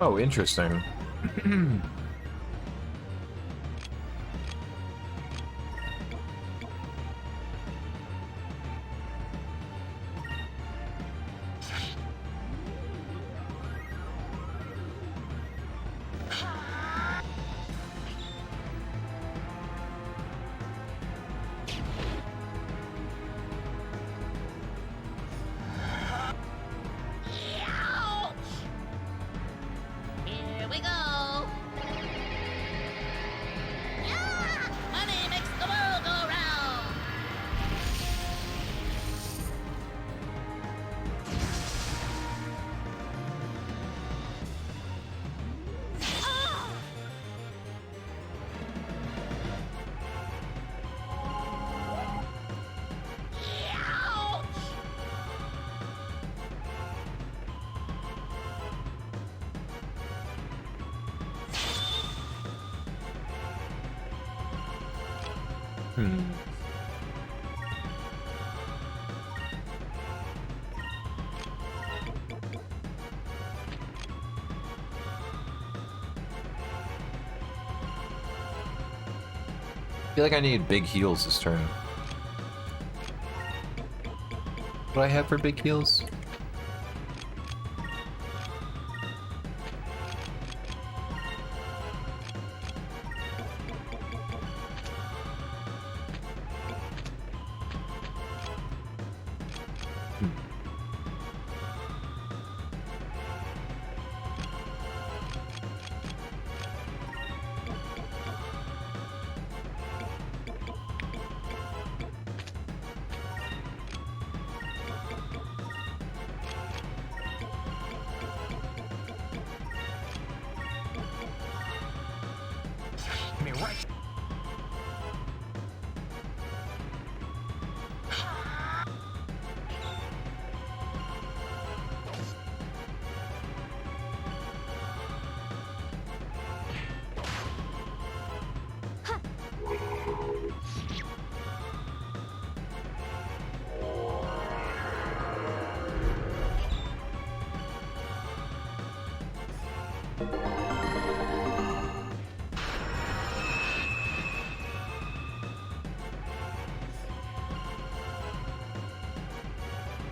Oh, interesting. Ouch! Here we go. Yeah! Money makes the world go round. Ah! Ouch! Hmm. I feel like I need big heals this turn. What do I have for big heals? Me right.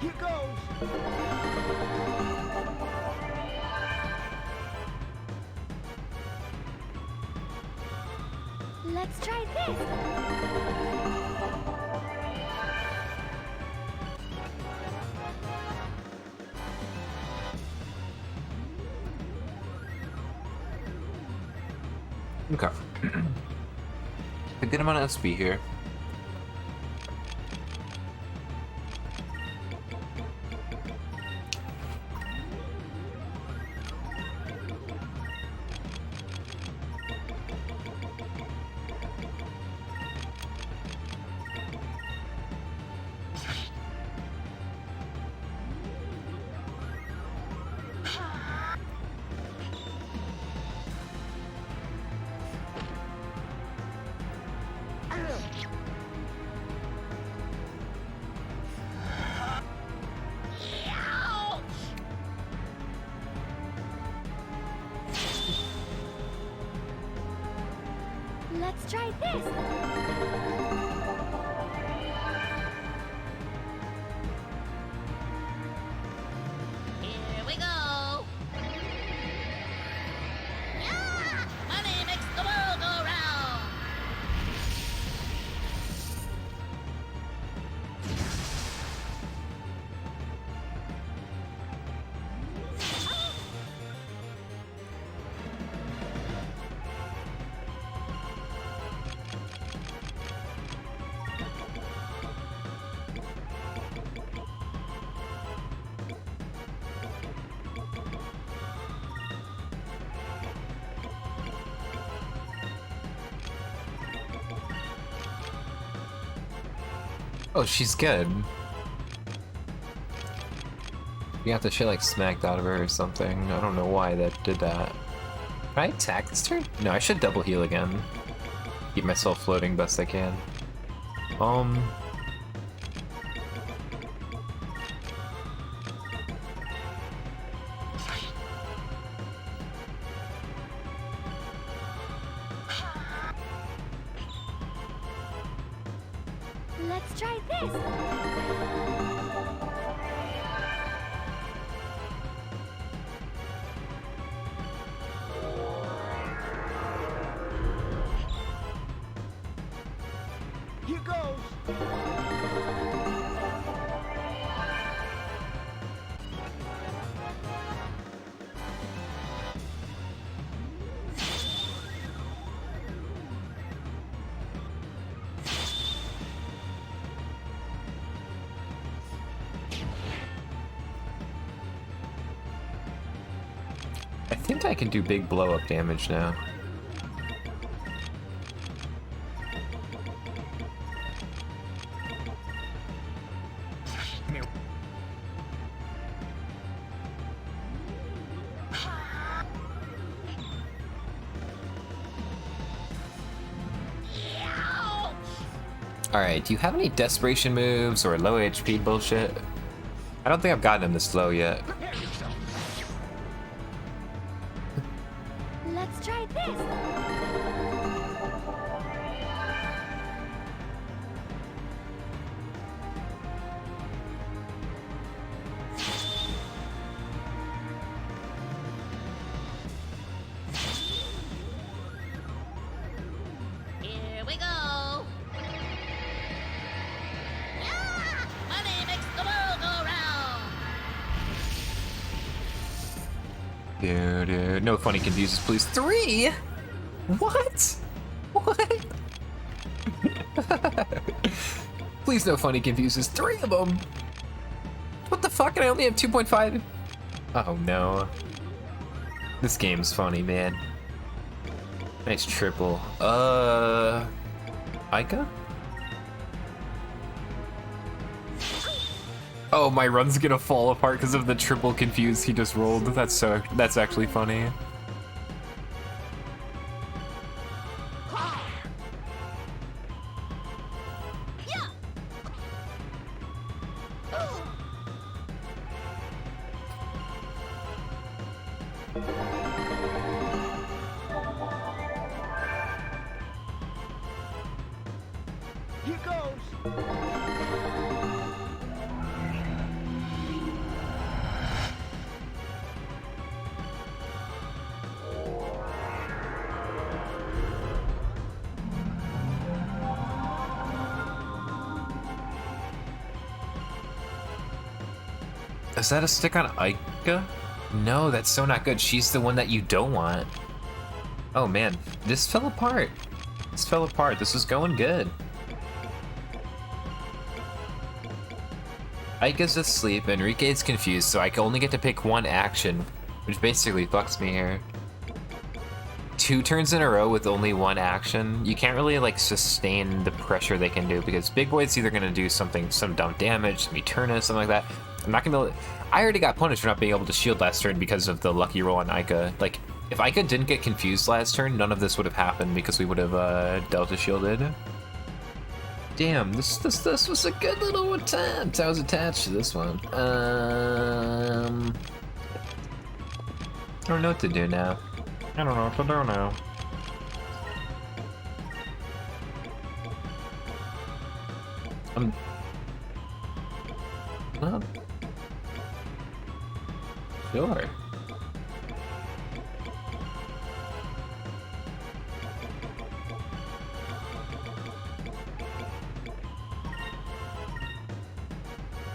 Here goes. Let's try this. Okay. A good amount of SP here. Ouch! Let's try this. Here we go. Yeah! Money makes the world go round. Oh, she's good. You have to shit like smacked out of her or something. I don't know why that did that. Can I attack this turn? No, I should double heal again. Keep myself floating best I can. Let's try this. Here goes. I think I can do big blow up damage now. Alright, do you have any desperation moves or low HP bullshit? I don't think I've gotten him this low yet. Prepare yourself. Let's try this. Here we go. Yeah! Money makes the world go round. Dude, no funny confuses, please. 3? What? What? Please, no funny confuses. 3 of them. What the fuck? And I only have 2.5. Oh no. This game's funny, man. Nice triple. Ica? Oh, my run's gonna fall apart because of the triple confuse he just rolled. That's actually funny. Here goes. Is that a stick on Ica? No, that's so not good. She's the one that you don't want. Oh man, this fell apart. This fell apart. This was going good. Ica's asleep, Enrique's confused, so I can only get to pick one action, which basically fucks me here. 2 turns in a row with only one action. You can't really like sustain the pressure they can do because Big Boy's either gonna do some dumb damage, some Eterna, something like that. I'm not gonna be able I already got punished for not being able to shield last turn because of the lucky roll on Ica. Like, if Ica didn't get confused last turn, none of this would have happened because we would have Delta shielded. Damn, this was a good little attempt. I was attached to this one. I don't know what to do now. I don't know what to do now. Well, sure.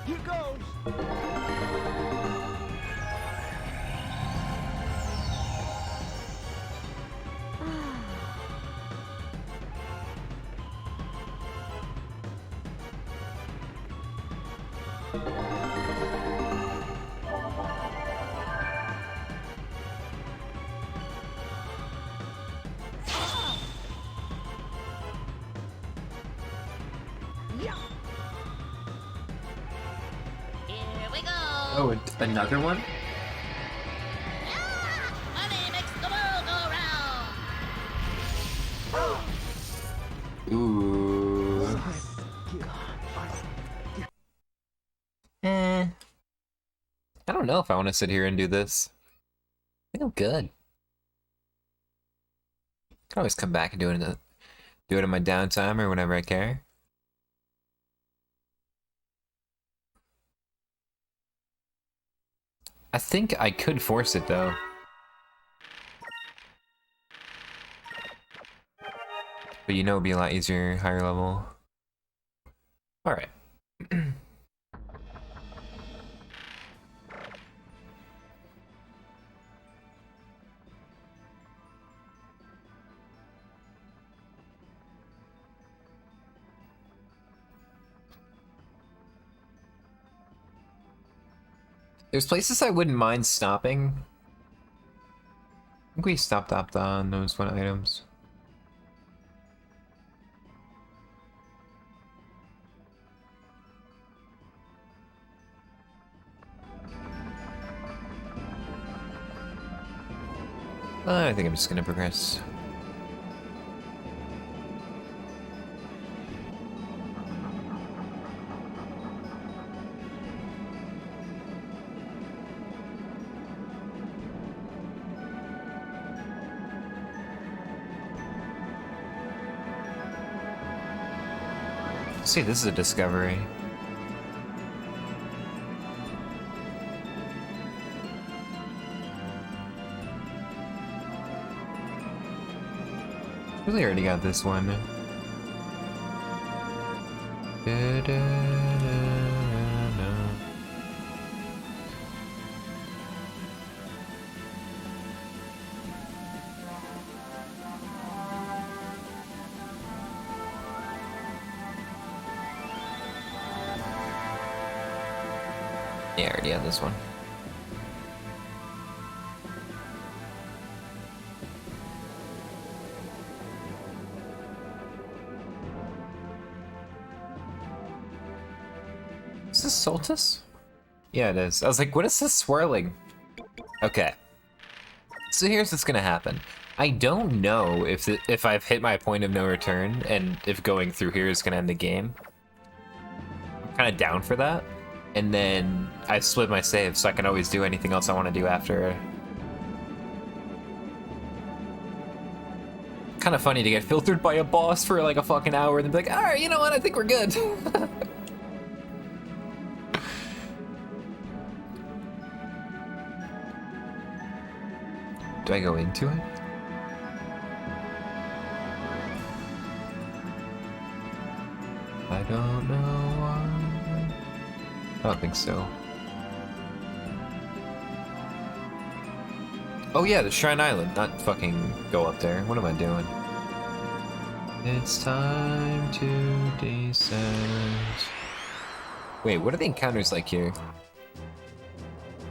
Here goes. Here we go. Oh, another one? Yeah! Money makes the world go round. Ooh. I don't know if I want to sit here and do this. I think I'm good. I can always come back and do it in my downtime or whenever I care. I think I could force it though. But you know it'd be a lot easier, higher level. Alright. There's places I wouldn't mind stopping. I think we stopped on those one items. I think I'm just gonna progress. See, this is a discovery. Really already got this one. Yeah, I already had this one. Is this Soltis? Yeah, it is. I was like, what is this swirling? Okay. So here's what's gonna happen. I don't know if I've hit my point of no return and if going through here is gonna end the game. I'm kind of down for that. And then I split my save, so I can always do anything else I want to do after. Kind of funny to get filtered by a boss for like a fucking hour and then be like, alright, you know what, I think we're good. Do I go into it? I don't know why. I don't think so. Oh yeah, the Shrine Island, not fucking go up there. What am I doing? It's time to descend. Wait, what are the encounters like here?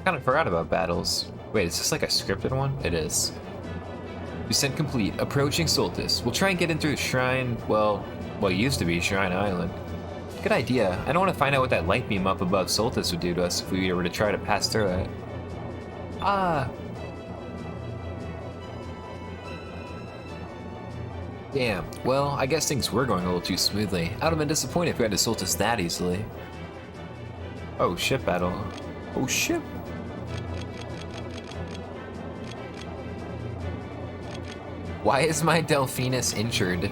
Kind of forgot about battles. Wait, is this like a scripted one? It is. Descent complete. Approaching Soltis. We'll try and get in through the shrine. Well, what used to be Shrine Island. Good idea. I don't want to find out what that light beam up above Soltis would do to us if we were to try to pass through it. Ah. Damn. Well, I guess things were going a little too smoothly. I'd have been disappointed if we had to Soltis that easily. Oh, ship battle. Oh, ship. Why is my Delphinus injured?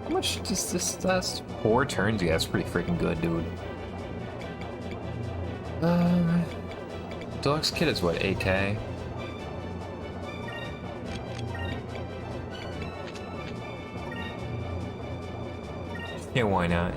How much does this last? 4 turns? Yeah, that's pretty freaking good, dude. Deluxe kit is what, 8K? Yeah, why not?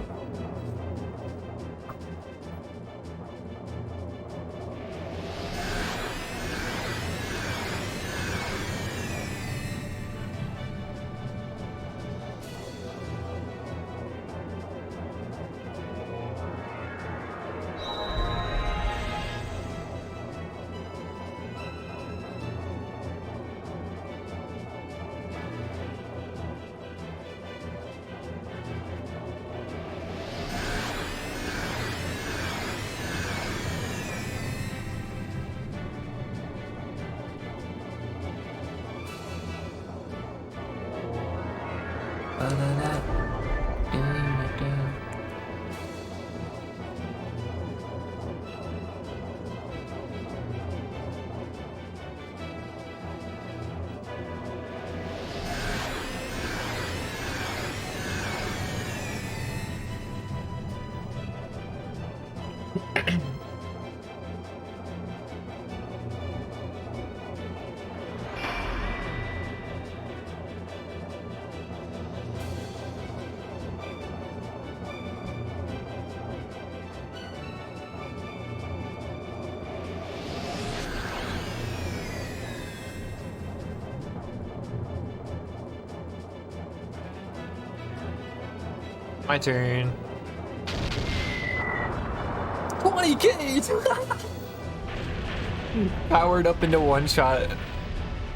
My turn. 20k! Powered up into one shot.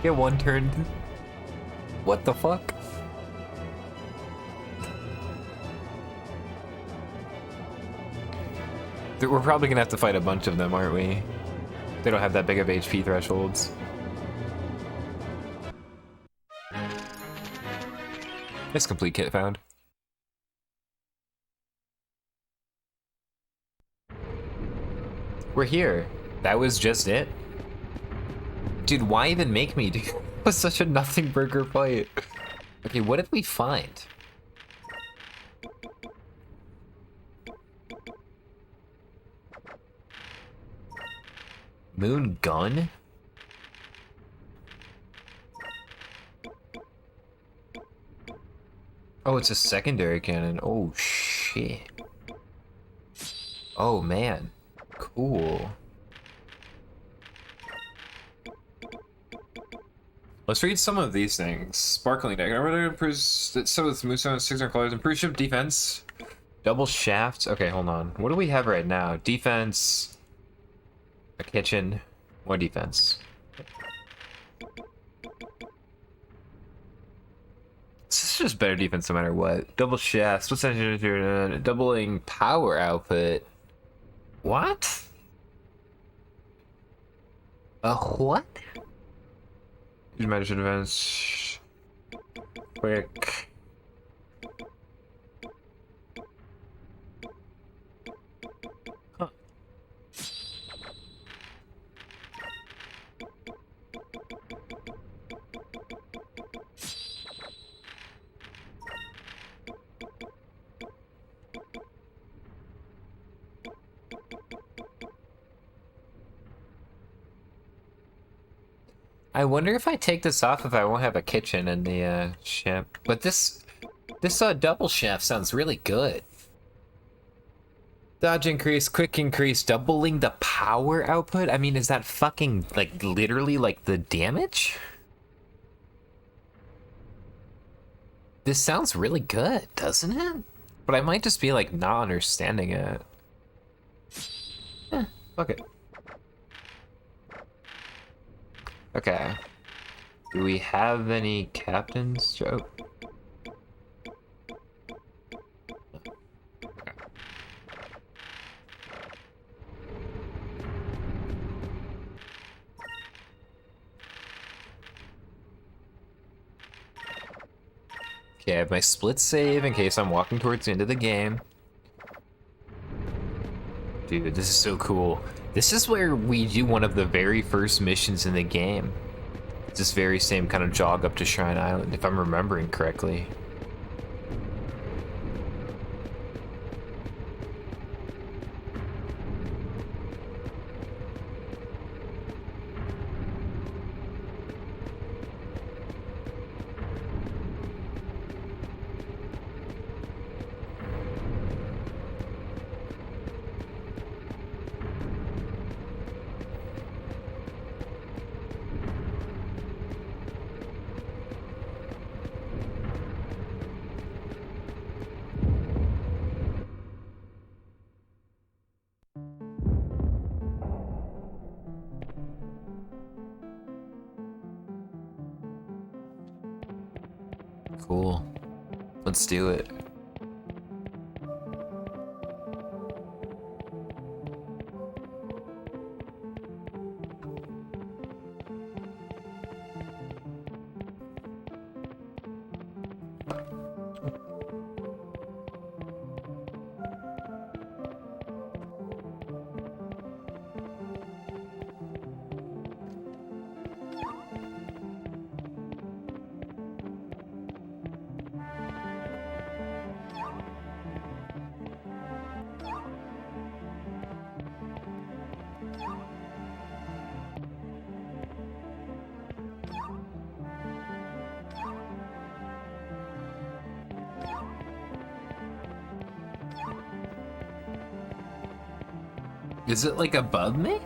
Get one turn. What the fuck? We're probably gonna have to fight a bunch of them, aren't we? They don't have that big of HP thresholds. Nice complete kit found. We're here. That was just it? Dude, why even make me do it was such a nothing burger fight. Okay, what did we find? Moon gun? Oh, it's a secondary cannon. Oh, shit. Oh, man. Cool. Let's read some of these things. Sparkling deck. Improves some of the moveset 600 colors. Improves ship defense. Double shaft. Okay, hold on. What do we have right now? Defense. A kitchen. More defense. This is just better defense no matter what. Double shafts. What's that? Doubling power output. What? A what? Magic advance. Quick. Huh. I wonder if I take this off if I won't have a kitchen in the ship. But this double shaft sounds really good. Dodge increase, quick increase, doubling the power output? I mean, is that fucking, like, literally, like, the damage? This sounds really good, doesn't it? But I might just be, like, not understanding it. Fuck it. Okay. Do we have any captains? Oh. Okay, I have my split save in case I'm walking towards the end of the game. Dude, this is so cool. This is where we do one of the very first missions in the game. It's this very same kind of jog up to Shrine Island, if I'm remembering correctly. Cool. Let's do it. Is it like above me?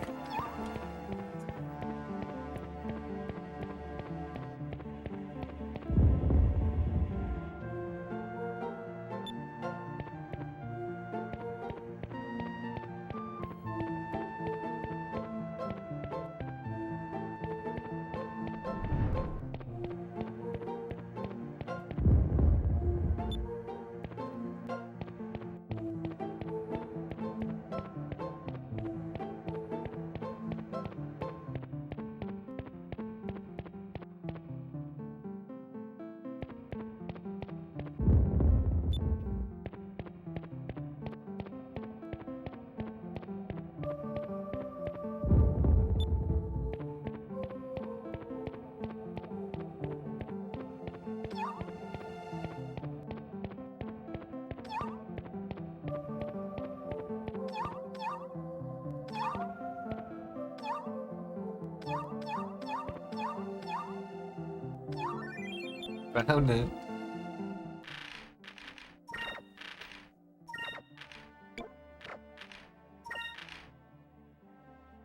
Found it.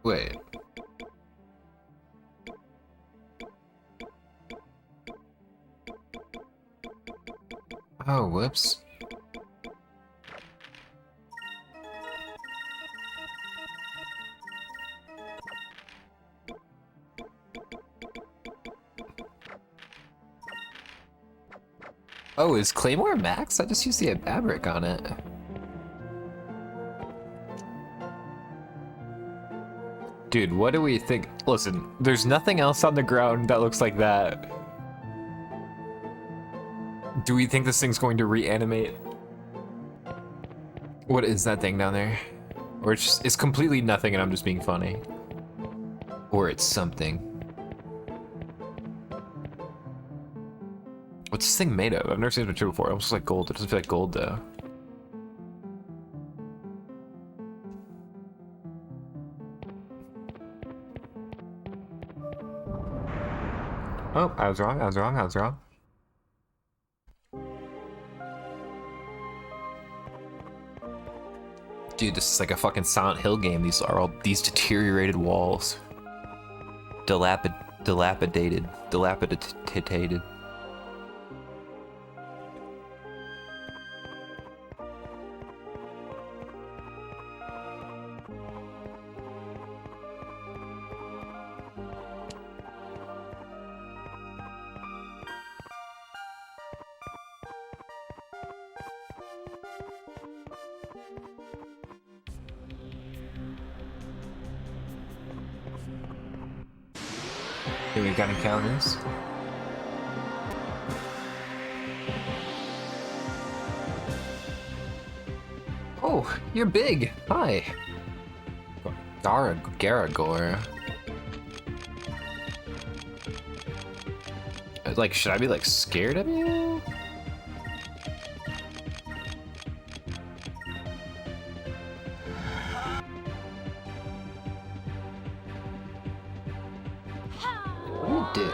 Wait. Oh, whoops. Oh, is Claymore max? I just used the Abric on it. Dude, what do we think? Listen, there's nothing else on the ground that looks like that. Do we think this thing's going to reanimate? What is that thing down there? Or it's completely nothing and I'm just being funny. Or it's something. What's this thing made of? I've never seen it material before. It almost looks like gold. It doesn't feel like gold though. Oh, I was wrong. Dude, this is like a fucking Silent Hill game. These are all these deteriorated walls. Dilapidated. Here we got encounters. Oh, you're big. Hi. Garagor. Like, should I be like scared of you? What do you do?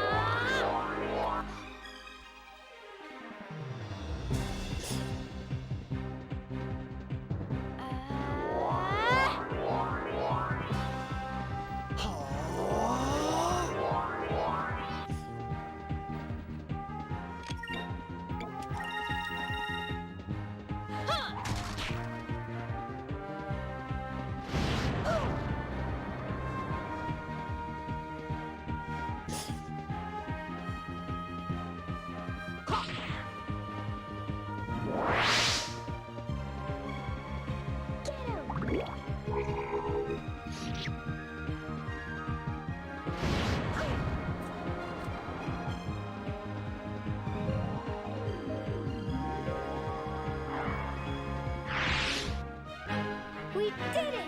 We did it!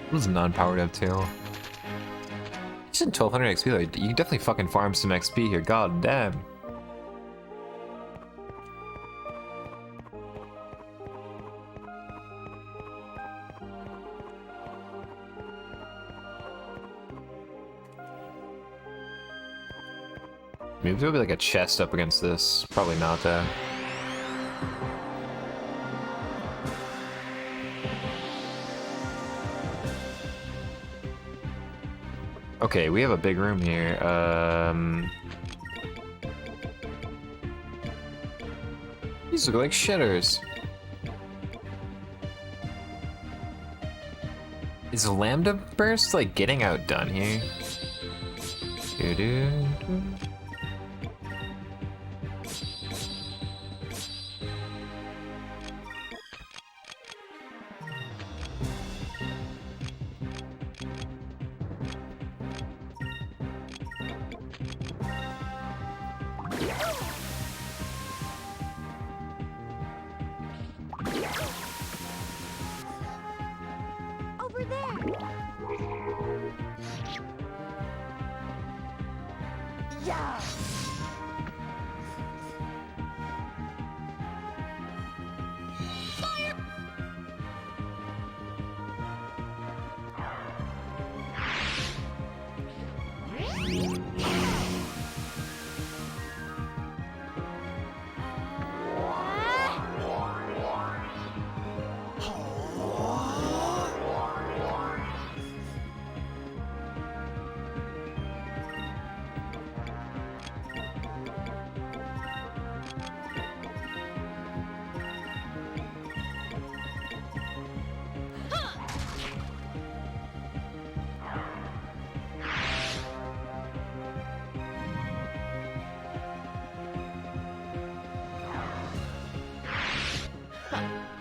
It was non-powered up too. You said 1200 XP, like, you can definitely fucking farm some XP here, god damn. Maybe there'll be like a chest up against this. Probably not though. Okay, we have a big room here. These look like shitters. Is Lambda Burst like getting outdone here? Doo-doo-doo. Over there. Yeah.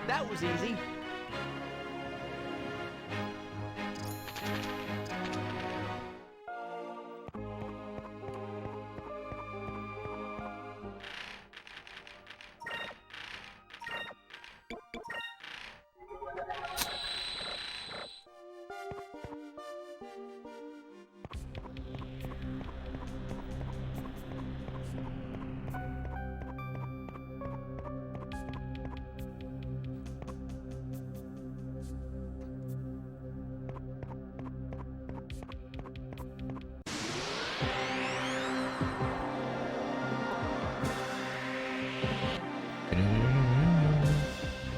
That was easy.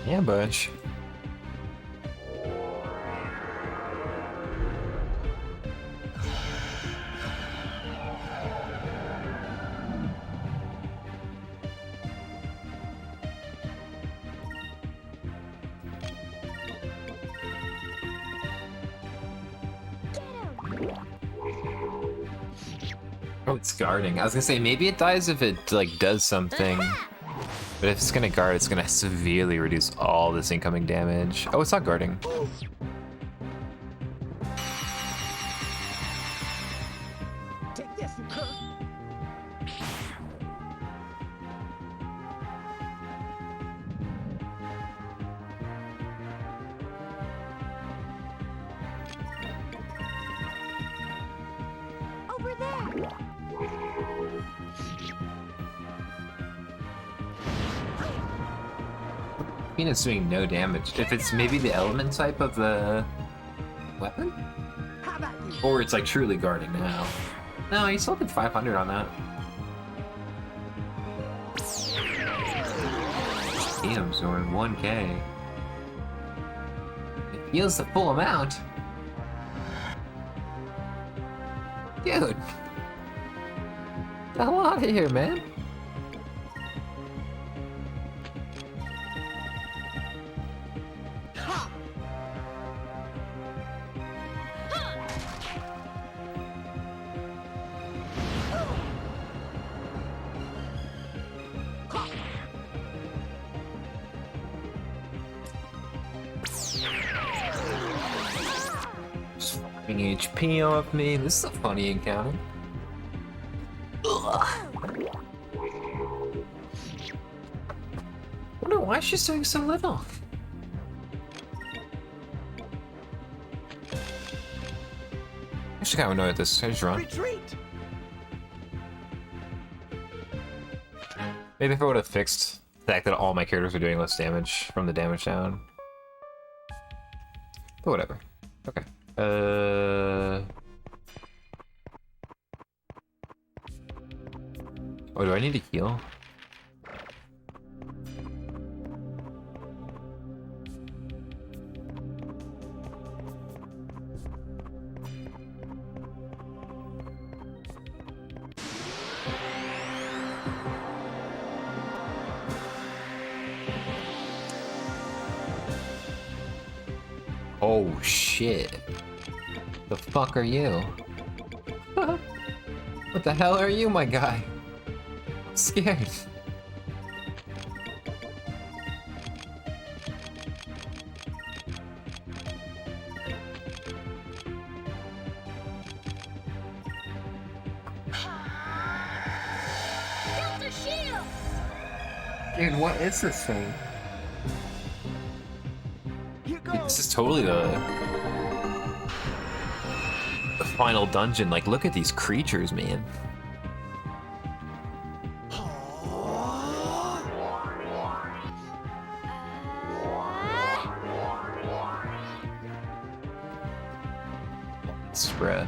Yeah, Butch. Oh, it's guarding. I was gonna say maybe it dies if it like does something. But if it's gonna guard, it's gonna severely reduce all this incoming damage. Oh, it's not guarding. Take this, you cur. Over there. I mean, it's doing no damage. If it's maybe the element type of the weapon? How about you? Or it's like truly guarding now. No, he still did 500 on that. Damn, Zorn, 1k. It heals the full amount. Dude. The hell out of here, man. HP off me. This is a funny encounter. Ugh. Wonder why she's doing so little. Actually, kind of annoyed at this. I just run. Retreat. Maybe if I would have fixed the fact that all my characters are doing less damage from the damage down. But whatever. Okay. Oh, do I need to heal? Oh shit. The fuck are you? What the hell are you, my guy? I'm scared. Delta shield! Dude, what is this thing? You go. Dude, this is totally the final dungeon. Like, look at these creatures, man. Spread.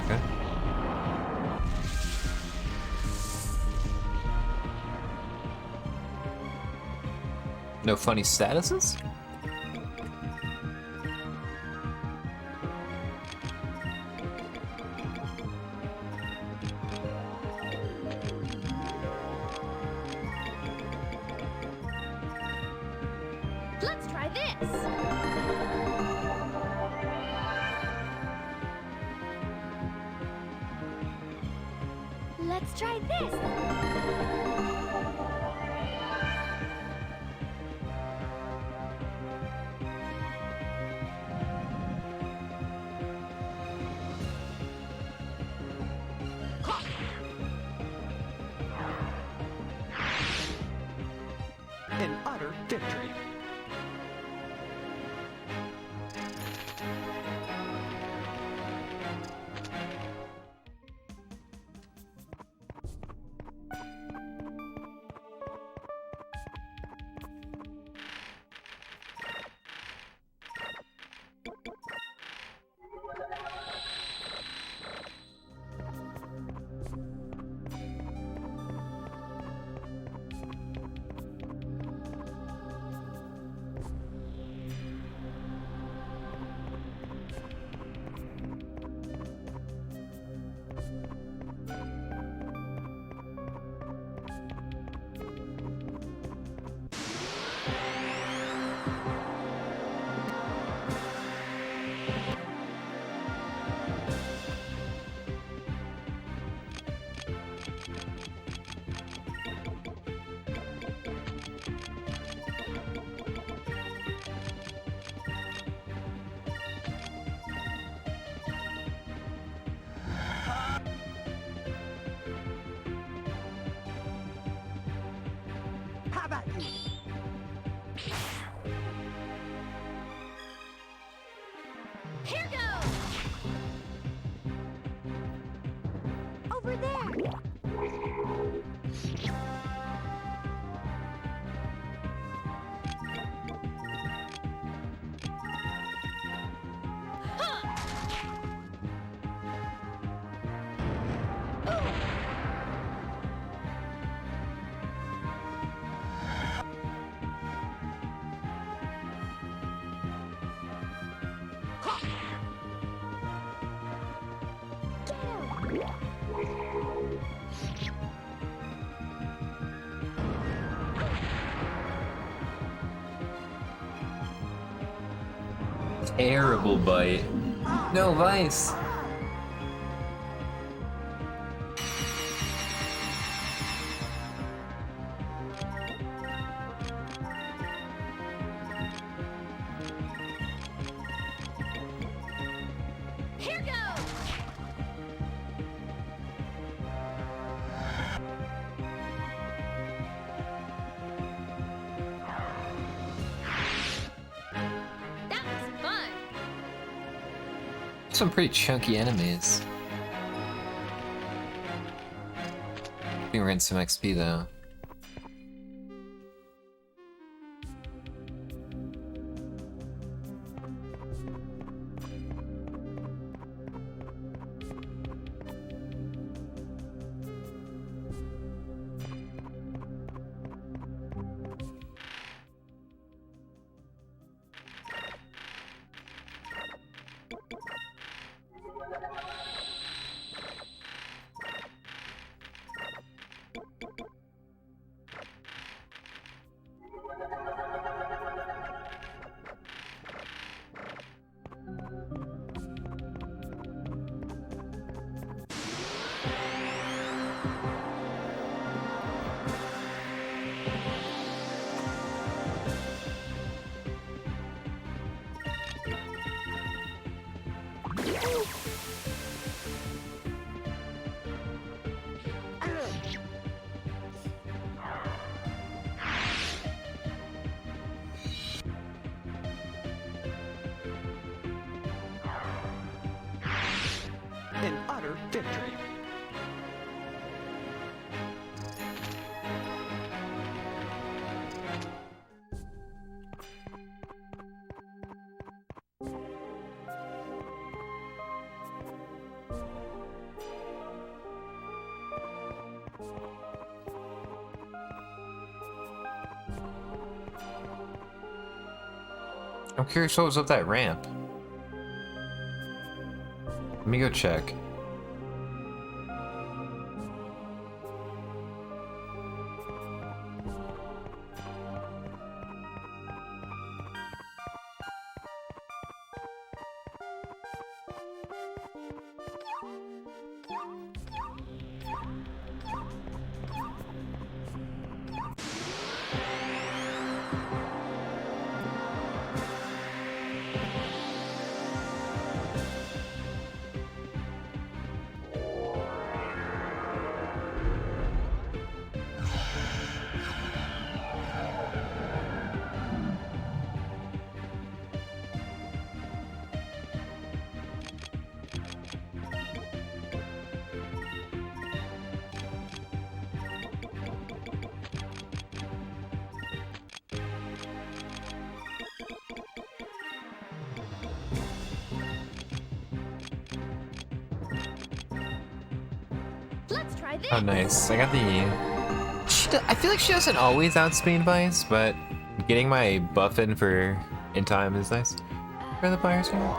Okay. No funny statuses? Let's try this. Let's try this. An utter victory. How about you? Here goes. Over there. Terrible bite. No vice. Here goes. That was fun! Some pretty chunky enemies. I think we're getting some XP though. utter victory. I'm curious what was up that ramp. Let me go check. Let's try this. Oh, nice. I got the... I feel like she doesn't always outspeed Vice, but getting my buff in time is nice. For the players here.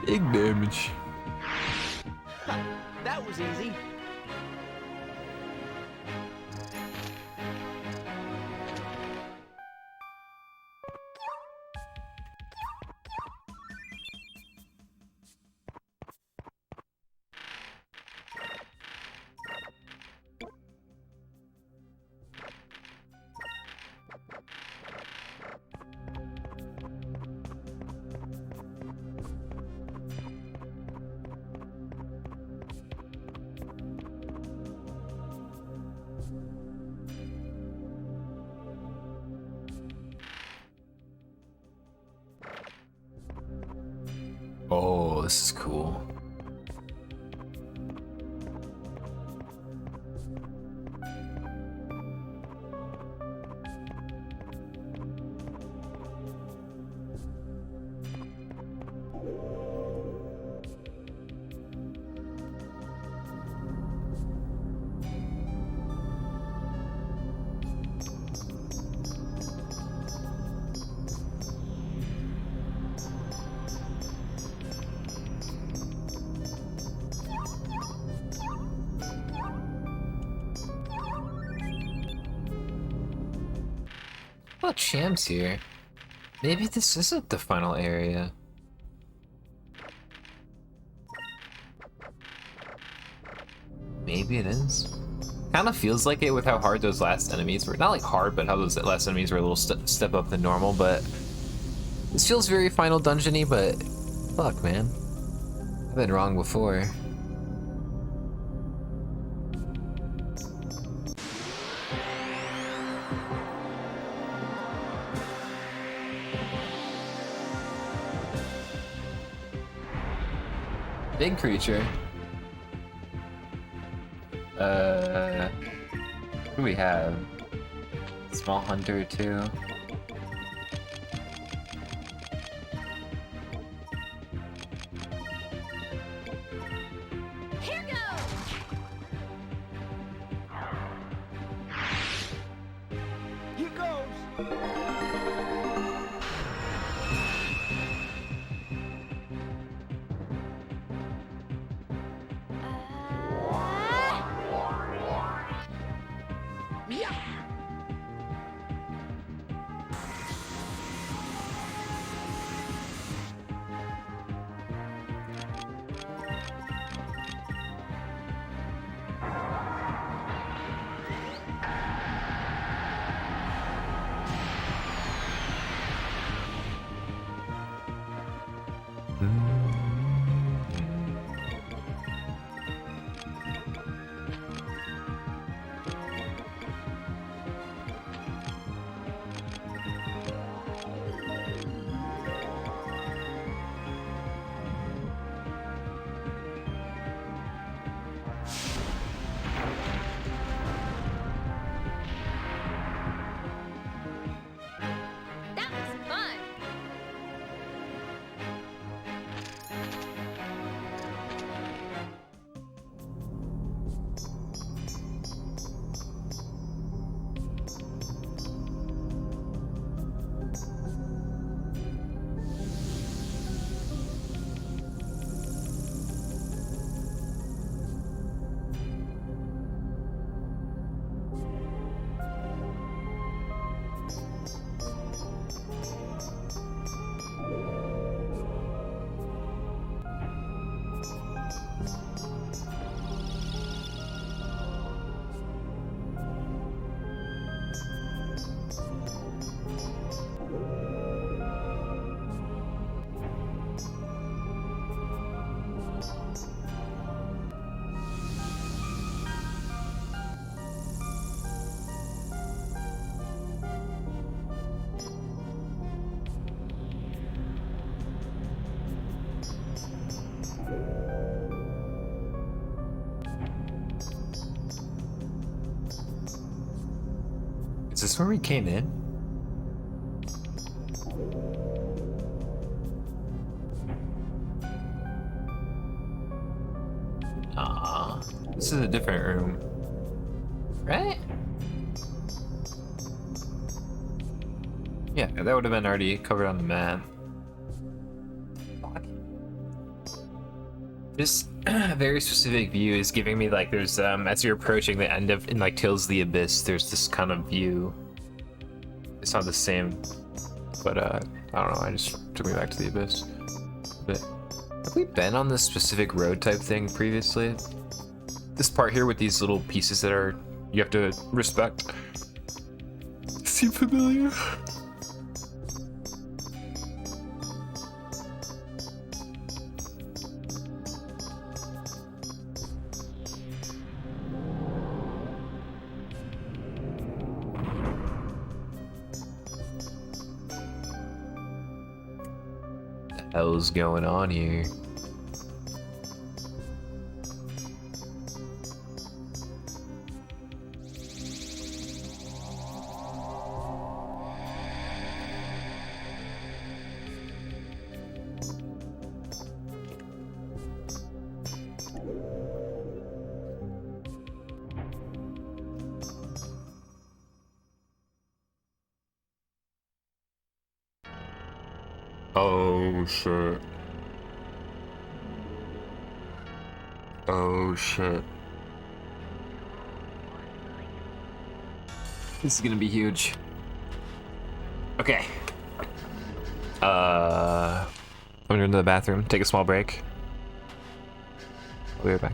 Big damage. That was easy. Oh, this is cool. Oh, Champ's here. Maybe this isn't the final area. Maybe it is. Kind of feels like it with how hard those last enemies were. Not like hard, but how those last enemies were a little step up than normal, but this feels very final dungeon-y, but fuck, man. I've been wrong before. Big creature. What do we have? Small hunter too. Here goes. Here goes. this where we came in? Ah, this is a different room. Right? Yeah, that would have been already covered on the map. This very specific view is giving me like there's as you're approaching the end of in like Tales of the Abyss, there's this kind of view. It's not the same, but I don't know. I just took me back to the Abyss. But have we been on this specific road type thing previously? This part here with these little pieces that are you have to respect. Seem familiar? Hell's going on here? Oh shit. Oh shit. This is gonna be huge. Okay. I'm gonna go to the bathroom, take a small break. I'll be right back.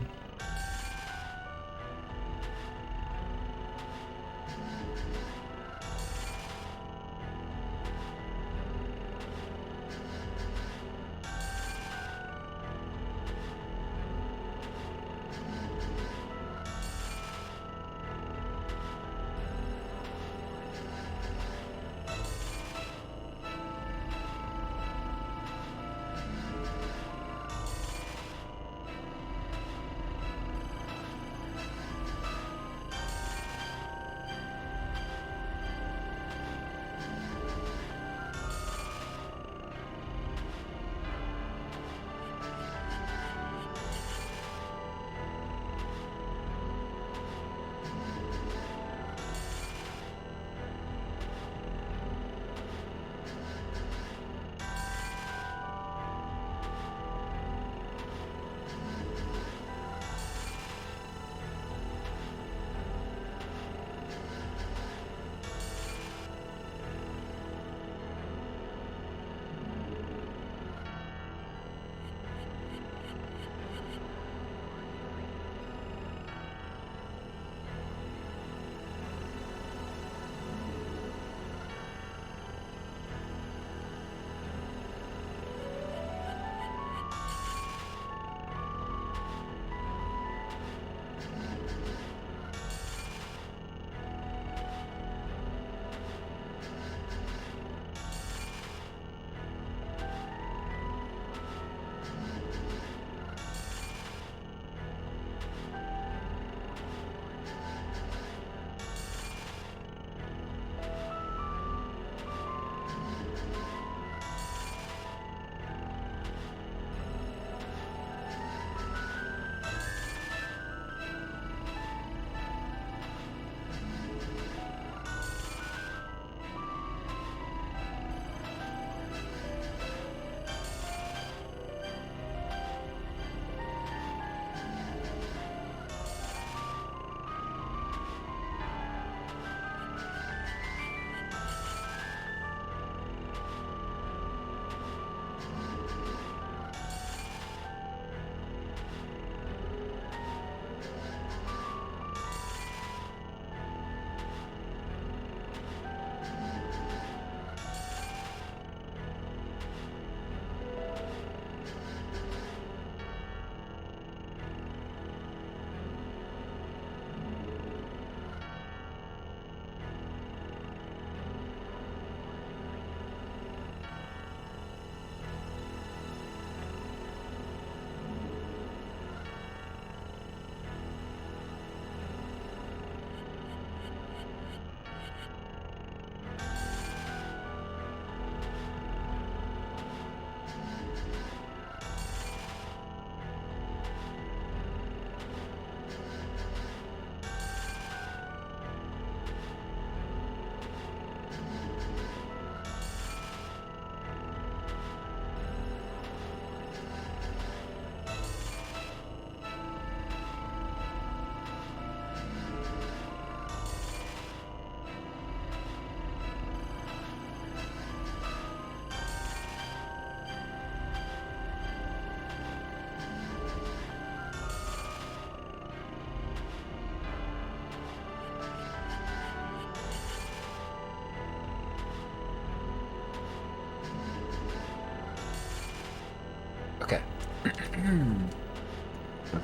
Okay.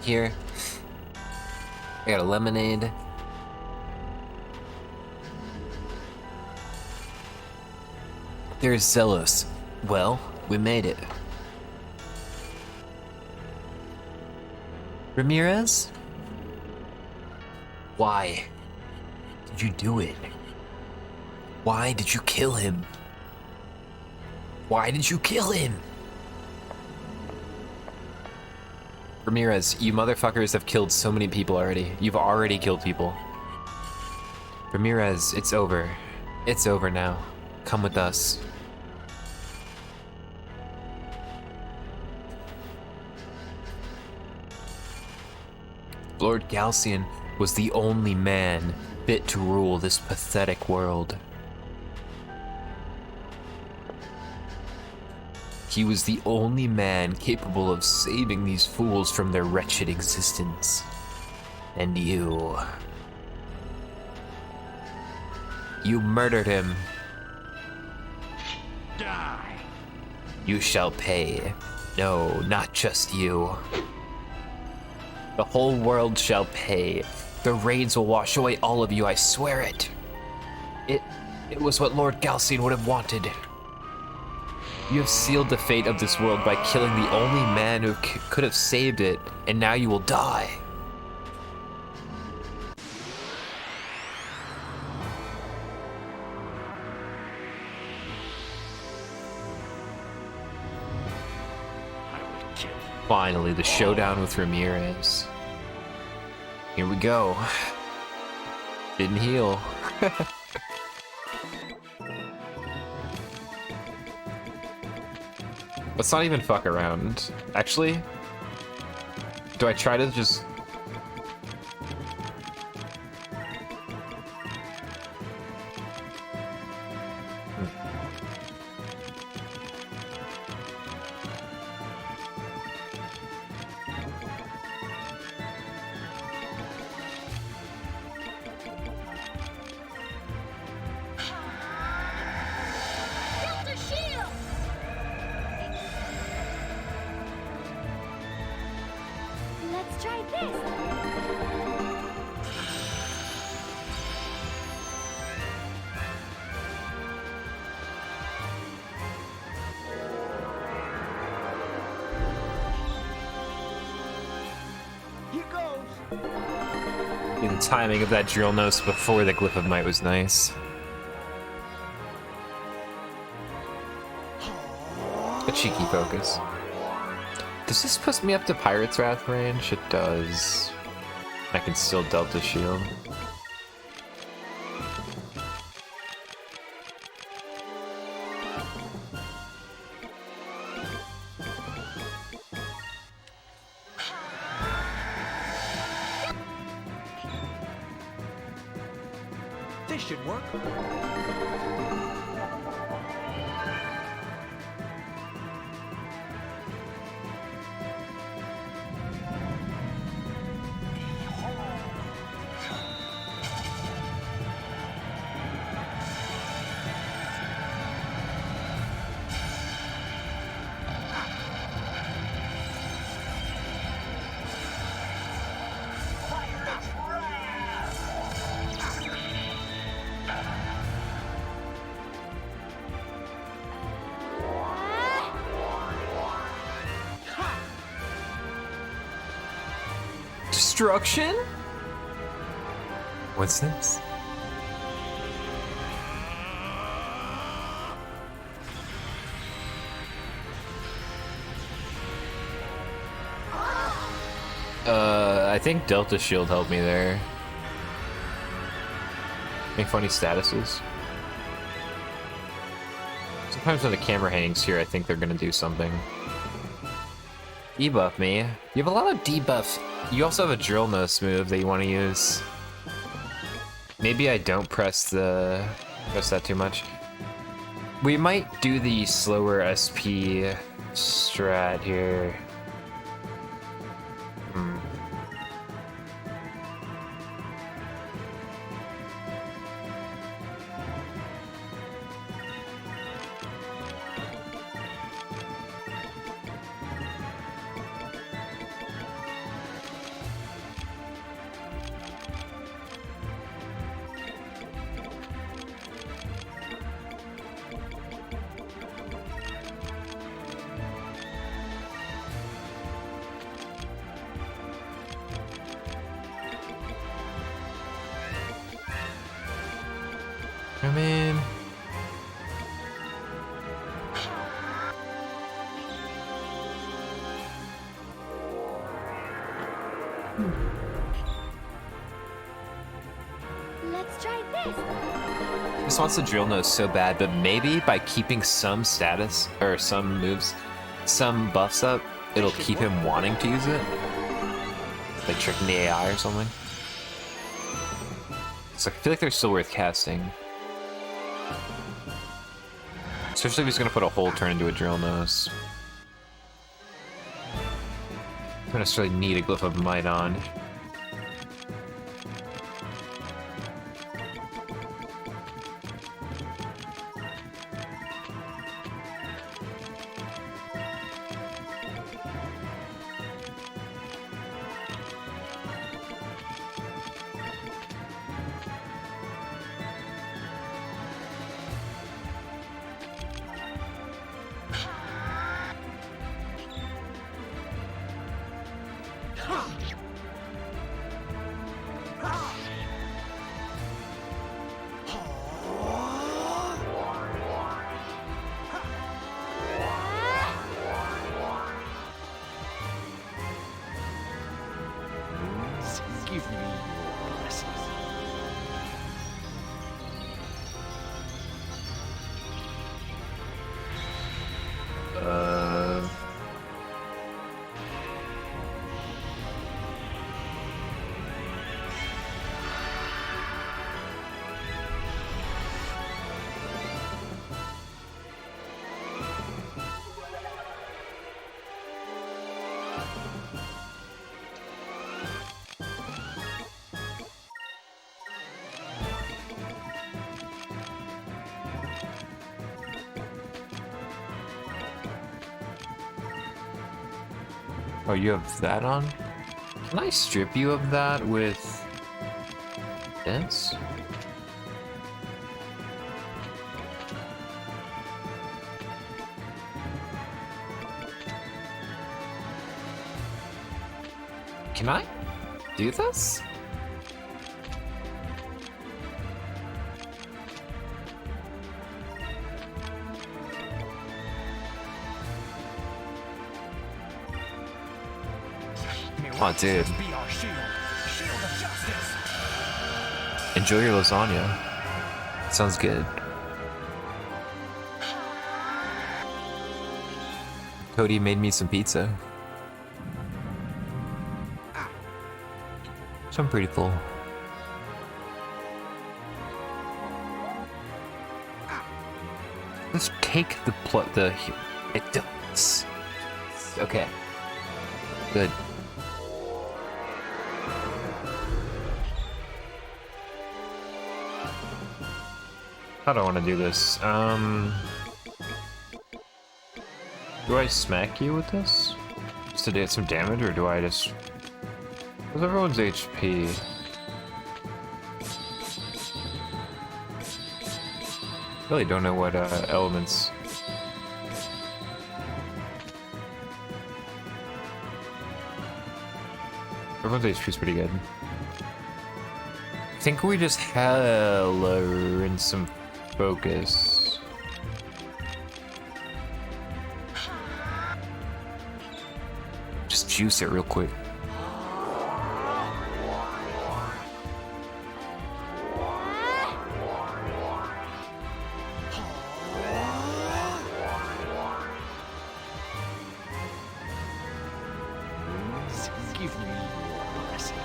Here. I got a lemonade. There's Zelos. Well, we made it. Ramirez? Why did you do it? Why did you kill him? Why did you kill him? Ramirez, you motherfuckers have killed so many people already. You've already killed people. Ramirez, it's over. It's over now. Come with us. Lord Galcian was the only man fit to rule this pathetic world. He was the only man capable of saving these fools from their wretched existence. And you murdered him. Die! You shall pay. No, not just you. The whole world shall pay. The rains will wash away all of you, I swear it. It was what Lord Galcian would have wanted. You have sealed the fate of this world by killing the only man who could have saved it, and now you will die. I will kill you. Finally, the showdown with Ramirez. Here we go. Didn't heal. Let's not even fuck around. Actually, do I try to just... Delta shield! Let's try this. Here goes. The timing of that drill nose before the Glyph of Might was nice. A cheeky focus. Does this push me up to Pirate's Wrath range? It does. I can still Delta Shield. This should work. Destruction? What's this? I think Delta Shield helped me there. Make funny statuses. Sometimes when the camera hangs here, I think they're gonna do something. Debuff me. You have a lot of debuff. You also have a drill nose move that you want to use. Maybe I don't press that too much. We might do the slower SP strat here. I mean... Let's try this. This wants to drill nose so bad, but maybe by keeping some status, or some moves, some buffs up, it'll keep him wanting to use it. Like tricking the AI or something. So I feel like they're still worth casting. Especially if he's gonna put a whole turn into a drill nose. I don't necessarily need a Glyph of Might on. Give me your blessings. Oh, you have that on? Can I strip you of that with this? Can I do this? Oh, dude. Be our shield. Shield of justice. Enjoy your lasagna. Sounds good. Cody made me some pizza. So I'm pretty full. Let's take the it does. Okay. Good. I don't want to do this. Do I smack you with this? Just to get some damage, or do I just... What's everyone's HP? Really don't know what elements... Everyone's HP is pretty good. I think we just hella in some focus. Just juice it real quick. Give me your blessings.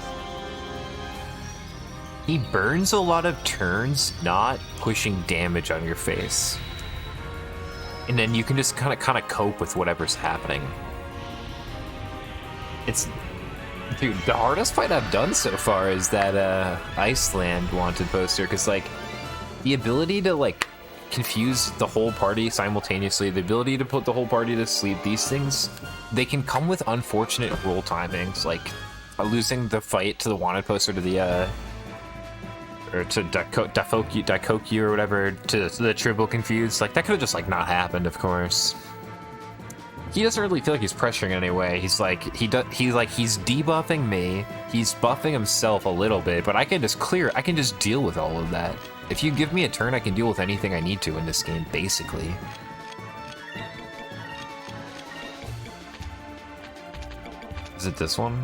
He burns a lot of turns, not pushing damage on your face. And then you can just kind of cope with whatever's happening. It's... Dude, the hardest fight I've done so far is that Iceland wanted poster, because, like, the ability to, like, confuse the whole party simultaneously, the ability to put the whole party to sleep, these things, they can come with unfortunate roll timings, like losing the fight to the wanted poster to the, or to Daikoku or whatever, to the triple confused. Like, that could have just, like, not happened, of course. He doesn't really feel like he's pressuring in any way. He's like, he's debuffing me, he's buffing himself a little bit, but I can just deal with all of that. If you give me a turn, I can deal with anything I need to in this game, basically. Is it this one?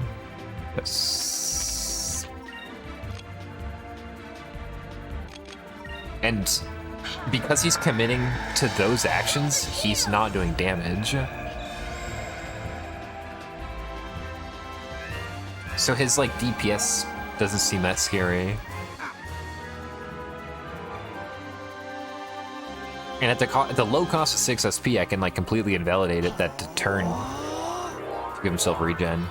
Yes. And because he's committing to those actions, he's not doing damage. So his, like, DPS doesn't seem that scary. And at the low cost of 6 SP, I can, like, completely invalidate it that turn to give himself regen.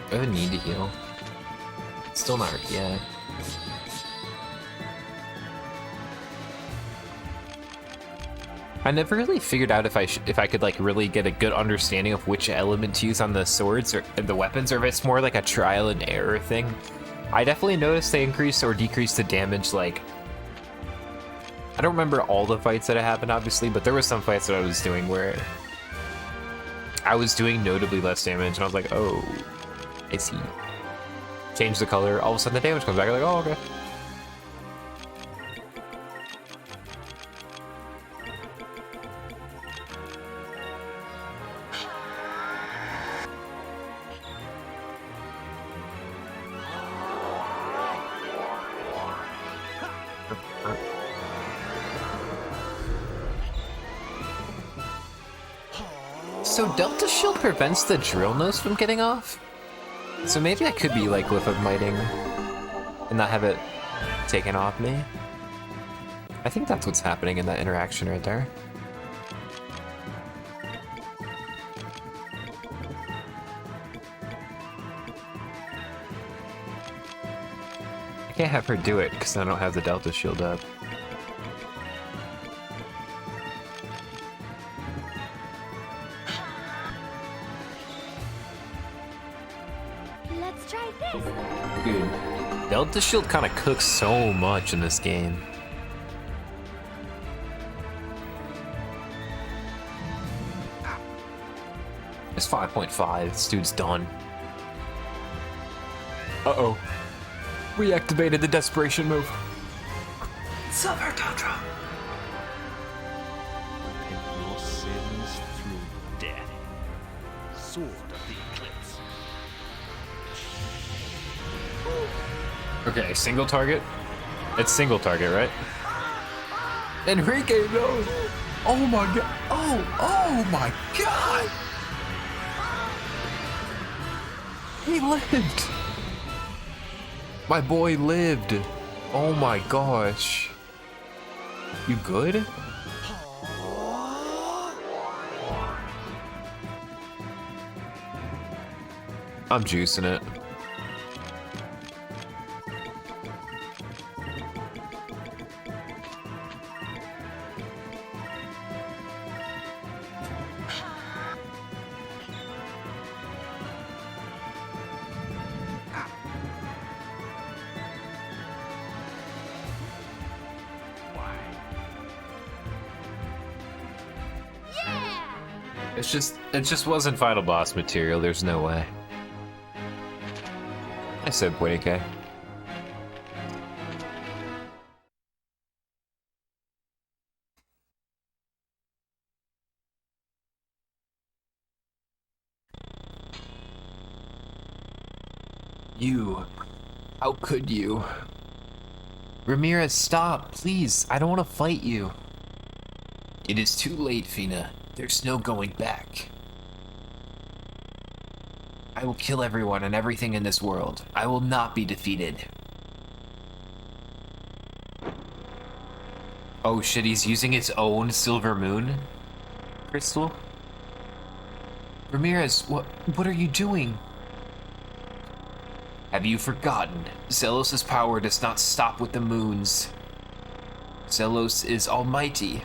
I have a need to heal. Still not yet. I never really figured out if I could like really get a good understanding of which element to use on the swords or the weapons, or if it's more like a trial and error thing. I definitely noticed they increase or decrease the damage. Like, I don't remember all the fights that happened, obviously, but there were some fights that I was doing where I was doing notably less damage, and I was like, oh. I see. Change the color, all of a sudden the damage comes back. I'm like, oh, okay. So Delta Shield prevents the drill nose from getting off? So maybe I could be like Glyph of Mighting and not have it taken off me. I think that's what's happening in that interaction right there. I can't have her do it because I don't have the Delta Shield up. Let's try this. Dude, Delta Shield kind of cooks so much in this game. It's 5.5. This dude's done. Uh-oh. We activated the desperation move. Silver Tundra. And your sins through death. Sword of the Eclipse. Okay, single target? It's single target, right? Enrique, no! Oh my god! Oh my god! He lived! My boy lived! Oh my gosh. You good? I'm juicing it. It just wasn't final boss material, there's no way. I said Puerque. You. How could you? Ramirez, stop, please. I don't want to fight you. It is too late, Fina. There's no going back. I will kill everyone and everything in this world. I will not be defeated. Oh shit, he's using his own Silver Moon crystal? Ramirez, what are you doing? Have you forgotten? Zelos' power does not stop with the moons. Zelos is almighty.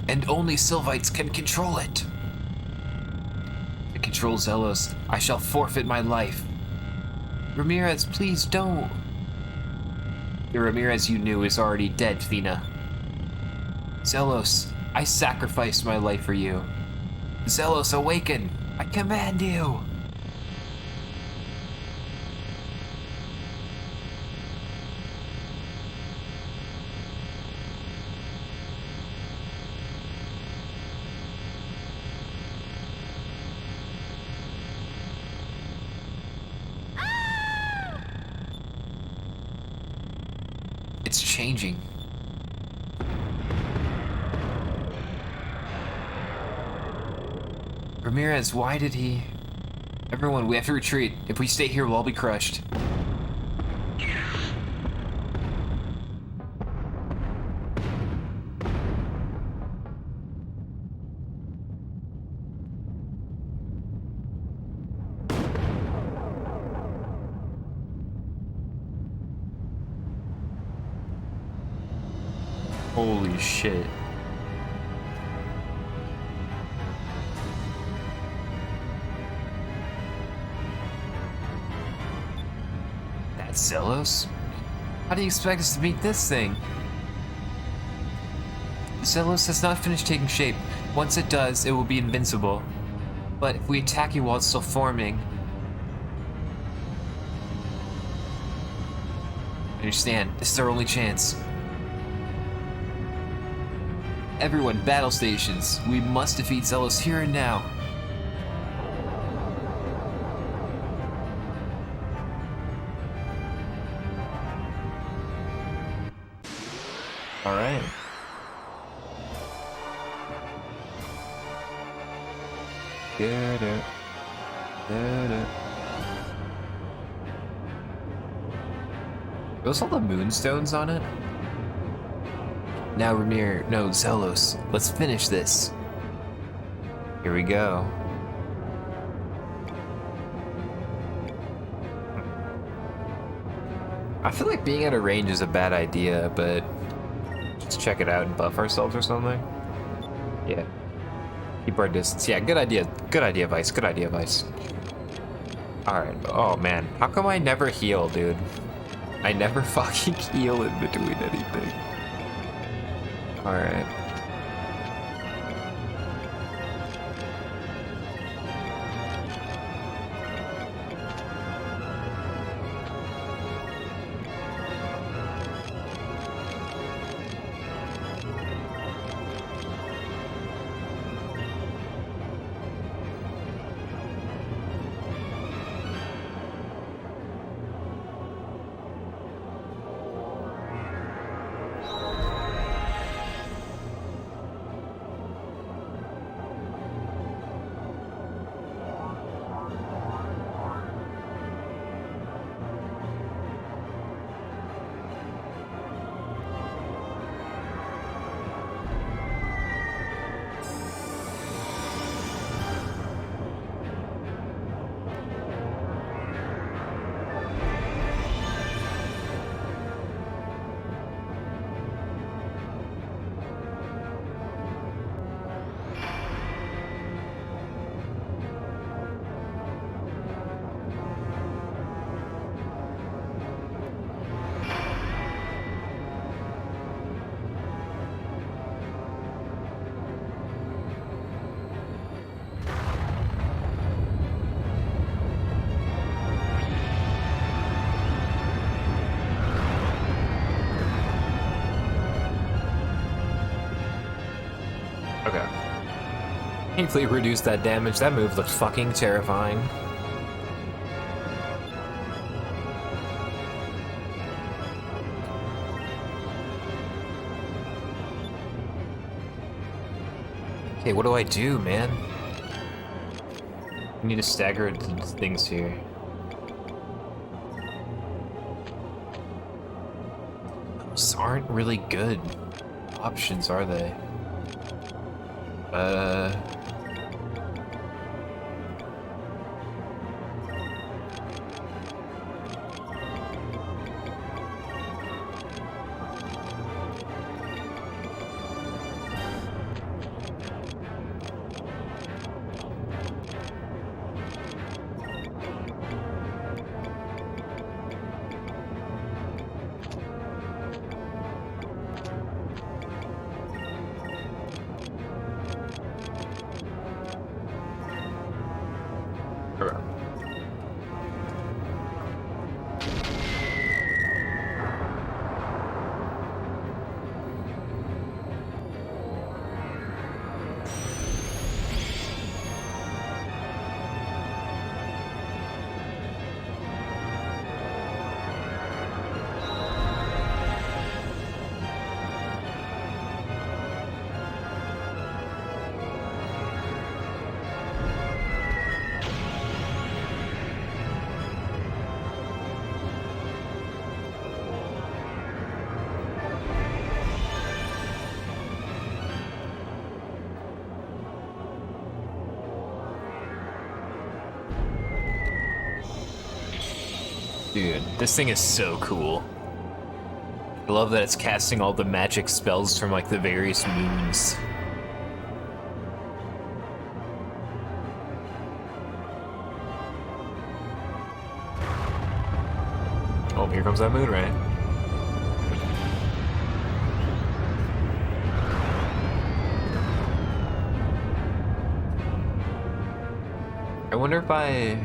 And only Sylvites can control it. To control Zelos, I shall forfeit my life. Ramirez, please don't. The Ramirez you knew is already dead, Fina. Zelos, I sacrificed my life for you. Zelos, awaken! I command you! It's changing. Ramirez, why did he... Everyone, we have to retreat. If we stay here, we'll all be crushed. Holy shit. That's Zelos? How do you expect us to beat this thing? Zelos has not finished taking shape. Once it does, it will be invincible. But if we attack you while it's still forming... Understand, this is our only chance. Everyone, battle stations. We must defeat Zelos here and now. Alright. Get it. Get it. Are those all the moonstones on it? Now, Zelos, let's finish this. Here we go. I feel like being at a range is a bad idea, but let's check it out and buff ourselves or something. Yeah. Keep our distance. Yeah, good idea. Good idea, Vice. Good idea, Vice. Alright. Oh, man. How come I never heal, dude? I never fucking heal in between anything. Alright. Okay. Painfully reduce that damage. That move looked fucking terrifying. Okay, what do I do, man? I need to stagger things here. aren't really good options, are they? Dude, this thing is so cool. I love that it's casting all the magic spells from like the various moons. Oh, here comes that moon ray. I wonder if I...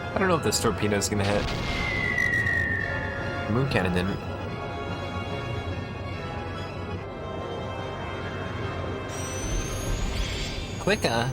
I don't know if this torpedo's gonna hit. Moon cannon didn't. Quicker.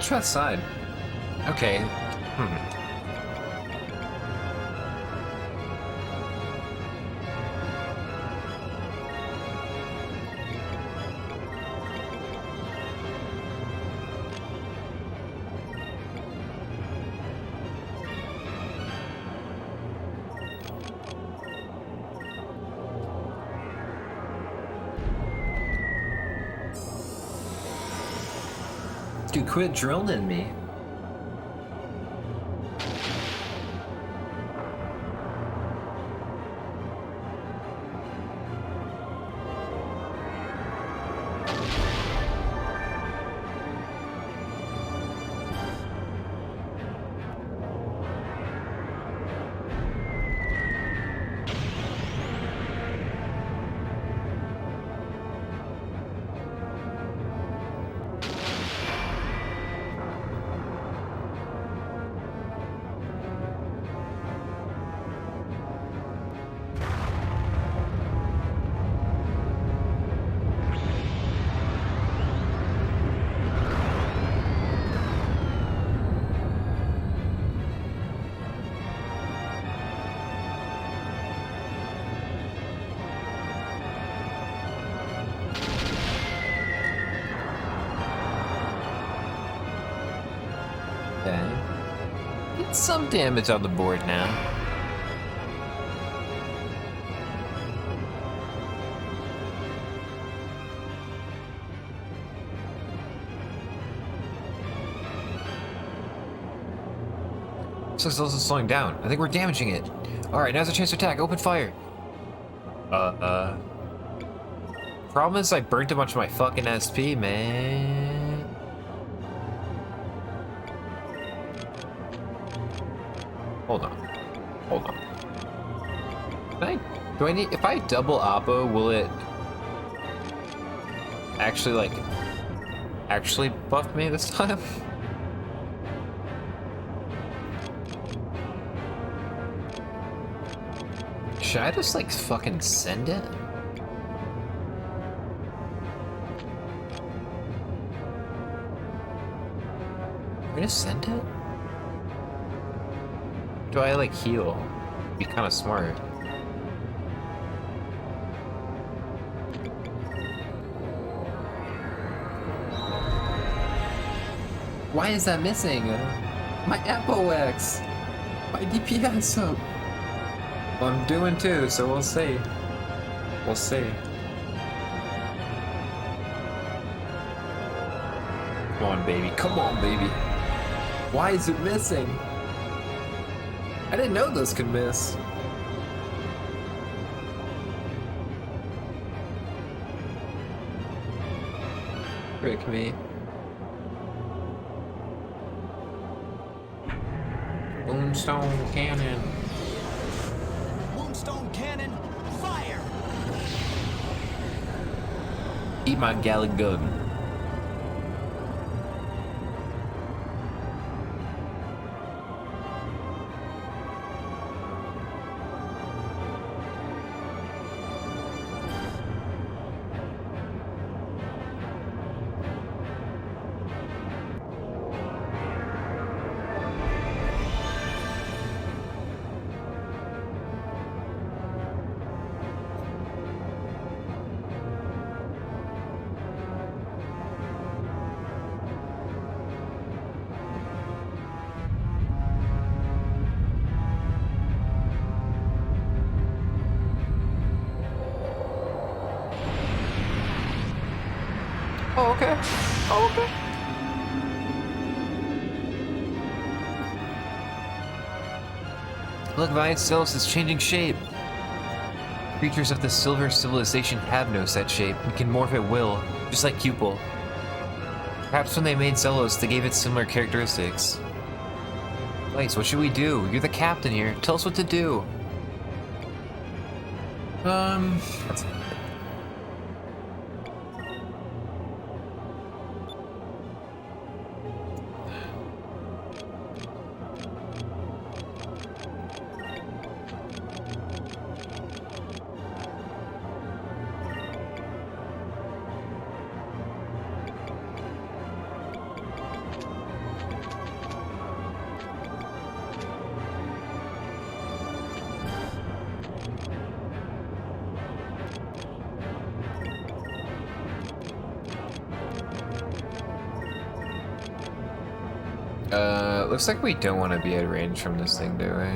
Try that side. Okay. Dude, quit drilling me. Okay. Get some damage on the board now. Looks like it's also slowing down. I think we're damaging it. Alright, now's a chance to attack. Open fire. Problem is I burnt a bunch of my fucking SP, man. Hold on. Hold on. Do I need... If I double Oppo, will it... actually, like... actually buff me this time? Should I just, like, fucking send it? I'm gonna send it? Do I, like, heal? Be kind of smart. Why is that missing? My ApoX! My DPS up! Well, I'm doing too, so we'll see. We'll see. Come on, baby. Come on, baby. Why is it missing? I didn't know those could miss. Frick me. Moonstone cannon. Moonstone cannon, fire! Eat my galley gun. Oh, okay. Oh, okay. Look, Vine Stelos is changing shape. Creatures of the Silver Civilization have no set shape and can morph at will, just like Cupel. Perhaps when they made Zelos, they gave it similar characteristics. Lights, what should we do? You're the captain here. Tell us what to do. Looks like we don't want to be at range from this thing, do we?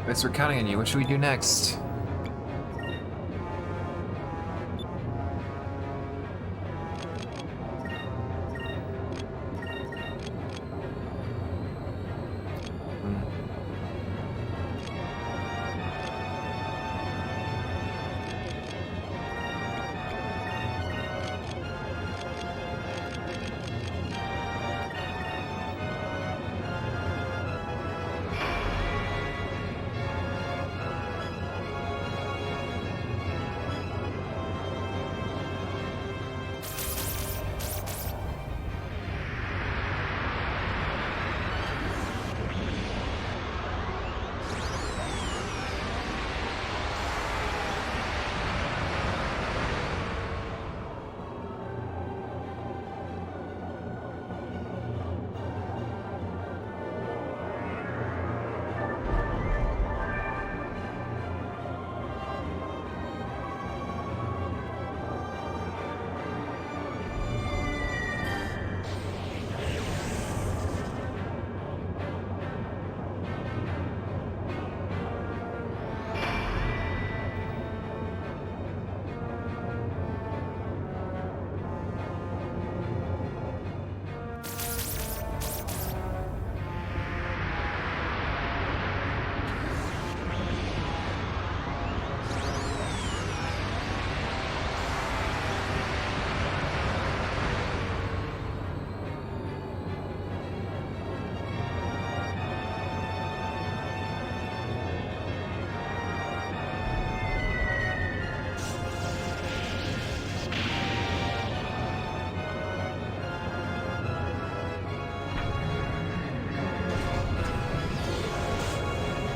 Guess we're counting on you. What should we do next?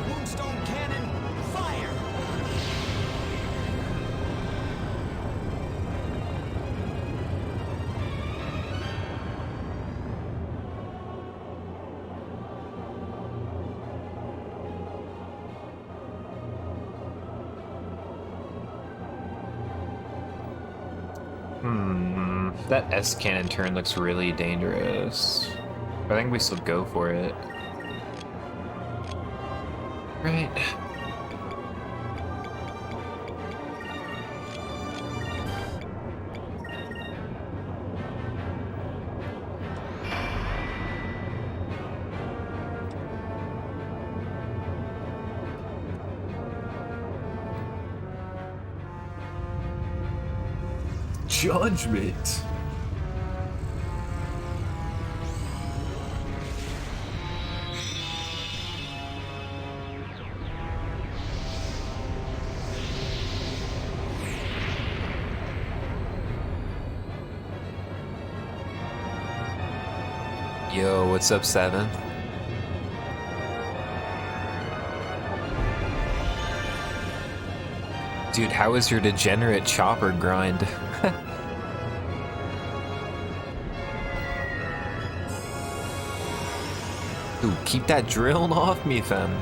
Moonstone cannon, fire! That S cannon turn looks really dangerous. I think we still go for it. Right. Judgment. Yo, what's up, Seven? Dude, how was your degenerate chopper grind? Ooh, keep that drill off me, fam.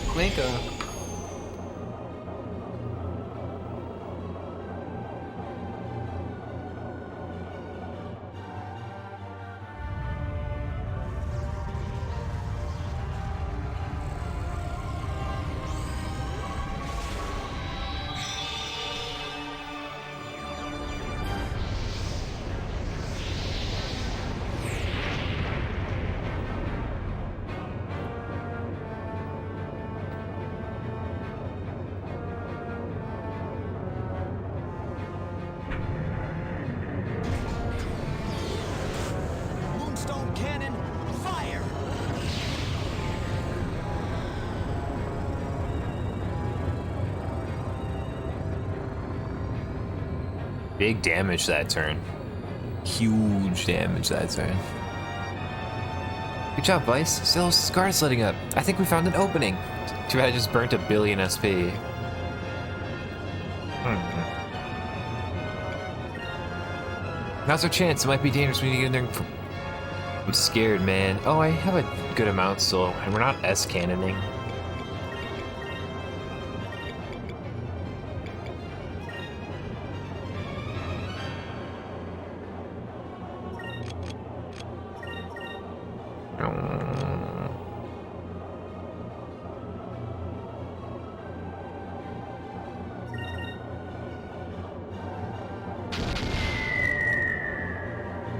Clinker. Moonstone cannon, fire! Big damage that turn. Huge damage that turn. Good job, Vice. Still, Scar's letting up. I think we found an opening. Too bad I just burnt 1 billion SP. Now's our chance. It might be dangerous. We need to get in there. I'm scared, man. Oh, I have a good amount still, and we're not S-cannoning.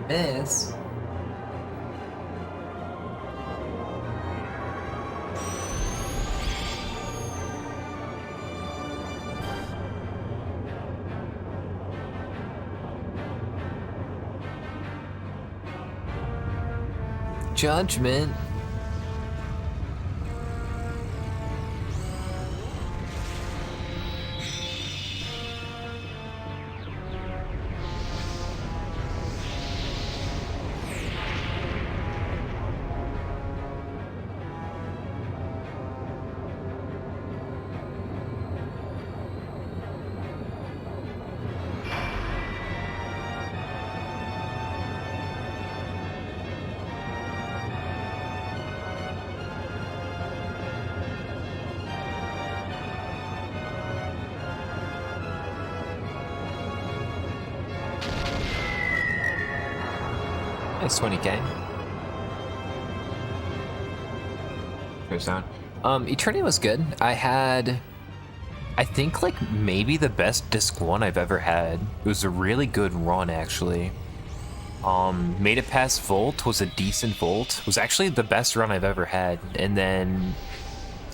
Miss. Judgment. Nice 20k. First down. Eternia was good. I had, I think, like, maybe the best disc 1 I've ever had. It was a really good run, actually. Made it past Volt, was a decent Volt. Was actually the best run I've ever had. And then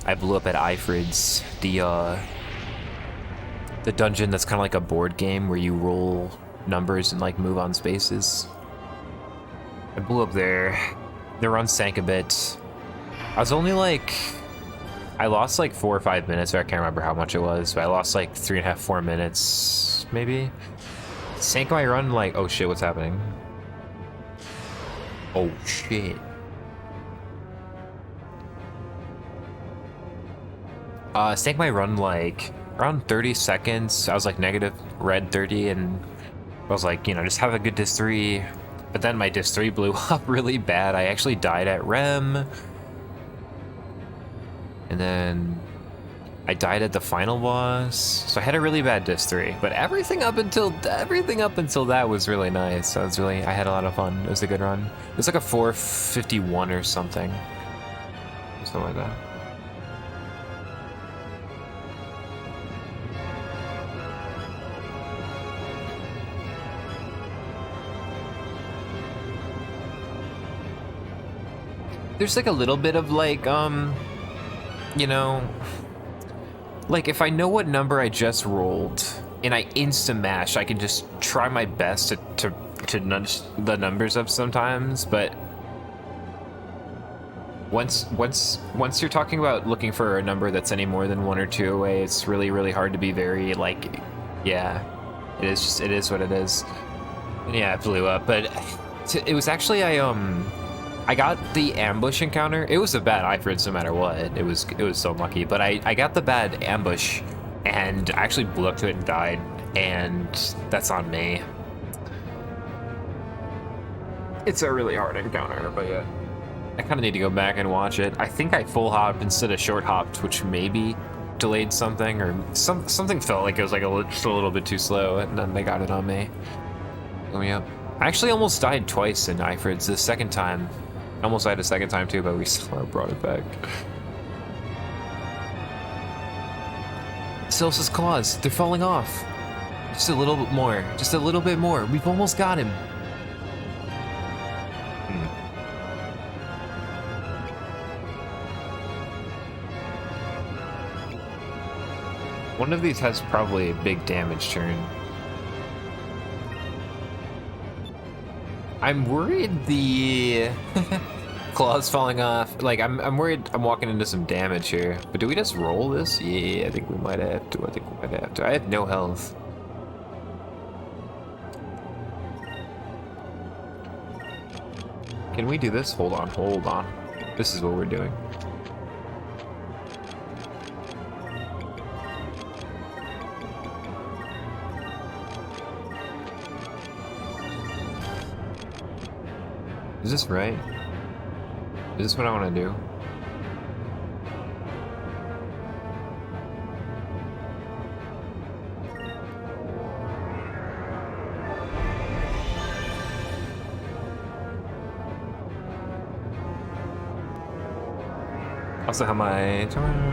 I blew up at Ifrid's, the dungeon that's kind of like a board game where you roll numbers and, like, move on spaces. I blew up there. The run sank a bit. I was only like, I lost like 4 or 5 minutes, or I can't remember how much it was, but I lost like 3.5, 4 minutes, maybe. Sank my run like, oh shit, what's happening? Oh shit. Sank my run like around 30 seconds. I was like negative red 30, and I was like, you know, just have a good disc 3. But then my disc 3 blew up really bad. I actually died at Rem. And then I died at the final boss. So I had a really bad disc 3. But everything up until that was really nice. I had a lot of fun. It was a good run. It was like a 451 or something. Something like that. There's like a little bit of like, you know, like if I know what number I just rolled and I insta mash, I can just try my best to nudge the numbers up sometimes. But once you're talking about looking for a number that's any more than 1 or 2 away, it's really hard to be very like, yeah, it is what it is. And yeah, it blew up, but it was actually I got the ambush encounter. It was a bad Ifrids no matter what. It was so lucky, but I got the bad ambush and I actually blew up to it and died, and that's on me. It's a really hard encounter, but yeah. I kind of need to go back and watch it. I think I full hopped instead of short hopped, which maybe delayed something, or something felt like it was like just a little bit too slow, and then they got it on me. Let me up. I actually almost died twice in Ifrids. The second time. I almost died a second time too, but we still brought it back. Silsa's claws, they're falling off. Just a little bit more. Just a little bit more. We've almost got him. One of these has probably a big damage turn. I'm worried the claws falling off. Like, I'm worried I'm walking into some damage here. But do we just roll this? Yeah, I think we might have to. I have no health. Can we do this? Hold on. This is what we're doing. Is this right? Is this what I want to do? Also, how my turn?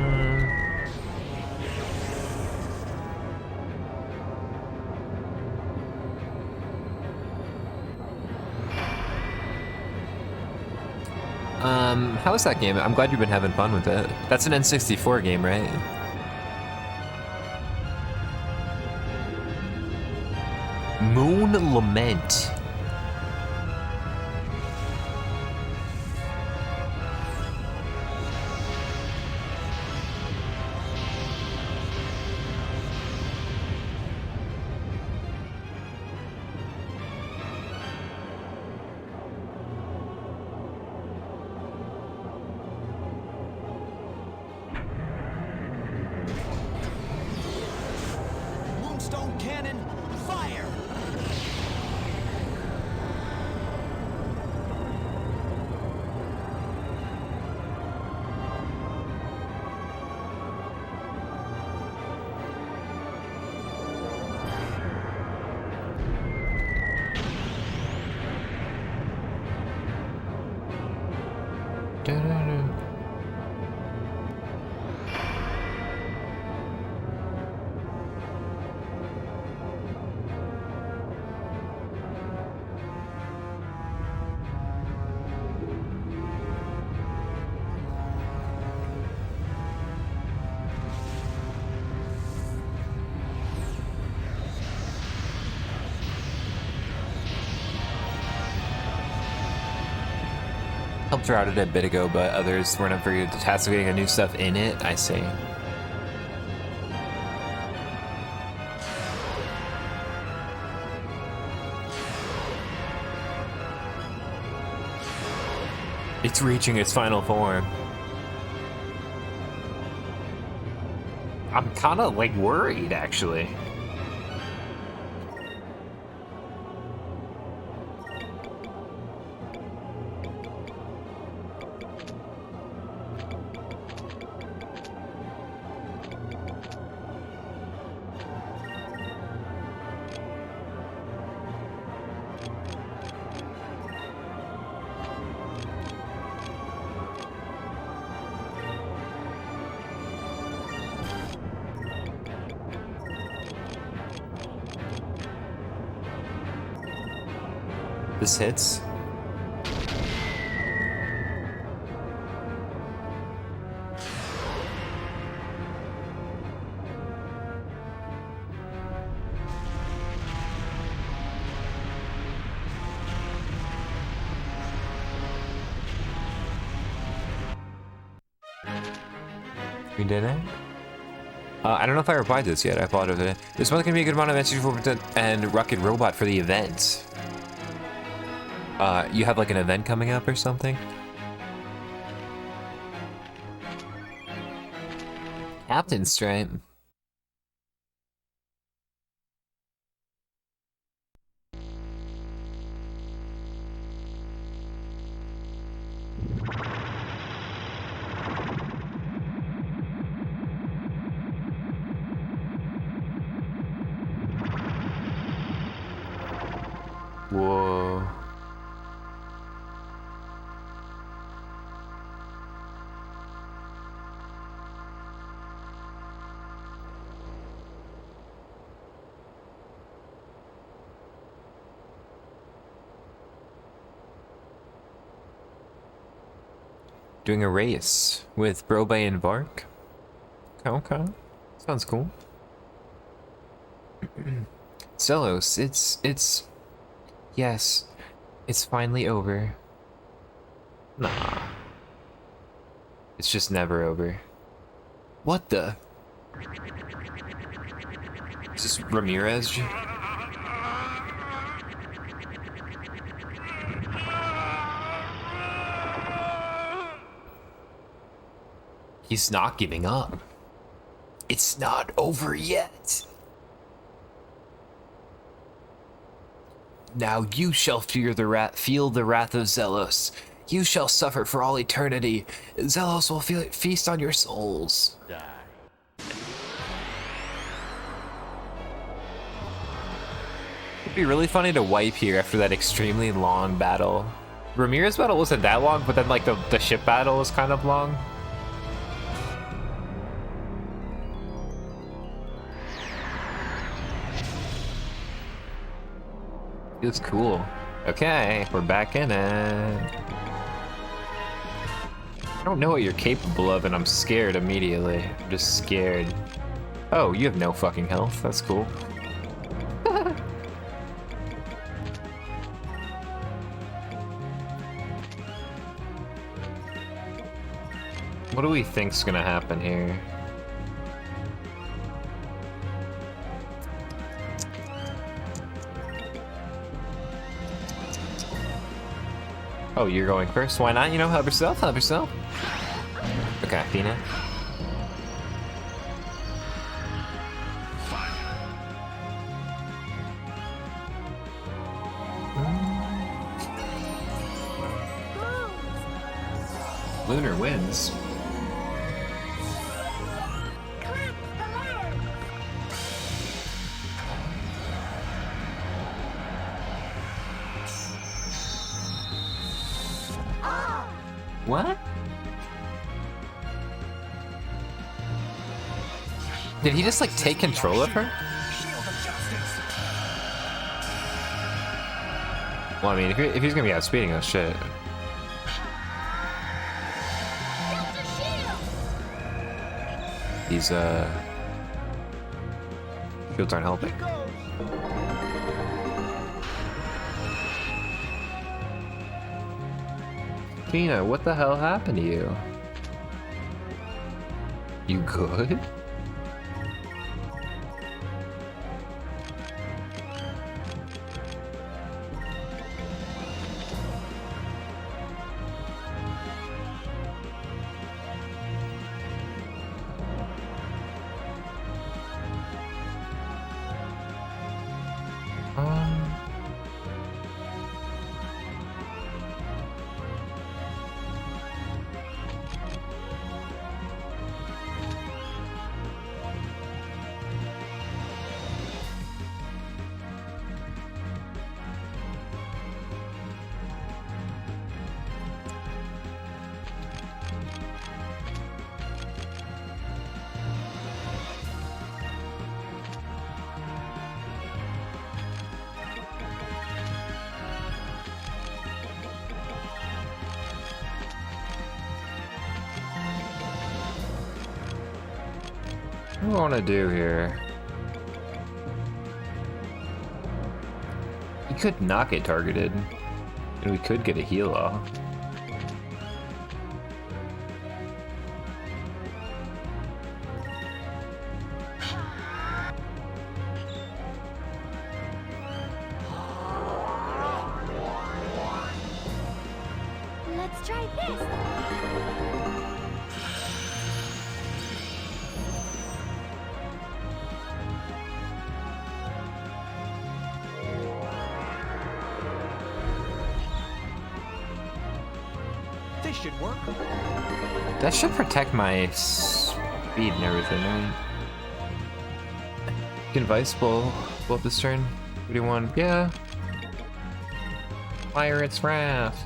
how is that game? I'm glad you've been having fun with it. That's an N64 game, right? Moon Lament. Moonstone cannon, fire! Helped her out a bit ago, but others weren't up for the task of getting a new stuff in it. I see. It's reaching its final form. I'm kind of like worried, actually. This hits. We did it? I don't know if I replied to this yet. I apologize. There's probably gonna be a good amount of messages for and Rocket Robot for the event. You have like an event coming up or something? Captain Stripe. Whoa. Doing a race with Brobay and Vark. Okay. Sounds cool. Zelos, it's... Yes, it's finally over. Nah. It's just never over. What the? Is this Ramirez? He's not giving up. It's not over yet. Now you shall feel the wrath of Zelos. You shall suffer for all eternity. Zelos will feast on your souls. Die. It'd be really funny to wipe here after that extremely long battle. Ramirez battle wasn't that long, but then like the ship battle was kind of long. It was cool. Okay, we're back in it. I don't know what you're capable of, and I'm scared immediately. I'm just scared. Oh, you have no fucking health. That's cool. What do we think's gonna happen here? Oh, you're going first? Why not? You know, help yourself, help yourself. Okay, Athena. Lunar wins. What? Did he just like take control of her? Shield of justice. Well, I mean, if he's gonna be outspeeding us, shit. Delta shield! He's shields aren't helping. Tina, what the hell happened to you? You good? What do I want to do here? We could not get targeted, and we could get a heal off. Let's try this. This should work. That should protect my speed and everything, right? You can Vice blow up this turn. What do you want? Yeah. Fire its wrath.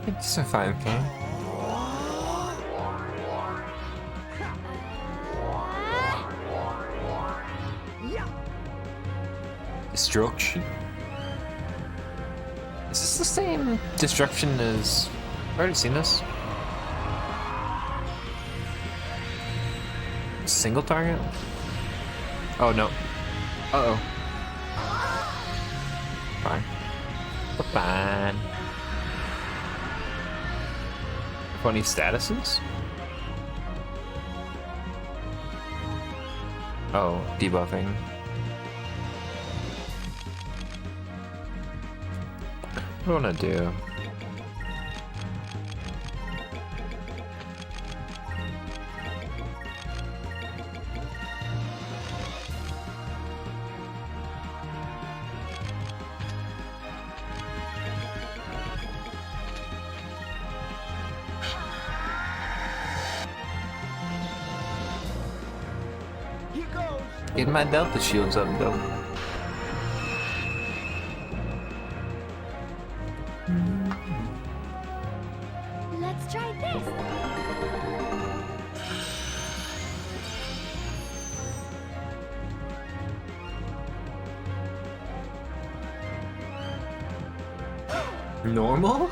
It's a fine thing. Destruction. Is this the same destruction as... I've already seen this. Single target? Oh no. Uh-oh. Fine. We're fine. Funny statuses? Oh, debuffing. What do I want to do? Getting my Delta shields up, though. Let's try this. Normal?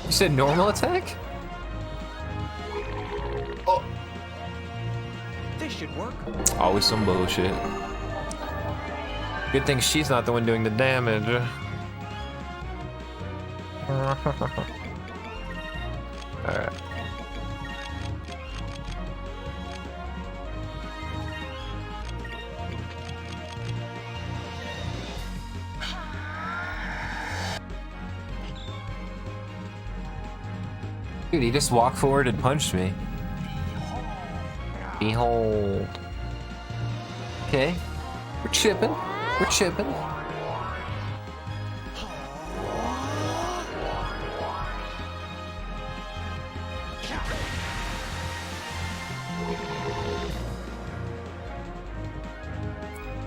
You said normal attack? Oh. This should work. Always some bullshit. Good thing she's not the one doing the damage. Alright. Dude, he just walked forward and punched me. Behold. Okay. We're chipping. We're chipping.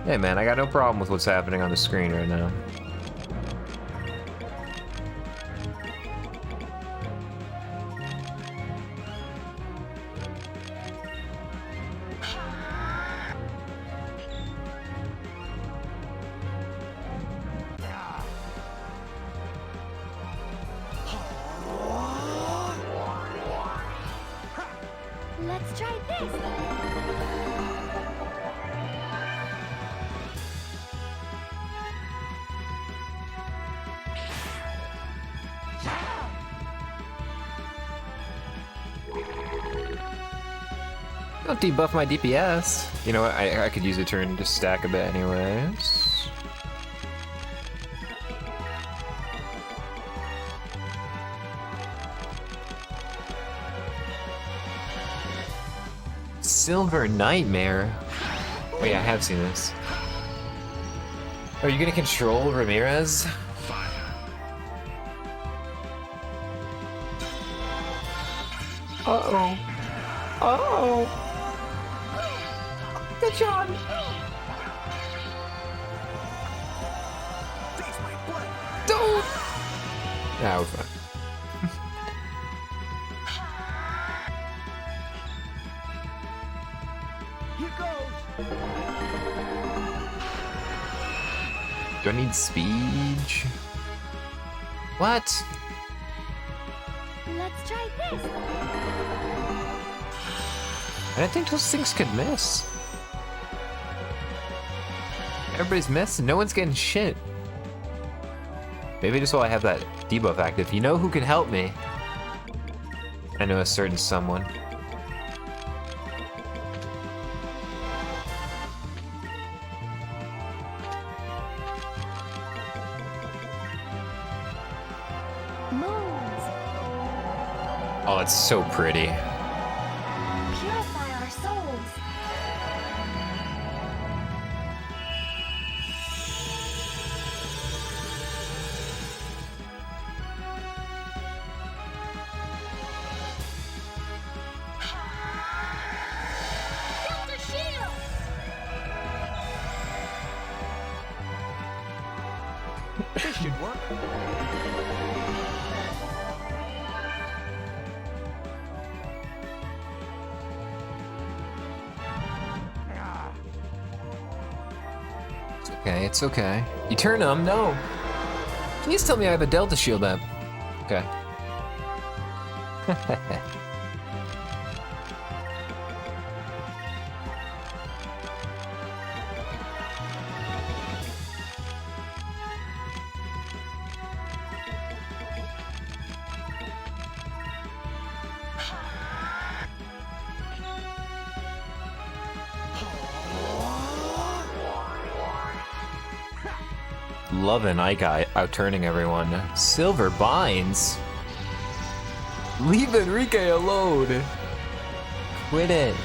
Hey man, I got no problem with what's happening on the screen right now. Let's try this. Don't debuff my DPS. You know what? I could use a turn to stack a bit anyways. Silver Nightmare. Oh yeah, I have seen this. Are you gonna control Ramirez? Uh-oh. Uh-oh. Good job. Don't. Yeah, we're fine. Here goes. Do I need speech? What? Let's try this. I didn't think those things could miss. Everybody's missing. No one's getting shit. Maybe just while I have that debuff active. You know who can help me? I know a certain someone. Moons. Oh, it's so pretty. Purify our souls. Delta shield! This should work. It's okay, it's okay. Eternum, no! Please tell me I have a Delta Shield up. Okay. Loving Ike outturning everyone. Silver binds. Leave Enrique alone. Quit it.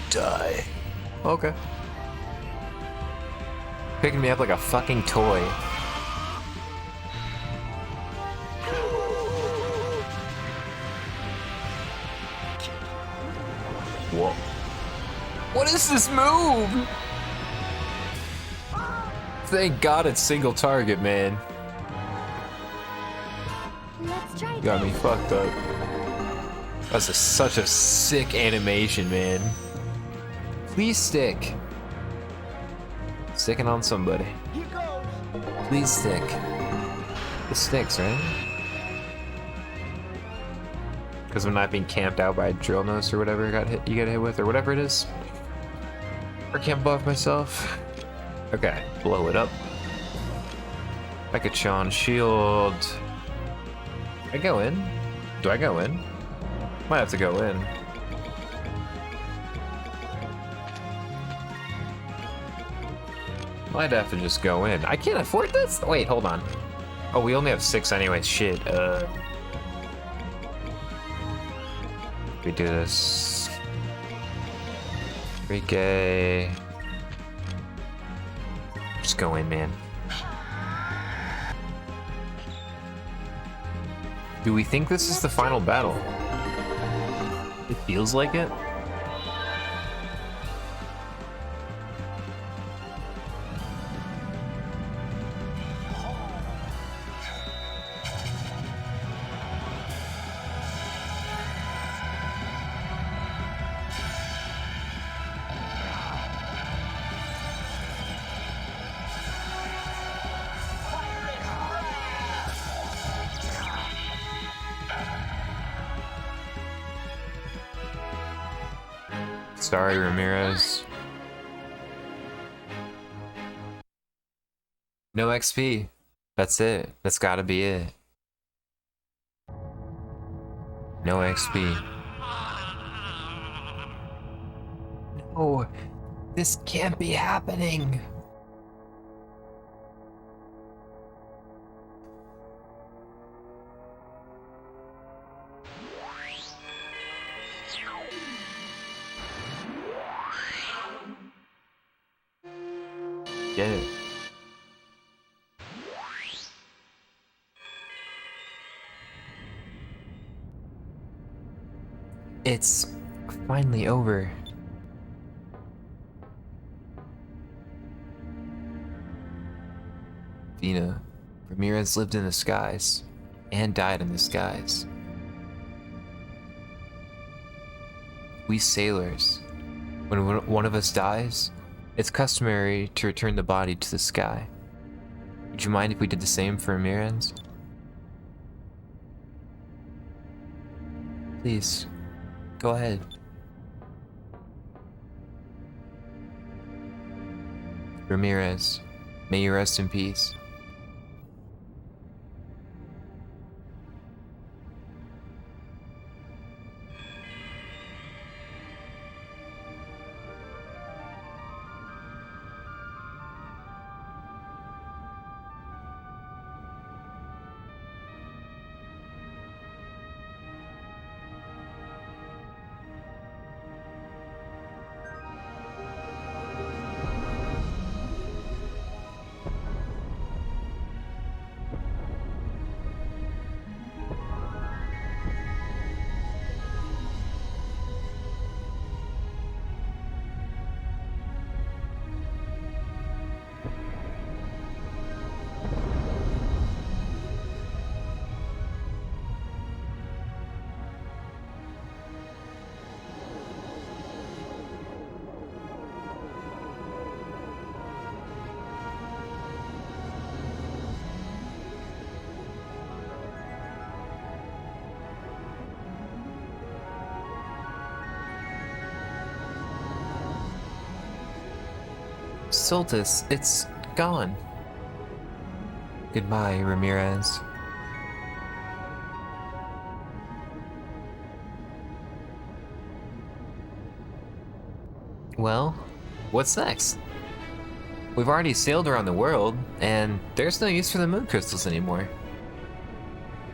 Die. Okay. Picking me up like a fucking toy. Whoa. What is this move? Thank God it's single target, man. Let's try Got me this. fucked up. That's such a sick animation, man. Please stick. Sticking on somebody. Here goes. Please stick. It sticks, right? Because I'm not being camped out by a drill nose or whatever you got hit with, or whatever it is. I can't buff myself. Okay, blow it up. Mecha-chan shield. I go in? Do I go in? Might have to go in. Might have to just go in. I can't afford this? Wait, hold on. Oh, we only have 6 anyway. Shit, we do this. 3K. Just go in, man. Do we think this is the final battle? It feels like it. Sorry, Ramirez. No XP. That's it. That's gotta be it. No XP. No, this can't be happening. Get it. It's finally over. Vina, Ramirez lived in the skies and died in the skies. We sailors, when one of us dies, it's customary to return the body to the sky. Would you mind if we did the same for Ramirez? Please, go ahead. Ramirez, may you rest in peace. Soltis, it's gone. Goodbye, Ramirez. Well, what's next? We've already sailed around the world, and there's no use for the moon crystals anymore.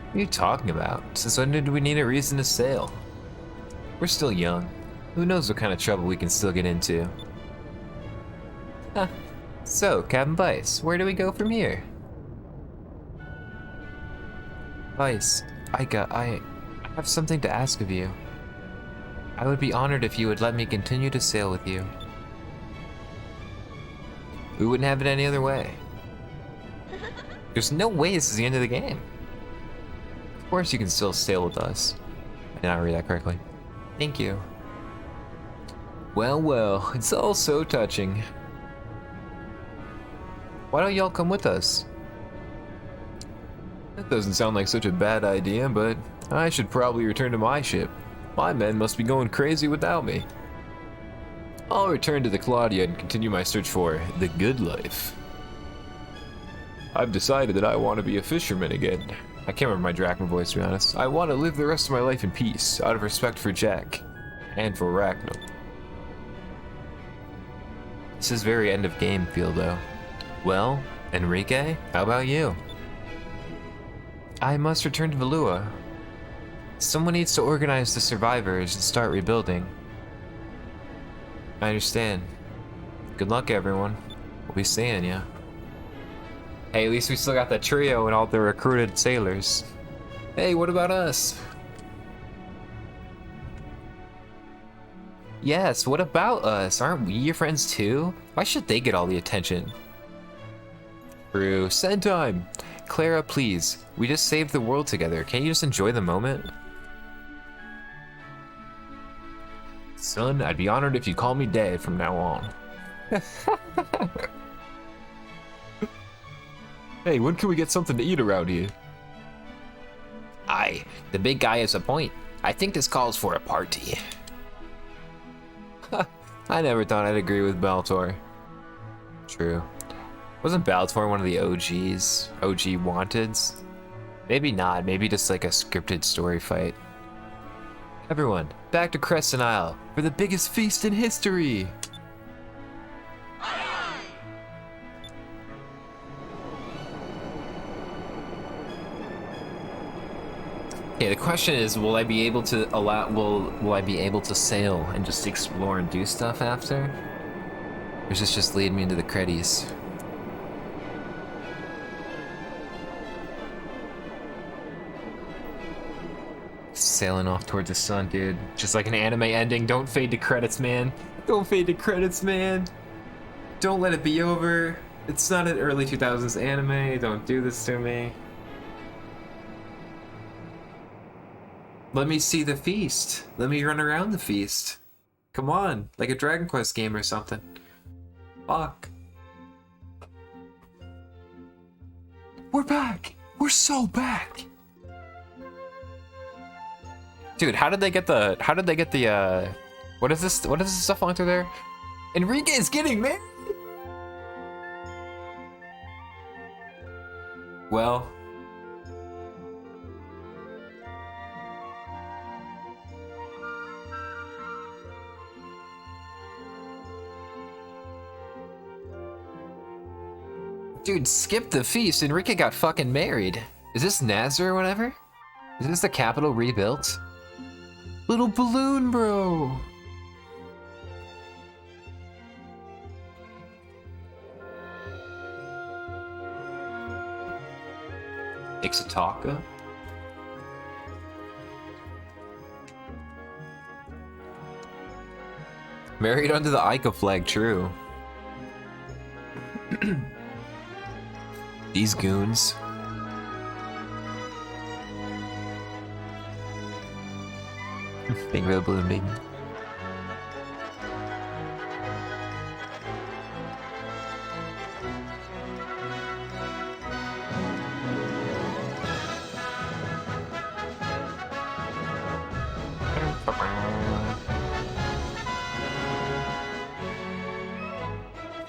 What are you talking about? Since when did we need a reason to sail? We're still young. Who knows what kind of trouble we can still get into? Huh. So, Captain Vice, where do we go from here? Vice, I have something to ask of you. I would be honored if you would let me continue to sail with you. We wouldn't have it any other way. There's no way this is the end of the game. Of course you can still sail with us. I did not read that correctly. Thank you. Well, well, it's all so touching. Why don't y'all come with us? That doesn't sound like such a bad idea, but I should probably return to my ship. My men must be going crazy without me. I'll return to the Claudia and continue my search for the good life. I've decided that I want to be a fisherman again. I can't remember my Drachma voice, to be honest. I want to live the rest of my life in peace, out of respect for Jack, and for Ragnar. This is very end of game feel, though. Well, Enrique, how about you? I must return to Valua. Someone needs to organize the survivors and start rebuilding. I understand. Good luck, everyone. We'll be seeing ya. Hey, at least we still got that trio and all the recruited sailors. Hey, what about us? Yes, what about us? Aren't we your friends too? Why should they get all the attention? True. Send time! Clara, please. We just saved the world together. Can't you just enjoy the moment? Son, I'd be honored if you call me Dad from now on. Hey, when can we get something to eat around here? Aye, the big guy has a point. I think this calls for a party. I never thought I'd agree with Baltor. True. Wasn't Baltor one of the OGs? OG Wanteds? Maybe not, maybe just like a scripted story fight. Everyone, back to Crescent Isle for the biggest feast in history! Okay, the question is, will I be able to will I be able to sail and just explore and do stuff after? Or does this just lead me into the credits? Sailing off towards the sun, dude. Just like an anime ending. Don't fade to credits, man. Don't fade to credits, man. Don't let it be over. It's not an early 2000s anime. Don't do this to me. Let me see the feast. Let me run around the feast. Come on, like a Dragon Quest game or something. Fuck. We're back. We're so back. Dude, how did they get the what is this stuff on through there? Enrique's getting married. Well, dude, skip the feast. Enrique got fucking married. Is this Nazar or whatever? Is this the capital rebuilt? Little balloon, bro. Ixataka. Married under the Ica flag, true. These goons. Thank you for the balloon, baby.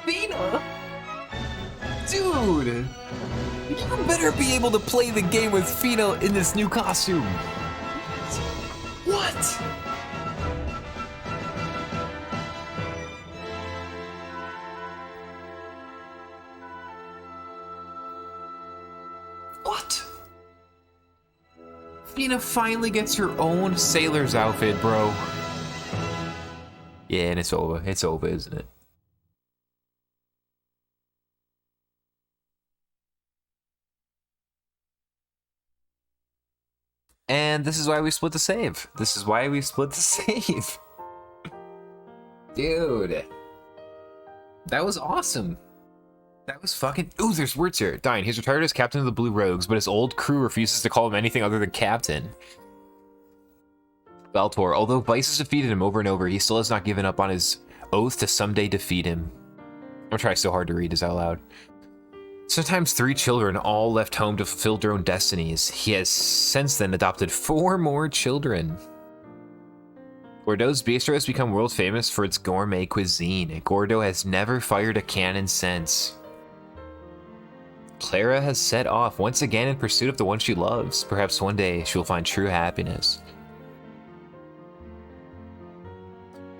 Fina! Dude! You better be able to play the game with Fina in this new costume! What? What? Fina finally gets her own sailor's outfit, bro. Yeah, and it's over. It's over, isn't it? And this is why we split the save. This is why we split the save. Dude. That was awesome. That was fucking... Ooh, there's words here. Dine. He's retired as captain of the Blue Rogues, but his old crew refuses to call him anything other than captain. Baltor. Although Vice has defeated him over and over, he still has not given up on his oath to someday defeat him. I'm trying so hard to read this out loud. Sometimes 3 children all left home to fulfill their own destinies. He has since then adopted 4 more children. Gordeau's bistro has become world famous for its gourmet cuisine. Gordeau has never fired a cannon since. Clara has set off once again in pursuit of the one she loves. Perhaps one day she will find true happiness.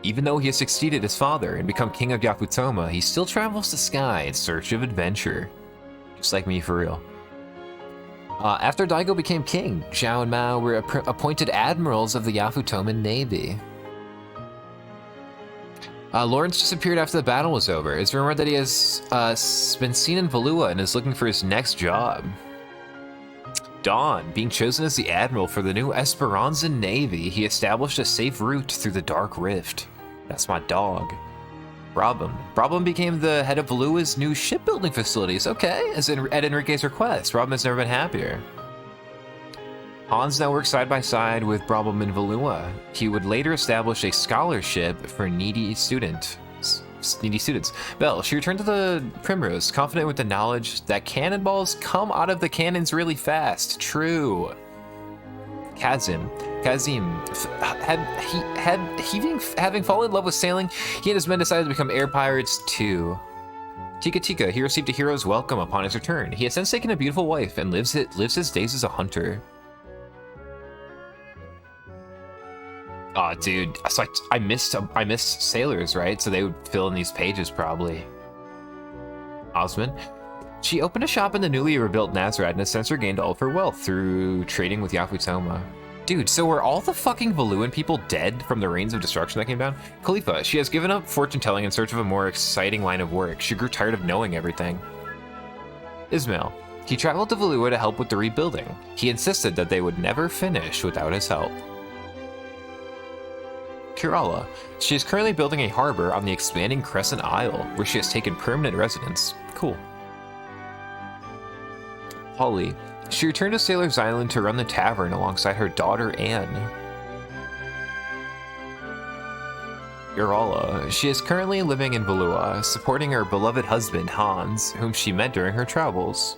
Even though he has succeeded his father and become king of Yafutoma, he still travels the sky in search of adventure. Just like me, for real. After Daigo became king, Zhao and Mao were appointed admirals of the Yafutoman Navy. Lawrence disappeared after the battle was over. It's rumored that he has been seen in Valua and is looking for his next job. Dawn, being chosen as the admiral for the new Esperanza Navy, he established a safe route through the Dark Rift. That's my dog. Brabham became the head of Valua's new shipbuilding facilities. Okay, at Enrique's request. Brabham has never been happier. Hans now works side by side with Brabham in Valua. He would later establish a scholarship for needy students. Belle, she returned to the Primrose, confident with the knowledge that cannonballs come out of the cannons really fast. True. Kazim, having fallen in love with sailing, he and his men decided to become air pirates too. Tika, he received a hero's welcome upon his return. He has since taken a beautiful wife and lives his days as a hunter. Aw, dude, so I missed sailors, right? So they would fill in these pages probably. Osman. She opened a shop in the newly rebuilt Nazareth and has since regained all of her wealth through trading with Yafutoma. Dude, so were all the fucking Valuan people dead from the rains of destruction that came down? Khalifa, she has given up fortune-telling in search of a more exciting line of work. She grew tired of knowing everything. Ismail, he traveled to Valua to help with the rebuilding. He insisted that they would never finish without his help. Kerala, she is currently building a harbor on the expanding Crescent Isle, where she has taken permanent residence. Cool. Holly, she returned to Sailor's Island to run the tavern alongside her daughter Anne. Urala, she is currently living in Valua, supporting her beloved husband Hans, whom she met during her travels.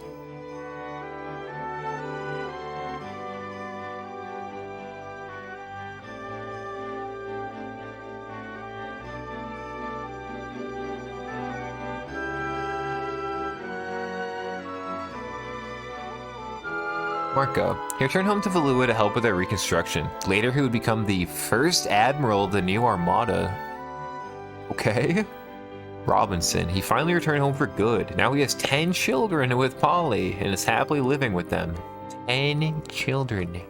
Marco. He returned home to Valua to help with their reconstruction. Later, he would become the first admiral of the new armada. Okay. Robinson. He finally returned home for good. Now he has 10 children with Polly and is happily living with them. 10 children.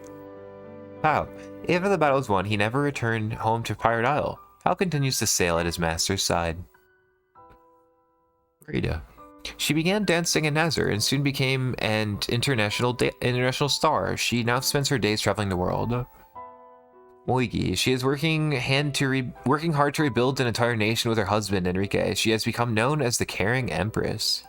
Wow. After the battle was won, he never returned home to Pirate Isle. Hal continues to sail at his master's side. Rita. She began dancing in Nazar and soon became an international star. She now spends her days traveling the world. Moigi. She is working hard to rebuild an entire nation with her husband, Enrique. She has become known as the Caring Empress.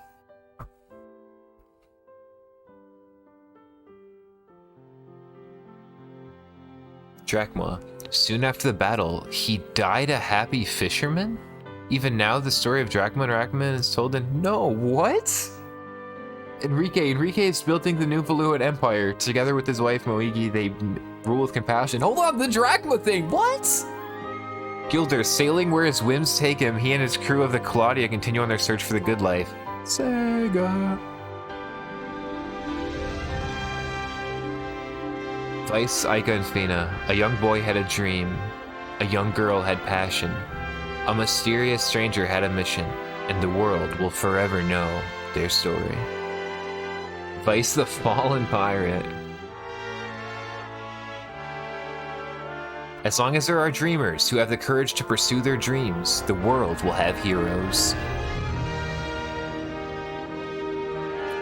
Drachma. Soon after the battle, he died a happy fisherman? Even now, the story of Drachma and Rachman is told in... No, what? Enrique is building the new Valuan Empire. Together with his wife, Moigi, they rule with compassion. Hold on, the Drachma thing, what? Gilder, sailing where his whims take him, he and his crew of the Claudia continue on their search for the good life. Sega. Vice, Aika, and Fina. A young boy had a dream. A young girl had passion. A mysterious stranger had a mission, and the world will forever know their story. Vice the Fallen Pirate. As long as there are dreamers who have the courage to pursue their dreams, the world will have heroes.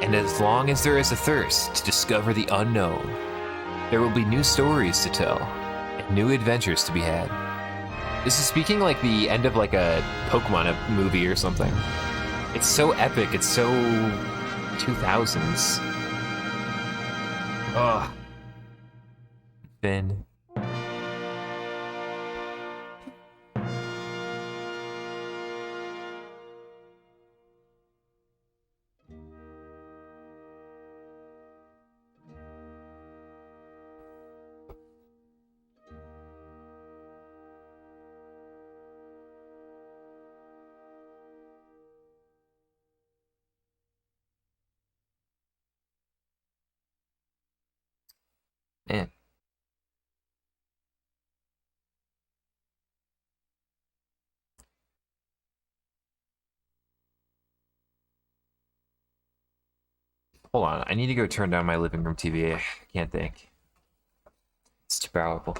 And as long as there is a thirst to discover the unknown, There will be new stories to tell, and new adventures to be had. This is speaking like the end of like a Pokemon movie or something. It's so epic, it's so 2000s. Ugh. Finn. Man. Hold on, I need to go turn down my living room TV. I can't think. It's too powerful.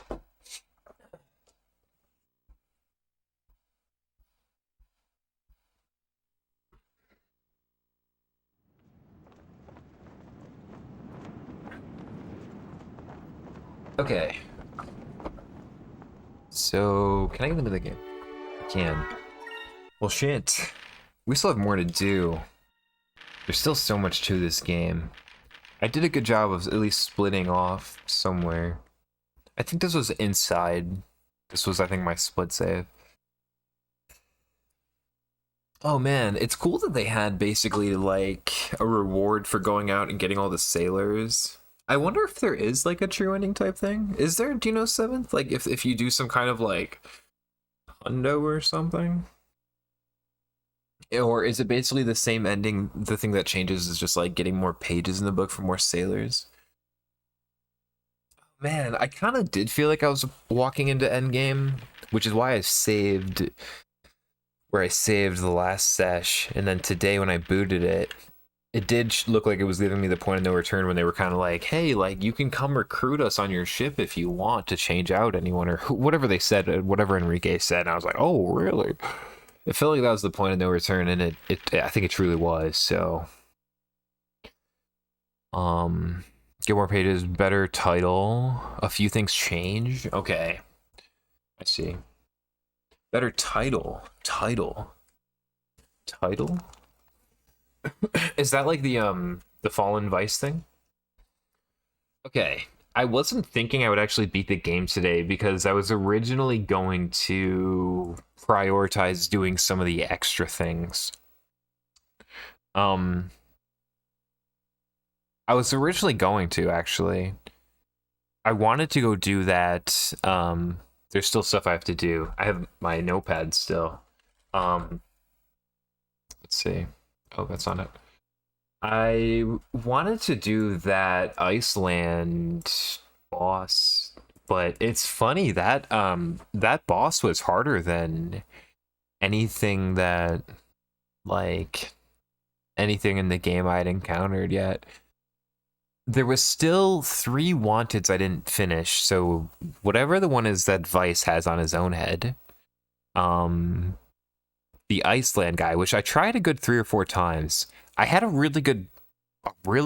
Okay. So, can I get into the game? I can. Well, shit. We still have more to do. There's still so much to this game. I did a good job of at least splitting off somewhere. I think this was inside. This was, I think, my split save. Oh man, it's cool that they had basically like a reward for going out and getting all the sailors. I wonder if there is like a true ending type thing. Is there, do you know, 7th? Like if you do some kind of like hundo or something? Or is it basically the same ending? The thing that changes is just like getting more pages in the book for more sailors. Man, I kind of did feel like I was walking into endgame, which is why I saved where I saved the last sesh, and then today when I booted it, it did look like it was giving me the point of no return when they were kind of like, hey, like, you can come recruit us on your ship if you want to change out anyone, or whatever they said, whatever Enrique said, and I was like, oh, really? It felt like that was the point of no return, and it I think it truly was, so... Get more pages, better title, a few things change, okay. I see. Better title. Is that like the Fallen Vice thing? Okay. I wasn't thinking I would actually beat the game today because I was originally going to prioritize doing some of the extra things. I was originally going to, actually. I wanted to go do that. There's still stuff I have to do. I have my notepad still. Let's see. Oh, that's on it. I wanted to do that Iceland boss, but it's funny that that boss was harder than anything that, like, anything in the game I'd encountered yet. There was still 3 wanteds I didn't finish, so whatever the one is that Vice has on his own head, the Iceland guy, which I tried a good 3 or 4 times. I had a really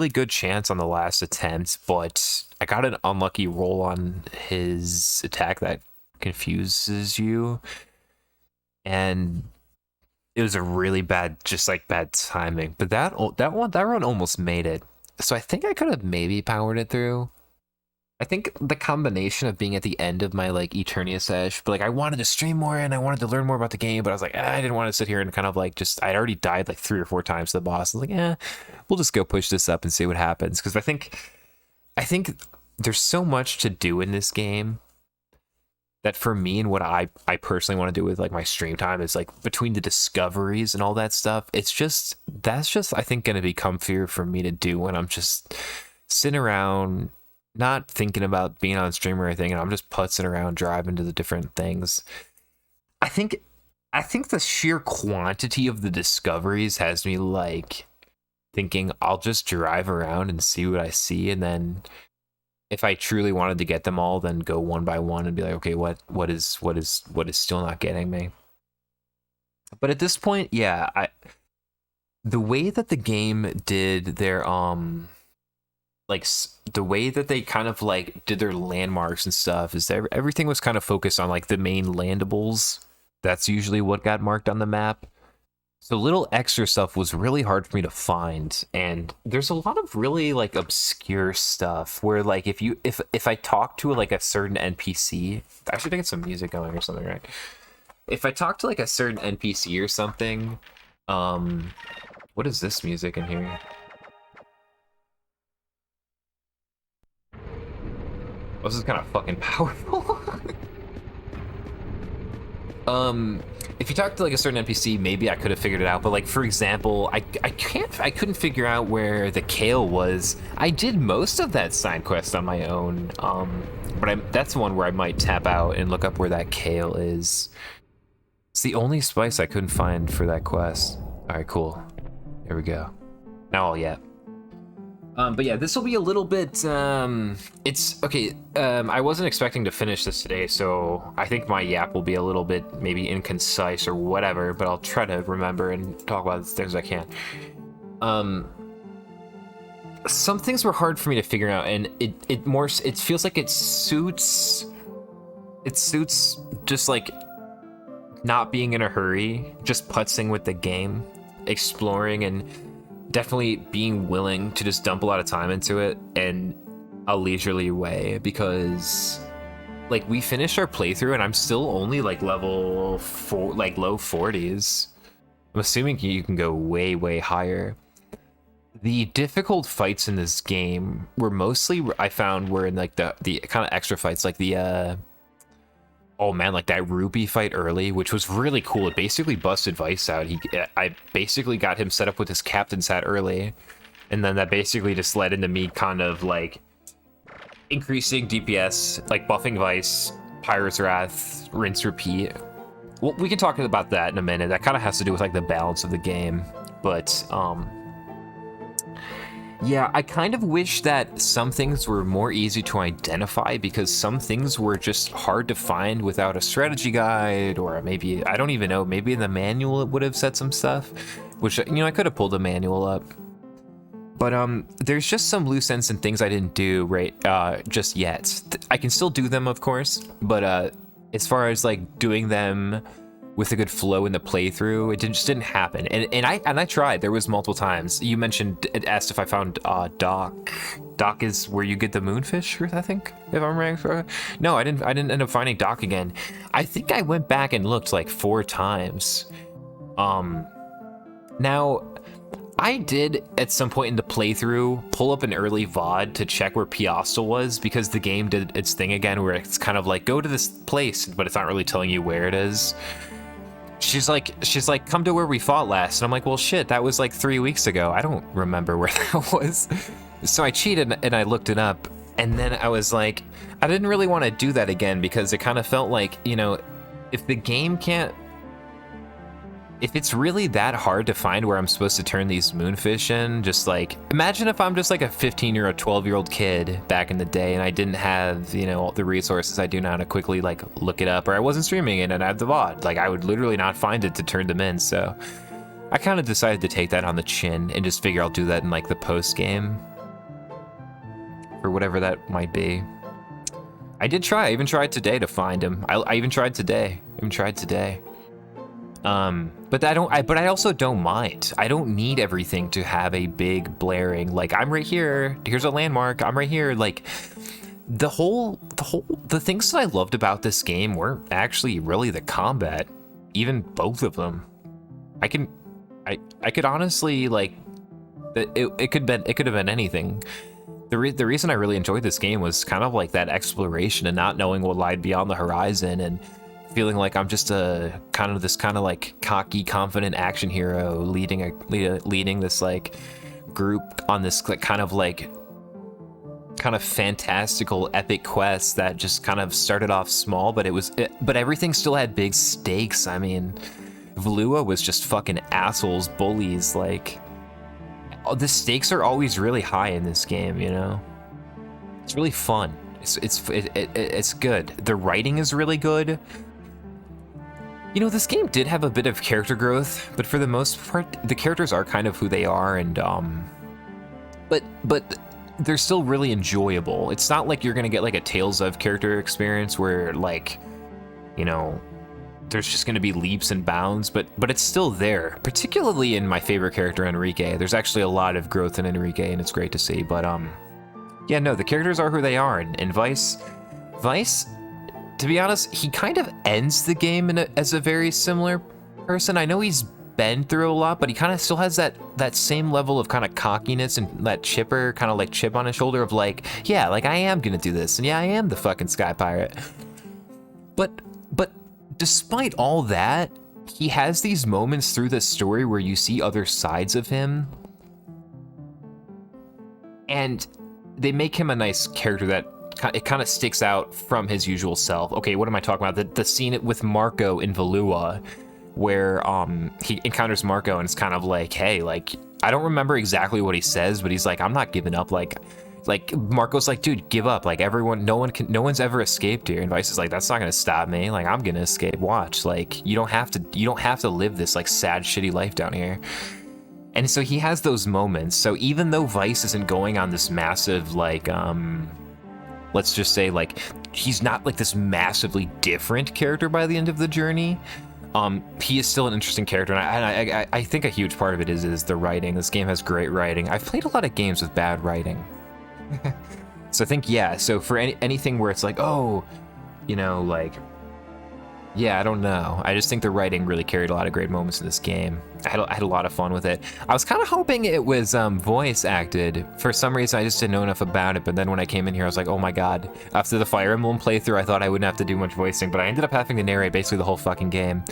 good chance on the last attempt, but I got an unlucky roll on his attack that confuses you, and it was a really bad timing. But that run almost made it. So I think I could have maybe powered it through. I think the combination of being at the end of my like Eternia sesh, but like I wanted to stream more and I wanted to learn more about the game, but I was like, I didn't want to sit here and kind of like I'd already died like 3 or 4 times to the boss. I was like, we'll just go push this up and see what happens. Because I think there's so much to do in this game that for me and what I personally want to do with like my stream time is like between the discoveries and all that stuff, that's just I think going to be comfier for me to do when I'm just sitting around not thinking about being on stream or anything, and I'm just putzing around driving to the different things. I think the sheer quantity of the discoveries has me like thinking I'll just drive around and see what I see, and then if I truly wanted to get them all, then go one by one and be like, okay, what is still not getting me? But at this point, yeah, the way that the game did their the the way that they kind of like did their landmarks and stuff is that everything was kind of focused on like the main landables. That's usually what got marked on the map. So little extra stuff was really hard for me to find, and there's a lot of really like obscure stuff where like if I talk to like a certain NPC, I should get some music going or something, right? If I talk to like a certain NPC or something, what is this music in here? Oh, this is kind of fucking powerful. If you talk to like a certain NPC, maybe I could have figured it out. But like, for example, I couldn't figure out where the kale was. I did most of that side quest on my own. But that's one where I might tap out and look up where that kale is. It's the only spice I couldn't find for that quest. All right, cool. Here we go. Now, yeah. But yeah, this will be a little bit, it's, okay, I wasn't expecting to finish this today, so I think my yap will be a little bit maybe inconcise or whatever, but I'll try to remember and talk about as things I can. Some things were hard for me to figure out, and it feels like it suits just like not being in a hurry, just putzing with the game, exploring, and definitely being willing to just dump a lot of time into it in a leisurely way, because like we finished our playthrough and I'm still only like level 4, like low 40s. I'm assuming you can go way higher. The difficult fights in this game were mostly, I found, were in like the kind of extra fights, like the oh man, like that rupee fight early, which was really cool. It basically busted Vice out. I basically got him set up with his captain's hat early, and then that basically just led into me kind of like increasing DPS, like buffing Vice, Pirate's Wrath, rinse, repeat. Well, we can talk about that in a minute. That kind of has to do with like the balance of the game, but yeah, I kind of wish that some things were more easy to identify, because some things were just hard to find without a strategy guide, or maybe, I don't even know, maybe in the manual it would have said some stuff, which, you know, I could have pulled the manual up. But there's just some loose ends and things I didn't do right just yet. I can still do them, of course, but as far as like doing them with a good flow in the playthrough, it just didn't happen. And I tried. There was multiple times. You mentioned, it asked if I found Dock. Dock is where you get the moonfish, I think, if I'm right. No, I didn't end up finding Dock again. I think I went back and looked like 4 times. Now, I did at some point in the playthrough pull up an early VOD to check where Piastel was, because the game did its thing again where it's kind of like, go to this place, but it's not really telling you where it is. She's like, come to where we fought last. And I'm like, well, shit, that was like 3 weeks ago. I don't remember where that was. So I cheated and I looked it up. And then I was like, I didn't really want to do that again, because it kind of felt like, you know, if the game can't, if it's really that hard to find where I'm supposed to turn these moonfish in, just like, imagine if I'm just like a 15 or a 12-year-old kid back in the day and I didn't have, you know, all the resources I do now to quickly like look it up, or I wasn't streaming it and I had the VOD. Like, I would literally not find it to turn them in. So I kind of decided to take that on the chin and just figure I'll do that in like the post game, or whatever that might be. I did try. I even tried today to find him. I even tried today. But I also don't mind. I don't need everything to have a big blaring, like, I'm right here, here's a landmark, I'm right here. Like, the things that I loved about this game weren't actually really the combat, even both of them. I could honestly, like, it could have been anything. The reason I really enjoyed this game was kind of like that exploration and not knowing what lied beyond the horizon, and feeling like I'm just a kind of like cocky, confident action hero leading this like group on this like kind of fantastical epic quest that just kind of started off small, but but everything still had big stakes. I mean, Vlua was just fucking assholes, bullies. Like, the stakes are always really high in this game, you know? It's really fun. It's good. The writing is really good. You know, this game did have a bit of character growth, but for the most part, the characters are kind of who they are, and but they're still really enjoyable. It's not like you're gonna get like a Tales of character experience where like, you know, there's just gonna be leaps and bounds, but it's still there. Particularly in my favorite character, Enrique. There's actually a lot of growth in Enrique, and it's great to see. But yeah, no, the characters are who they are, and Vice, to be honest, he kind of ends the game as a very similar person. I know he's been through a lot, but he kind of still has that same level of kind of cockiness and that chipper kind of like chip on his shoulder of like, yeah, like I am gonna do this, and yeah, I am the fucking Sky Pirate. But despite all that, he has these moments through the story where you see other sides of him, and they make him a nice character that it kind of sticks out from his usual self. Okay, what am I talking about? The scene with Marco in Valua, where he encounters Marco and it's kind of like, hey, like, I don't remember exactly what he says, but he's like, I'm not giving up. Like Marco's like, dude, give up. Like no one's ever escaped here. And Vice is like, that's not gonna stop me. Like I'm gonna escape. Watch. Like you don't have to live this like sad, shitty life down here. And so he has those moments. So even though Vice isn't going on this massive like let's just say like he's not like this massively different character by the end of the journey, he is still an interesting character, and I think a huge part of it is the writing. This game has great writing. I've played a lot of games with bad writing. So I think, yeah, so for anything where it's like, oh, you know, like, yeah, I don't know. I just think the writing really carried a lot of great moments in this game. I had a lot of fun with it. I was kind of hoping it was voice acted. For some reason, I just didn't know enough about it, but then when I came in here, I was like, oh my god. After the Fire Emblem playthrough, I thought I wouldn't have to do much voicing, but I ended up having to narrate basically the whole fucking game,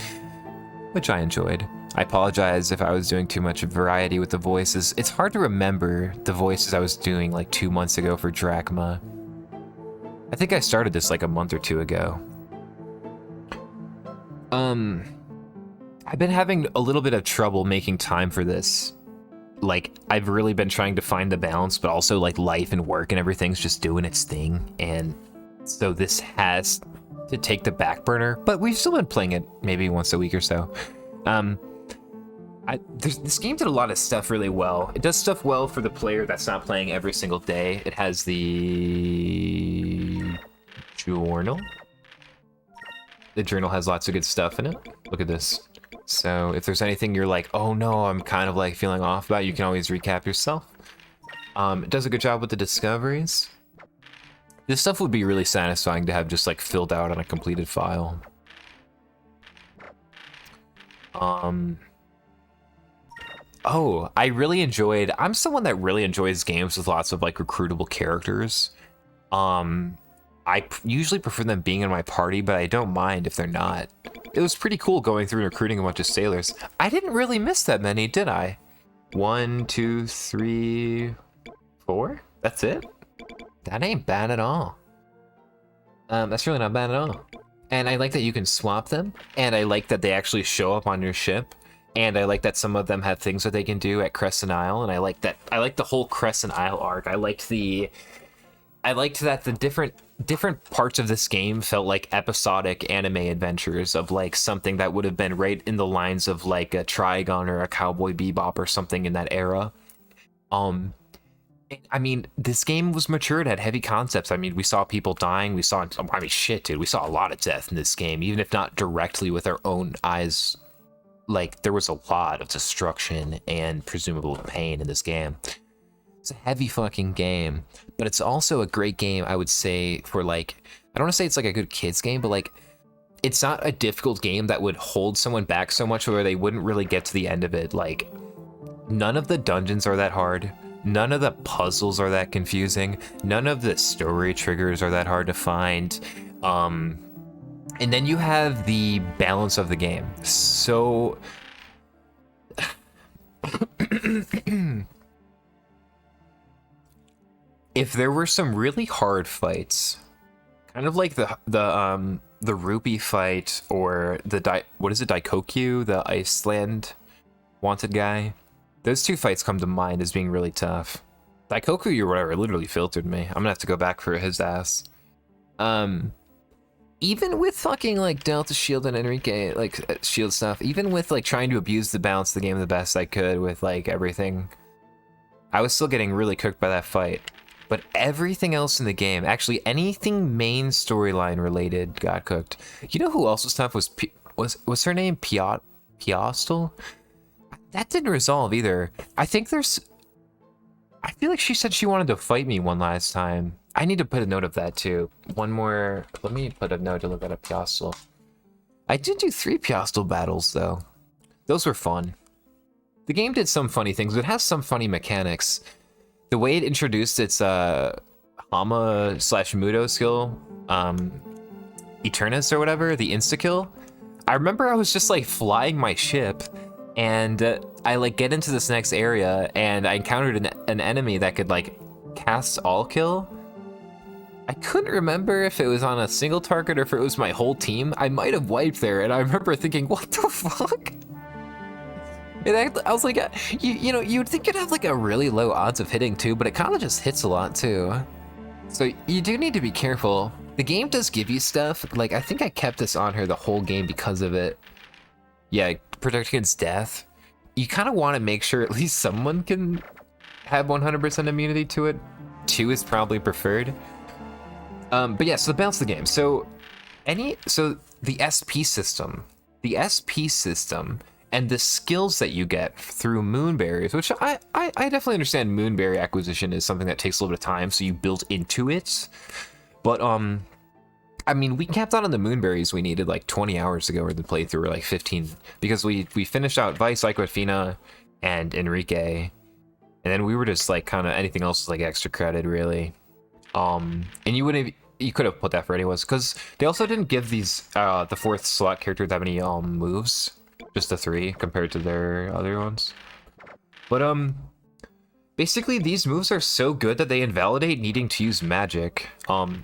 which I enjoyed. I apologize if I was doing too much variety with the voices. It's hard to remember the voices I was doing like 2 months ago for Drachma. I think I started this like a month or two ago. I've been having a little bit of trouble making time for this. Like, I've really been trying to find the balance, but also like life and work and everything's just doing its thing. And so this has to take the back burner, but we've still been playing it maybe once a week or so. This game did a lot of stuff really well. It does stuff well for the player that's not playing every single day. It has the journal. The journal has lots of good stuff in it. Look at this. So if there's anything you're like, oh no, I'm kind of like feeling off about, you can always recap yourself. It does a good job with the discoveries. This stuff would be really satisfying to have just like filled out on a completed file. Oh, I'm someone that really enjoys games with lots of like recruitable characters. I usually prefer them being in my party, but I don't mind if they're not. It was pretty cool going through and recruiting a bunch of sailors. I didn't really miss that many, did I? 1, 2, 3, 4? That's it? That ain't bad at all. That's really not bad at all. And I like that you can swap them, and I like that they actually show up on your ship, and I like that some of them have things that they can do at Crescent Isle, and I like the whole Crescent Isle arc. I liked that the different parts of this game felt like episodic anime adventures of like something that would have been right in the lines of like a Trigun or a Cowboy Bebop or something in that era. I mean, this game was mature. It had heavy concepts. I mean, we saw people dying. We saw a lot of death in this game, even if not directly with our own eyes. Like, there was a lot of destruction and presumable pain in this game. It's a heavy fucking game, but it's also a great game, I would say, for like, I don't want to say it's like a good kids game, but like, it's not a difficult game that would hold someone back so much where they wouldn't really get to the end of it. Like, none of the dungeons are that hard. None of the puzzles are that confusing. None of the story triggers are that hard to find. And then you have the balance of the game. So... if there were some really hard fights, kind of like the rupee fight or the Daikokyu, the Iceland wanted guy, those two fights come to mind as being really tough. Daikokyu or whatever literally filtered me. I'm gonna have to go back for his ass. Even with fucking like Delta Shield and Enrique like shield stuff, even with like trying to abuse the balance of the game the best I could with like everything, I was still getting really cooked by that fight. but everything else in the game, actually anything main storyline related, got cooked. You know who else was tough? Was her name Piostel? That didn't resolve either. I feel like she said she wanted to fight me one last time. I need to put a note of that too. One more. Let me put a note to look at a Piostel. I did do 3 Piostel battles though. Those were fun. The game did some funny things. It has some funny mechanics. The way it introduced its Hama/Mudo skill, Eternus or whatever, the insta-kill. I remember I was just like flying my ship, and I like get into this next area, and I encountered an enemy that could like cast all kill. I couldn't remember if it was on a single target or if it was my whole team. I might have wiped there, and I remember thinking, what the fuck? And I was like, you know, you'd think it'd have like a really low odds of hitting too, but it kind of just hits a lot too. So you do need to be careful. The game does give you stuff. Like, I think I kept this on her the whole game because of it. Yeah, protect against death. You kind of want to make sure at least someone can have 100% immunity to it. 2 is probably preferred. But yeah, so the balance of the game. So the SP system. The SP system and the skills that you get through moonberries, which I definitely understand moonberry acquisition is something that takes a little bit of time, so you build into it. But I mean, we capped out on the moonberries we needed like 20 hours ago, or the playthrough were like 15, because we finished out Vice, Aquafina, and Enrique, and then we were just like kind of anything else was like extra credit really. And you could have put that for anyways, because they also didn't give these the 4th slot character that many moves. Just the 3 compared to their other ones. But basically these moves are so good that they invalidate needing to use magic.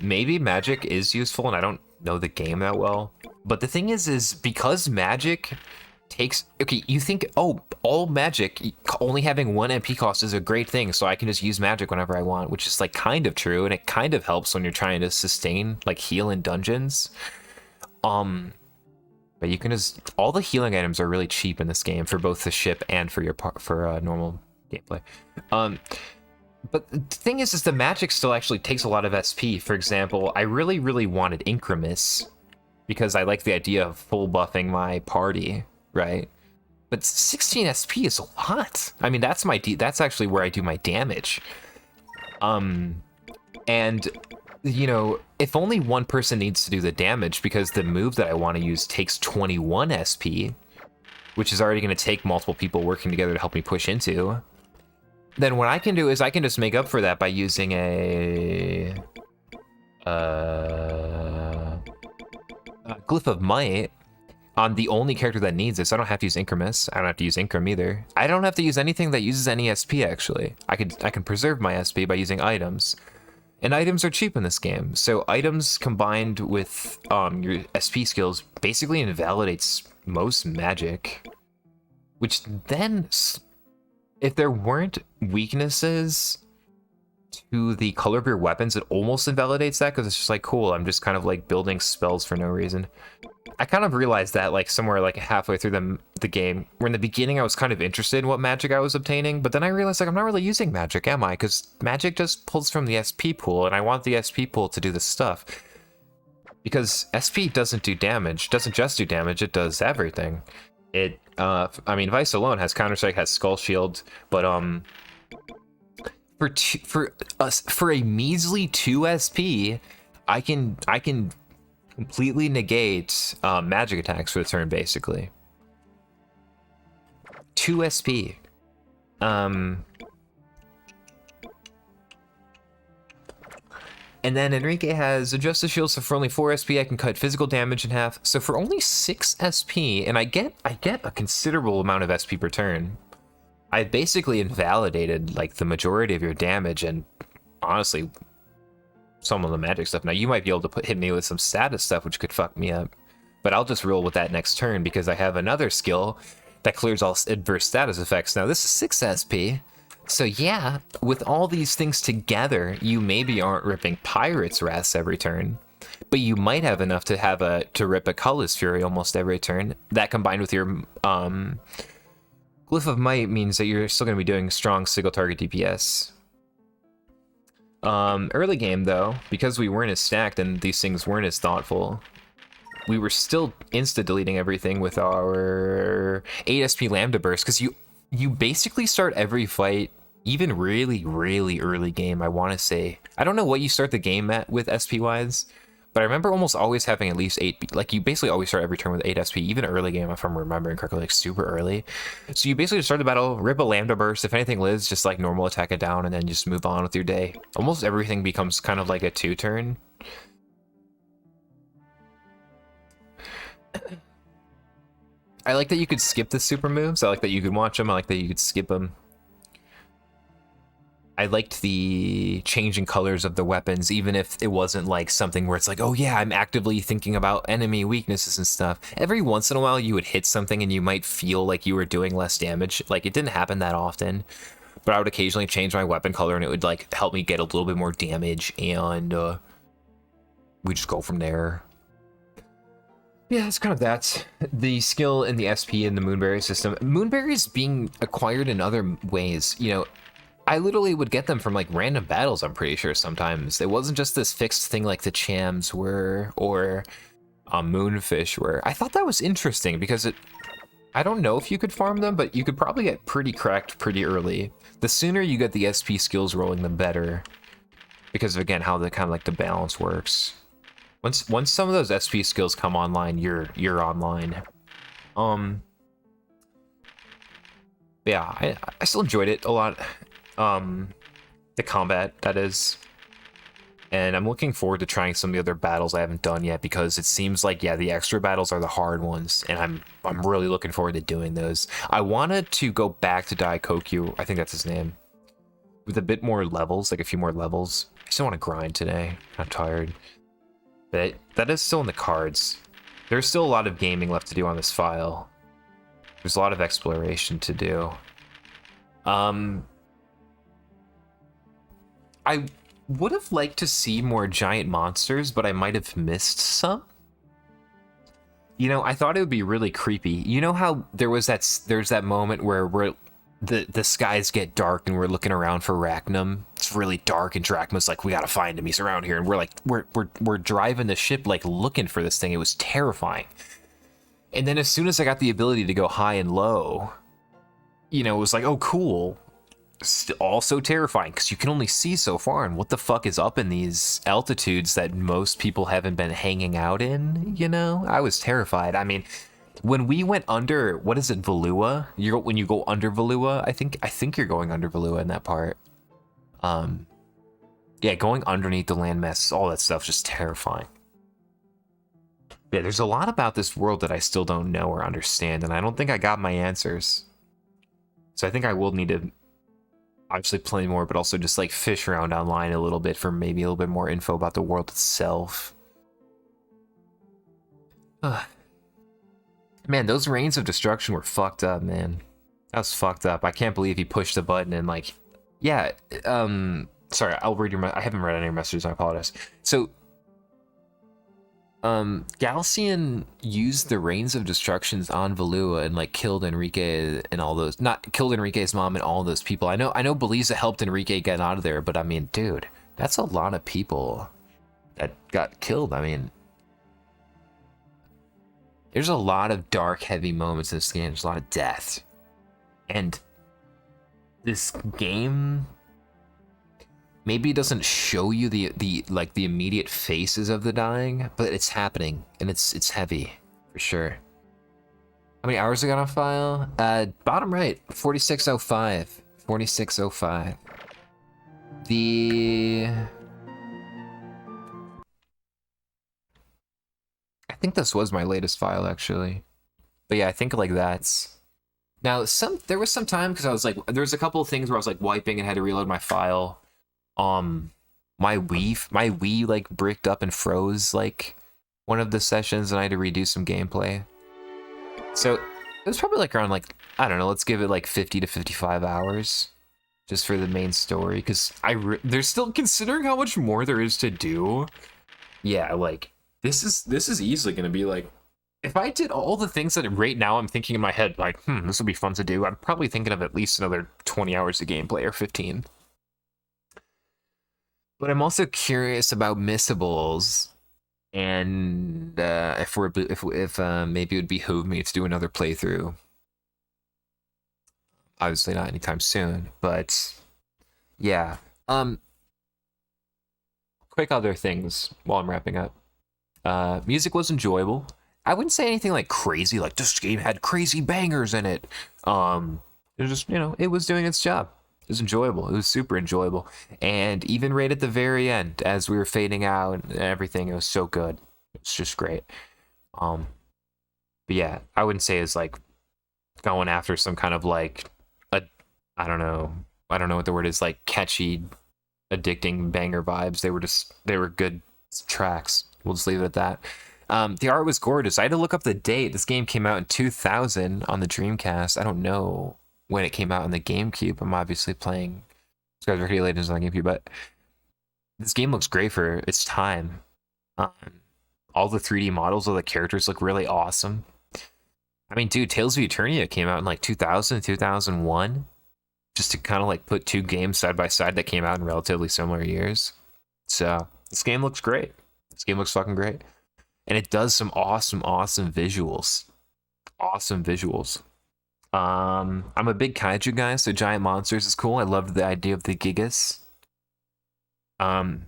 Maybe magic is useful, and I don't know the game that well. But the thing is because magic takes, okay, you think, oh, all magic only having 1 MP cost is a great thing, so I can just use magic whenever I want, which is like kind of true, and it kind of helps when you're trying to sustain, like heal in dungeons. But you can just, all the healing items are really cheap in this game for both the ship and for your normal gameplay. But the thing is the magic still actually takes a lot of SP. For example, I really wanted Incremis because I like the idea of full buffing my party, right? But 16 SP is a lot. I mean, that's actually where I do my damage. And you know, if only one person needs to do the damage because the move that I want to use takes 21 SP, which is already going to take multiple people working together to help me push into, then what I can do is I can just make up for that by using a Glyph of Might on the only character that needs it. So I don't have to use Incremis. I don't have to use Increm either. I don't have to use anything that uses any SP actually. I can preserve my SP by using items. And items are cheap in this game, so items combined with your SP skills basically invalidates most magic. Which then, if there weren't weaknesses to the color of your weapons, it almost invalidates that, because it's just like, cool, I'm just kind of like building spells for no reason. I kind of realized that like somewhere like halfway through the game, where in the beginning I was kind of interested in what magic I was obtaining, but then I realized like I'm not really using magic, am I? Because magic just pulls from the SP pool, and I want the SP pool to do this stuff. Because SP doesn't do damage, doesn't just do damage, it does everything. It, I mean, Vice alone has Counter-Strike, has Skull Shield, but for a measly 2 SP, I can completely negate magic attacks for the turn, basically. 2 SP. And then Enrique has Adjust the Shield, so for only 4 SP I can cut physical damage in half. So for only 6 SP, and I get a considerable amount of SP per turn. I basically invalidated like the majority of your damage, and honestly some of the magic stuff. Now you might be able to hit me with some status stuff which could fuck me up, but I'll just roll with that next turn because I have another skill that clears all adverse status effects. Now this is 6 SP. So yeah, with all these things together, you maybe aren't ripping Pirate's Wrath every turn, but you might have enough to rip a Cullis Fury almost every turn. That combined with your Glyph of Might means that you're still going to be doing strong single target DPS. Early game, though, because we weren't as stacked and these things weren't as thoughtful, we were still insta-deleting everything with our 8 SP Lambda Burst, because you basically start every fight, even really, really early game, I want to say. I don't know what you start the game at with SP-wise, but I remember almost always having at least 8, like you basically always start every turn with 8 SP, even early game if I'm remembering correctly, like super early. So you basically start the battle, rip a Lambda Burst, if anything lives, just like normal attack it down, and then just move on with your day. Almost everything becomes kind of like a 2-turn. I like that you could skip the super moves, I like that you could watch them, I like that you could skip them. I liked the changing colors of the weapons, even if it wasn't like something where it's like, oh yeah, I'm actively thinking about enemy weaknesses and stuff. Every once in a while you would hit something and you might feel like you were doing less damage. Like, it didn't happen that often, but I would occasionally change my weapon color and it would like help me get a little bit more damage, and we just go from there. Yeah, it's kind of that. The skill and the SP in the Moonberry system. Moonberries being acquired in other ways, you know, I literally would get them from like random battles, I'm pretty sure sometimes. It wasn't just this fixed thing like the Chams were, or Moonfish were. I thought that was interesting because I don't know if you could farm them, but you could probably get pretty cracked pretty early. The sooner you get the SP skills rolling, the better. Because of, again, how the kind of like the balance works. Once some of those SP skills come online, you're online. Yeah, I still enjoyed it a lot. The combat, that is. And I'm looking forward to trying some of the other battles I haven't done yet, because it seems like, yeah, the extra battles are the hard ones, and I'm really looking forward to doing those. I wanted to go back to Daikoku, I think that's his name, with a bit more levels, like a few more levels. I still want to grind today. I'm tired. But that is still in the cards. There's still a lot of gaming left to do on this file. There's a lot of exploration to do. I would have liked to see more giant monsters, but I might have missed some. You know, I thought it would be really creepy. You know how there's that moment where the skies get dark and we're looking around for Rachnum. It's really dark and Drachma's like, we gotta find him, he's around here, and we're like we're driving the ship like looking for this thing. It was terrifying. And then as soon as I got the ability to go high and low, you know, it was like, oh cool. Also terrifying because you can only see so far, and what the fuck is up in these altitudes that most people haven't been hanging out in, you know? I was terrified. I mean, when we went under, what is it, Valua? When you go under Valua, I think you're going under Valua in that part. Yeah, going underneath the landmass, all that stuff's just terrifying. Yeah, there's a lot about this world that I still don't know or understand, and I don't think I got my answers. So I think I will need to obviously play more, but also just like fish around online a little bit for maybe a little bit more info about the world itself. Man, those Rains of Destruction were fucked up, man. That was fucked up. I can't believe he pushed the button and like, yeah, sorry, I'll read I haven't read any of your messages, I apologize. So, Galcian used the Rains of Destructions on Valua and like killed Enrique and all those, not killed Enrique's mom and all those people. I know Beliza helped Enrique get out of there, but I mean, dude, that's a lot of people that got killed. I mean, there's a lot of dark, heavy moments in this game. There's a lot of death. And this game, maybe it doesn't show you the immediate faces of the dying, but it's happening, and it's heavy for sure. How many hours I got on file? Bottom right, 4605. 4605. I think this was my latest file actually, but yeah, I think like that's. Now there was some time because I was like, there was a couple of things where I was like wiping and had to reload my file. My Wii like bricked up and froze like one of the sessions, and I had to redo some gameplay. So it was probably like around like, I don't know, let's give it like 50 to 55 hours just for the main story, because there's still, considering how much more there is to do. Yeah, like this is easily gonna be like, if I did all the things that right now I'm thinking in my head, like, this would be fun to do, I'm probably thinking of at least another 20 hours of gameplay or 15. But I'm also curious about missables, and if maybe it would behoove me to do another playthrough. Obviously not anytime soon, but yeah. Quick other things while I'm wrapping up. Music was enjoyable. I wouldn't say anything like crazy, like this game had crazy bangers in it. It was just, it was doing its job. It was enjoyable. It was super enjoyable. And even right at the very end, as we were fading out and everything, it was so good. It's just great. But yeah, I wouldn't say it's like going after some kind of like I don't know what the word is, like catchy, addicting banger vibes. They were good tracks. We'll just leave it at that. The art was gorgeous. I had to look up the date. This game came out in 2000 on the Dreamcast. I don't know when it came out on the GameCube. I'm obviously playing Arcadia Legends on the GameCube, but this game looks great for its time. All the 3D models of the characters look really awesome. I mean, dude, Tales of Eternia came out in like 2000, 2001. Just to kind of like put two games side by side that came out in relatively similar years. So this game looks great. This game looks fucking great. And it does some awesome visuals. Awesome visuals. I'm a big kaiju guy, so giant monsters is cool. I loved the idea of the Gigas. I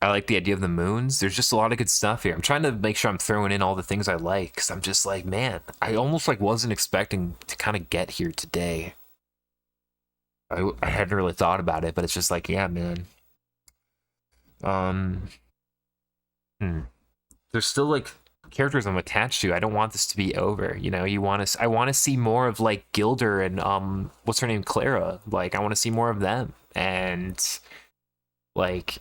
like the idea of the moons. There's just a lot of good stuff here. I'm trying to make sure I'm throwing in all the things I like, because I'm just like, man, I almost like wasn't expecting to kind of get here today. I hadn't really thought about it, but it's just like, yeah, man. There's still like characters I'm attached to. I don't want this to be over. I want to see more of like Gilder and what's her name, Clara. Like, I want to see more of them, and like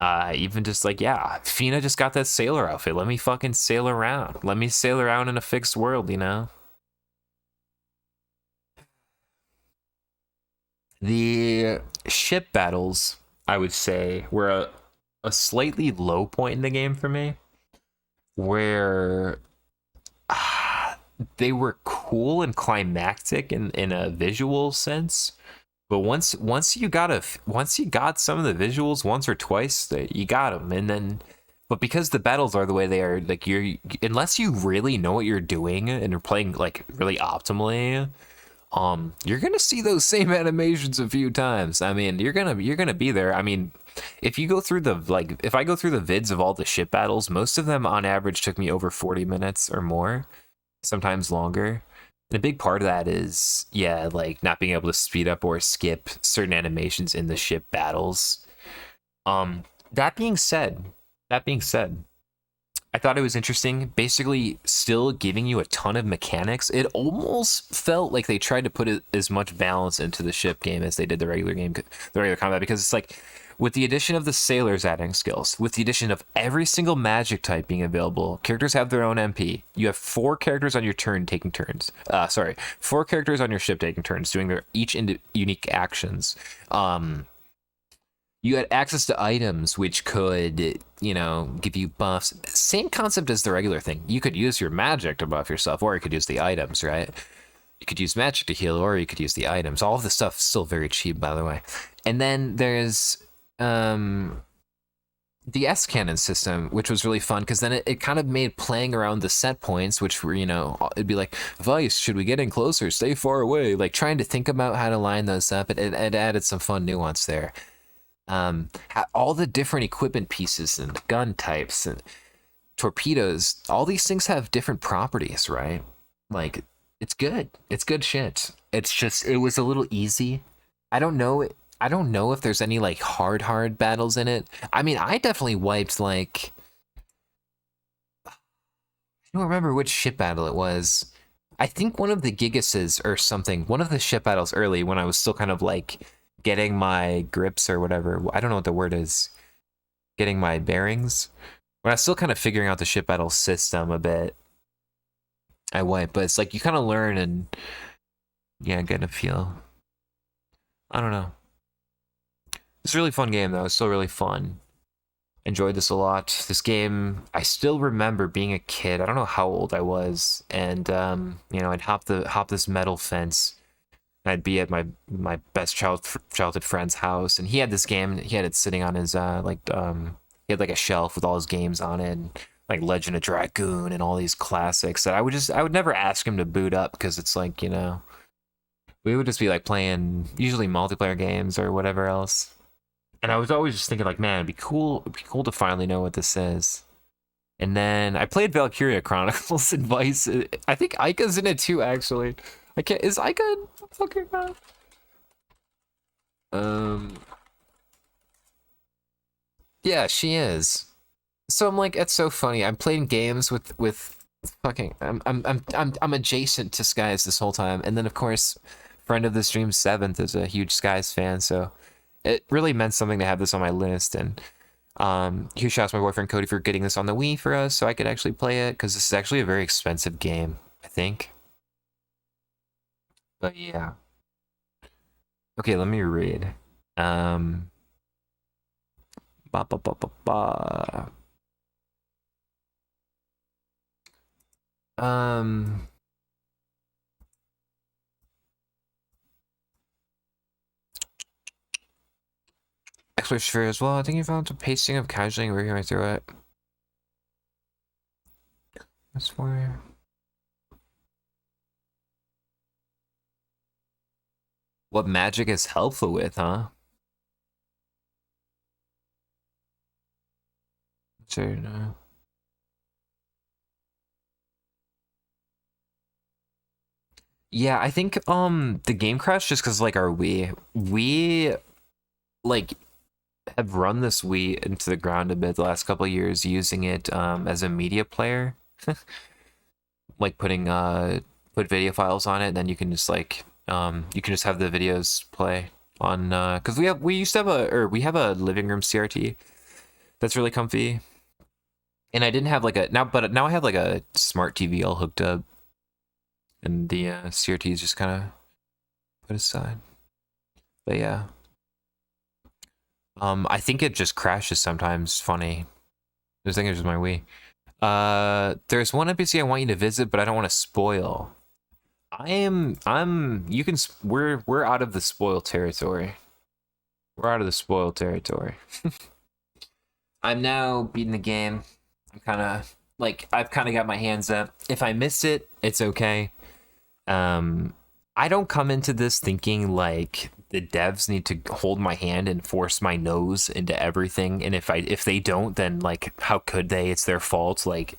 even just like, yeah, Fina just got that sailor outfit. Let me fucking sail around. Let me sail around in a fixed world, The ship battles, I would say, were a slightly low point in the game for me, where they were cool and climactic in a visual sense, but once you got some of the visuals once or twice, you got them, and then. But because the battles are the way they are, like unless you really know what you're doing and you're playing like really optimally, you're gonna see those same animations a few times. I mean, you're gonna be there. I mean, if I go through the vids of all the ship battles, most of them on average took me over 40 minutes or more, sometimes longer. And a big part of that is, yeah, like not being able to speed up or skip certain animations in the ship battles. That being said, I thought it was interesting, basically still giving you a ton of mechanics. It almost felt like they tried to put as much balance into the ship game as they did the regular combat, because it's like, with the addition of the sailors adding skills, with the addition of every single magic type being available, characters have their own MP. You have 4 characters on your turn taking turns. 4 characters on your ship taking turns, doing their each unique actions. You had access to items which could, give you buffs. Same concept as the regular thing. You could use your magic to buff yourself, or you could use the items, right? You could use magic to heal, or you could use the items. All of this stuff is still very cheap, by the way. And then there's the S-Cannon system, which was really fun, because then it kind of made playing around the set points, which were, it'd be like, Vice, should we get in closer? Stay far away. Like, trying to think about how to line those up. It added some fun nuance there. All the different equipment pieces and gun types and torpedoes, all these things have different properties, right? Like, it's good shit. It's just, it was a little easy. I don't know if there's any like hard battles in it. I mean, I definitely wiped like, I don't remember which ship battle it was. I think one of the Gigases or something, one of the ship battles early, when I was still kind of like getting my grips or whatever. I don't know what the word is. Getting my bearings. When I was still kind of figuring out the ship battle system a bit, I went. But it's like you kind of learn and, yeah, get a feel. I don't know. It's a really fun game, though. It's still really fun. Enjoyed this a lot. This game, I still remember being a kid. I don't know how old I was. And, I'd hop this metal fence. I'd be at my best childhood friend's house, and he had this game. He had it sitting on his he had like a shelf with all his games on it, and, like Legend of Dragoon and all these classics that I would never ask him to boot up because it's like, you know, we would just be like playing usually multiplayer games or whatever else. And I was always just thinking like, man, it'd be cool to finally know what this is. And then I played Valkyria Chronicles and Vice. I think Aika's in it too, actually. I can't. Is Aika fucking around? Yeah, she is. So I'm like, it's so funny. I'm playing games with fucking. I'm adjacent to Skies this whole time, and then of course, friend of the stream Seventh is a huge Skies fan, so it really meant something to have this on my list. And huge shout out to my boyfriend Cody for getting this on the Wii for us, so I could actually play it because this is actually a very expensive game, I think. But yeah. Okay, let me read. Ba ba ba ba ba. Exploration Sphere as well. I think you found the pacing of casually working right through it. That's for. What magic is helpful with, huh? Sure, no. Yeah, I think the game crashed just because like our we like have run this Wii into the ground a bit the last couple of years using it as a media player. Like putting put video files on it, and then you can just like you can just have the videos play on because we used to have we have a living room CRT that's really comfy. And I didn't have like but now I have like a smart TV all hooked up. And the CRT is just kind of put aside. But yeah. I think it just crashes sometimes. Funny. I think it's just my Wii. There's one NPC I want you to visit, but I don't want to spoil. We're out of the spoil territory. We're out of the spoil territory. I'm now beating the game. I'm kind of like, I've kind of got my hands up. If I miss it, it's okay. I don't come into this thinking like the devs need to hold my hand and force my nose into everything. And if they don't, then like, how could they? It's their fault. Like,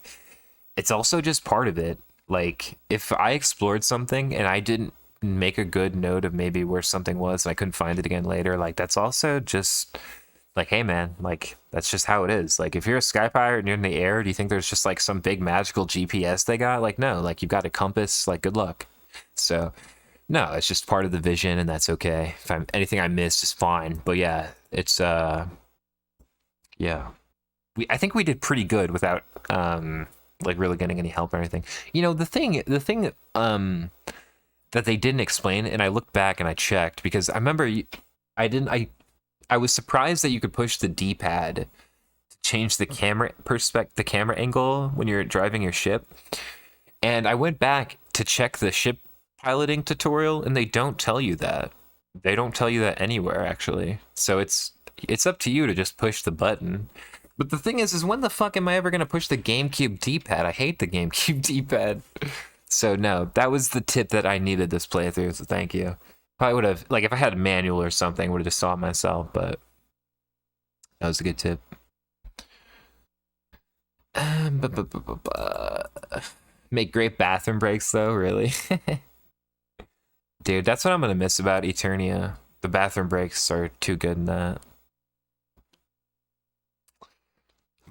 it's also just part of it. Like, if I explored something and I didn't make a good note of maybe where something was and I couldn't find it again later, like, that's also just like, hey man, like, that's just how it is. Like, if you're a sky pirate and you're in the air, do you think there's just like some big magical GPS they got? Like, no, like, you've got a compass, like, good luck. So no, it's just part of the vision, and that's okay. If anything I missed is fine. But yeah, it's yeah. I think we did pretty good without like really getting any help or anything. You know, the thing that they didn't explain, and I looked back and I checked because I remember I was surprised that you could push the D-pad to change the camera angle when you're driving your ship. And I went back to check the ship piloting tutorial, and they don't tell you that. They don't tell you that anywhere, actually. So it's up to you to just push the button. But the thing is when the fuck am I ever going to push the GameCube D-pad? I hate the GameCube D-pad. So no, that was the tip that I needed this playthrough, so thank you. Probably would have, like, if I had a manual or something, would have just saw it myself, but that was a good tip. Make great bathroom breaks, though, really. Dude, that's what I'm gonna miss about Eternia. The bathroom breaks are too good in that.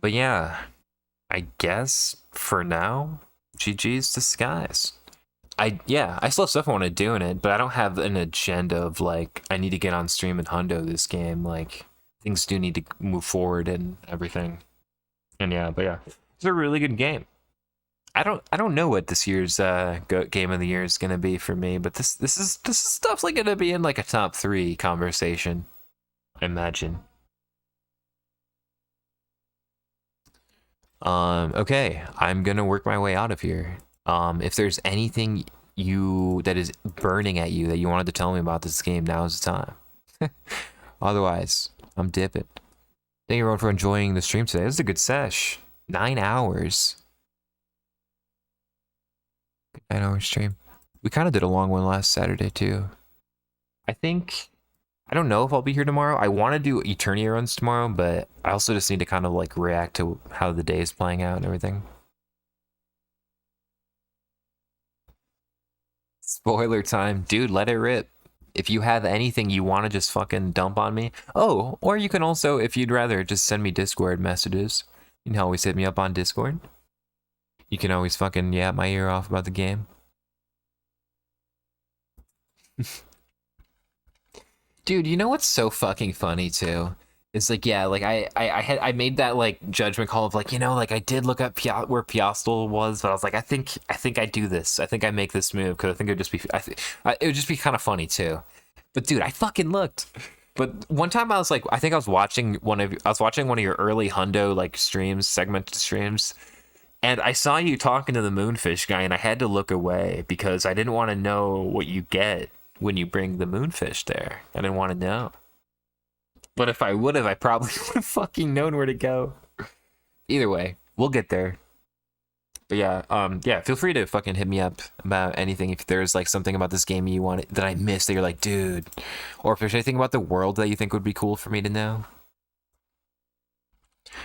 But yeah, I guess for now, GG's to Skies. I still have stuff I want to do in it, but I don't have an agenda of like, I need to get on stream and hundo this game. Like, things do need to move forward and everything. And yeah, but yeah, it's a really good game. I don't know what this year's game of the year is gonna be for me, but this stuff's like gonna be in like a top 3 conversation, I imagine. Okay, I'm gonna work my way out of here. If there's anything that is burning at you that you wanted to tell me about this game, now is the time. Otherwise, I'm dipping. Thank you everyone for enjoying the stream today. This is a good sesh. 9 hours. Good 9-hour stream. We kind of did a long one last Saturday too. I don't know if I'll be here tomorrow. I want to do Eternia runs tomorrow, but I also just need to kind of like react to how the day is playing out and everything. Spoiler time. Dude, let it rip. If you have anything you want to just fucking dump on me. Oh, or you can also, if you'd rather, just send me Discord messages. You can always hit me up on Discord. You can always fucking yap my ear off about the game. Dude, you know what's so fucking funny too? It's like, yeah, like I made that like judgment call of like, you know, like I did look up where Piastel was, but I was like, I think I do this. I think I make this move because I think it would just be, it would just be kind of funny too. But dude, I fucking looked. But one time I was like, I think I was watching one of your early Hundo like streams, segmented streams, and I saw you talking to the Moonfish guy, and I had to look away because I didn't want to know what you get when you bring the Moonfish there. I didn't want to know. But if I would have, I probably would have fucking known where to go. Either way, we'll get there. But yeah, yeah, feel free to fucking hit me up about anything if there's like something about this game you want that I missed that you're like, dude, or if there's anything about the world that you think would be cool for me to know.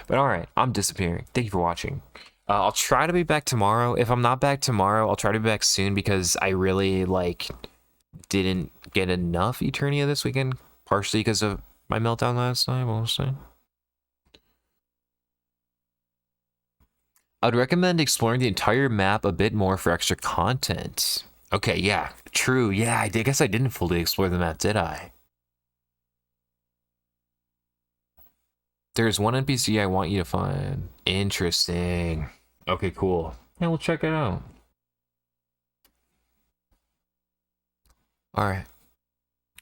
But all right, I'm disappearing. Thank you for watching. I'll try to be back tomorrow. If I'm not back tomorrow, I'll try to be back soon because I really like didn't get enough Eternia this weekend, partially because of my meltdown last night. We'll see. I'd recommend exploring the entire map a bit more for extra content. Okay, yeah, true. Yeah, I guess I didn't fully explore the map, did I? There's one NPC I want you to find. Interesting. Okay, cool. Yeah, we'll check it out. Alright.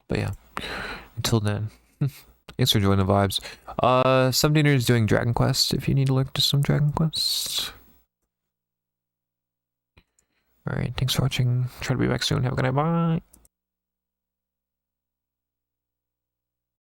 But yeah. Until then. Thanks for enjoying the vibes. 17er is doing Dragon Quest if you need to look to some Dragon Quest. Alright, thanks for watching. Try to be back soon. Have a good night. Bye.